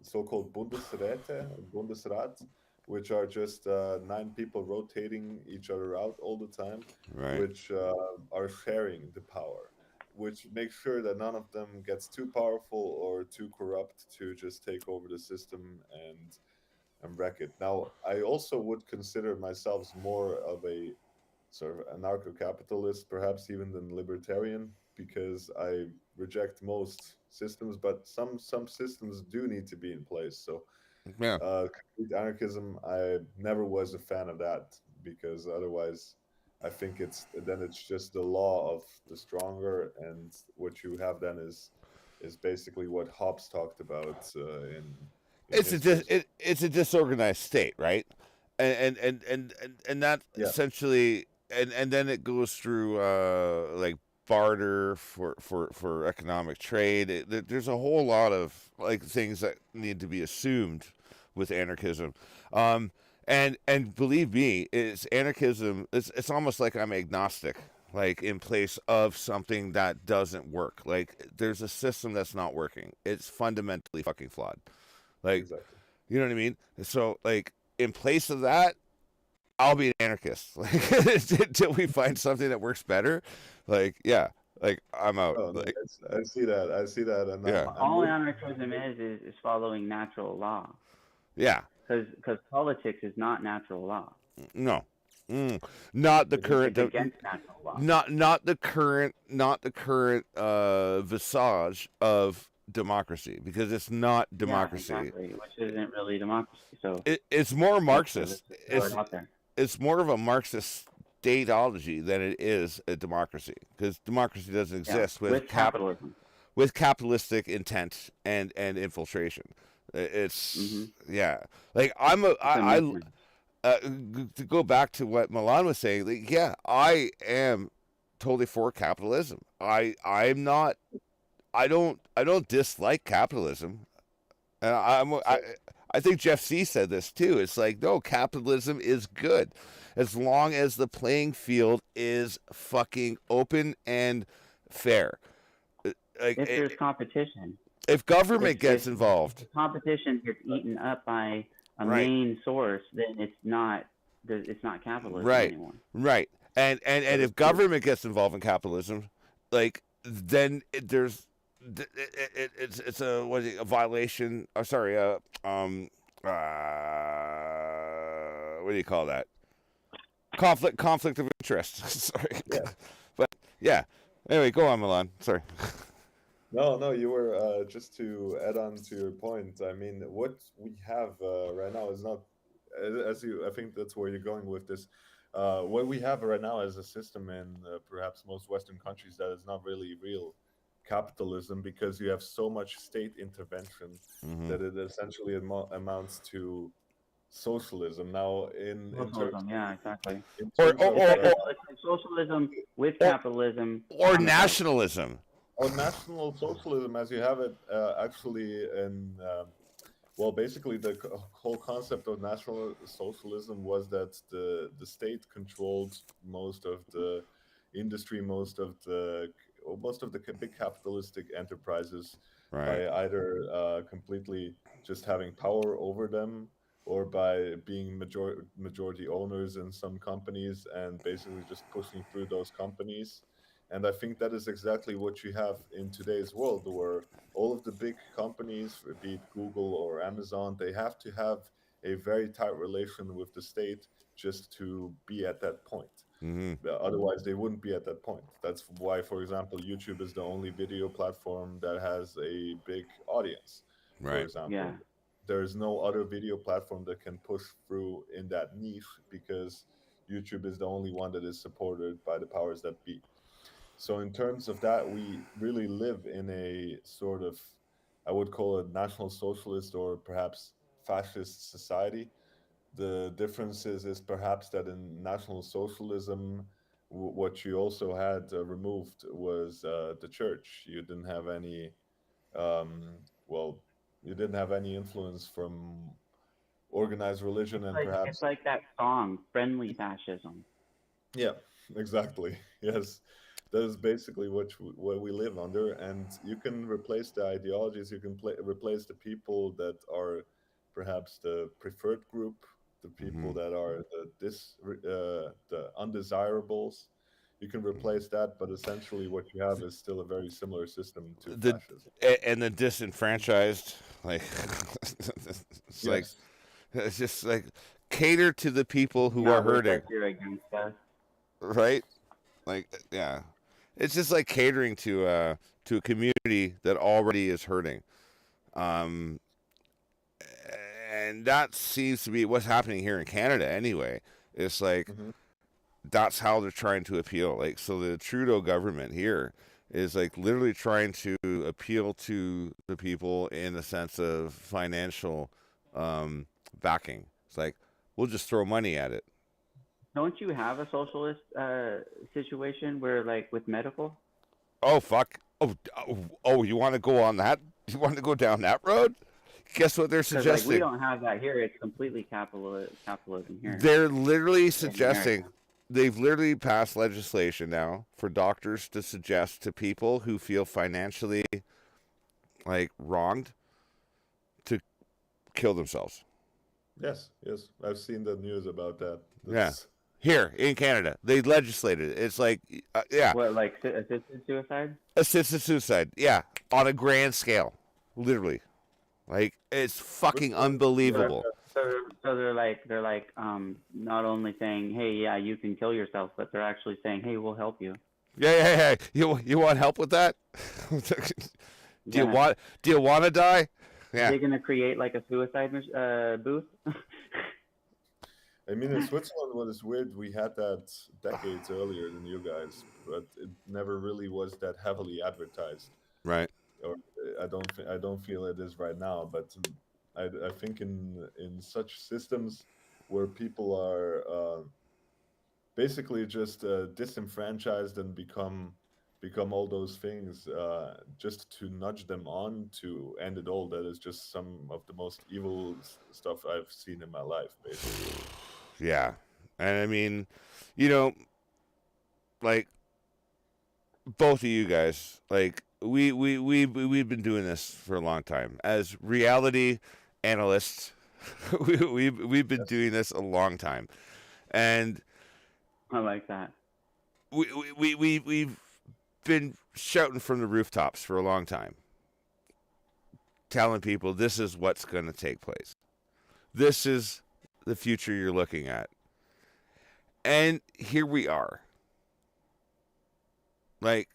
Speaker 3: so-called Bundesrat, which are just nine people rotating each other out all the time,
Speaker 2: Right.
Speaker 3: which are sharing the power, which makes sure that none of them gets too powerful or too corrupt to just take over the system and wreck it. Now, I also would consider myself more of a sort of anarcho-capitalist, perhaps even than libertarian, because I reject most systems, but some systems do need to be in place. So,
Speaker 2: Yeah.
Speaker 3: complete anarchism, I never was a fan of that because otherwise, I think it's just the law of the stronger, and what you have then is basically what Hobbes talked about in his first.
Speaker 2: It's a disorganized state, right? And that
Speaker 3: Yeah,
Speaker 2: essentially and then it goes through like barter for economic trade. There's a whole lot of like things that need to be assumed with anarchism. Um, and believe me, it's anarchism. It's almost like I'm agnostic, like in place of something that doesn't work. Like there's a system that's not working. It's fundamentally fucking flawed. Like
Speaker 3: exactly.
Speaker 2: you know what I mean? So like in place of that, I'll be an anarchist. Like until we find something that works better. Like yeah, like I'm out.
Speaker 3: Oh no,
Speaker 2: Like
Speaker 3: I see that. I see that, and
Speaker 2: yeah,
Speaker 3: I'm
Speaker 1: All
Speaker 3: with.
Speaker 1: anarchism is following natural law
Speaker 2: yeah.
Speaker 1: because politics is not natural law.
Speaker 2: No, not the current.
Speaker 1: It's against natural law.
Speaker 2: Not the current visage of democracy because it's not
Speaker 1: Yeah,
Speaker 2: democracy.
Speaker 1: exactly. Which isn't really democracy. So
Speaker 2: It's more
Speaker 1: let's
Speaker 2: Marxist.
Speaker 1: just throw it out there.
Speaker 2: It's more of a Marxist stateology than it is a democracy because democracy doesn't
Speaker 1: Yeah,
Speaker 2: exist
Speaker 1: with capitalism.
Speaker 2: with capitalistic intent and infiltration.
Speaker 1: Mm-hmm.
Speaker 2: It's yeah, like I'm a
Speaker 1: It's a movement.
Speaker 2: to go back to what Milan was saying. Like, yeah, I am totally for capitalism. I'm not. I don't dislike capitalism. And
Speaker 3: So
Speaker 2: I think Jeff C said this too. It's like no, capitalism is good as long as the playing field is fucking open and fair. Like
Speaker 1: If there's competition,
Speaker 2: if government
Speaker 1: if
Speaker 2: gets involved,
Speaker 1: the competition gets eaten up by a
Speaker 2: right,
Speaker 1: main source, then it's not capitalism
Speaker 2: right,
Speaker 1: anymore.
Speaker 2: right,
Speaker 3: that
Speaker 2: and
Speaker 3: is
Speaker 2: if
Speaker 3: true.
Speaker 2: government gets involved in capitalism, like then it's a what is it, a violation. Oh, sorry, uh, what do you call that? Conflict of interest. Sorry,
Speaker 3: Yeah.
Speaker 2: but yeah. Anyway, go on, Milan. Sorry.
Speaker 3: No, no, you were just to add on to your point. I mean, what we have right now is not, as you. I think that's where you're going with this. What we have right now is a system in perhaps most Western countries that is not really real capitalism because you have so much state intervention
Speaker 2: Hmm.
Speaker 3: that it essentially amounts to socialism. Now,
Speaker 1: Socialism, yeah, exactly.
Speaker 3: in
Speaker 2: Or
Speaker 3: terms
Speaker 2: or,
Speaker 3: of
Speaker 2: or, or
Speaker 1: It's like socialism with
Speaker 2: or
Speaker 1: capitalism
Speaker 2: or
Speaker 1: on the side.
Speaker 2: nationalism.
Speaker 3: or national socialism, as you have it actually in well, basically, the whole concept of national socialism was that the state controlled most of the industry, most of the big capitalistic enterprises
Speaker 2: Right.
Speaker 3: by either completely just having power over them, or by being majority owners in some companies and basically just pushing through those companies. And I think that is exactly what you have in today's world, where all of the big companies, be it Google or Amazon, they have to have a very tight relation with the state just to be at that point.
Speaker 2: Mm-hmm.
Speaker 3: Otherwise, they wouldn't be at that point. That's why, for example, YouTube is the only video platform that has a big audience, for
Speaker 2: Right.
Speaker 1: Yeah.
Speaker 3: example. There's no other video platform that can push through in that niche because YouTube is the only one that is supported by the powers that be. So, in terms of that, we really live in a sort of, I would call it national socialist or perhaps fascist society. The difference is perhaps that in National Socialism, what you also had removed was the church. You didn't have any, um, well, you didn't have any influence from organized religion and
Speaker 1: It's
Speaker 3: perhaps,
Speaker 1: like that song, "Friendly Fascism."
Speaker 3: yeah, exactly. Yes, that is basically what we live under, and you can replace the ideologies. You can replace the people that are perhaps the preferred group, the
Speaker 2: Mm-hmm.
Speaker 3: people that are the undesirables. You can replace that, but essentially, what you have is still a very similar system to
Speaker 2: The
Speaker 3: fascism.
Speaker 2: and the disenfranchised, like it's like
Speaker 3: Yes,
Speaker 2: it's just like cater to the people who
Speaker 1: Yeah,
Speaker 2: are
Speaker 1: which
Speaker 2: hurting,
Speaker 1: like you're against us.
Speaker 2: right? Like yeah, it's just like catering to a community that already is hurting. Um, and that seems to be what's happening here in Canada anyway. It's like
Speaker 3: hmm
Speaker 2: that's how they're trying to appeal. Like, so the Trudeau government here is like literally trying to appeal to the people in the sense of financial um, backing. It's like we'll just throw money at it.
Speaker 1: Don't you have a socialist situation where, like, with medical?
Speaker 2: Oh fuck. Oh, you want to go on that? You want to go down that road? Guess what they're
Speaker 1: Because like we
Speaker 2: suggesting?
Speaker 1: don't have that here. It's completely capitalism here
Speaker 2: They're literally
Speaker 1: in America.
Speaker 2: suggesting they've literally passed legislation now for doctors to suggest to people who feel financially like wronged to kill themselves.
Speaker 3: yes, yes. I've seen the news about that.
Speaker 2: Yeah.
Speaker 3: That's
Speaker 2: Here in Canada, they legislated it. It's like, yeah,
Speaker 1: What, like assisted suicide?
Speaker 2: assisted suicide. Yeah, on a grand scale, literally. Like it's fucking
Speaker 3: Switzerland.
Speaker 1: So they're,
Speaker 2: unbelievable.
Speaker 1: so they're like not only saying, hey, yeah, you can kill yourself, but they're actually saying, hey, we'll help you.
Speaker 2: Yeah. You want help with that?
Speaker 1: Yeah.
Speaker 2: Do you want to die? Yeah.
Speaker 1: They're gonna create like a suicide booth.
Speaker 3: I mean, in Switzerland, what is weird, we had that decades earlier than you guys, but it never really was that heavily advertised.
Speaker 2: Right.
Speaker 3: Or I don't feel it is right now. But I think in such systems where people are basically just disenfranchised and become all those things just to nudge them on to end it all. That is just some of the most evil stuff I've seen in my life, basically.
Speaker 2: Yeah. And I mean, you know, like both of you guys, like we've been doing this for a long time as reality analysts. We've been doing this a long time, and
Speaker 1: I like that.
Speaker 2: we've been shouting from the rooftops for a long time, telling people this is what's going to take place. This is the future you're looking at, and here we are. Like,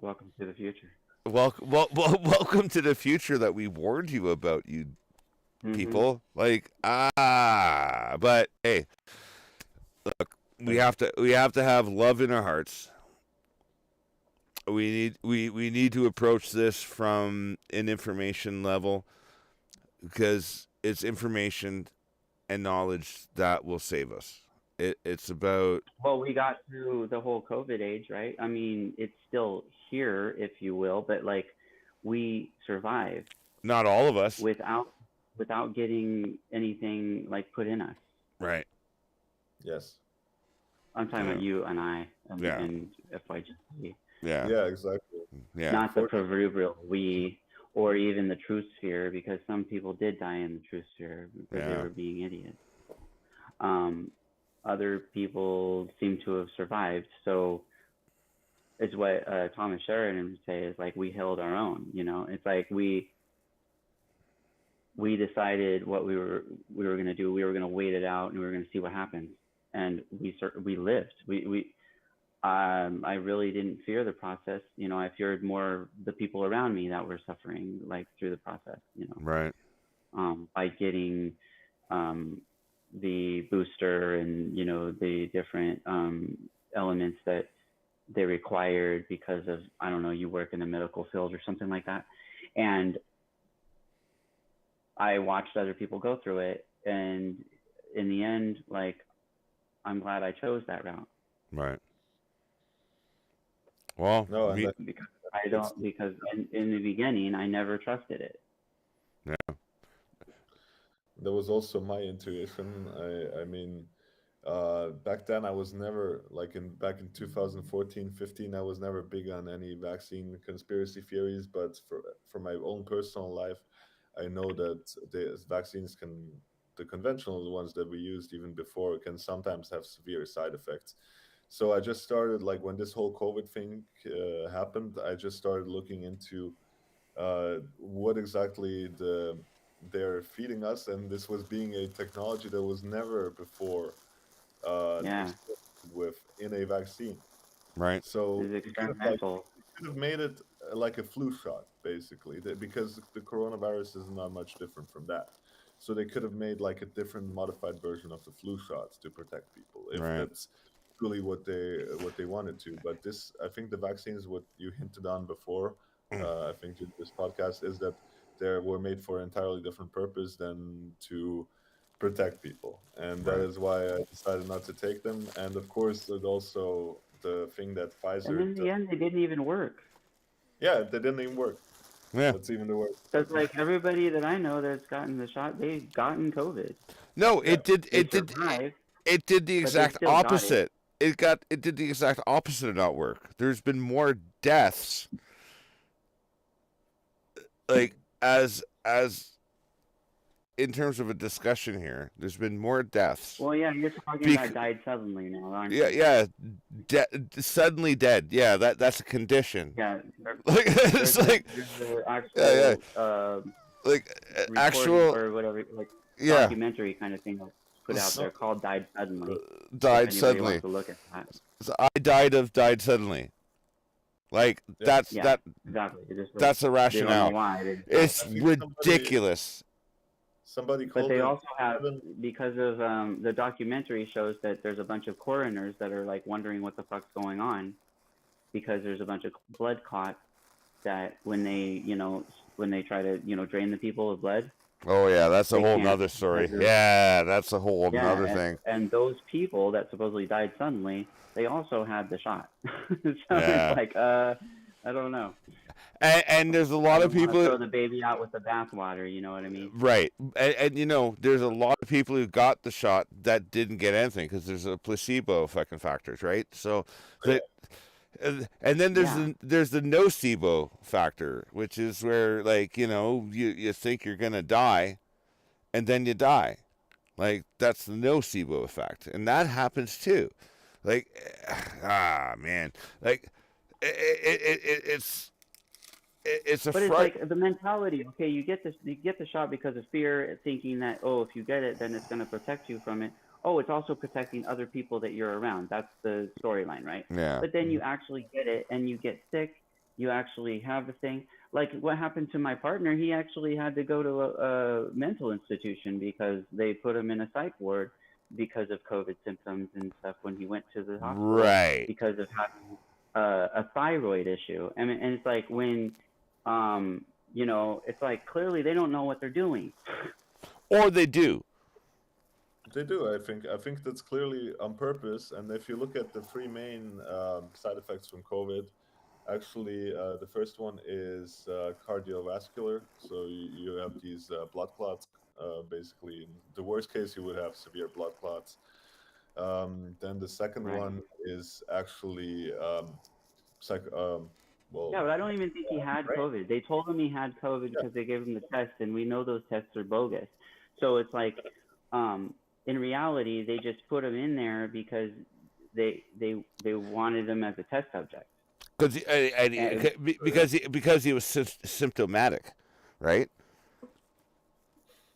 Speaker 1: Welcome to the future.
Speaker 2: welcome to the future that we warned you about, you
Speaker 1: Mm-hmm.
Speaker 2: people. Like, but hey, look, we have to have love in our hearts. We need to approach this from an information level because it's information and knowledge that will save us. It's about
Speaker 1: Well, we got through the whole COVID age, right? I mean, it's still here, if you will, but like we survived
Speaker 2: not all of us,
Speaker 1: without getting anything like put in us.
Speaker 2: right?
Speaker 3: Yes.
Speaker 1: I'm talking about
Speaker 2: Yeah.
Speaker 1: you and I
Speaker 2: Yeah.
Speaker 1: and FYG.
Speaker 2: Yeah,
Speaker 3: Yeah, exactly.
Speaker 2: yeah.
Speaker 1: Not the proverbial we. or even the truth sphere, because some people did die in the truth sphere because they
Speaker 2: Yeah.
Speaker 1: were being idiots. Um, Other people seem to have survived. So it's what Thomas Sheridan would say is like we held our own. You know, it's like we decided what we were going to do. We were going to wait it out and we were going to see what happens. And we lived. I really didn't fear the process. You know, I feared more the people around me that were suffering like through the process. You know,
Speaker 2: Right.
Speaker 1: by getting um, the booster and the different elements that they required because of, I don't know, you work in the medical field or something like that, and I watched other people go through it, and in the end, like, I'm glad I chose that route.
Speaker 2: Right. Well,
Speaker 3: No, and
Speaker 2: me.
Speaker 1: Because I
Speaker 3: it's
Speaker 1: don't because in the beginning I never trusted it.
Speaker 2: Yeah.
Speaker 3: that was also my intuition. I mean, back then I was never like in back in 2014, 15, I was never big on any vaccine conspiracy theories, but for my own personal life, I know that the vaccines can, the conventional ones that we used even before, can sometimes have severe side effects. So I just started, like, when this whole COVID thing happened, I just started looking into what exactly they're feeding us, and this was being a technology that was never before
Speaker 1: Yeah,
Speaker 3: experimented with in a vaccine.
Speaker 2: Right.
Speaker 3: So
Speaker 1: it's
Speaker 3: you could have like
Speaker 1: experimental.
Speaker 3: you could have made it like a flu shot, basically, because the coronavirus is not much different from that. So they could have made like a different modified version of the flu shot to protect people, if
Speaker 2: Right.
Speaker 3: that's truly what they wanted to. But this, I think, the vaccines, what you hinted on before, I think in this podcast, is that they were made for an entirely different purpose than to protect people, and that
Speaker 2: Right.
Speaker 3: is why I decided not to take them. And of course, it also the thing that
Speaker 1: And
Speaker 3: Pfizer
Speaker 1: in the end, they didn't even work.
Speaker 3: yeah, they didn't even work.
Speaker 2: Yeah.
Speaker 3: That's even the worst
Speaker 1: Because
Speaker 3: part.
Speaker 1: like everybody that I know that's gotten the shot, they've gotten COVID.
Speaker 2: No,
Speaker 3: Yeah,
Speaker 2: it did.
Speaker 1: They
Speaker 2: It did.
Speaker 1: survived,
Speaker 2: It did the
Speaker 1: but they
Speaker 2: exact
Speaker 1: still got it.
Speaker 2: opposite. It did the exact opposite of not work. There's been more deaths, like as in terms of a discussion here. There's been more deaths.
Speaker 1: Well, yeah, you're talking about
Speaker 2: Bec-
Speaker 1: died suddenly now, aren't
Speaker 2: yeah,
Speaker 1: you?
Speaker 2: yeah, suddenly dead. Yeah, that's a condition.
Speaker 1: Yeah,
Speaker 2: Like it's like
Speaker 1: there's the
Speaker 2: yeah,
Speaker 1: actual
Speaker 2: like
Speaker 1: recording
Speaker 2: actual
Speaker 1: or whatever, like
Speaker 2: yeah,
Speaker 1: documentary kind of thing that's put out
Speaker 2: s-
Speaker 3: No,
Speaker 1: there called "Died Suddenly." If
Speaker 2: died
Speaker 1: anybody wants
Speaker 2: suddenly.
Speaker 1: to look at that,
Speaker 2: So I died suddenly. Like
Speaker 3: yeah,
Speaker 1: yeah, exactly. It just
Speaker 2: that's the
Speaker 1: they don't know
Speaker 2: rationale.
Speaker 1: why they just died.
Speaker 2: It's
Speaker 3: I think
Speaker 2: ridiculous.
Speaker 3: somebody
Speaker 1: But
Speaker 3: called
Speaker 1: they
Speaker 3: it
Speaker 1: also have,
Speaker 3: seven.
Speaker 1: because of the documentary shows that there's a bunch of coroners that are like wondering what the fuck's going on, because there's a bunch of blood clots that when they try to drain the people of blood,
Speaker 2: Oh yeah, that's a
Speaker 1: they
Speaker 2: whole
Speaker 1: can't
Speaker 2: nother
Speaker 1: because
Speaker 2: story.
Speaker 1: of,
Speaker 2: Yeah, that's a whole
Speaker 1: yeah,
Speaker 2: nother thing.
Speaker 1: and those people that supposedly died suddenly, they also had the shot. So it's
Speaker 2: Yeah,
Speaker 1: like I don't know.
Speaker 2: and there's a
Speaker 1: I
Speaker 2: lot of
Speaker 1: don't want to
Speaker 2: people.
Speaker 1: throw the baby out with the bathwater. You know what I mean?
Speaker 2: Right, and there's a lot of people who got the shot that didn't get anything because there's a placebo fucking factors, right? So
Speaker 3: Yeah,
Speaker 2: that. And then
Speaker 1: Yeah.
Speaker 2: there's the nocebo factor, which is where like you think you're gonna die, and then you die. Like that's the nocebo effect, and that happens too. Like man, like it's a
Speaker 1: But it's
Speaker 2: fright.
Speaker 1: like the mentality. Okay, you get the shot because of fear, thinking that, oh, if you get it, then it's going to protect you from it. Oh, it's also protecting other people that you're around. That's the storyline, right?
Speaker 2: Yeah,
Speaker 1: But then you actually get it and you get sick. You actually have the thing. Like what happened to my partner, he actually had to go to a mental institution because they put him in a psych ward because of COVID symptoms and stuff when he went to the hospital
Speaker 2: right.
Speaker 1: because of having a thyroid issue. I mean, and it's like when it's like clearly they don't know what they're doing.
Speaker 2: Or they do.
Speaker 3: they do. I think that's clearly on purpose. And if you look at the three main side effects from COVID, actually, the first one is cardiovascular. So you have these blood clots. Basically, in the worst case, you would have severe blood clots. Then the second
Speaker 1: Right.
Speaker 3: one is actually psych, well,
Speaker 1: Yeah, but I don't even think he had
Speaker 3: right?
Speaker 1: COVID. They told him he had COVID
Speaker 3: Yeah.
Speaker 1: because they gave him the test, and we know those tests are bogus. So it's like, in reality, they just put him in there because they wanted him as a test subject. And
Speaker 2: Because he was symptomatic, right?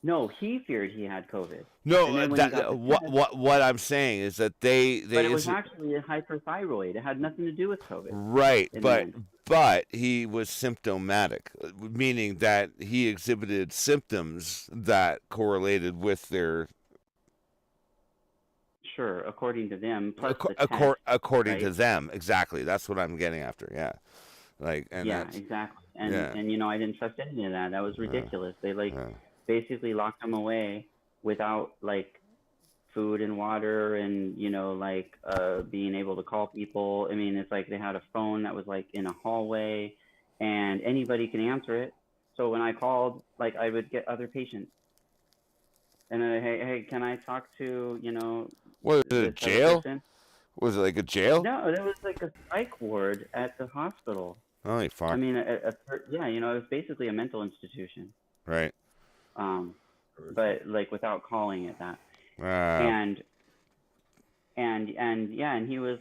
Speaker 1: no, he feared he had COVID, and
Speaker 2: No,
Speaker 1: then when he got the test,
Speaker 2: what I'm saying is that
Speaker 1: but it was actually a hyperthyroid. It had nothing to do with COVID
Speaker 2: right,
Speaker 1: in the end.
Speaker 2: but he was symptomatic, meaning that he exhibited symptoms that correlated with their
Speaker 1: Sure, according to them, plus the test,
Speaker 2: according to
Speaker 1: right?
Speaker 2: them. Exactly, that's what I'm getting after. Yeah, and
Speaker 1: Yeah,
Speaker 2: that's
Speaker 1: exactly.
Speaker 2: yeah,
Speaker 1: And I didn't trust any of that. That was
Speaker 2: yeah,
Speaker 1: ridiculous. They
Speaker 2: yeah.
Speaker 1: basically locked him away without food and water and being able to call people. I mean, it's like they had a phone that was in a hallway and anybody can answer it. So when I called, I would get other patients and then, hey, can I talk to,
Speaker 2: Was it a
Speaker 1: this other
Speaker 2: jail?
Speaker 1: person?
Speaker 2: Was it like a jail?
Speaker 1: No, there was a psych ward at the hospital.
Speaker 2: Holy
Speaker 1: I
Speaker 2: fuck!
Speaker 1: mean, yeah, it was basically a mental institution.
Speaker 2: Right.
Speaker 1: But without calling it that.
Speaker 2: Wow.
Speaker 1: And yeah, and he was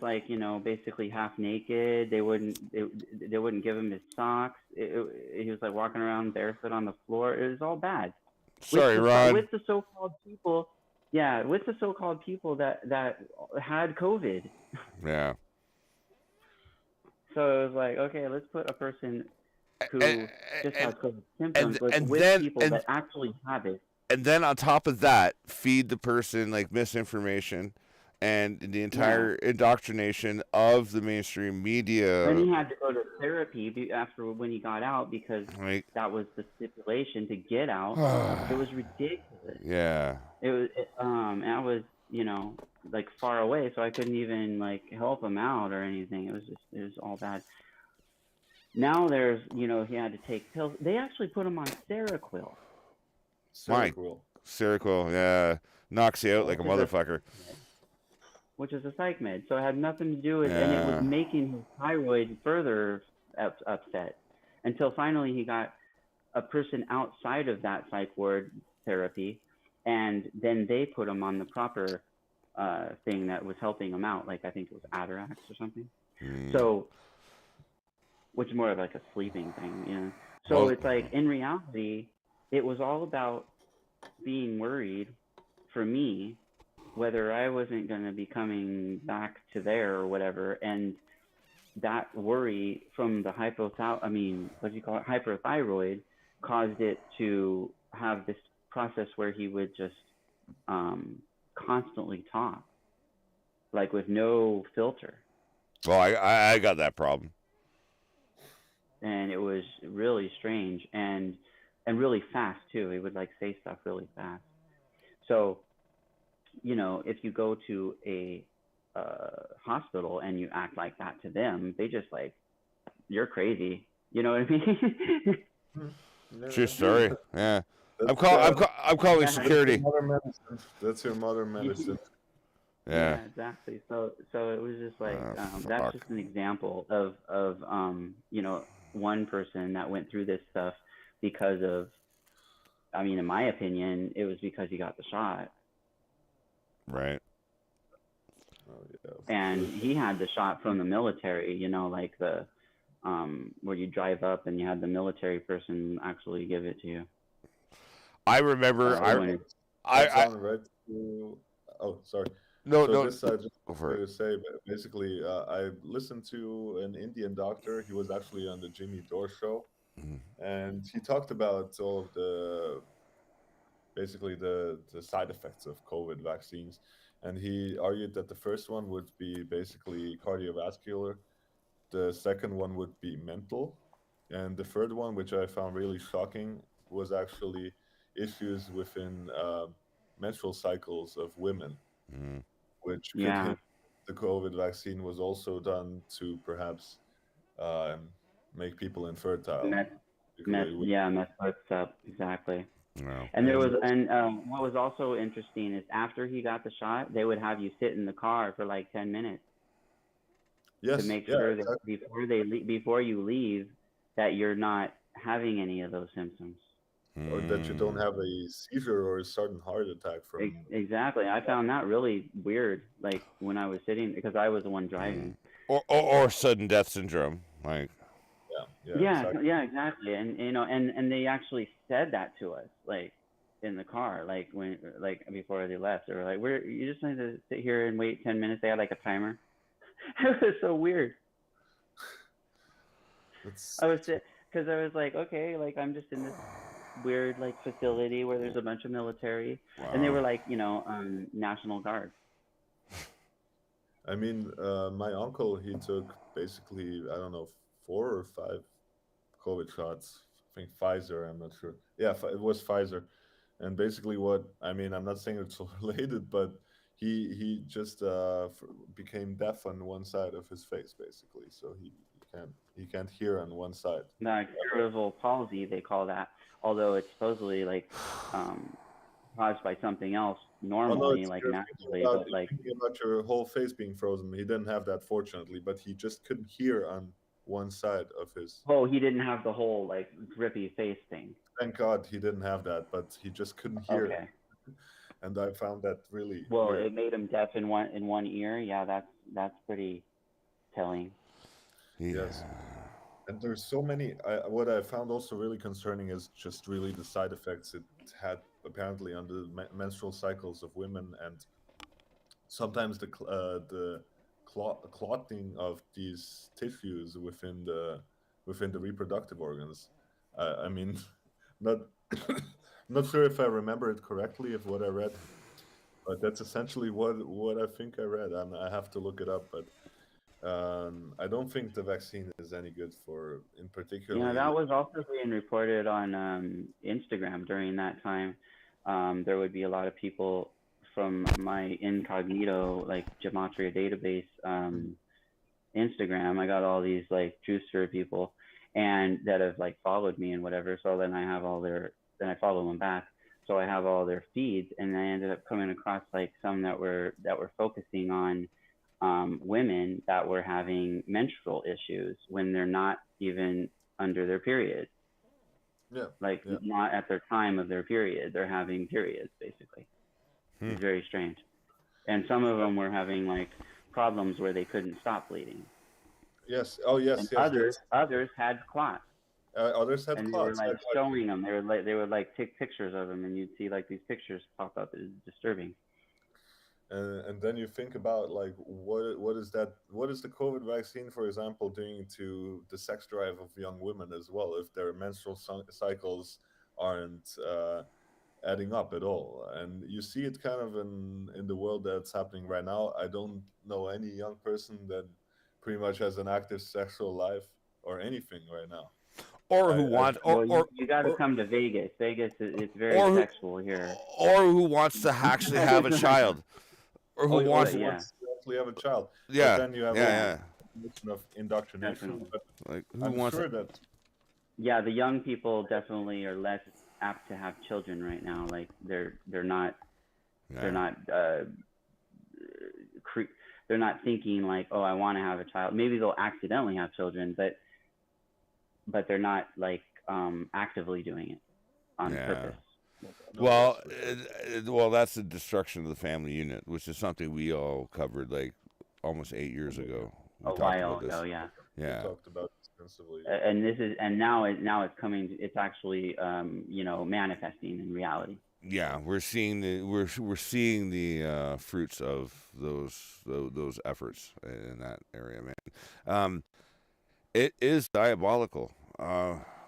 Speaker 1: basically half naked. They wouldn't give him his socks. He was walking around barefoot on the floor. It was all bad.
Speaker 2: Sorry, Ron.
Speaker 1: With the so-called people, yeah, with the so-called people that had COVID.
Speaker 2: Yeah.
Speaker 1: So it was okay, let's put a person who just has COVID symptoms people that actually have it.
Speaker 2: And then on top of that, feed the person misinformation and the entire indoctrination of the mainstream media.
Speaker 1: Then he had to go to therapy after when he got out because that was the stipulation to get out. It was ridiculous.
Speaker 2: Yeah.
Speaker 1: It was, and I was, far away, so I couldn't even help him out or anything. It was all bad. Now there's, he had to take pills. They actually put him on Seroquel.
Speaker 2: Seroquel, yeah, knocks you out like a motherfucker.
Speaker 1: Which is a psych med, so it had nothing to do with, and it was making his thyroid further upset, until finally he got a person outside of that psych ward therapy, and then they put him on the proper thing that was helping him out, I think it was Atarax or something. So, which is more of a sleeping thing, So it's in reality, it was all about being worried for me whether I wasn't going to be coming back to there or whatever, and that worry from the hyperthyroid caused it to have this process where he would just constantly talk, with no filter.
Speaker 2: Well, I got that problem.
Speaker 1: And it was really strange and really fast too. He would say stuff really fast. So, if you go to a hospital and you act like that to them, they just you're crazy. You know what I mean?
Speaker 2: True story. Yeah. I'm calling security.
Speaker 3: That's your modern medicine.
Speaker 2: Yeah.
Speaker 1: Exactly. So it was just that's just an example of one person that went through this stuff because of, in my opinion, it was because he got the shot.
Speaker 2: Right.
Speaker 3: Oh, yeah.
Speaker 1: And he had the shot from the military, the where you drive up and you had the military person actually give it to you.
Speaker 2: I remember.
Speaker 3: Oh, sorry.
Speaker 2: No.
Speaker 3: This I just wanted to say, basically, I listened to an Indian doctor. He was actually on the Jimmy Dore show, and he talked about all of the side effects of COVID vaccines. And he argued that the first one would be basically cardiovascular, the second one would be mental, and the third one, which I found really shocking, was actually issues within menstrual cycles of women, which could hint the COVID vaccine was also done to perhaps make people infertile.
Speaker 1: Mess folks up, exactly.
Speaker 2: No.
Speaker 1: And there was, what was also interesting is after he got the shot, they would have you sit in the car for 10 minutes. to
Speaker 3: Yes,
Speaker 1: make
Speaker 3: yeah,
Speaker 1: sure that
Speaker 3: exactly.
Speaker 1: before you leave, that you're not having any of those symptoms.
Speaker 3: Or that you don't
Speaker 2: Mm.
Speaker 3: have a seizure or a sudden heart attack from.
Speaker 1: Exactly. I found that really weird. Like when I was sitting, because I was the one
Speaker 2: Mm.
Speaker 1: driving.
Speaker 2: Or sudden death syndrome. Like,
Speaker 3: Yeah, yeah,
Speaker 1: Yeah,
Speaker 3: exactly.
Speaker 1: yeah, exactly. And and they actually said that to us, like in the car, like when like before they left. They were like, "We're you just need to sit here and wait 10 minutes." They had like a timer. It was so weird.
Speaker 3: That's
Speaker 1: I was
Speaker 3: that's
Speaker 1: because I was like, okay, like I'm just in this weird like facility where there's a bunch of military, and they
Speaker 2: wow.
Speaker 1: were like, National Guard.
Speaker 3: I mean, my uncle, he took basically, I don't know, 4 or 5 COVID shots. I think Pfizer, I'm not sure. Yeah, it was Pfizer. And basically, what I mean, I'm not saying it's related, but he just became deaf on one side of his face, basically. So he can't hear on one side.
Speaker 1: Like cerebral palsy, they call that. Although it's supposedly like um, caused by something else
Speaker 3: Oh no,
Speaker 1: normally,
Speaker 3: it's
Speaker 1: like
Speaker 3: you're thinking
Speaker 1: naturally,
Speaker 3: about
Speaker 1: but
Speaker 3: you're
Speaker 1: like,
Speaker 3: thinking about your whole face being frozen. He didn't have that, fortunately, but he just couldn't hear on one side of his.
Speaker 1: oh, he didn't have the whole like grippy face thing.
Speaker 3: Thank God he didn't have that, but he just couldn't hear,
Speaker 1: Okay.
Speaker 3: and I found that really
Speaker 1: Well,
Speaker 3: weird.
Speaker 1: it made him deaf in one ear. Yeah, that's pretty telling.
Speaker 3: Yes,
Speaker 2: Yeah.
Speaker 3: and there's so many. What I found also really concerning is just really the side effects it had apparently on the menstrual cycles of women, and sometimes the clotting of these tissues within the reproductive organs. I mean, not not sure if I remember it correctly of what I read, but that's essentially what I think I read. I have to look it up, but I don't think the vaccine is any good for, in
Speaker 1: Yeah,
Speaker 3: particularly.
Speaker 1: that was also being reported on Instagram during that time. There would be a lot of people from my incognito, like Gematria database, Instagram. I got all these like juicer people, and that have like followed me and whatever. So then then I follow them back. So I have all their feeds, and I ended up coming across like some that were focusing on women that were having menstrual issues when they're not even under their period,
Speaker 3: Yeah,
Speaker 1: like
Speaker 3: yeah,
Speaker 1: not at their time of their period. They're having periods basically.
Speaker 2: Hmm.
Speaker 1: It's very strange. And some of them were having like problems where they couldn't stop bleeding,
Speaker 3: yes, oh
Speaker 1: and
Speaker 3: yes, yes. That's
Speaker 1: others had clots,
Speaker 3: others had
Speaker 1: and they were
Speaker 3: clots.
Speaker 1: like showing them. They would like take pictures of them, and you'd see like these pictures pop up. It's disturbing.
Speaker 3: And then you think about like what is the COVID vaccine, for example, doing to the sex drive of young women as well if their menstrual cycles aren't adding up at all. And you see it kind of in the world that's happening right now. I don't know any young person that pretty much has an active sexual life or anything right now.
Speaker 2: Or who
Speaker 3: I
Speaker 2: wants,
Speaker 1: Well, you got to come to Vegas. Vegas, it's very
Speaker 2: or who,
Speaker 1: sexual here.
Speaker 2: or who wants to actually have a child, or who
Speaker 3: or
Speaker 1: But
Speaker 2: wants,
Speaker 3: who
Speaker 1: yeah,
Speaker 3: wants to actually have a child. But
Speaker 2: yeah,
Speaker 3: then you have also
Speaker 1: yeah,
Speaker 2: yeah,
Speaker 3: the notion of indoctrination.
Speaker 1: definitely.
Speaker 3: But
Speaker 2: yeah. Like, who
Speaker 3: I'm
Speaker 2: wants?
Speaker 3: sure that
Speaker 1: Yeah, the young people definitely are less apt to have children right now. Like they're not they're
Speaker 2: Yeah,
Speaker 1: not cre- they're not thinking like, oh, I want to have a child. Maybe they'll accidentally have children, but they're not like actively doing it on
Speaker 2: yeah.
Speaker 1: purpose.
Speaker 3: no, that's
Speaker 2: Well,
Speaker 3: for sure.
Speaker 2: well, that's the destruction of the family unit, which is something we all covered like almost 8 years ago. We
Speaker 1: A
Speaker 2: talked
Speaker 1: while
Speaker 2: about
Speaker 1: ago,
Speaker 2: this.
Speaker 1: yeah.
Speaker 3: We
Speaker 2: Yeah,
Speaker 3: talked about it extensively.
Speaker 1: And this is and now it's coming. It's actually manifesting in reality.
Speaker 2: yeah. We're seeing we're seeing the fruits of those efforts in that area, man. Um, it is diabolical.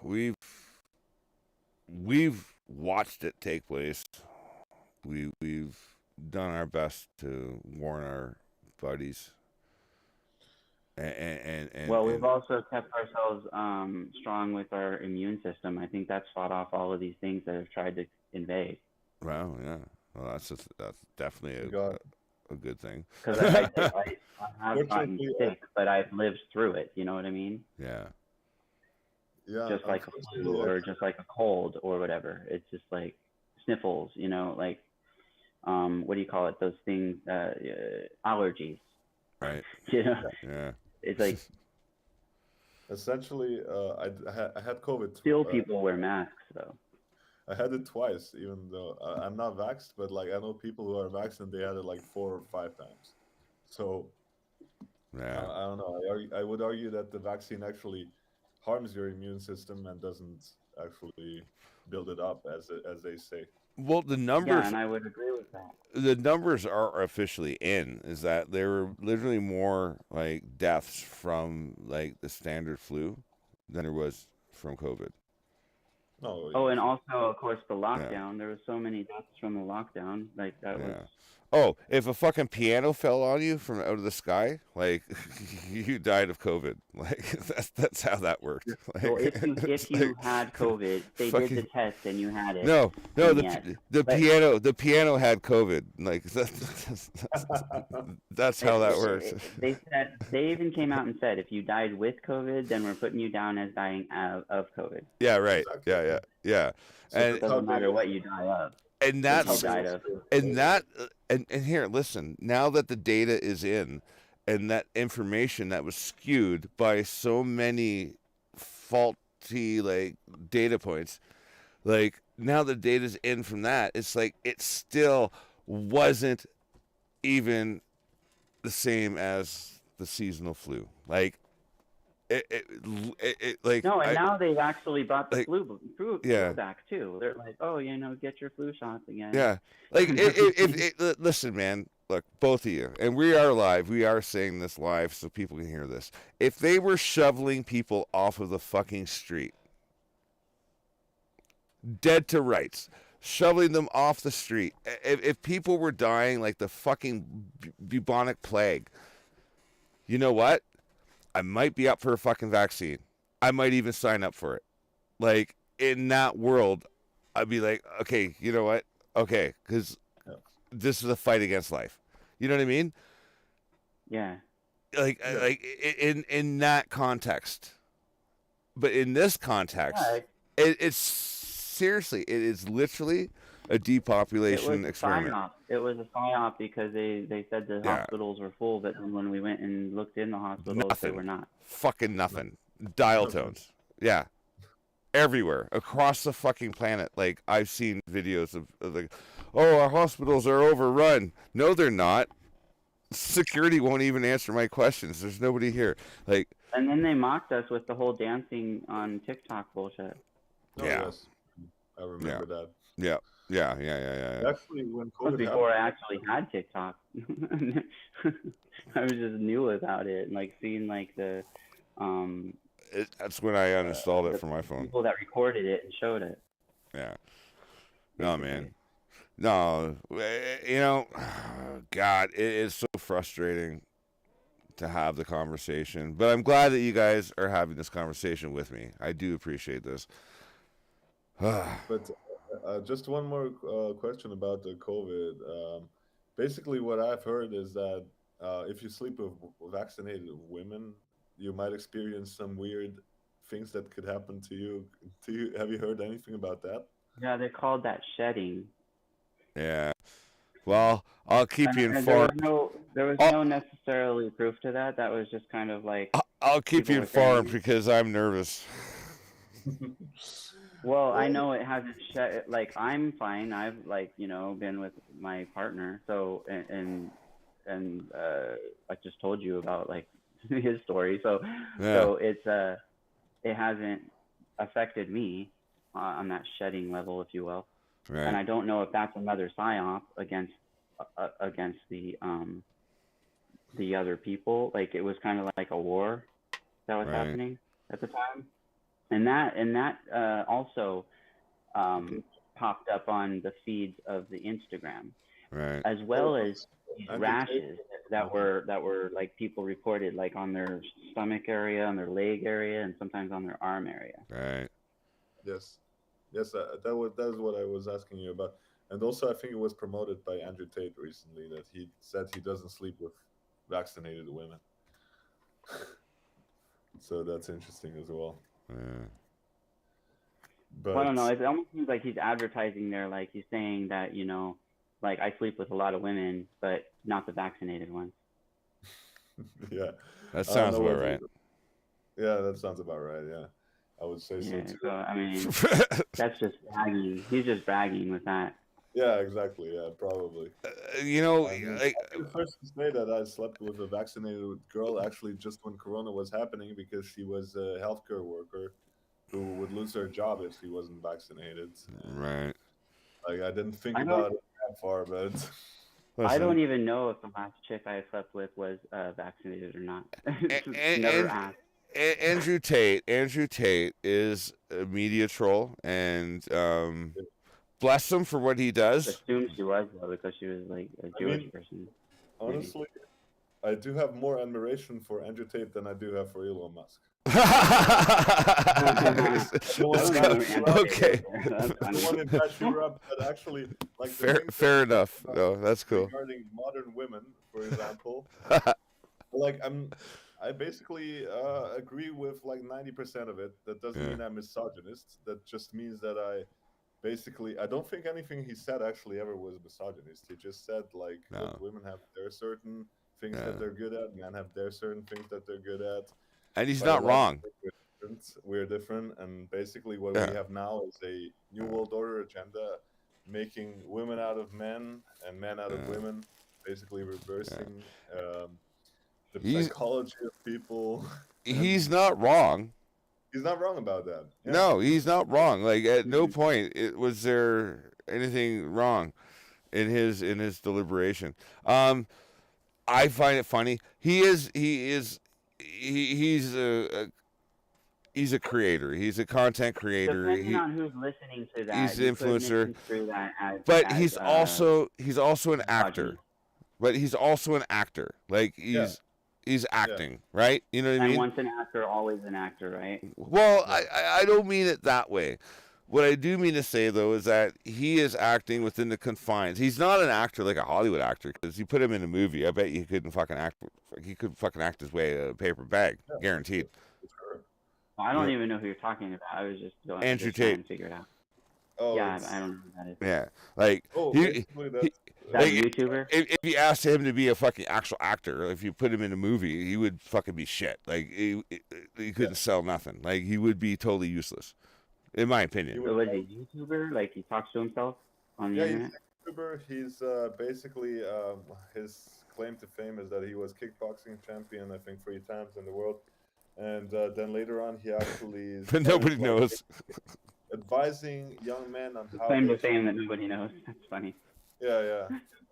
Speaker 2: We've watched it take place. We've done our best to warn our buddies,
Speaker 1: Well, we've
Speaker 2: and
Speaker 1: also kept ourselves strong with our immune system. I think that's fought off all of these things that have tried to invade.
Speaker 2: well, yeah, well, that's definitely
Speaker 3: Thank God.
Speaker 2: a good thing.
Speaker 1: Because I have gotten
Speaker 3: Fortunately,
Speaker 1: sick, but I've lived through it. You know what I mean?
Speaker 2: Yeah,
Speaker 3: yeah,
Speaker 1: Just like a flu
Speaker 3: unfortunately,
Speaker 1: or just like a cold or whatever. It's just like sniffles. Like what do you call it? Those things, allergies.
Speaker 2: right.
Speaker 1: You know,
Speaker 2: Yeah,
Speaker 1: It's like
Speaker 3: Essentially, I had COVID.
Speaker 1: still people wear masks though.
Speaker 3: I had it twice, even though I'm not vaxxed, but like I know people who are vaxxed and they had it like 4 or 5 times. So
Speaker 2: Yeah.
Speaker 3: I don't know. I would argue that the vaccine actually harms your immune system and doesn't actually build it up as they say.
Speaker 2: Well,
Speaker 1: Yeah, and I would agree with that.
Speaker 2: the numbers are officially in. Is that there were literally more like deaths from like the standard flu than there was from COVID.
Speaker 3: No,
Speaker 1: Oh, and also, of course, the
Speaker 2: Yeah.
Speaker 1: lockdown. There was so many deaths from the lockdown. Like that was.
Speaker 2: Yeah. Oh, if a fucking piano fell on you from out of the sky, like you died of COVID. Like that's how that worked. Like,
Speaker 1: Well, if
Speaker 2: it's
Speaker 1: you
Speaker 2: like
Speaker 1: had COVID, they
Speaker 2: fucking
Speaker 1: did the test and you had it.
Speaker 2: no,
Speaker 1: then
Speaker 2: the
Speaker 1: yes.
Speaker 2: the
Speaker 1: But
Speaker 2: piano had COVID. Like that's how that works.
Speaker 1: they even came out and said if you died with COVID, then we're putting you down as dying of COVID.
Speaker 2: Yeah, right.
Speaker 3: Exactly.
Speaker 2: Yeah.
Speaker 3: So
Speaker 2: And
Speaker 1: It doesn't matter what you die of.
Speaker 2: and
Speaker 1: What you
Speaker 2: that's
Speaker 1: died of.
Speaker 2: and that and here, listen, now that the data is in and that information that was skewed by so many faulty like data points, like now the data's in from that, it's like it still wasn't even the same as the seasonal flu. Like like
Speaker 1: No, and now they've actually brought the
Speaker 2: like,
Speaker 1: flu
Speaker 2: yeah.
Speaker 1: back too. They're like, oh, get your flu shots again.
Speaker 2: Yeah, like listen, man. Look, both of you, and we are live. We are saying this live so people can hear this. If they were shoveling people off of the fucking street, dead to rights, shoveling them off the street, if people were dying like the fucking bubonic plague, you know what? I might be up for a fucking vaccine. I might even sign up for it. Like in that world, I'd be like, okay, you know what? Okay, because this is a fight against life. You know what I mean?
Speaker 1: Yeah.
Speaker 2: Like in that context. But in this context, it's seriously, it is literally a depopulation experiment.
Speaker 1: It was a psyop because they said the hospitals were full, but then when we went and looked in the hospitals, they were not.
Speaker 2: Fucking nothing. Dial tones. Yeah. Everywhere across the fucking planet. Like I've seen videos of like, oh, our hospitals are overrun. No, they're not. Security won't even answer my questions. There's nobody here. Like,
Speaker 1: and then they mocked us with the whole dancing on TikTok bullshit.
Speaker 3: Oh,
Speaker 2: yeah.
Speaker 3: Yes. I remember that.
Speaker 2: Yeah.
Speaker 3: Actually, when COVID
Speaker 1: before
Speaker 3: happened,
Speaker 1: I actually had TikTok, I was just new about it and like seeing like the
Speaker 2: that's when I uninstalled it from my phone.
Speaker 1: People that recorded it and showed it.
Speaker 2: Yeah. No, man. No, you know, God, it is so frustrating to have the conversation. But I'm glad that you guys are having this conversation with me. I do appreciate this.
Speaker 3: But just one more question about the COVID. Basically, what I've heard is that if you sleep with vaccinated women, you might experience some weird things that could happen to you. Have you heard anything about that?
Speaker 1: Yeah, they called that shedding.
Speaker 2: Yeah. Well, I'll keep you informed.
Speaker 1: There was no necessarily proof to that. That was just kind of like.
Speaker 2: I'll keep you informed because I'm nervous.
Speaker 1: Well, I know it hasn't shed. Like I'm fine. I've been with my partner. So and I just told you about like his story. So it's it hasn't affected me on that shedding level, if you will.
Speaker 2: Right.
Speaker 1: And I don't know if that's another psyop against the other people. Like it was kind of like a war that was happening at the time, and that also popped up on the feeds of the Instagram, as well as these rashes that were like people reported like on their stomach area, on their leg area, and sometimes on their arm area.
Speaker 2: Right.
Speaker 3: Yes, that was what I was asking you about. And also, I think it was promoted by Andrew Tate recently that he said he doesn't sleep with vaccinated women. So that's interesting as well.
Speaker 2: Yeah.
Speaker 3: But
Speaker 1: I don't know. It almost seems like he's advertising there, like he's saying that like I sleep with a lot of women, but not the vaccinated ones.
Speaker 3: Yeah,
Speaker 2: That
Speaker 3: I don't
Speaker 2: sounds
Speaker 3: know
Speaker 2: about
Speaker 3: what.
Speaker 2: right.
Speaker 3: Yeah, that sounds about right. Yeah, I would say so
Speaker 1: Yeah.
Speaker 3: too.
Speaker 1: So I mean, that's just bragging. He's just bragging with that.
Speaker 3: Yeah, exactly. Yeah, probably.
Speaker 2: You know,
Speaker 3: I mean,
Speaker 2: like,
Speaker 3: I'll be the first to say that I slept with a vaccinated girl actually just when Corona was happening because she was a healthcare worker who would lose her job if she wasn't vaccinated. And
Speaker 2: right.
Speaker 3: like, I didn't think
Speaker 1: I don't.
Speaker 3: about it that far, but
Speaker 1: I
Speaker 2: Listen,
Speaker 1: don't even know if the last chick I slept with was vaccinated or not. Just never
Speaker 2: and
Speaker 1: asked.
Speaker 2: Andrew Tate is a media troll, and bless him for what he does.
Speaker 1: Assumed she was though because she was like a
Speaker 3: I
Speaker 1: Jewish
Speaker 3: mean,
Speaker 1: person. Maybe.
Speaker 3: honestly, I do have more admiration for Andrew Tate than I do have for Elon Musk. The one
Speaker 1: I
Speaker 3: in
Speaker 1: don't know
Speaker 3: that
Speaker 1: who
Speaker 3: shoe
Speaker 1: Andrew
Speaker 3: up,
Speaker 1: Tate
Speaker 2: Okay.
Speaker 1: is. That's
Speaker 3: the
Speaker 1: funny.
Speaker 3: one in that shoe up, but actually, like the things that
Speaker 2: Fair
Speaker 3: he said
Speaker 2: enough. No, that's cool.
Speaker 3: regarding modern women, for example, like I basically agree with like 90% of it. That doesn't
Speaker 2: Yeah.
Speaker 3: mean I'm misogynist. That just means that I don't think anything he said actually ever was misogynist. He just said like
Speaker 2: No.
Speaker 3: that women have their certain things
Speaker 2: Yeah.
Speaker 3: that they're good at, men have their certain things that they're good at.
Speaker 2: And he's not
Speaker 3: Biologically,
Speaker 2: wrong.
Speaker 3: we're different, and basically what we
Speaker 2: Yeah.
Speaker 3: have now is a new world order agenda, making women out of men and men out of
Speaker 2: Yeah.
Speaker 3: women, basically reversing the
Speaker 2: He's
Speaker 3: psychology of people.
Speaker 2: he's
Speaker 3: And
Speaker 2: not wrong.
Speaker 3: he's not wrong about that. Yeah.
Speaker 2: No, he's not wrong. Like at no point was there anything wrong in his deliberation. I find it funny. He's a creator. He's a content creator.
Speaker 1: Depending on who's listening to that,
Speaker 2: He's an
Speaker 1: you could
Speaker 2: influencer,
Speaker 1: misconstrue that
Speaker 2: but
Speaker 1: as
Speaker 2: he's also an actor.
Speaker 1: misogyny.
Speaker 2: But he's also an actor. Like
Speaker 3: Yeah.
Speaker 2: he's acting, right? You know what I
Speaker 1: And
Speaker 2: mean?
Speaker 1: once an actor, always an actor, right?
Speaker 2: Well,
Speaker 3: Yeah.
Speaker 2: I don't mean it that way. What I do mean to say though is that he is acting within the confines. He's not an actor like a Hollywood actor because you put him in a movie, I bet you couldn't fucking act. He could fucking act his way a paper bag,
Speaker 3: Yeah,
Speaker 2: guaranteed.
Speaker 3: for sure.
Speaker 1: I don't
Speaker 2: Yeah.
Speaker 1: even know who you're talking about. I was just going
Speaker 2: Andrew
Speaker 1: just trying
Speaker 2: Tate.
Speaker 1: to figure it out.
Speaker 3: Oh,
Speaker 1: Yeah,
Speaker 3: it's,
Speaker 1: I don't know who that is.
Speaker 2: Yeah, like
Speaker 3: oh,
Speaker 2: he,
Speaker 3: basically that's
Speaker 1: Is that
Speaker 2: like,
Speaker 1: a YouTuber?
Speaker 2: if you asked him to be a fucking actual actor, if you put him in a movie, he would fucking be shit. Like he couldn't sell nothing. Like he would be totally useless, in my opinion.
Speaker 3: He
Speaker 1: So was he a YouTuber? Like he talks to himself on the
Speaker 3: yeah,
Speaker 1: internet?
Speaker 3: he's a YouTuber. He's basically his claim to fame is that he was kickboxing champion, I think, 3 times in the world. And then later on, he actually
Speaker 2: But nobody
Speaker 3: started,
Speaker 2: knows.
Speaker 3: advising young men on how
Speaker 1: Claim
Speaker 3: they
Speaker 1: to fame that nobody knows. That's funny.
Speaker 3: yeah,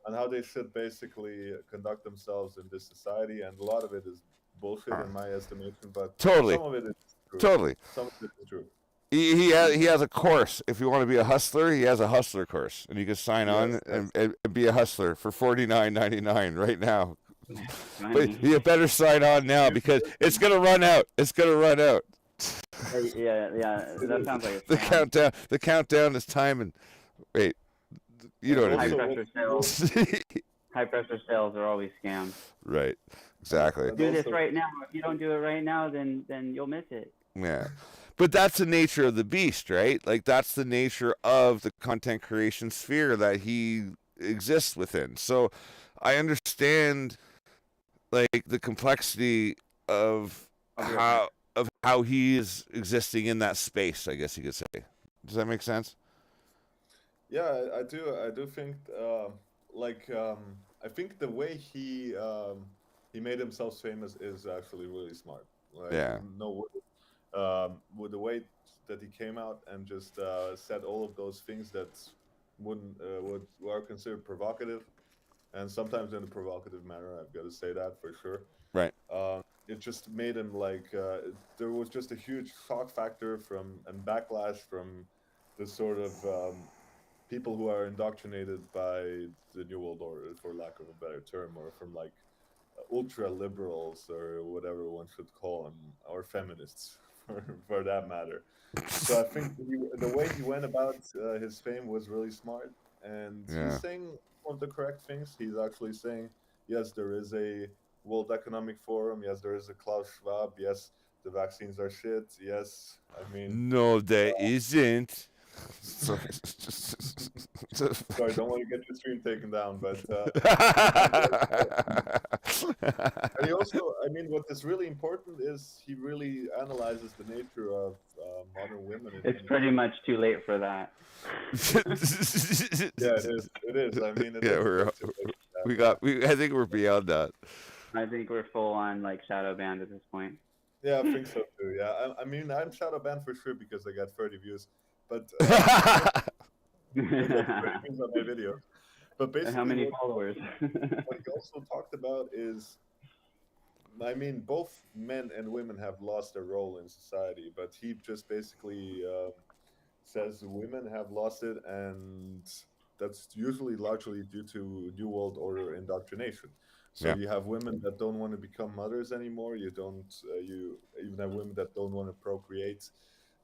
Speaker 3: on how they should basically conduct themselves in this society. And a lot of it is bullshit in my estimation, but
Speaker 2: Totally.
Speaker 3: some of it is true.
Speaker 2: Totally.
Speaker 3: Some of it is true.
Speaker 2: He has a course. If you want to be a hustler, he has a hustler course, and you can sign on and be a hustler for $49.99 right now. But you better sign on now because it's gonna run out. It's gonna run out.
Speaker 1: Yeah, that sounds like a
Speaker 2: The
Speaker 1: scam.
Speaker 2: countdown is timing. Wait, you know what I
Speaker 1: High
Speaker 2: mean?
Speaker 1: pressure sales. High pressure sales are always scams.
Speaker 2: Right. Exactly.
Speaker 1: Do this right now. If you don't do it right now, then you'll miss it.
Speaker 2: Yeah. But that's the nature of the beast, right? Like that's the nature of the content creation sphere that he exists within. So I understand like the complexity of how he is existing in that space, I guess you could say. Does that make sense?
Speaker 3: Yeah, I do think I think the way he made himself famous is actually really smart. Like,
Speaker 2: Yeah.
Speaker 3: no, with the way that he came out and just said all of those things that wouldn't were considered provocative, and sometimes in a provocative manner. I've got to say that for sure.
Speaker 2: Right.
Speaker 3: It just made him like there was just a huge shock factor from and backlash from the sort of people who are indoctrinated by the New World Order, for lack of a better term, or from like ultra liberals or whatever one should call them, or feminists for that matter. So I think the way he went about his fame was really smart, and
Speaker 2: Yeah.
Speaker 3: he's saying one of the correct things. He's actually saying, yes, there is a World Economic Forum. Yes, there is a Klaus Schwab. Yes, the vaccines are shit. Yes, I mean,
Speaker 2: No, there isn't.
Speaker 3: Sorry, don't want to get your stream taken down, but and he also, I mean, what is really important is he really analyzes the nature of modern women.
Speaker 1: It's pretty much too late for that.
Speaker 3: Yeah, it is. It is. I mean, it
Speaker 2: Yeah,
Speaker 3: is.
Speaker 2: I think we're beyond that.
Speaker 1: I think we're full on like shadow banned at this point.
Speaker 3: Yeah, I think so too. Yeah, I mean, I'm shadow banned for sure because I got 30 views, but I got 30 views on my video. But basically,
Speaker 1: how many followers?
Speaker 3: What he also talked about is, I mean, both men and women have lost their role in society, but he just basically says women have lost it, and that's usually largely due to New World Order indoctrination. So
Speaker 2: Yeah.
Speaker 3: you have women that don't want to become mothers anymore. You don't. You even have women that don't want to procreate,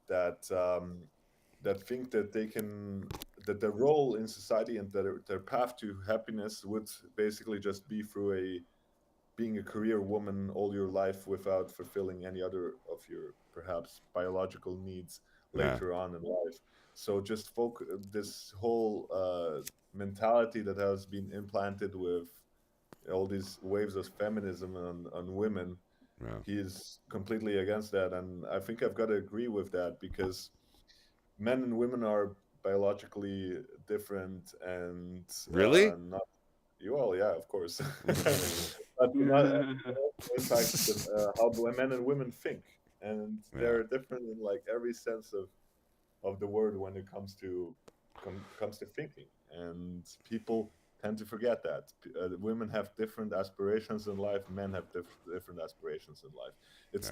Speaker 3: that that think that they can, that their role in society and their path to happiness would basically just be through being a career woman all your life without fulfilling any other of your perhaps biological needs later on in life. So just this whole mentality that has been implanted with all these waves of feminism on women, he is completely against that. And I think I've got to agree with that, because men and women are biologically different, and
Speaker 2: Really?
Speaker 3: not well, yeah, of course. But not in fact how men and women think, and they're different in like every sense of the word when it comes to thinking, and people tend to forget that women have different aspirations in life, men have different aspirations in life. It's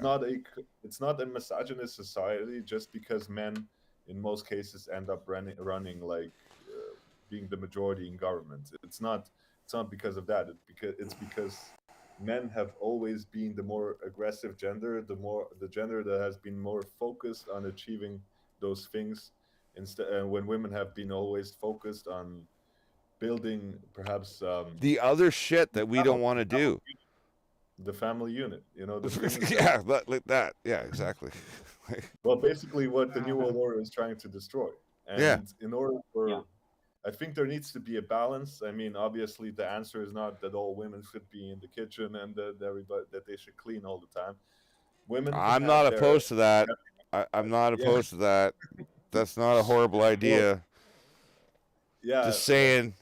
Speaker 3: not a misogynist society just because men in most cases end up running like being the majority in government. It's not because of that. It's because men have always been the more aggressive gender, the gender that has been more focused on achieving those things, instead, when women have been always focused on building perhaps
Speaker 2: the other shit that we don't want to do.
Speaker 3: The family unit,
Speaker 2: Yeah, like that. Yeah, exactly.
Speaker 3: Well, basically what the New World Order is trying to destroy. And in order for I think there needs to be a balance. I mean, obviously, the answer is not that all women should be in the kitchen and that they should clean all the time. Women.
Speaker 2: I'm not opposed to that. I'm not opposed to that. That's not a horrible idea.
Speaker 3: Yeah.
Speaker 2: Just saying.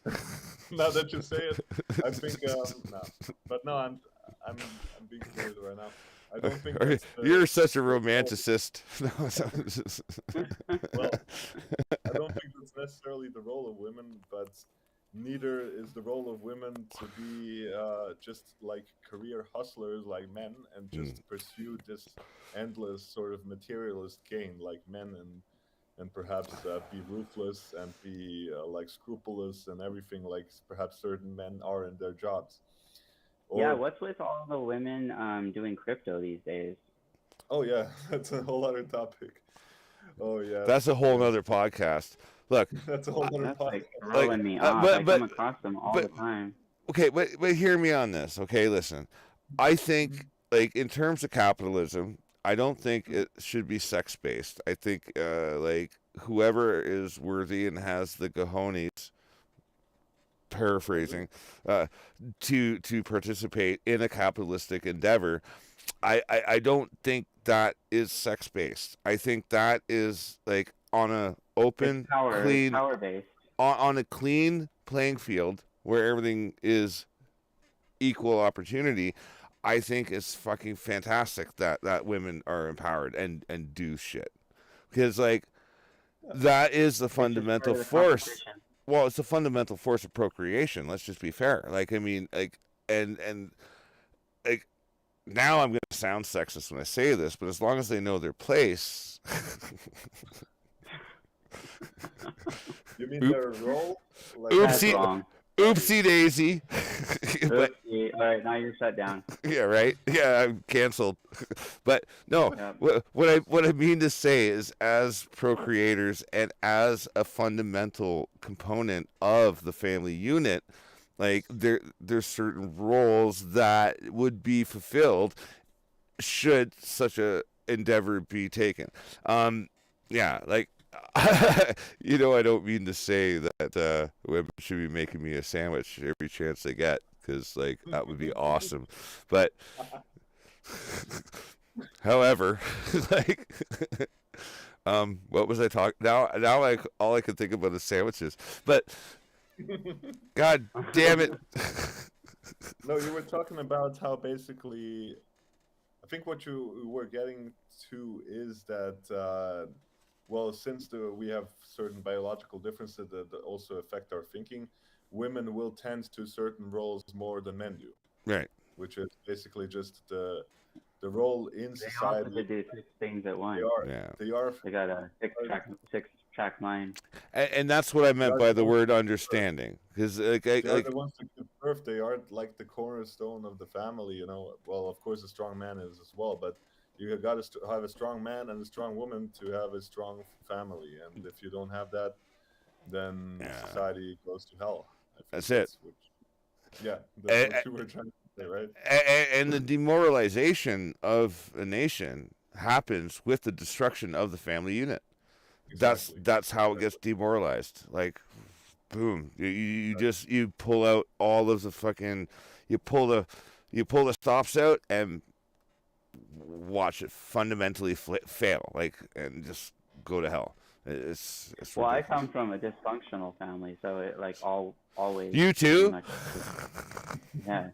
Speaker 3: Now that you say it, I think no. But no, I'm being serious right now. I don't think
Speaker 2: you're such a romanticist.
Speaker 3: Well, I don't think that's necessarily the role of women, but neither is the role of women to be just like career hustlers like men and just pursue this endless sort of materialist gain like men, and perhaps be ruthless and be like scrupulous and everything like perhaps certain men are in their jobs.
Speaker 1: Yeah, what's with all the women doing crypto these days?
Speaker 3: Oh yeah, that's a whole other topic. Oh yeah,
Speaker 2: that's a whole other podcast. Look,
Speaker 3: that's a whole other podcast.
Speaker 1: Like throwing me off. I come across them all the time.
Speaker 2: Okay, but hear me on this. Okay, listen. I think like in terms of capitalism, I don't think it should be sex based. I think like whoever is worthy and has the cojones, paraphrasing, to participate in a capitalistic endeavor, I don't think that is sex based. I think that is like on a open, clean,
Speaker 1: power based,
Speaker 2: on a clean playing field where everything is equal opportunity. I think it's fucking fantastic that women are empowered and do shit, because like that is the fundamental force. Well, it's the fundamental force of procreation. Let's just be fair. Like, I mean, like, and like, now I'm going to sound sexist when I say this, but as long as they know their place.
Speaker 3: You mean their role?
Speaker 1: Like, oopsie,
Speaker 2: oopsie daisy.
Speaker 1: But, all right, now you're shut down.
Speaker 2: Yeah, right. Yeah, I'm canceled. But no, what I mean to say is, as procreators and as a fundamental component of the family unit, like there's certain roles that would be fulfilled should such a endeavor be taken. Yeah, like You know, I don't mean to say that women should be making me a sandwich every chance they get, because like that would be awesome. But however, like, what was I talking now? Now I all I can think about is sandwiches. But God damn it!
Speaker 3: No, you were talking about how basically, I think what you were getting to is that, well, since we have certain biological differences that also affect our thinking, women will tend to certain roles more than men do,
Speaker 2: Right.
Speaker 3: which is basically just the role in
Speaker 1: They also
Speaker 3: society.
Speaker 1: could do 6 things at
Speaker 3: They
Speaker 1: once.
Speaker 3: are
Speaker 2: Yeah.
Speaker 3: they are
Speaker 1: They got a six track mind.
Speaker 2: And that's what I
Speaker 3: they
Speaker 2: meant
Speaker 3: are
Speaker 2: by
Speaker 3: the
Speaker 2: the
Speaker 3: ones
Speaker 2: word
Speaker 3: that give birth.
Speaker 2: understanding, because like,
Speaker 3: They are the ones that give birth. They are like the cornerstone of the family. You know, well, of course, a strong man is as well, but you got to have a strong man and a strong woman to have a strong family. And if you don't have that, then
Speaker 2: yeah,
Speaker 3: society goes to hell. I think
Speaker 2: that's it.
Speaker 3: that's what you were trying to say, right?
Speaker 2: And the demoralization of a nation happens with the destruction of the family unit.
Speaker 3: Exactly.
Speaker 2: That's how it
Speaker 3: Exactly.
Speaker 2: gets demoralized. Like, boom, you just you pull out all of the fucking, you pull the you pull the stops out and watch it fundamentally fail, like, and just go to hell. It's
Speaker 1: Well, I
Speaker 2: ridiculous.
Speaker 1: come from a dysfunctional family, so it like always
Speaker 2: You
Speaker 1: pretty
Speaker 2: too?
Speaker 1: much, yeah.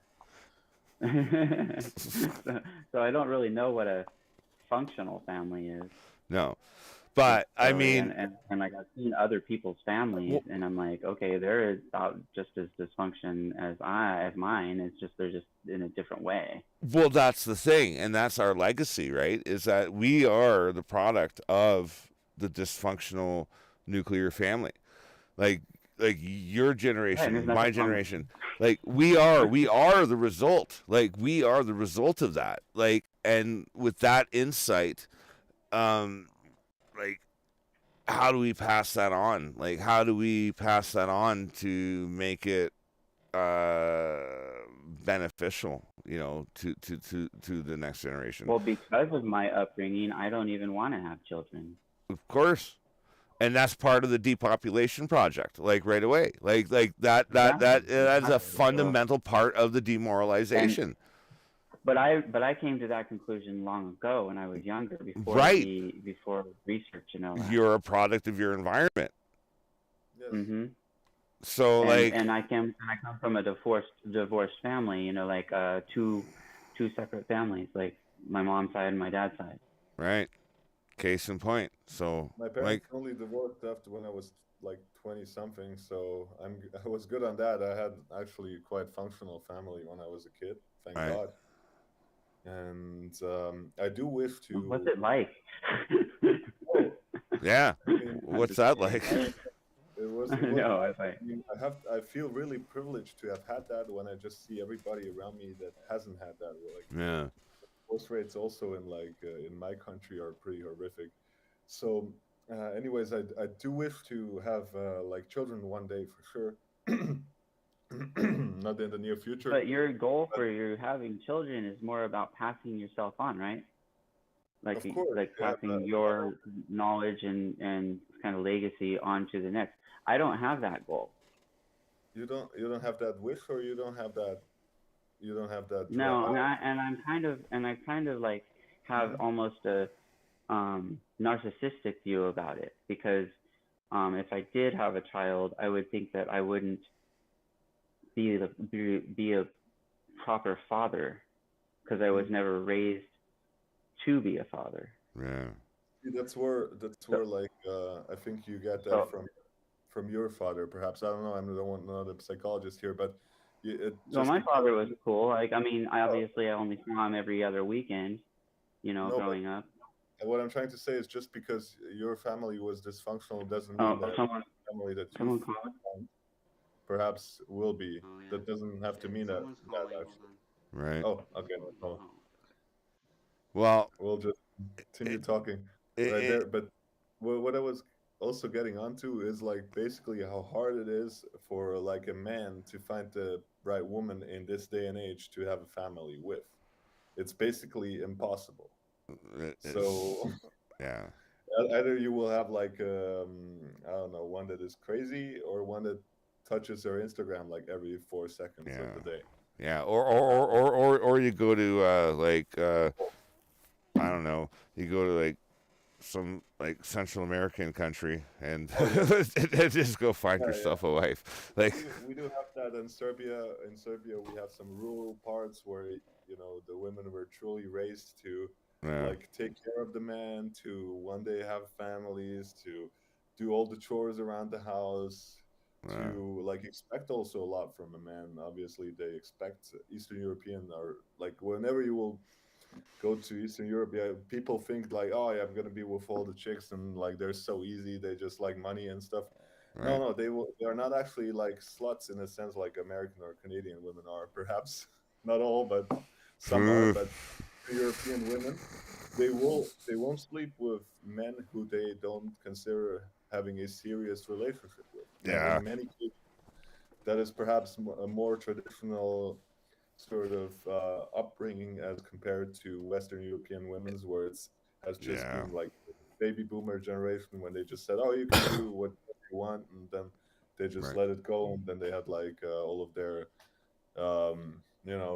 Speaker 1: so, so I don't really know what a functional family is.
Speaker 2: No, but I
Speaker 1: So
Speaker 2: mean,
Speaker 1: and like I've seen other people's families,
Speaker 2: well,
Speaker 1: and I'm like, okay, they're about just as dysfunction as mine. It's just they're just in a different way.
Speaker 2: well, that's the thing, and that's our legacy, right? Is that we are the product of the dysfunctional nuclear family. Like like your
Speaker 1: Right, and
Speaker 2: generation,
Speaker 1: there's
Speaker 2: my
Speaker 1: nothing wrong
Speaker 2: generation, like we are the result. Like we are the result of that. Like, and with that insight, um like, how do we pass that on? Like, how do we pass that on to make it uh beneficial, you know, to the next generation?
Speaker 1: Well, because of my upbringing, I don't even want to have children.
Speaker 2: Of course. And that's part of the depopulation project, like right away. Like that is a
Speaker 1: Exactly. So,
Speaker 2: fundamental part of the
Speaker 1: and
Speaker 2: demoralization.
Speaker 1: but I came to that conclusion long ago when I was younger,
Speaker 2: Right.
Speaker 1: before research and all that.
Speaker 2: You're a product of your environment.
Speaker 3: Yes.
Speaker 1: Mhm.
Speaker 2: So like,
Speaker 1: And I come from a divorced family. Like two separate families, like my mom's side and my dad's side.
Speaker 2: right. Case in point. So
Speaker 3: My
Speaker 2: like,
Speaker 3: parents only divorced after when I was like 20 something, so I was good on that. I had actually quite functional family when I was a kid, thank
Speaker 2: right.
Speaker 3: God. And I do wish
Speaker 1: What's
Speaker 3: to.
Speaker 1: it like?
Speaker 3: Oh,
Speaker 2: Yeah.
Speaker 3: I mean,
Speaker 2: What's
Speaker 3: the
Speaker 2: that
Speaker 3: same.
Speaker 2: like?
Speaker 3: It was
Speaker 1: No,
Speaker 3: nice.
Speaker 1: I like.
Speaker 3: I mean, I feel really privileged to have had that when I just see everybody around me that hasn't had that. Like
Speaker 2: Yeah.
Speaker 3: divorce rates also in in my country are pretty horrific. So, anyways, I do wish to have like children one day for sure. Not in the near future,
Speaker 1: But your goal
Speaker 3: but
Speaker 1: for you having children is more about passing yourself on, right? Like
Speaker 3: of course,
Speaker 1: like
Speaker 3: yeah.
Speaker 1: passing
Speaker 3: But
Speaker 1: your knowledge and kind of legacy on to the next. I don't have that goal.
Speaker 3: you don't have that wish, or you don't have that
Speaker 1: No,
Speaker 3: drive.
Speaker 1: and I kind of like have
Speaker 3: Mhm.
Speaker 1: almost a narcissistic view about it, because if I did have a child, I would think that I wouldn't be a proper father because I was
Speaker 3: Mhm.
Speaker 1: never raised to be a father.
Speaker 2: Yeah.
Speaker 3: See, that's where
Speaker 1: So
Speaker 3: like I think you get that
Speaker 1: so
Speaker 3: from your father, perhaps. I don't know. I'm not a psychologist here, but it
Speaker 1: so
Speaker 3: just
Speaker 1: my
Speaker 3: because
Speaker 1: father was cool. Like, I mean,
Speaker 3: oh,
Speaker 1: I only saw him every other weekend,
Speaker 3: no, but
Speaker 1: growing up.
Speaker 3: what I'm trying to say is just because your family was dysfunctional doesn't mean
Speaker 1: Oh,
Speaker 3: that
Speaker 1: someone
Speaker 3: the family that you
Speaker 1: someone called.
Speaker 3: find perhaps will be.
Speaker 4: Oh yeah.
Speaker 3: That doesn't have to
Speaker 4: Okay,
Speaker 3: mean that
Speaker 4: someone's
Speaker 3: that
Speaker 4: calling. Hold
Speaker 3: actually.
Speaker 4: on.
Speaker 2: Right.
Speaker 3: Oh, okay, no problem.
Speaker 4: Oh.
Speaker 2: Well,
Speaker 3: We'll just
Speaker 2: it,
Speaker 3: continue talking right
Speaker 2: it,
Speaker 3: there. But what I was also getting onto is like basically how hard it is for like a man to find the right woman in this day and age to have a family with. It's basically impossible.
Speaker 2: it's
Speaker 3: So
Speaker 2: yeah.
Speaker 3: Either you will have like I don't know, one that is crazy or one that touches their Instagram like every 4 seconds of
Speaker 2: Yeah.
Speaker 3: the day.
Speaker 2: Yeah, or you go to I don't know, you go to like some like Central American country and
Speaker 3: Oh yeah,
Speaker 2: just go find
Speaker 3: yeah,
Speaker 2: yourself
Speaker 3: yeah.
Speaker 2: a wife. Like,
Speaker 3: We do have that in Serbia. In Serbia, we have some rural parts where the women were truly raised to
Speaker 2: yeah,
Speaker 3: like take care of the man, to one day have families, to do all the chores around the house,
Speaker 2: yeah,
Speaker 3: to like expect also a lot from a man. Obviously, they expect Eastern European or like whenever you will go to Eastern Europe, yeah, people think like, oh, yeah, I'm gonna be with all the chicks and like they're so easy, they just like money and stuff. No,
Speaker 2: right.
Speaker 3: no, they are not actually like sluts in a sense like American or Canadian women are, perhaps not all, but some are.
Speaker 2: Hmm.
Speaker 3: But European women, they won't sleep with men who they don't consider having a serious relationship with.
Speaker 2: Yeah,
Speaker 3: In many cases, that is perhaps a more traditional sort of upbringing as compared to Western European women's, where it's has just
Speaker 2: yeah,
Speaker 3: been like baby boomer generation when they just said, "Oh, you can do what you want," and then they just
Speaker 2: right,
Speaker 3: let it go, and then they had like all of their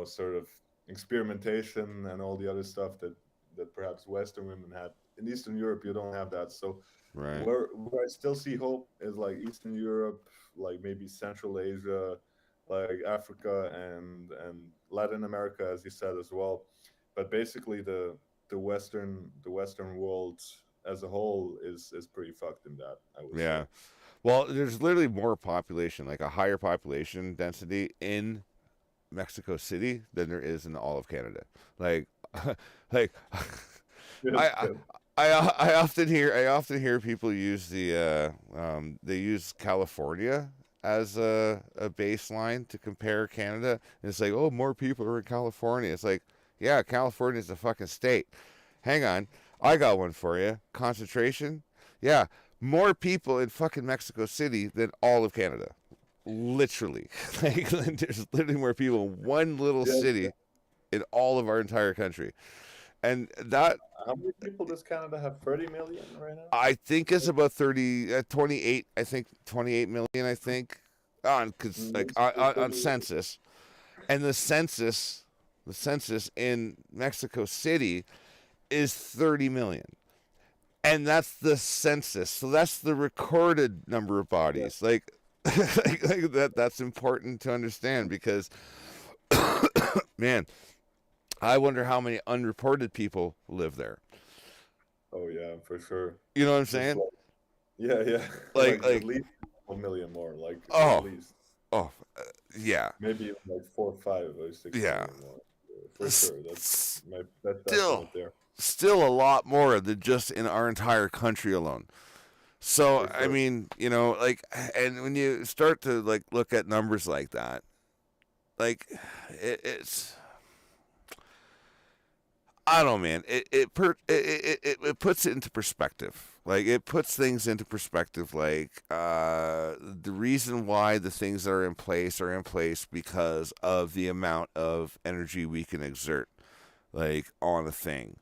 Speaker 3: sort of experimentation and all the other stuff that perhaps Western women had. In Eastern Europe, you don't have that. So
Speaker 2: right.
Speaker 3: where I still see hope is like Eastern Europe, like maybe Central Asia, like Africa and Latin America, as you said as well. But basically, the Western world as a whole is pretty fucked in that, I would say.
Speaker 2: Yeah. Well, there's literally more population, like a higher population density in Mexico City than there is in all of Canada. Like, like
Speaker 3: Yes,
Speaker 2: I,
Speaker 3: yes,
Speaker 2: I often hear people use they use California as a baseline to compare Canada. And it's like, oh, more people are in California. It's like, yeah, California's a fucking state. Hang on, I got one for you. Concentration, yeah, more people in fucking Mexico City than all of Canada. Literally, like there's literally more people in one little
Speaker 3: yes.
Speaker 2: city in all of our entire country, and that
Speaker 3: How many people does Canada have? 30 million right now?
Speaker 2: I think it's about 30, 28. I think 28 million. I think on cause like
Speaker 3: Mexico
Speaker 2: on
Speaker 3: City.
Speaker 2: census, and the census in Mexico City is 30 million, and that's the census. So that's the recorded number of
Speaker 3: Yeah.
Speaker 2: bodies. Like, like that. That's important to understand because, man, I wonder how many unreported people live there.
Speaker 3: Oh yeah, for sure.
Speaker 2: You know what I'm
Speaker 3: It's
Speaker 2: saying?
Speaker 3: like yeah, yeah,
Speaker 2: Like,
Speaker 3: like at
Speaker 2: like,
Speaker 3: least a million more, like at
Speaker 2: oh,
Speaker 3: least
Speaker 2: oh, yeah,
Speaker 3: maybe even like 4, 5, or 6
Speaker 2: yeah.
Speaker 3: million more, for sure. That's my best
Speaker 2: Still,
Speaker 3: estimate there,
Speaker 2: still a lot more than just in our entire country alone. So,
Speaker 3: for
Speaker 2: I
Speaker 3: sure.
Speaker 2: mean, like, and when you start to like look at numbers like that, like, it's I don't know, man. It puts it into perspective. Like it puts things into perspective. Like the reason why the things that are in place because of the amount of energy we can exert, like on a thing,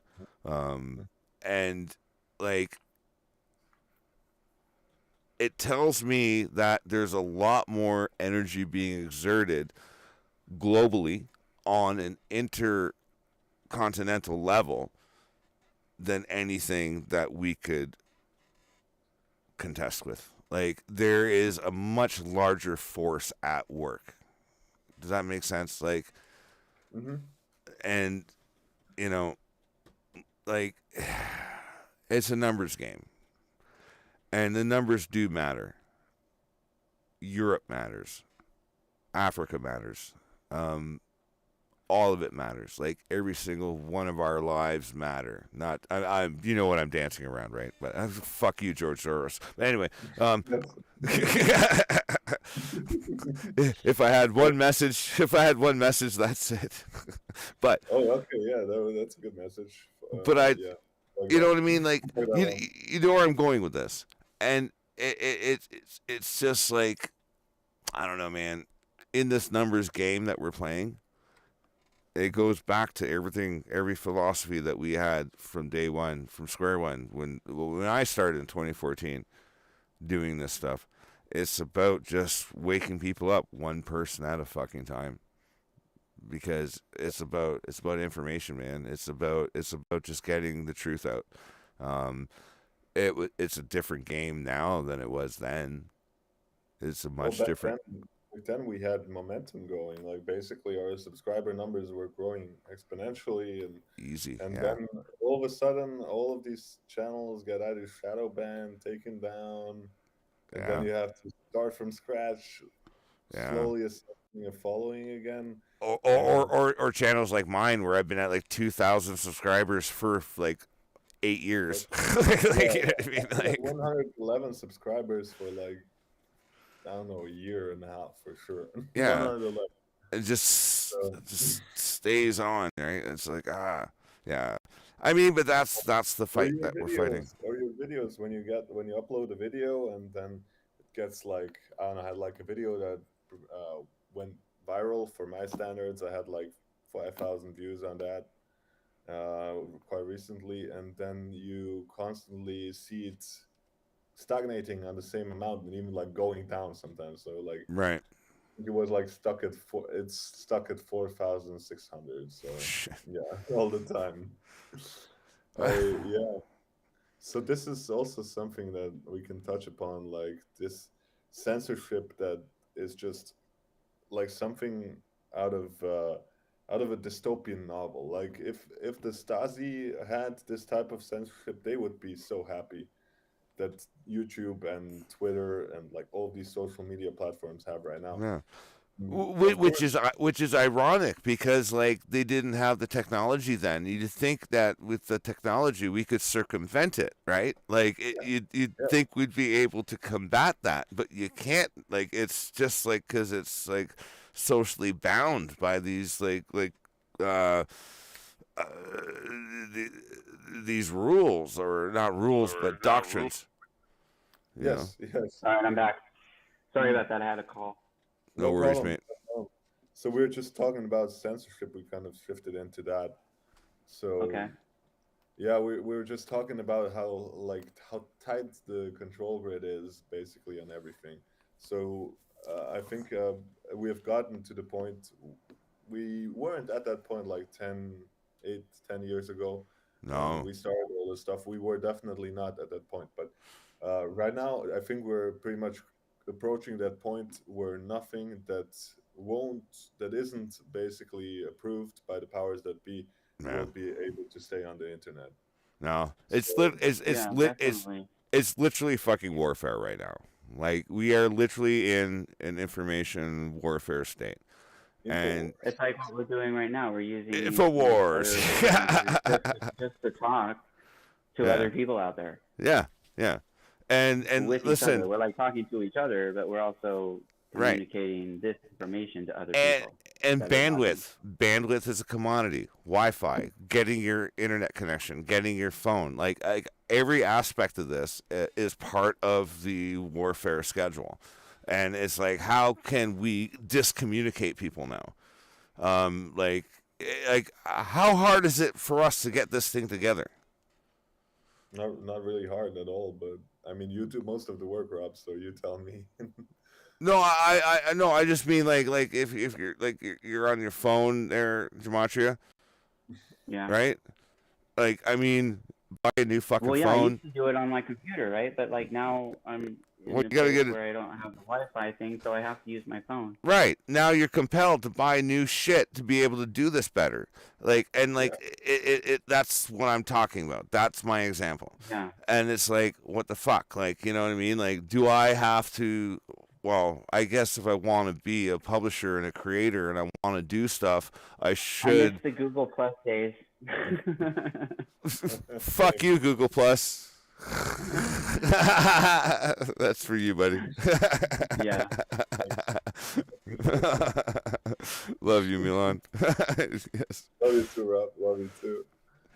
Speaker 2: and like it tells me that there's a lot more energy being exerted globally on an intercontinental level than anything that we could contest with. Like there is a much larger force at work. Does that make sense? Like,
Speaker 3: Hmm.
Speaker 2: and you know, like it's a numbers game, and the numbers do matter. Europe matters. Africa matters. Um, all of it matters. Like every single one of our lives matter. Not I'm you know what I'm dancing around, right? But fuck you, George Soros. But anyway,
Speaker 3: Yes.
Speaker 2: if I had one message, that's it. but
Speaker 3: Oh, okay, yeah, that's a good message.
Speaker 2: but I,
Speaker 3: Yeah, like
Speaker 2: you know
Speaker 3: that.
Speaker 2: what I mean? Like
Speaker 3: Play that one.
Speaker 2: you know where I'm going with this, and it's just like I don't know, man. In this numbers game that we're playing, it goes back to every philosophy that we had from day one, from square one, when I started in 2014 doing this stuff. It's about just waking people up one person at a fucking time, because it's about information, man. It's about just getting the truth out. Um, it's a different game now than it was then. It's a
Speaker 3: Well,
Speaker 2: much different.
Speaker 3: back then we had momentum going. Like basically, our subscriber numbers were growing exponentially,
Speaker 2: Easy,
Speaker 3: and
Speaker 2: yeah,
Speaker 3: then all of a sudden, all of these channels get either shadow banned, taken down, and then
Speaker 2: yeah,
Speaker 3: you have to start from scratch,
Speaker 2: yeah.
Speaker 3: slowly assessing a following again.
Speaker 2: Or, or, or,
Speaker 3: And
Speaker 2: or, or channels like mine where I've been at like 2,000 subscribers for like 8 years.
Speaker 3: like,
Speaker 2: Like,
Speaker 3: yeah,
Speaker 2: you know what I mean?
Speaker 3: we had
Speaker 2: Like,
Speaker 3: 111 subscribers for like I don't know, a year and a half for sure.
Speaker 2: yeah,
Speaker 3: 111.
Speaker 2: it just
Speaker 3: So,
Speaker 2: just stays on, right? It's like, yeah. I mean, but that's the fight that we're fighting.
Speaker 3: or your videos when you upload a video and then it gets like I don't know, I had like a video that went viral for my standards. I had like 5,000 views on that quite recently, and then you constantly see it stagnating on the same amount and even like going down sometimes. So like
Speaker 2: Right.
Speaker 3: it was like stuck at it's stuck at 4,600. So
Speaker 2: Shit.
Speaker 3: yeah, all the time. Yeah. So this is also something that we can touch upon, like this censorship that is just like something out of uh, out of a dystopian novel. Like if the Stasi had this type of censorship, they would be so happy that YouTube and Twitter and like all these social media platforms have right now.
Speaker 2: Yeah.
Speaker 3: Of
Speaker 2: Which
Speaker 3: course,
Speaker 2: is ironic, because like they didn't have the technology then. You'd think that with the technology we could circumvent it, right? Like you'd
Speaker 3: yeah,
Speaker 2: think we'd be able to combat that, but you can't. Like it's just like because it's like socially bound by these uh, uh the, these rules, or not rules but doctrines. You know,
Speaker 3: yes, yes.
Speaker 1: All right, I'm back. Sorry
Speaker 3: Mm,
Speaker 1: about that. I had a call.
Speaker 2: no
Speaker 3: no
Speaker 2: worries,
Speaker 3: problem.
Speaker 2: mate.
Speaker 3: No. So we are just talking about censorship. We kind of shifted into that. So
Speaker 1: Okay.
Speaker 3: yeah, we were just talking about how tight the control grid is basically on everything. So I think we have gotten to the point we weren't at that point like 10 years ago when
Speaker 2: No,
Speaker 3: we started all this stuff. We were definitely not at that point, but right now I think we're pretty much approaching that point where nothing that isn't basically approved by the powers that be will
Speaker 2: no,
Speaker 3: be able to stay on the internet.
Speaker 2: no. It's lit.
Speaker 3: So
Speaker 1: Yeah, definitely.
Speaker 2: It's literally fucking warfare right now. Like we are literally in an information warfare state, and
Speaker 3: Infowars.
Speaker 1: It's like what we're doing right now. We're using this
Speaker 2: Infowars.
Speaker 1: other platform just to talk to
Speaker 2: Yeah,
Speaker 1: other people out there
Speaker 2: yeah, yeah. And
Speaker 1: with each
Speaker 2: listen,
Speaker 1: other. We're like talking to each other, but we're also
Speaker 2: right.
Speaker 1: communicating this information to other
Speaker 2: and
Speaker 1: people
Speaker 2: and
Speaker 1: that are watching.
Speaker 2: bandwidth is a commodity. Wi-Fi, getting your internet connection, getting your phone, like every aspect of this is part of the warfare schedule. And it's like, how can we discommunicate people now? How hard is it for us to get this thing together?
Speaker 3: Not really hard at all, but I mean you do most of the work, Rob, so you tell me.
Speaker 2: No, I no, I just mean like if you're like you're on your phone there, Gematria,
Speaker 1: Yeah.
Speaker 2: right? Like, I mean, buy a new fucking
Speaker 1: Well, yeah, I
Speaker 2: phone.
Speaker 1: used to do it on my computer, right? But like now I'm
Speaker 2: Well,
Speaker 1: in a
Speaker 2: you gotta
Speaker 1: place
Speaker 2: get it
Speaker 1: where I don't have the Wi-Fi thing, so I have to use my phone.
Speaker 2: right. Now you're compelled to buy new shit to be able to do this better.
Speaker 3: Yeah,
Speaker 2: That's what I'm talking about. That's my example.
Speaker 1: Yeah.
Speaker 2: And it's like, what the fuck? Like, you know what I mean? Like, do I have to, well, I guess if I want to be a publisher and a creator and I want to do stuff, I
Speaker 1: I miss
Speaker 2: should.
Speaker 1: the Google Plus days.
Speaker 2: Fuck you, Google Plus. That's for you, buddy.
Speaker 1: Yeah.
Speaker 2: Love you, Milan. Yes.
Speaker 3: love you too, Rob. Love you too.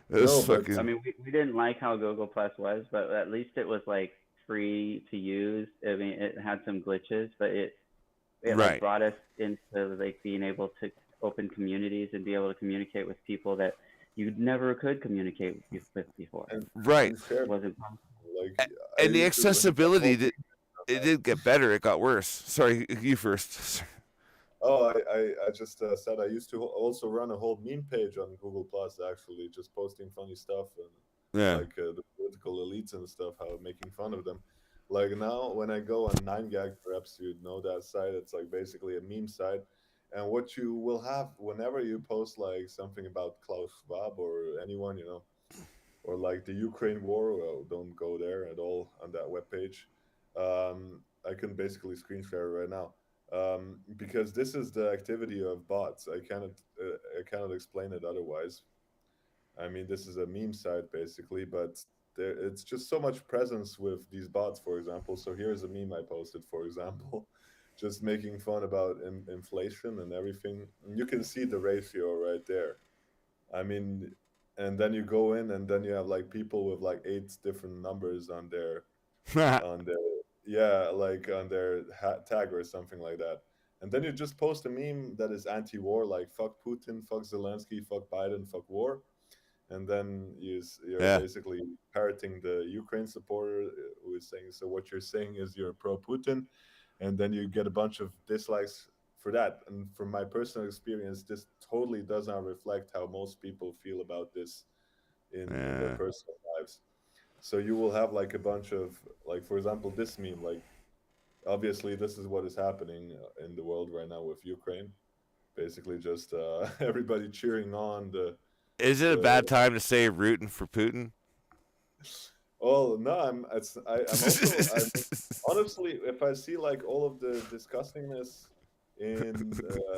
Speaker 3: No,
Speaker 2: This
Speaker 3: but
Speaker 1: I
Speaker 2: fucking
Speaker 1: mean, we didn't like how Google Plus was, but at least it was like free to use. I mean, it had some glitches, but it like
Speaker 2: right.
Speaker 1: brought us into like being able to open communities and be able to communicate with people that you never could communicate with before.
Speaker 3: and
Speaker 2: Right.
Speaker 3: share
Speaker 1: It wasn't possible.
Speaker 3: like I
Speaker 2: And the
Speaker 3: used to have a
Speaker 2: accessibility
Speaker 3: whole
Speaker 2: did it did get better. It got worse. Sorry, you first.
Speaker 3: Oh, I just said I used to also run a whole meme page on Google Plus, actually, just posting funny stuff and
Speaker 2: Yeah.
Speaker 3: like the political elites and stuff, how making fun of them. Like now, when I go on 9gag, perhaps you know that site. It's like basically a meme site, and what you will have whenever you post like something about Klaus Schwab or anyone, or like the Ukraine war, well, don't go there at all on that webpage. I can basically screen share it right now, because this is the activity of bots. I cannot explain it otherwise. I mean, this is a meme site basically, but it's just so much presence with these bots. For example, so here's a meme I posted. For example, just making fun about inflation and everything. And you can see the ratio right there. I mean, and then you go in, and then you have like people with like eight different numbers on their yeah, like on their tag or something like that. And then you just post a meme that is anti-war, like "fuck Putin, fuck Zelensky, fuck Biden, fuck war," and then you're
Speaker 2: Yeah.
Speaker 3: basically parroting the Ukraine supporter who is saying, "So what you're saying is you're pro Putin," and then you get a bunch of dislikes for that. And from my personal experience, this totally does not reflect how most people feel about this in their
Speaker 2: Yeah.
Speaker 3: personal lives. So you will have like a bunch of, like, for example, this meme, like, obviously this is what is happening in the world right now with Ukraine. Basically just everybody cheering on
Speaker 2: Is it a
Speaker 3: the
Speaker 2: bad time to say rooting for Putin?
Speaker 3: Oh no, I'm also, I mean, honestly, if I see like all of the disgustingness in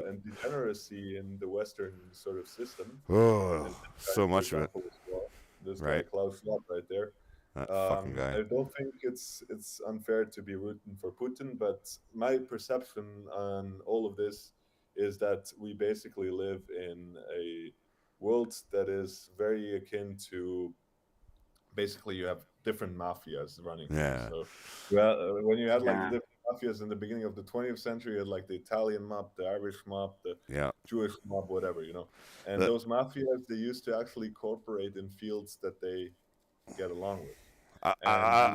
Speaker 3: and degeneracy in the Western sort of system,
Speaker 2: Oh,
Speaker 3: and this guy,
Speaker 2: so
Speaker 3: for
Speaker 2: much of it.
Speaker 3: example, as well, this guy
Speaker 2: Right.
Speaker 3: Klaus Schwab right there,
Speaker 2: That fucking guy.
Speaker 3: I don't think it's unfair to be rooting for Putin, but my perception on all of this is that we basically live in a world that is very akin to, basically you have different mafias running things.
Speaker 2: Yeah.
Speaker 3: So when you had like the
Speaker 1: Yeah.
Speaker 3: different mafias in the beginning of the 20th century, you had like the Italian mob, the Irish mob, the
Speaker 2: Yeah.
Speaker 3: Jewish mob, whatever, and
Speaker 2: The,
Speaker 3: those mafias, they used to actually cooperate in fields that they get along with,
Speaker 2: I,
Speaker 3: and you
Speaker 2: I,
Speaker 1: Yeah.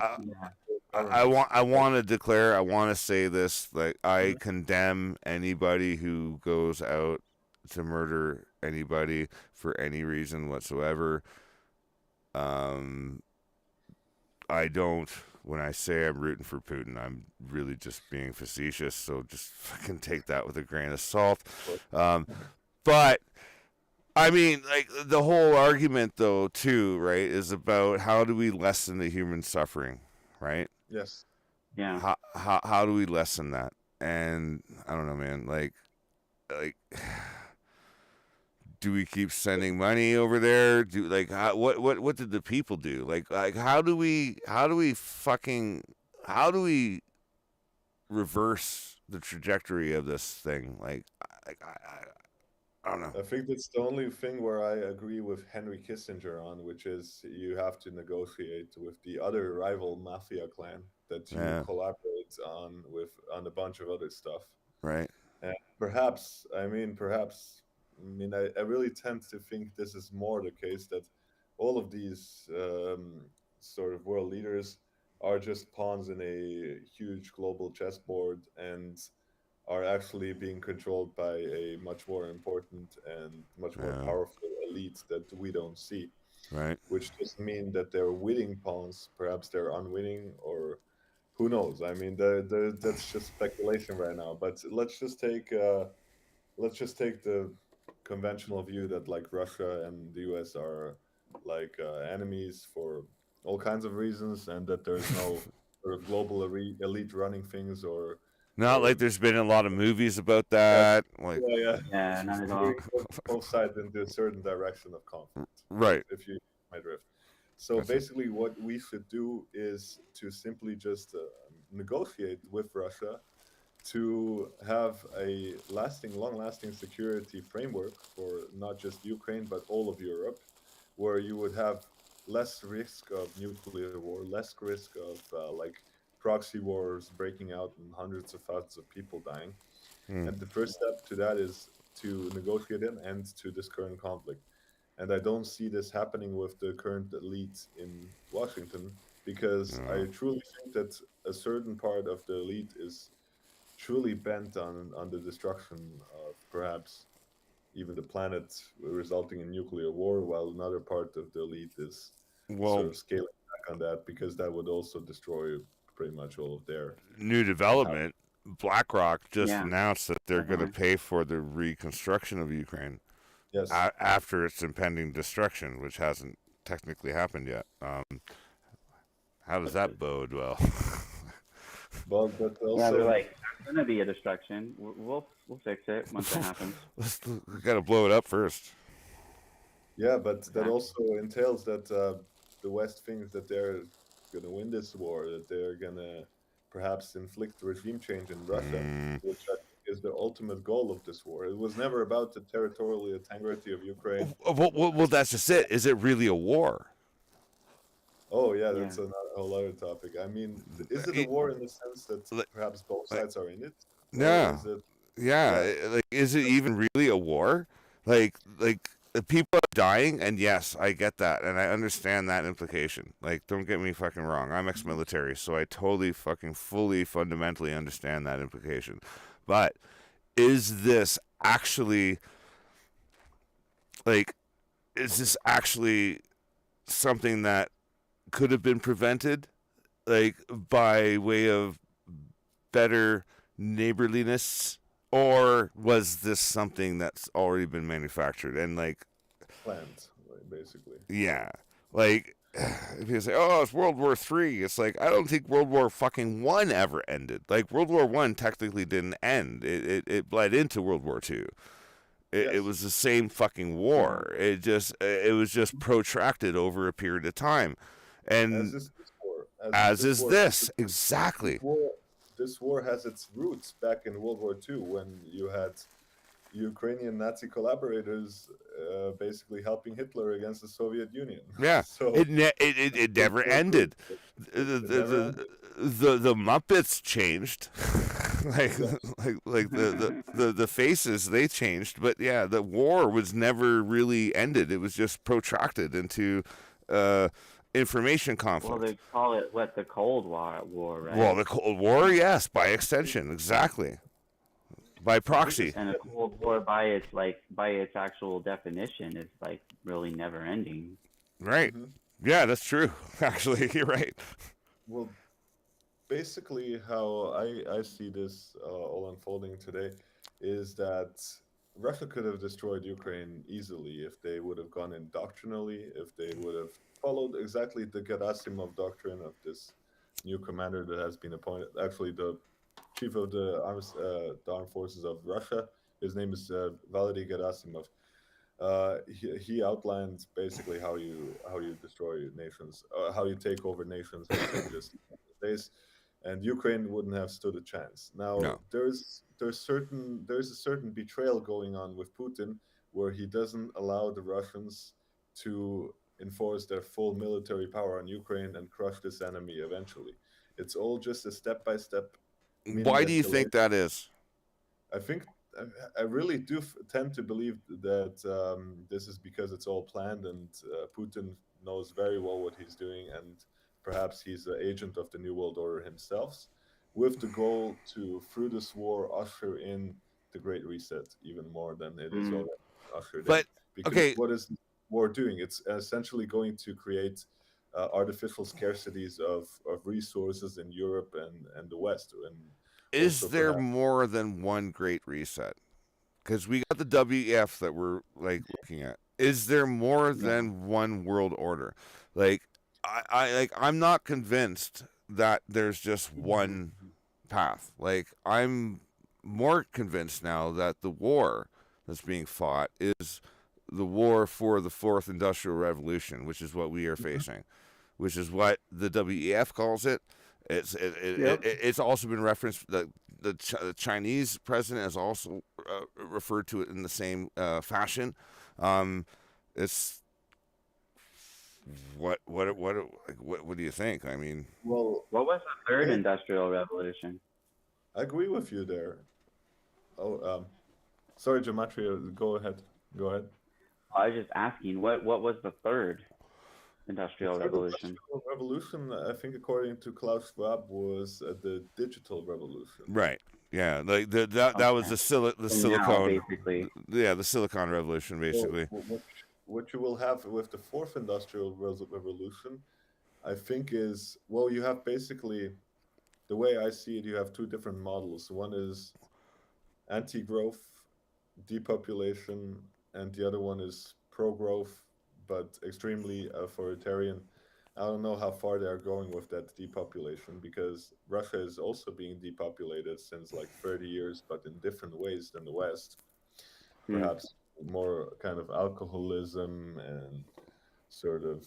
Speaker 3: governments.
Speaker 2: I
Speaker 3: Like,
Speaker 2: want to declare, I want to say this, like, I condemn anybody who goes out to murder anybody for any reason whatsoever. Um, I don't, when I say I'm rooting for Putin, I'm really just being facetious, so just fucking take that with a grain of salt. Um, but I mean, like, the whole argument, though, too, right, is about how do we lessen the human suffering, right?
Speaker 3: yes,
Speaker 1: Yeah.
Speaker 2: How do we lessen that? And I don't know, man. Like, do we keep sending money over there? Do like what did the people do? Like how do we reverse the trajectory of this thing? I don't know.
Speaker 3: I think that's the only thing where I agree with Henry Kissinger on, which is you have to negotiate with the other rival mafia clan that you
Speaker 2: Yeah,
Speaker 3: collaborate on a bunch of other stuff.
Speaker 2: right.
Speaker 3: And perhaps, I really tend to think this is more the case, that all of these sort of world leaders are just pawns in a huge global chessboard and are actually being controlled by a much more important and much more
Speaker 2: Yeah,
Speaker 3: powerful elite that we don't see,
Speaker 2: right.
Speaker 3: which doesn't mean that they're winning pawns. Perhaps they're unwinning, or who knows? I mean, that's just speculation right now. But let's just take the conventional view that like Russia and the US are like enemies for all kinds of reasons, and that there's no sort of global elite running things,
Speaker 2: Not like
Speaker 3: or
Speaker 2: there's been a lot of movies about
Speaker 3: yeah,
Speaker 2: that. Like,
Speaker 3: yeah,
Speaker 1: Yeah. Not
Speaker 3: just
Speaker 1: at
Speaker 3: steering
Speaker 1: all.
Speaker 3: both sides into a certain direction of conflict,
Speaker 2: right.
Speaker 3: if you my drift. So
Speaker 2: Gotcha.
Speaker 3: basically, what we should do is to simply just negotiate with Russia to have a long-lasting security framework for not just Ukraine but all of Europe, where you would have less risk of nuclear war, less risk of like proxy wars breaking out and hundreds of thousands of people dying.
Speaker 2: Hmm.
Speaker 3: And the first step to that is to negotiate an end to this current conflict. And I don't see this happening with the current elite in Washington because I truly think that a certain part of the elite is truly bent on the destruction of perhaps even the planet, resulting in nuclear war, while another part of the elite is sort
Speaker 2: Well,
Speaker 3: of scaling back on that because that would also destroy pretty much all of their
Speaker 2: new
Speaker 3: power.
Speaker 2: development. BlackRock just
Speaker 1: Yeah,
Speaker 2: announced that they're going to
Speaker 1: definitely.
Speaker 2: pay for the reconstruction of Ukraine
Speaker 3: Yes.
Speaker 2: after its impending destruction, which hasn't technically happened yet. How does that bode well?
Speaker 3: But
Speaker 1: Yeah, they're
Speaker 3: also,
Speaker 1: like, there's gonna be a destruction. We'll fix it once it happens.
Speaker 2: We got to blow it up first.
Speaker 3: yeah, but that
Speaker 1: Exactly.
Speaker 3: also entails that the West thinks that they're going to win this war, that they're going to perhaps inflict regime change in Russia,
Speaker 2: Mm,
Speaker 3: which I think is the ultimate goal of this war. It was never about the territorial integrity of Ukraine.
Speaker 2: well, that's just it. Is it really a war?
Speaker 3: Oh yeah,
Speaker 1: Yeah.
Speaker 3: that's a whole other topic. I mean, is it a
Speaker 2: It-
Speaker 3: war in the sense that
Speaker 2: like,
Speaker 3: perhaps both
Speaker 2: like,
Speaker 3: sides are in it, or
Speaker 2: yeah,
Speaker 3: is it?
Speaker 2: yeah.
Speaker 3: Yeah,
Speaker 2: Like, is it even really a war? Like the people are dying, and yes, I get that, and I understand that implication. Like, don't get me fucking wrong. I'm ex-military, so I totally fucking fully fundamentally understand that implication. But is this actually like? Is this actually something that could have been prevented, like by way of better neighborliness, or was this something that's already been manufactured and like,
Speaker 3: planned, like, basically.
Speaker 2: yeah, like if you say, "Oh, it's World War III," it's like I don't think World War fucking One ever ended. Like World War One technically didn't end; it bled into World War Two. It
Speaker 3: Yes,
Speaker 2: was the same fucking
Speaker 1: Yeah.
Speaker 2: war. It was just protracted over a period of time,
Speaker 3: as
Speaker 2: and
Speaker 3: is this war, as is
Speaker 2: as
Speaker 3: this
Speaker 2: is
Speaker 3: war.
Speaker 2: this
Speaker 3: This
Speaker 2: exactly.
Speaker 3: war, this war has its roots back in World War II when you had Ukrainian Nazi collaborators basically helping Hitler against the Soviet Union.
Speaker 2: Yeah,
Speaker 3: So
Speaker 2: it
Speaker 3: it's
Speaker 2: never
Speaker 3: those roots.
Speaker 2: ended.
Speaker 3: It,
Speaker 2: The
Speaker 3: it
Speaker 2: the
Speaker 3: never
Speaker 2: the,
Speaker 3: ended.
Speaker 2: the Muppets changed, like
Speaker 3: Yes.
Speaker 2: the faces they changed, but yeah, the war was never really ended. It was just protracted into uh, information
Speaker 1: Well,
Speaker 2: conflict.
Speaker 1: they call it what, the Cold War,
Speaker 2: Well,
Speaker 1: right?
Speaker 2: the Cold War, yes, by extension, exactly, by proxy,
Speaker 1: And a Cold War by its actual definition is like really never ending.
Speaker 2: right?
Speaker 3: Hmm.
Speaker 2: Yeah, that's true. Actually, you're right.
Speaker 3: Well, basically, how I see this all unfolding today is that Russia could have destroyed Ukraine easily if they would have gone in doctrinally, if they would have followed exactly the Gerasimov doctrine of this new commander that has been appointed. Actually, the chief of the armed forces of Russia. His name is Valery Gerasimov. He outlined basically how you destroy nations, how you take over nations, how you can just base, and Ukraine wouldn't have stood a chance. Now
Speaker 2: No,
Speaker 3: there's a certain betrayal going on with Putin, where he doesn't allow the Russians to enforce their full military power on Ukraine and crush this enemy eventually. It's all just a step by step mini
Speaker 2: why do you think
Speaker 3: escalation.
Speaker 2: that is?
Speaker 3: I think I really do tend to believe that this is because it's all planned, and Putin knows very well what he's doing, and perhaps he's an agent of the New World Order himself, with the goal to, through this war, usher in the Great Reset even more than it is
Speaker 1: Mm.
Speaker 3: already ushered in.
Speaker 2: But
Speaker 3: Because
Speaker 2: okay,
Speaker 3: what is this war doing? It's essentially going to create artificial scarcities of resources in Europe and the West, and
Speaker 2: is
Speaker 3: also
Speaker 2: there
Speaker 3: perhaps.
Speaker 2: more than one Great Reset? Because we got the WEF that we're like looking at. Is there more
Speaker 1: Yeah.
Speaker 2: than one world order? Like, I'm not convinced that there's just one path. Like, I'm more convinced now that the war that's being fought is the war for the fourth industrial revolution, which is what we are
Speaker 3: Mhm.
Speaker 2: facing, which is what the WEF calls it.
Speaker 1: Yep.
Speaker 2: It's also been referenced that the Chinese president has also referred to it in the same fashion. Um, it's what do you think? I mean,
Speaker 3: Well,
Speaker 1: What was the third
Speaker 3: I
Speaker 1: industrial revolution?
Speaker 3: I agree with you there. Oh, Sorry, Gematria, go ahead. Go ahead.
Speaker 1: I was just asking, what was the third
Speaker 3: The
Speaker 1: industrial
Speaker 3: third
Speaker 1: revolution?
Speaker 3: industrial revolution, I think, according to Klaus Schwab, was the digital revolution.
Speaker 2: Right. Yeah. Like that was
Speaker 1: Okay.
Speaker 2: the
Speaker 1: So now,
Speaker 2: silicone.
Speaker 1: basically,
Speaker 2: Yeah, the silicon revolution,
Speaker 3: So
Speaker 2: basically.
Speaker 3: what you will have with the fourth industrial revolution, I think, is, well, you have basically, the way I see it, you have two different models. One is anti-growth, depopulation, and the other one is pro-growth, but extremely authoritarian. I don't know how far they are going with that depopulation, because Russia is also being depopulated since like 30 years, but in different ways than the West.
Speaker 1: hmm.
Speaker 3: Perhaps more kind of alcoholism and sort of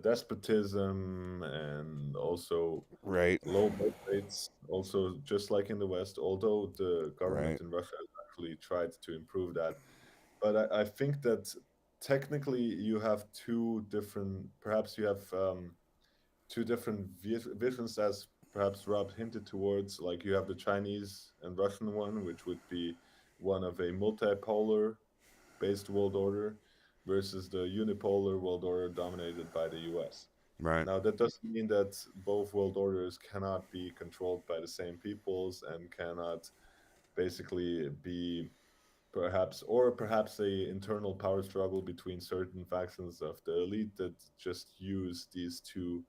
Speaker 3: despotism, and also
Speaker 2: Right.
Speaker 3: low birth rates, also just like in the West, although the government
Speaker 2: Right.
Speaker 3: in Russia has actually tried to improve that. But I think that technically you have two different, perhaps you have two different visions, as perhaps Rob hinted towards. Like you have the Chinese and Russian one, which would be one of a multipolar based world order versus the unipolar world order dominated by the US.
Speaker 2: Right.
Speaker 3: Now, that doesn't mean that both world orders cannot be controlled by the same peoples and cannot basically be perhaps a internal power struggle between certain factions of the elite that just use these two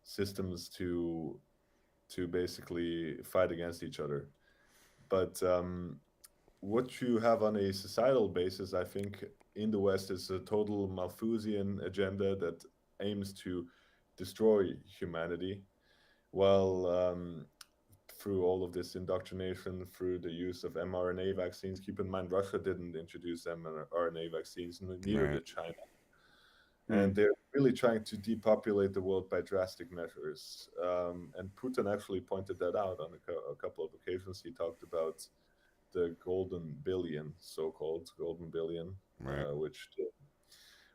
Speaker 3: systems to basically fight against each other. But what you have on a societal basis, I think, in the West is a total Malthusian agenda that aims to destroy humanity, while through all of this indoctrination, through the use of mRNA vaccines. Keep in mind, Russia didn't introduce mRNA vaccines, neither
Speaker 2: Right.
Speaker 3: did China.
Speaker 1: Hmm.
Speaker 3: And they're really trying to depopulate the world by drastic measures. And Putin actually pointed that out on a couple of occasions. He talked about the golden billion, so-called golden billion,
Speaker 2: Right.
Speaker 3: which the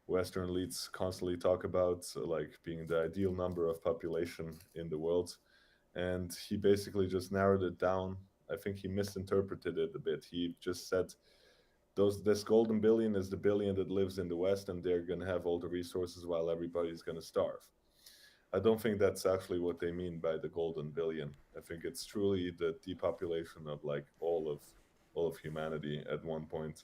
Speaker 3: Western elites constantly talk about, like being the ideal number of population in the world. And he basically just narrowed it down. I think he misinterpreted it a bit. He just said this golden billion is the billion that lives in the West, and they're gonna have all the resources while everybody's gonna starve. I don't think that's actually what they mean by the golden billion. I think it's truly the depopulation of like all of humanity at one point.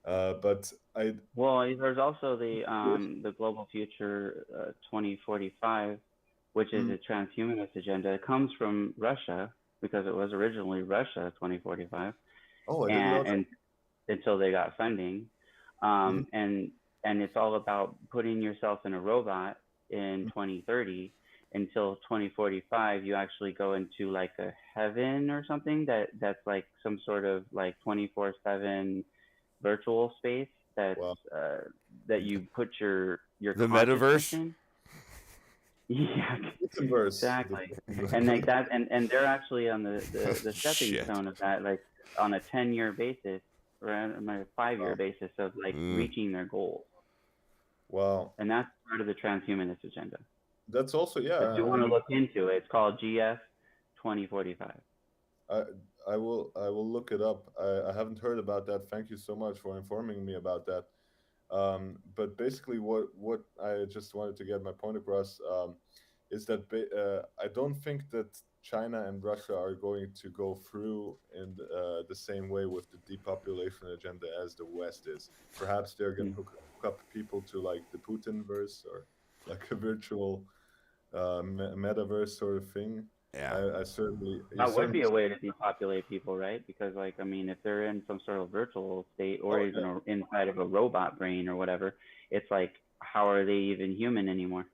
Speaker 3: But I
Speaker 1: Well, there's also the Global Future 2045, which is
Speaker 3: mm,
Speaker 1: a transhumanist agenda. It comes from Russia because it was originally Russia 2045,
Speaker 3: oh, I didn't know that.
Speaker 1: and until they got funding,
Speaker 3: Mhm,
Speaker 1: um, and and it's all about putting yourself in a robot in
Speaker 3: mhm.
Speaker 1: 2030 until 2045. You actually go into like a heaven or something that's like some sort of like 24/7 virtual space that's
Speaker 3: Wow.
Speaker 1: uh, that you put your
Speaker 2: The
Speaker 1: consciousness
Speaker 2: metaverse.
Speaker 1: in. Yeah,
Speaker 3: Converse.
Speaker 1: exactly. And like that, and they're actually on the stepping
Speaker 2: Shit.
Speaker 1: stone of that, like on a 10-year basis or on a 5-year
Speaker 3: Wow.
Speaker 1: basis of like
Speaker 2: Mm,
Speaker 1: reaching their goals.
Speaker 3: Wow.
Speaker 1: And that's part of the transhumanist agenda.
Speaker 3: That's also,
Speaker 1: If you
Speaker 3: yeah. I
Speaker 1: want to
Speaker 3: mean,
Speaker 1: look into it, it's called GF 2045.
Speaker 3: I I will look it up. I haven't heard about that. Thank you so much for informing me about that. But basically, what I just wanted to get my point across, is that I don't think that China and Russia are going to go through in the same way with the depopulation agenda as the West is. Perhaps they're going to
Speaker 1: Hmm.
Speaker 3: hook up people to like the Putin verse, or like a virtual metaverse sort of thing.
Speaker 2: yeah.
Speaker 3: I certainly, you
Speaker 1: That would
Speaker 3: certainly.
Speaker 1: be a way to depopulate people, right? Because, like, I mean, if they're in some sort of virtual state or
Speaker 3: Oh
Speaker 1: even
Speaker 3: yeah,
Speaker 1: inside of a robot brain or whatever, it's like, how are they even human anymore?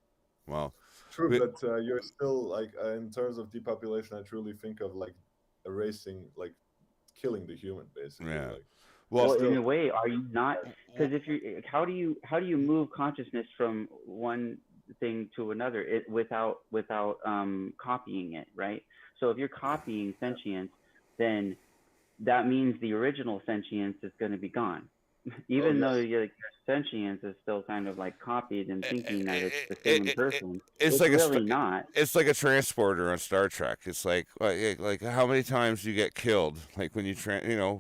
Speaker 2: Well,
Speaker 3: true,
Speaker 2: we,
Speaker 3: but you're still like, in terms of depopulation, I truly think of like erasing, like killing the human, basically.
Speaker 2: yeah.
Speaker 3: Like you're
Speaker 2: Well,
Speaker 1: Well, in
Speaker 3: still.
Speaker 1: a way, are you not? Because if you, how do you move consciousness from one thing to another without copying it, right? So if you're copying sentience, then that means the original sentience is going to be gone. even though
Speaker 3: yes.
Speaker 1: your sentience is still kind of like copied and thinking that it's the
Speaker 2: It,
Speaker 1: same
Speaker 2: it, it,
Speaker 1: person,
Speaker 2: it's
Speaker 1: it's
Speaker 2: like
Speaker 1: really not.
Speaker 2: it's like a transporter on Star Trek. It's like how many times you get killed, like when you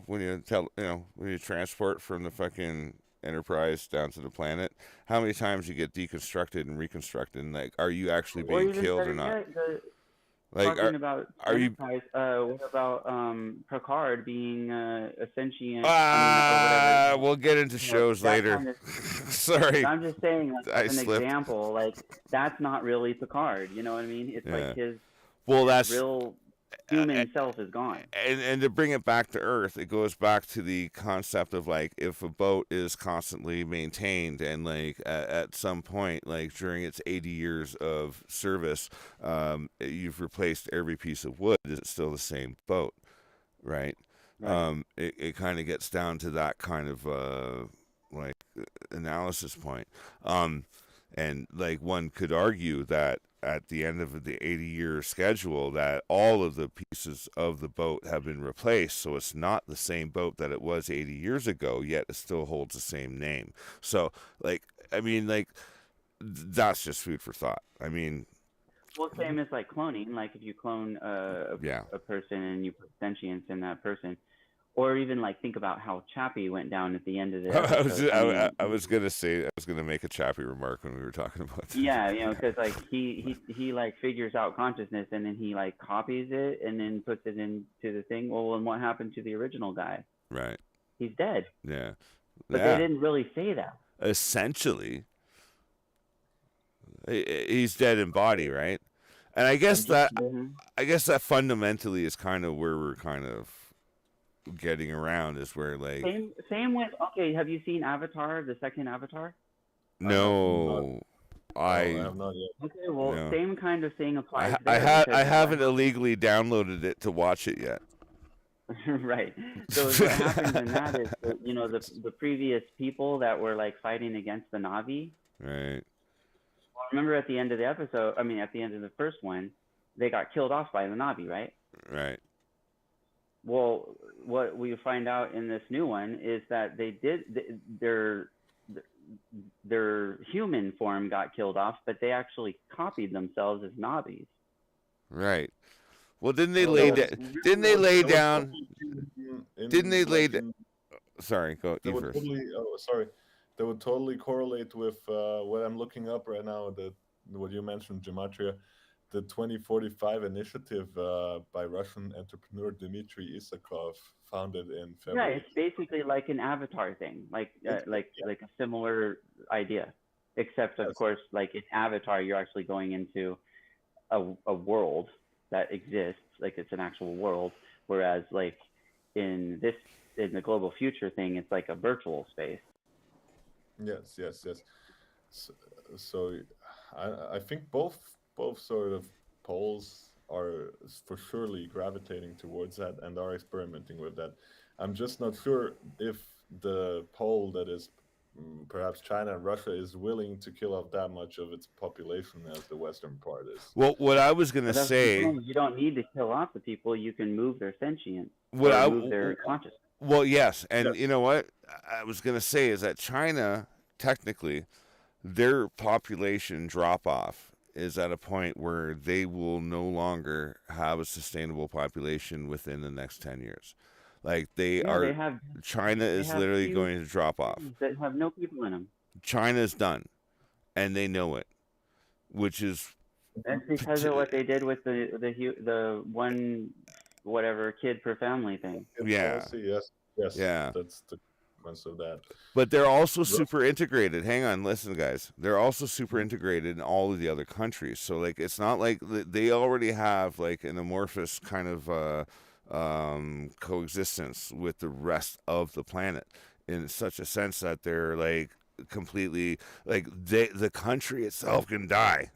Speaker 2: when you transport from the fucking Enterprise down to the planet, how many times you get deconstructed and reconstructed, and like, are you actually
Speaker 1: Or
Speaker 2: being
Speaker 1: even
Speaker 2: killed or
Speaker 1: better
Speaker 2: not?
Speaker 1: yet,
Speaker 2: Like,
Speaker 1: talking about
Speaker 2: are you
Speaker 1: Enterprise, what about Picard being a sentient? I mean, or whatever.
Speaker 2: we'll get into shows
Speaker 1: That
Speaker 2: later.
Speaker 1: kind of. But
Speaker 2: Sorry,
Speaker 1: I'm just saying, like
Speaker 2: I
Speaker 1: as an
Speaker 2: slipped.
Speaker 1: example, like that's not really Picard. You know what I mean? It's like
Speaker 2: Yeah.
Speaker 1: his
Speaker 2: Well,
Speaker 1: his
Speaker 2: that's
Speaker 1: real
Speaker 2: uh,
Speaker 1: human self is gone.
Speaker 2: and to bring it back to Earth, it goes back to the concept of like, if a boat is constantly maintained and like at some point, like during its 80 years of service, you've replaced every piece of wood, is it still the same boat, right?
Speaker 1: Right.
Speaker 2: It kind of gets down to that kind of like analysis point. Um, and like, one could argue that at the end of the 80-year schedule, that all of the pieces of the boat have been replaced, so it's not the same boat that it was 80 years ago, yet it still holds the same name. So like, I mean, like, that's just food for thought. I mean,
Speaker 1: Well, same as like cloning. Like if you clone
Speaker 2: yeah.
Speaker 1: a person and you put sentience in that person, or even like think about how Chappie went down at the end of the episode. I mean,
Speaker 2: I was gonna say, I was gonna make a Chappie remark when we were talking about that.
Speaker 1: yeah, because like he like figures out consciousness and then he like copies it and then puts it into the thing. Well, and what happened to the original guy?
Speaker 2: Right.
Speaker 1: He's dead.
Speaker 2: Yeah.
Speaker 1: But they
Speaker 2: Yeah.
Speaker 1: didn't really say that.
Speaker 2: Essentially, he's dead in body, right? And
Speaker 3: I'm just
Speaker 2: I guess that fundamentally is kind of where we're kind of getting around, is where like,
Speaker 1: Same with okay. Have you seen Avatar, the second Avatar?
Speaker 3: I have not.
Speaker 2: no,
Speaker 3: No, I
Speaker 2: I
Speaker 3: have not yet.
Speaker 1: Okay, well,
Speaker 2: no,
Speaker 1: same kind of thing applies there because
Speaker 2: I
Speaker 1: it's what
Speaker 2: haven't illegally downloaded it to watch it yet.
Speaker 1: right. So what happens in that is that, the previous people that were like fighting against the Navi.
Speaker 2: Right.
Speaker 1: Well, remember at the end of the episode, I mean at the end of the first one, they got killed off by the Navi, right?
Speaker 2: Right.
Speaker 1: Well, what we find out in this new one is that they did their human form got killed off, but they actually copied themselves as Navis.
Speaker 2: Right. Well, didn't they
Speaker 3: Oh,
Speaker 2: lay
Speaker 3: that
Speaker 1: So
Speaker 3: would
Speaker 2: down? Didn't they lay
Speaker 3: that would
Speaker 2: down?
Speaker 3: totally
Speaker 2: Didn't they lay?
Speaker 3: like in
Speaker 2: Sorry, go
Speaker 3: that
Speaker 2: you
Speaker 3: would
Speaker 2: first.
Speaker 3: totally sorry, that would totally correlate with what I'm looking up right now. That what you mentioned, gematria, the 2045 initiative by Russian entrepreneur Dmitry Isakov, founded in
Speaker 1: yeah,
Speaker 3: February.
Speaker 1: it's basically like an Avatar thing, like
Speaker 3: Yeah,
Speaker 1: a similar idea, except of
Speaker 3: yes,
Speaker 1: course, like in Avatar, you're actually going into a world that exists, like it's an actual world, whereas like in the global future thing, it's like a virtual space.
Speaker 3: yes. So, so I think both sort of poles are for surely gravitating towards that and are experimenting with that. I'm just not sure if the pole that is perhaps China and Russia is willing to kill off that much of its population as the western part is.
Speaker 2: Well, what I was gonna
Speaker 1: But that's what I'm
Speaker 2: say,
Speaker 1: saying. You don't need to kill off the people. You can move their sentience
Speaker 2: what
Speaker 1: or
Speaker 2: I
Speaker 1: move their consciousness.
Speaker 2: well, yes, and
Speaker 3: Yes,
Speaker 2: you know what I was gonna say is that China, technically, their population drop off is at a point where they will no longer have a sustainable population within the next 10 years. Like,
Speaker 1: Yeah,
Speaker 2: China
Speaker 1: they
Speaker 2: is
Speaker 1: have
Speaker 2: literally
Speaker 1: huge
Speaker 2: going to drop off.
Speaker 1: cities that have no people in them.
Speaker 2: China's done, and they know it, which is,
Speaker 1: That's because of what they did with the one whatever kid per family thing.
Speaker 2: yeah,
Speaker 3: policy, yes,
Speaker 2: yeah.
Speaker 3: that's the consequence of that.
Speaker 2: But they're also
Speaker 3: Russia,
Speaker 2: super integrated. Hang on, listen, guys. They're also super integrated in all of the other countries. So, like, it's not like they already have like an amorphous kind of coexistence with the rest of the planet, in such a sense that they're like completely, like, the country itself can die,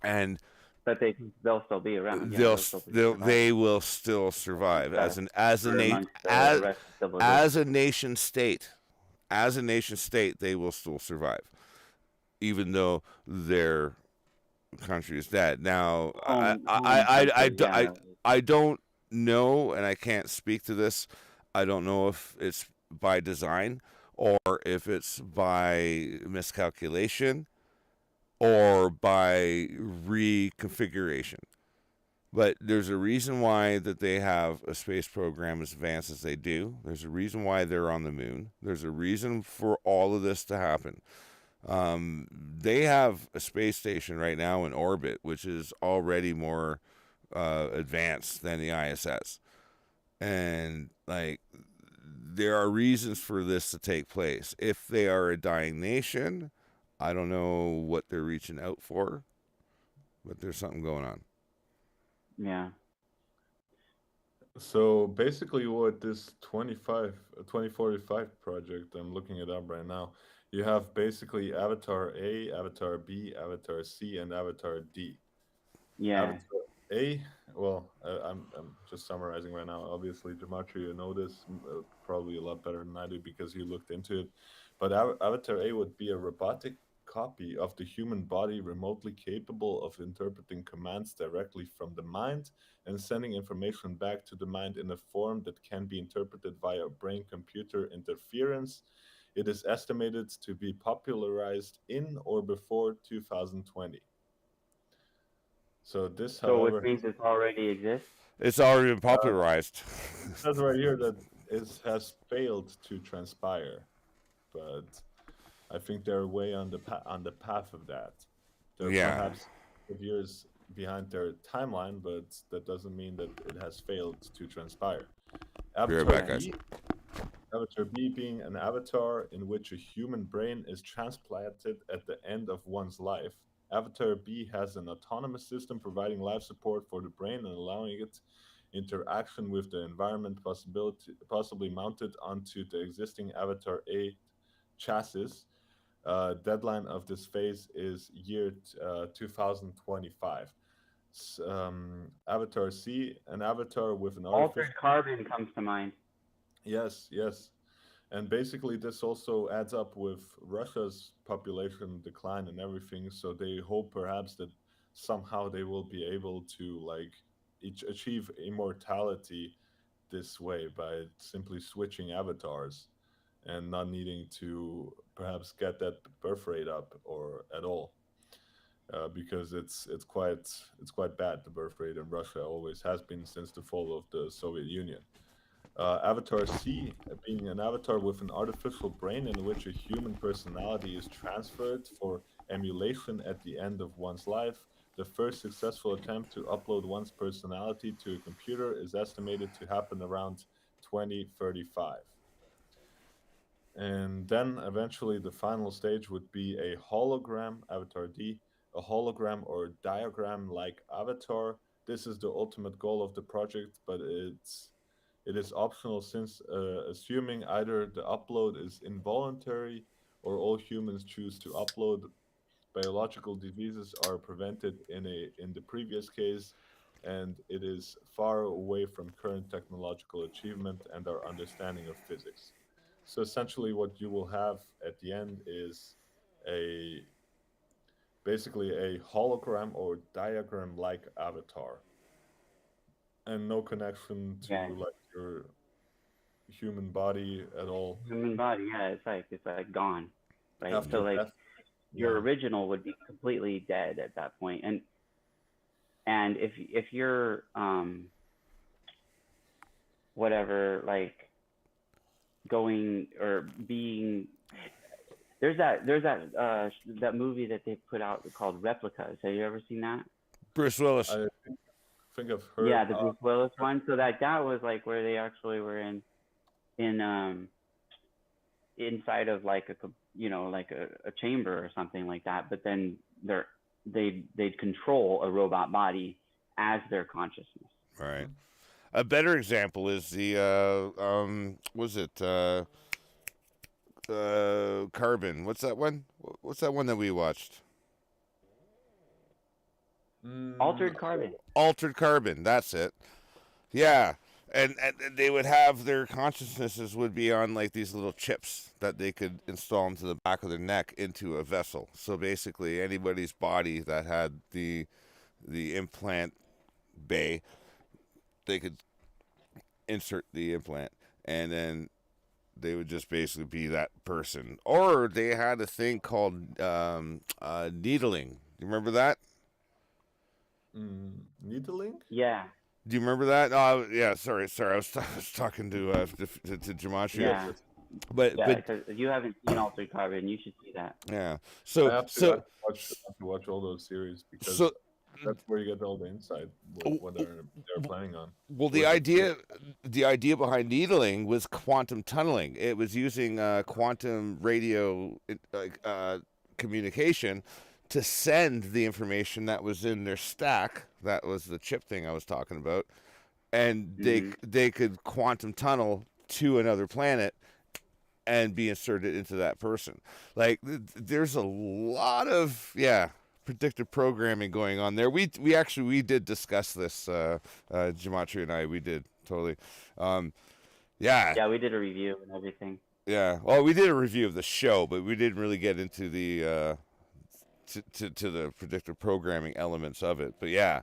Speaker 2: and
Speaker 1: But they'll still be around. Yeah, they'll still be surviving
Speaker 2: they will still survive
Speaker 1: uh,
Speaker 2: as a
Speaker 1: for
Speaker 2: nation,
Speaker 1: amongst the rest of civilization.
Speaker 2: as a nation state. As a nation state, they will still survive, even though their country is dead. Now,
Speaker 1: Home country, yeah.
Speaker 2: I don't know, and I can't speak to this. I don't know if it's by design, or if it's by miscalculation, or by reconfiguration. But there's a reason why that they have a space program as advanced as they do. There's a reason why they're on the moon. There's a reason for all of this to happen. They have a space station right now in orbit, which is already more advanced than the ISS. And like, there are reasons for this to take place. If they are a dying nation, I don't know what they're reaching out for, but there's something going on.
Speaker 1: Yeah.
Speaker 3: So basically, what this 2045 project, I'm looking it up right now, you have basically Avatar A, Avatar B, Avatar C, and Avatar D.
Speaker 1: Yeah.
Speaker 3: Avatar A, well, I'm just summarizing right now. Obviously, Gematria, you know this probably a lot better than I do because you looked into it. But Avatar A would be a robotic copy of the human body remotely capable of interpreting commands directly from the mind and sending information back to the mind in a form that can be interpreted via brain computer interference. It is estimated to be popularized in or before 2020. So this,
Speaker 1: So which
Speaker 3: however,
Speaker 1: means it already exists.
Speaker 2: It's already been
Speaker 3: uh,
Speaker 2: popularized.
Speaker 3: it says right here that it has failed to transpire, but I think they're way on on the path of that. They're
Speaker 2: Yeah.
Speaker 3: perhaps years behind their timeline, but that doesn't mean that it has failed to transpire.
Speaker 2: Be right
Speaker 3: Avatar
Speaker 2: back,
Speaker 1: Right.
Speaker 2: guys.
Speaker 3: B, Avatar B being an avatar in which a human brain is transplanted at the end of one's life. Avatar B has an autonomous system providing life support for the brain and allowing it interaction with the environment, possibly mounted onto the existing Avatar A chassis. Deadline of this phase is year 2025. Avatar C, an avatar with an artificial.
Speaker 1: Altered carbon comes to mind.
Speaker 3: Yes, yes. And basically, this also adds up with Russia's population decline and everything. So they hope perhaps that somehow they will be able to like achieve immortality this way by simply switching avatars and not needing to perhaps get that birth rate up or at all. Because it's quite bad. The birth rate in Russia always has been since the fall of the Soviet Union. Avatar C, being an avatar with an artificial brain in which a human personality is transferred for emulation at the end of one's life. The first successful attempt to upload one's personality to a computer is estimated to happen around 2035. And then eventually the final stage would be a hologram, Avatar D, a hologram or diagram like Avatar. This is the ultimate goal of the project, but it is optional since assuming either the upload is involuntary or all humans choose to upload, biological diseases are prevented in the previous case, and it is far away from current technological achievement and our understanding of physics. So essentially, what you will have at the end is a basically a hologram or diagram like avatar, and no connection
Speaker 1: Yeah.
Speaker 3: to like your human body at all.
Speaker 1: Human body. Yeah. It's like gone. Right. So
Speaker 3: After
Speaker 1: like
Speaker 3: death,
Speaker 1: your
Speaker 3: yeah.
Speaker 1: original would be completely dead at that point. And if you're whatever, like going or being, there's that movie that they put out called Replicas. Have you ever seen that?
Speaker 2: Bruce Willis.
Speaker 3: I think I've
Speaker 1: Yeah,
Speaker 3: heard.
Speaker 1: the Bruce Willis one. So that was like where they actually were in inside of like like a chamber or something like that. But then they'd control a robot body as their consciousness.
Speaker 2: Right. A better example is the was it Carbon? What's that one? What's that one that we watched?
Speaker 1: Altered carbon.
Speaker 2: Altered Carbon. That's it. Yeah. And they would have their consciousnesses would be on like these little chips that they could install into the back of their neck into a vessel. So basically, anybody's body that had the implant bay, they could insert the implant, and then They would just basically be that person. Or they had a thing called needling. You remember that?
Speaker 3: Needling?
Speaker 1: Yeah.
Speaker 2: Do you remember that? Oh, yeah. Sorry. I was talking to Gematria.
Speaker 1: Yeah.
Speaker 2: But
Speaker 1: Yeah, because you haven't seen Altered Carbon, you should see that.
Speaker 2: yeah.
Speaker 3: I have to watch all those series because that's where you get all the insight what they're planning on.
Speaker 2: Well, the idea behind needling was quantum tunneling. It was using quantum radio communication to send the information that was in their stack. That was the chip thing I was talking about, and they could quantum tunnel to another planet and be inserted into that person. Like, there's a lot of predictive programming going on there. We did discuss this, Gematria and I. We did totally.
Speaker 1: Yeah, we did a review and everything.
Speaker 2: Yeah, well, we did a review of the show, but we didn't really get into the to the predictive programming elements of it. But yeah,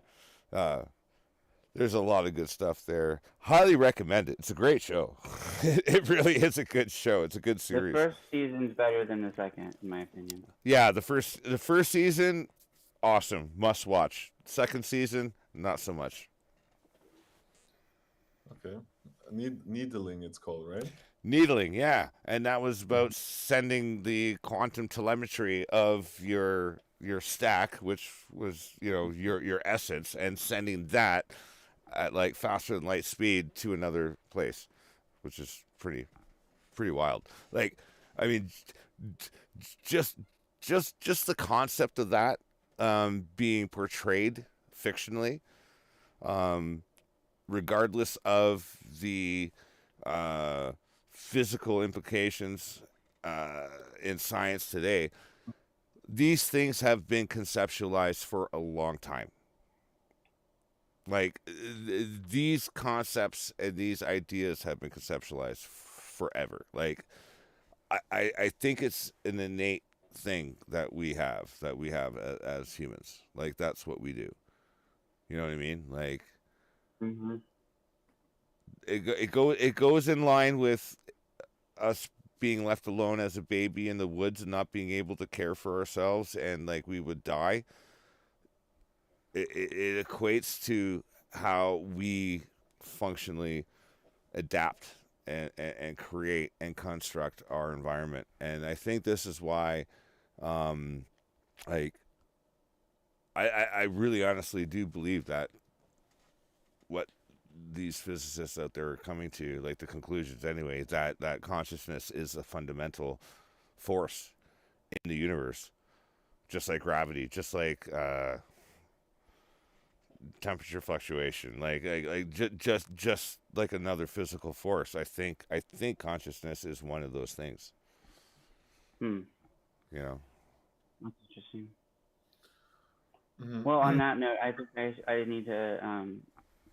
Speaker 2: there's a lot of good stuff there. Highly recommend it. It's a great show. It really is a good show. It's a good series.
Speaker 1: The first season's better than the second, in my opinion.
Speaker 2: Yeah, the first season, awesome, must watch. Second season, not so much.
Speaker 3: Okay, needling, it's called, right?
Speaker 2: Needling, yeah, and that was about sending the quantum telemetry of your stack, which was your essence, and sending that at like faster than light speed to another place, which is pretty wild. Like, I mean, just the concept of that being portrayed fictionally, regardless of the physical implications in science today, these things have been conceptualized for a long time. Like, these concepts and these ideas have been conceptualized forever. Like, I think it's an innate thing that we have as humans. Like, that's what we do. You know what I mean? Like, it goes in line with us being left alone as a baby in the woods and not being able to care for ourselves, and like we would die. It equates to how we functionally adapt and create and construct our environment. And I think this is why, like, I really honestly do believe that what these physicists out there are coming to, like the conclusions anyway, that consciousness is a fundamental force in the universe, just like gravity, just like temperature fluctuation, like just like another physical force. I think consciousness is one of those things. You know,
Speaker 1: that's interesting. Well, on that note, I think I need to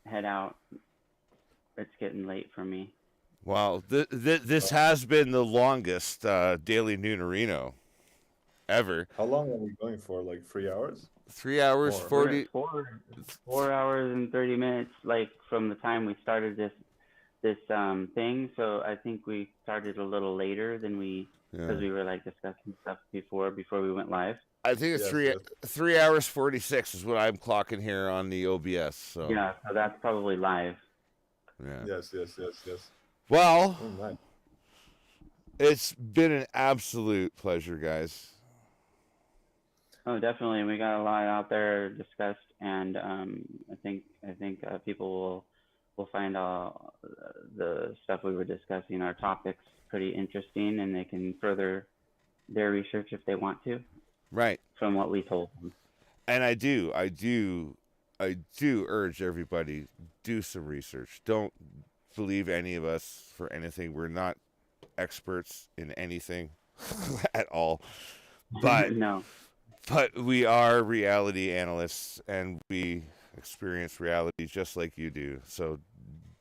Speaker 1: head out. It's getting late for me.
Speaker 2: Well, this has been the longest daily Noonerino ever.
Speaker 3: How long are we going for? Like 3 hours?
Speaker 2: 3 hours, 40...
Speaker 1: 4 hours and 30 minutes, like from the time we started this thing. So I think we started a little later than because we were like discussing stuff before we went live.
Speaker 2: I think it's 3 hours 46 is what I'm clocking here on the OBS. So
Speaker 1: yeah, so that's probably live.
Speaker 2: Yeah.
Speaker 3: Yes.
Speaker 2: Well,
Speaker 3: nice.
Speaker 2: It's been an absolute pleasure, guys.
Speaker 1: Oh, definitely. We got a lot out there discussed, and I think people will find all the stuff we were discussing, our topics, pretty interesting, and they can further their research if they want to.
Speaker 2: Right.
Speaker 1: From what we told them.
Speaker 2: And I do urge everybody, do some research. Don't believe any of us for anything. We're not experts in anything at all. But
Speaker 1: no.
Speaker 2: But we are reality analysts, and we experience reality just like you do. So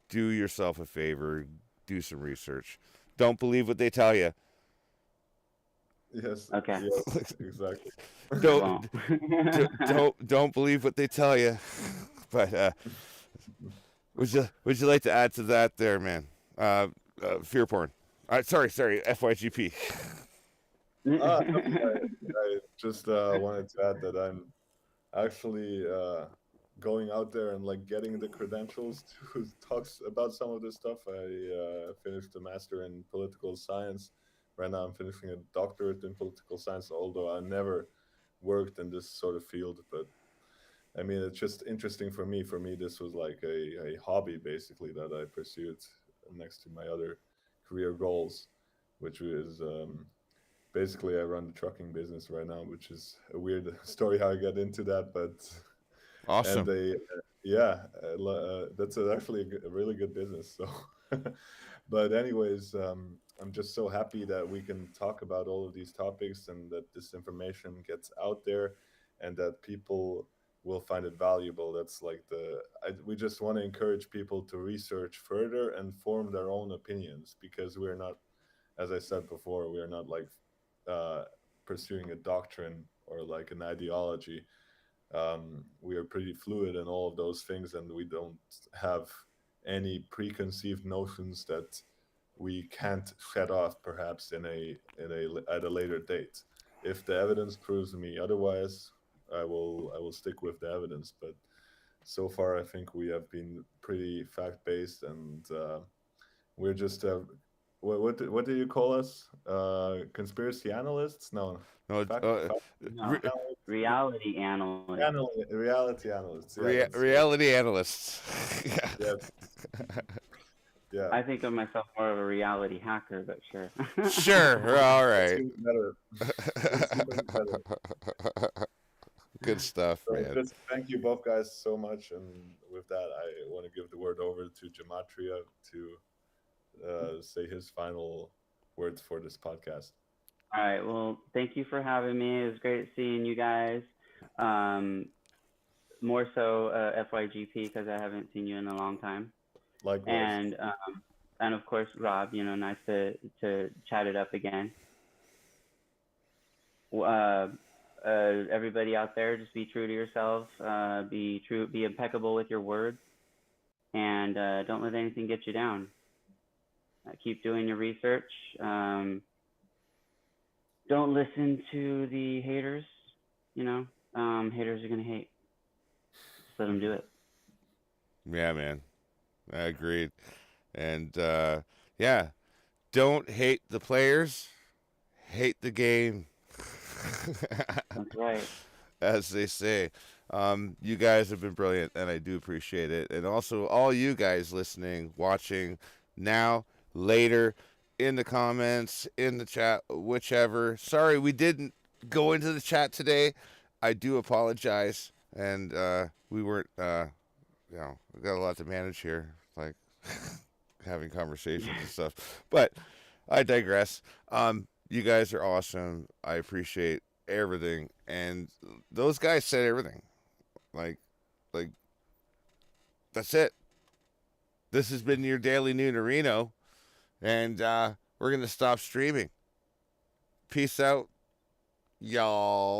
Speaker 2: do yourself a favor, do some research. Don't believe what they tell you.
Speaker 3: Yes.
Speaker 1: Okay.
Speaker 3: Yes, exactly.
Speaker 2: Don't believe what they tell you. But would you like to add to that, there, man? Fear porn. Sorry, FYGP.
Speaker 3: No, I just wanted to add that I'm actually going out there and like getting the credentials to talk about some of this stuff. I finished a master in political science. Right now, I'm finishing a doctorate in political science, although I never worked in this sort of field. But I mean, it's just interesting for me. For me, this was like a hobby basically that I pursued next to my other career goals, which is basically I run the trucking business right now, which is a weird story how I got into that, but and
Speaker 2: Awesome.
Speaker 3: they yeah, that's actually a really good business. So, but anyways, I'm just so happy that we can talk about all of these topics and that this information gets out there, and that people will find it valuable. That's like we just want to encourage people to research further and form their own opinions, because we're not, as I said before, we are not like uh, pursuing a doctrine or like an ideology. We are pretty fluid in all of those things, and we don't have any preconceived notions that we can't shed off perhaps at a later date. If the evidence proves me otherwise, I will stick with the evidence. But so far, I think we have been pretty fact based, and we're just what do you call us? Conspiracy analysts? No,
Speaker 2: No,
Speaker 3: fact
Speaker 2: re-
Speaker 1: No,
Speaker 3: analysts.
Speaker 1: reality analyst.
Speaker 3: Reality analysts. Yeah, that's
Speaker 2: reality analysts.
Speaker 3: yes, yeah.
Speaker 1: I think of myself more of a reality hacker, but sure.
Speaker 2: Sure. All
Speaker 3: That's
Speaker 2: right.
Speaker 3: even better. That's even better.
Speaker 2: Good stuff,
Speaker 3: So
Speaker 2: man.
Speaker 3: just thank you both guys so much, and with that, I want to give the word over to Gematria to say his final words for this podcast.
Speaker 1: All right. Well, thank you for having me. It was great seeing you guys. Um, More so FYGP because I haven't seen you in a long time,
Speaker 3: Likewise.
Speaker 1: and of course Rob. Nice to chat it up again. Uh, Everybody out there, just be true to yourself. Be true. Be impeccable with your words, and don't let anything get you down. Keep doing your research. Don't listen to the haters. Haters are gonna hate. Just let them do it.
Speaker 2: Yeah, man. I agreed. And yeah, don't hate the players, hate the game.
Speaker 1: That's right.
Speaker 2: As they say. You guys have been brilliant, and I do appreciate it. And also, all you guys listening, watching now, later, in the comments, in the chat, whichever. Sorry, we didn't go into the chat today. I do apologize. And we weren't, we got a lot to manage here, like having conversations and stuff. But I digress. You guys are awesome. I appreciate everything, and those guys said everything. Like, like that's it. This has been your daily Noonerino, and we're gonna stop streaming. Peace out, y'all.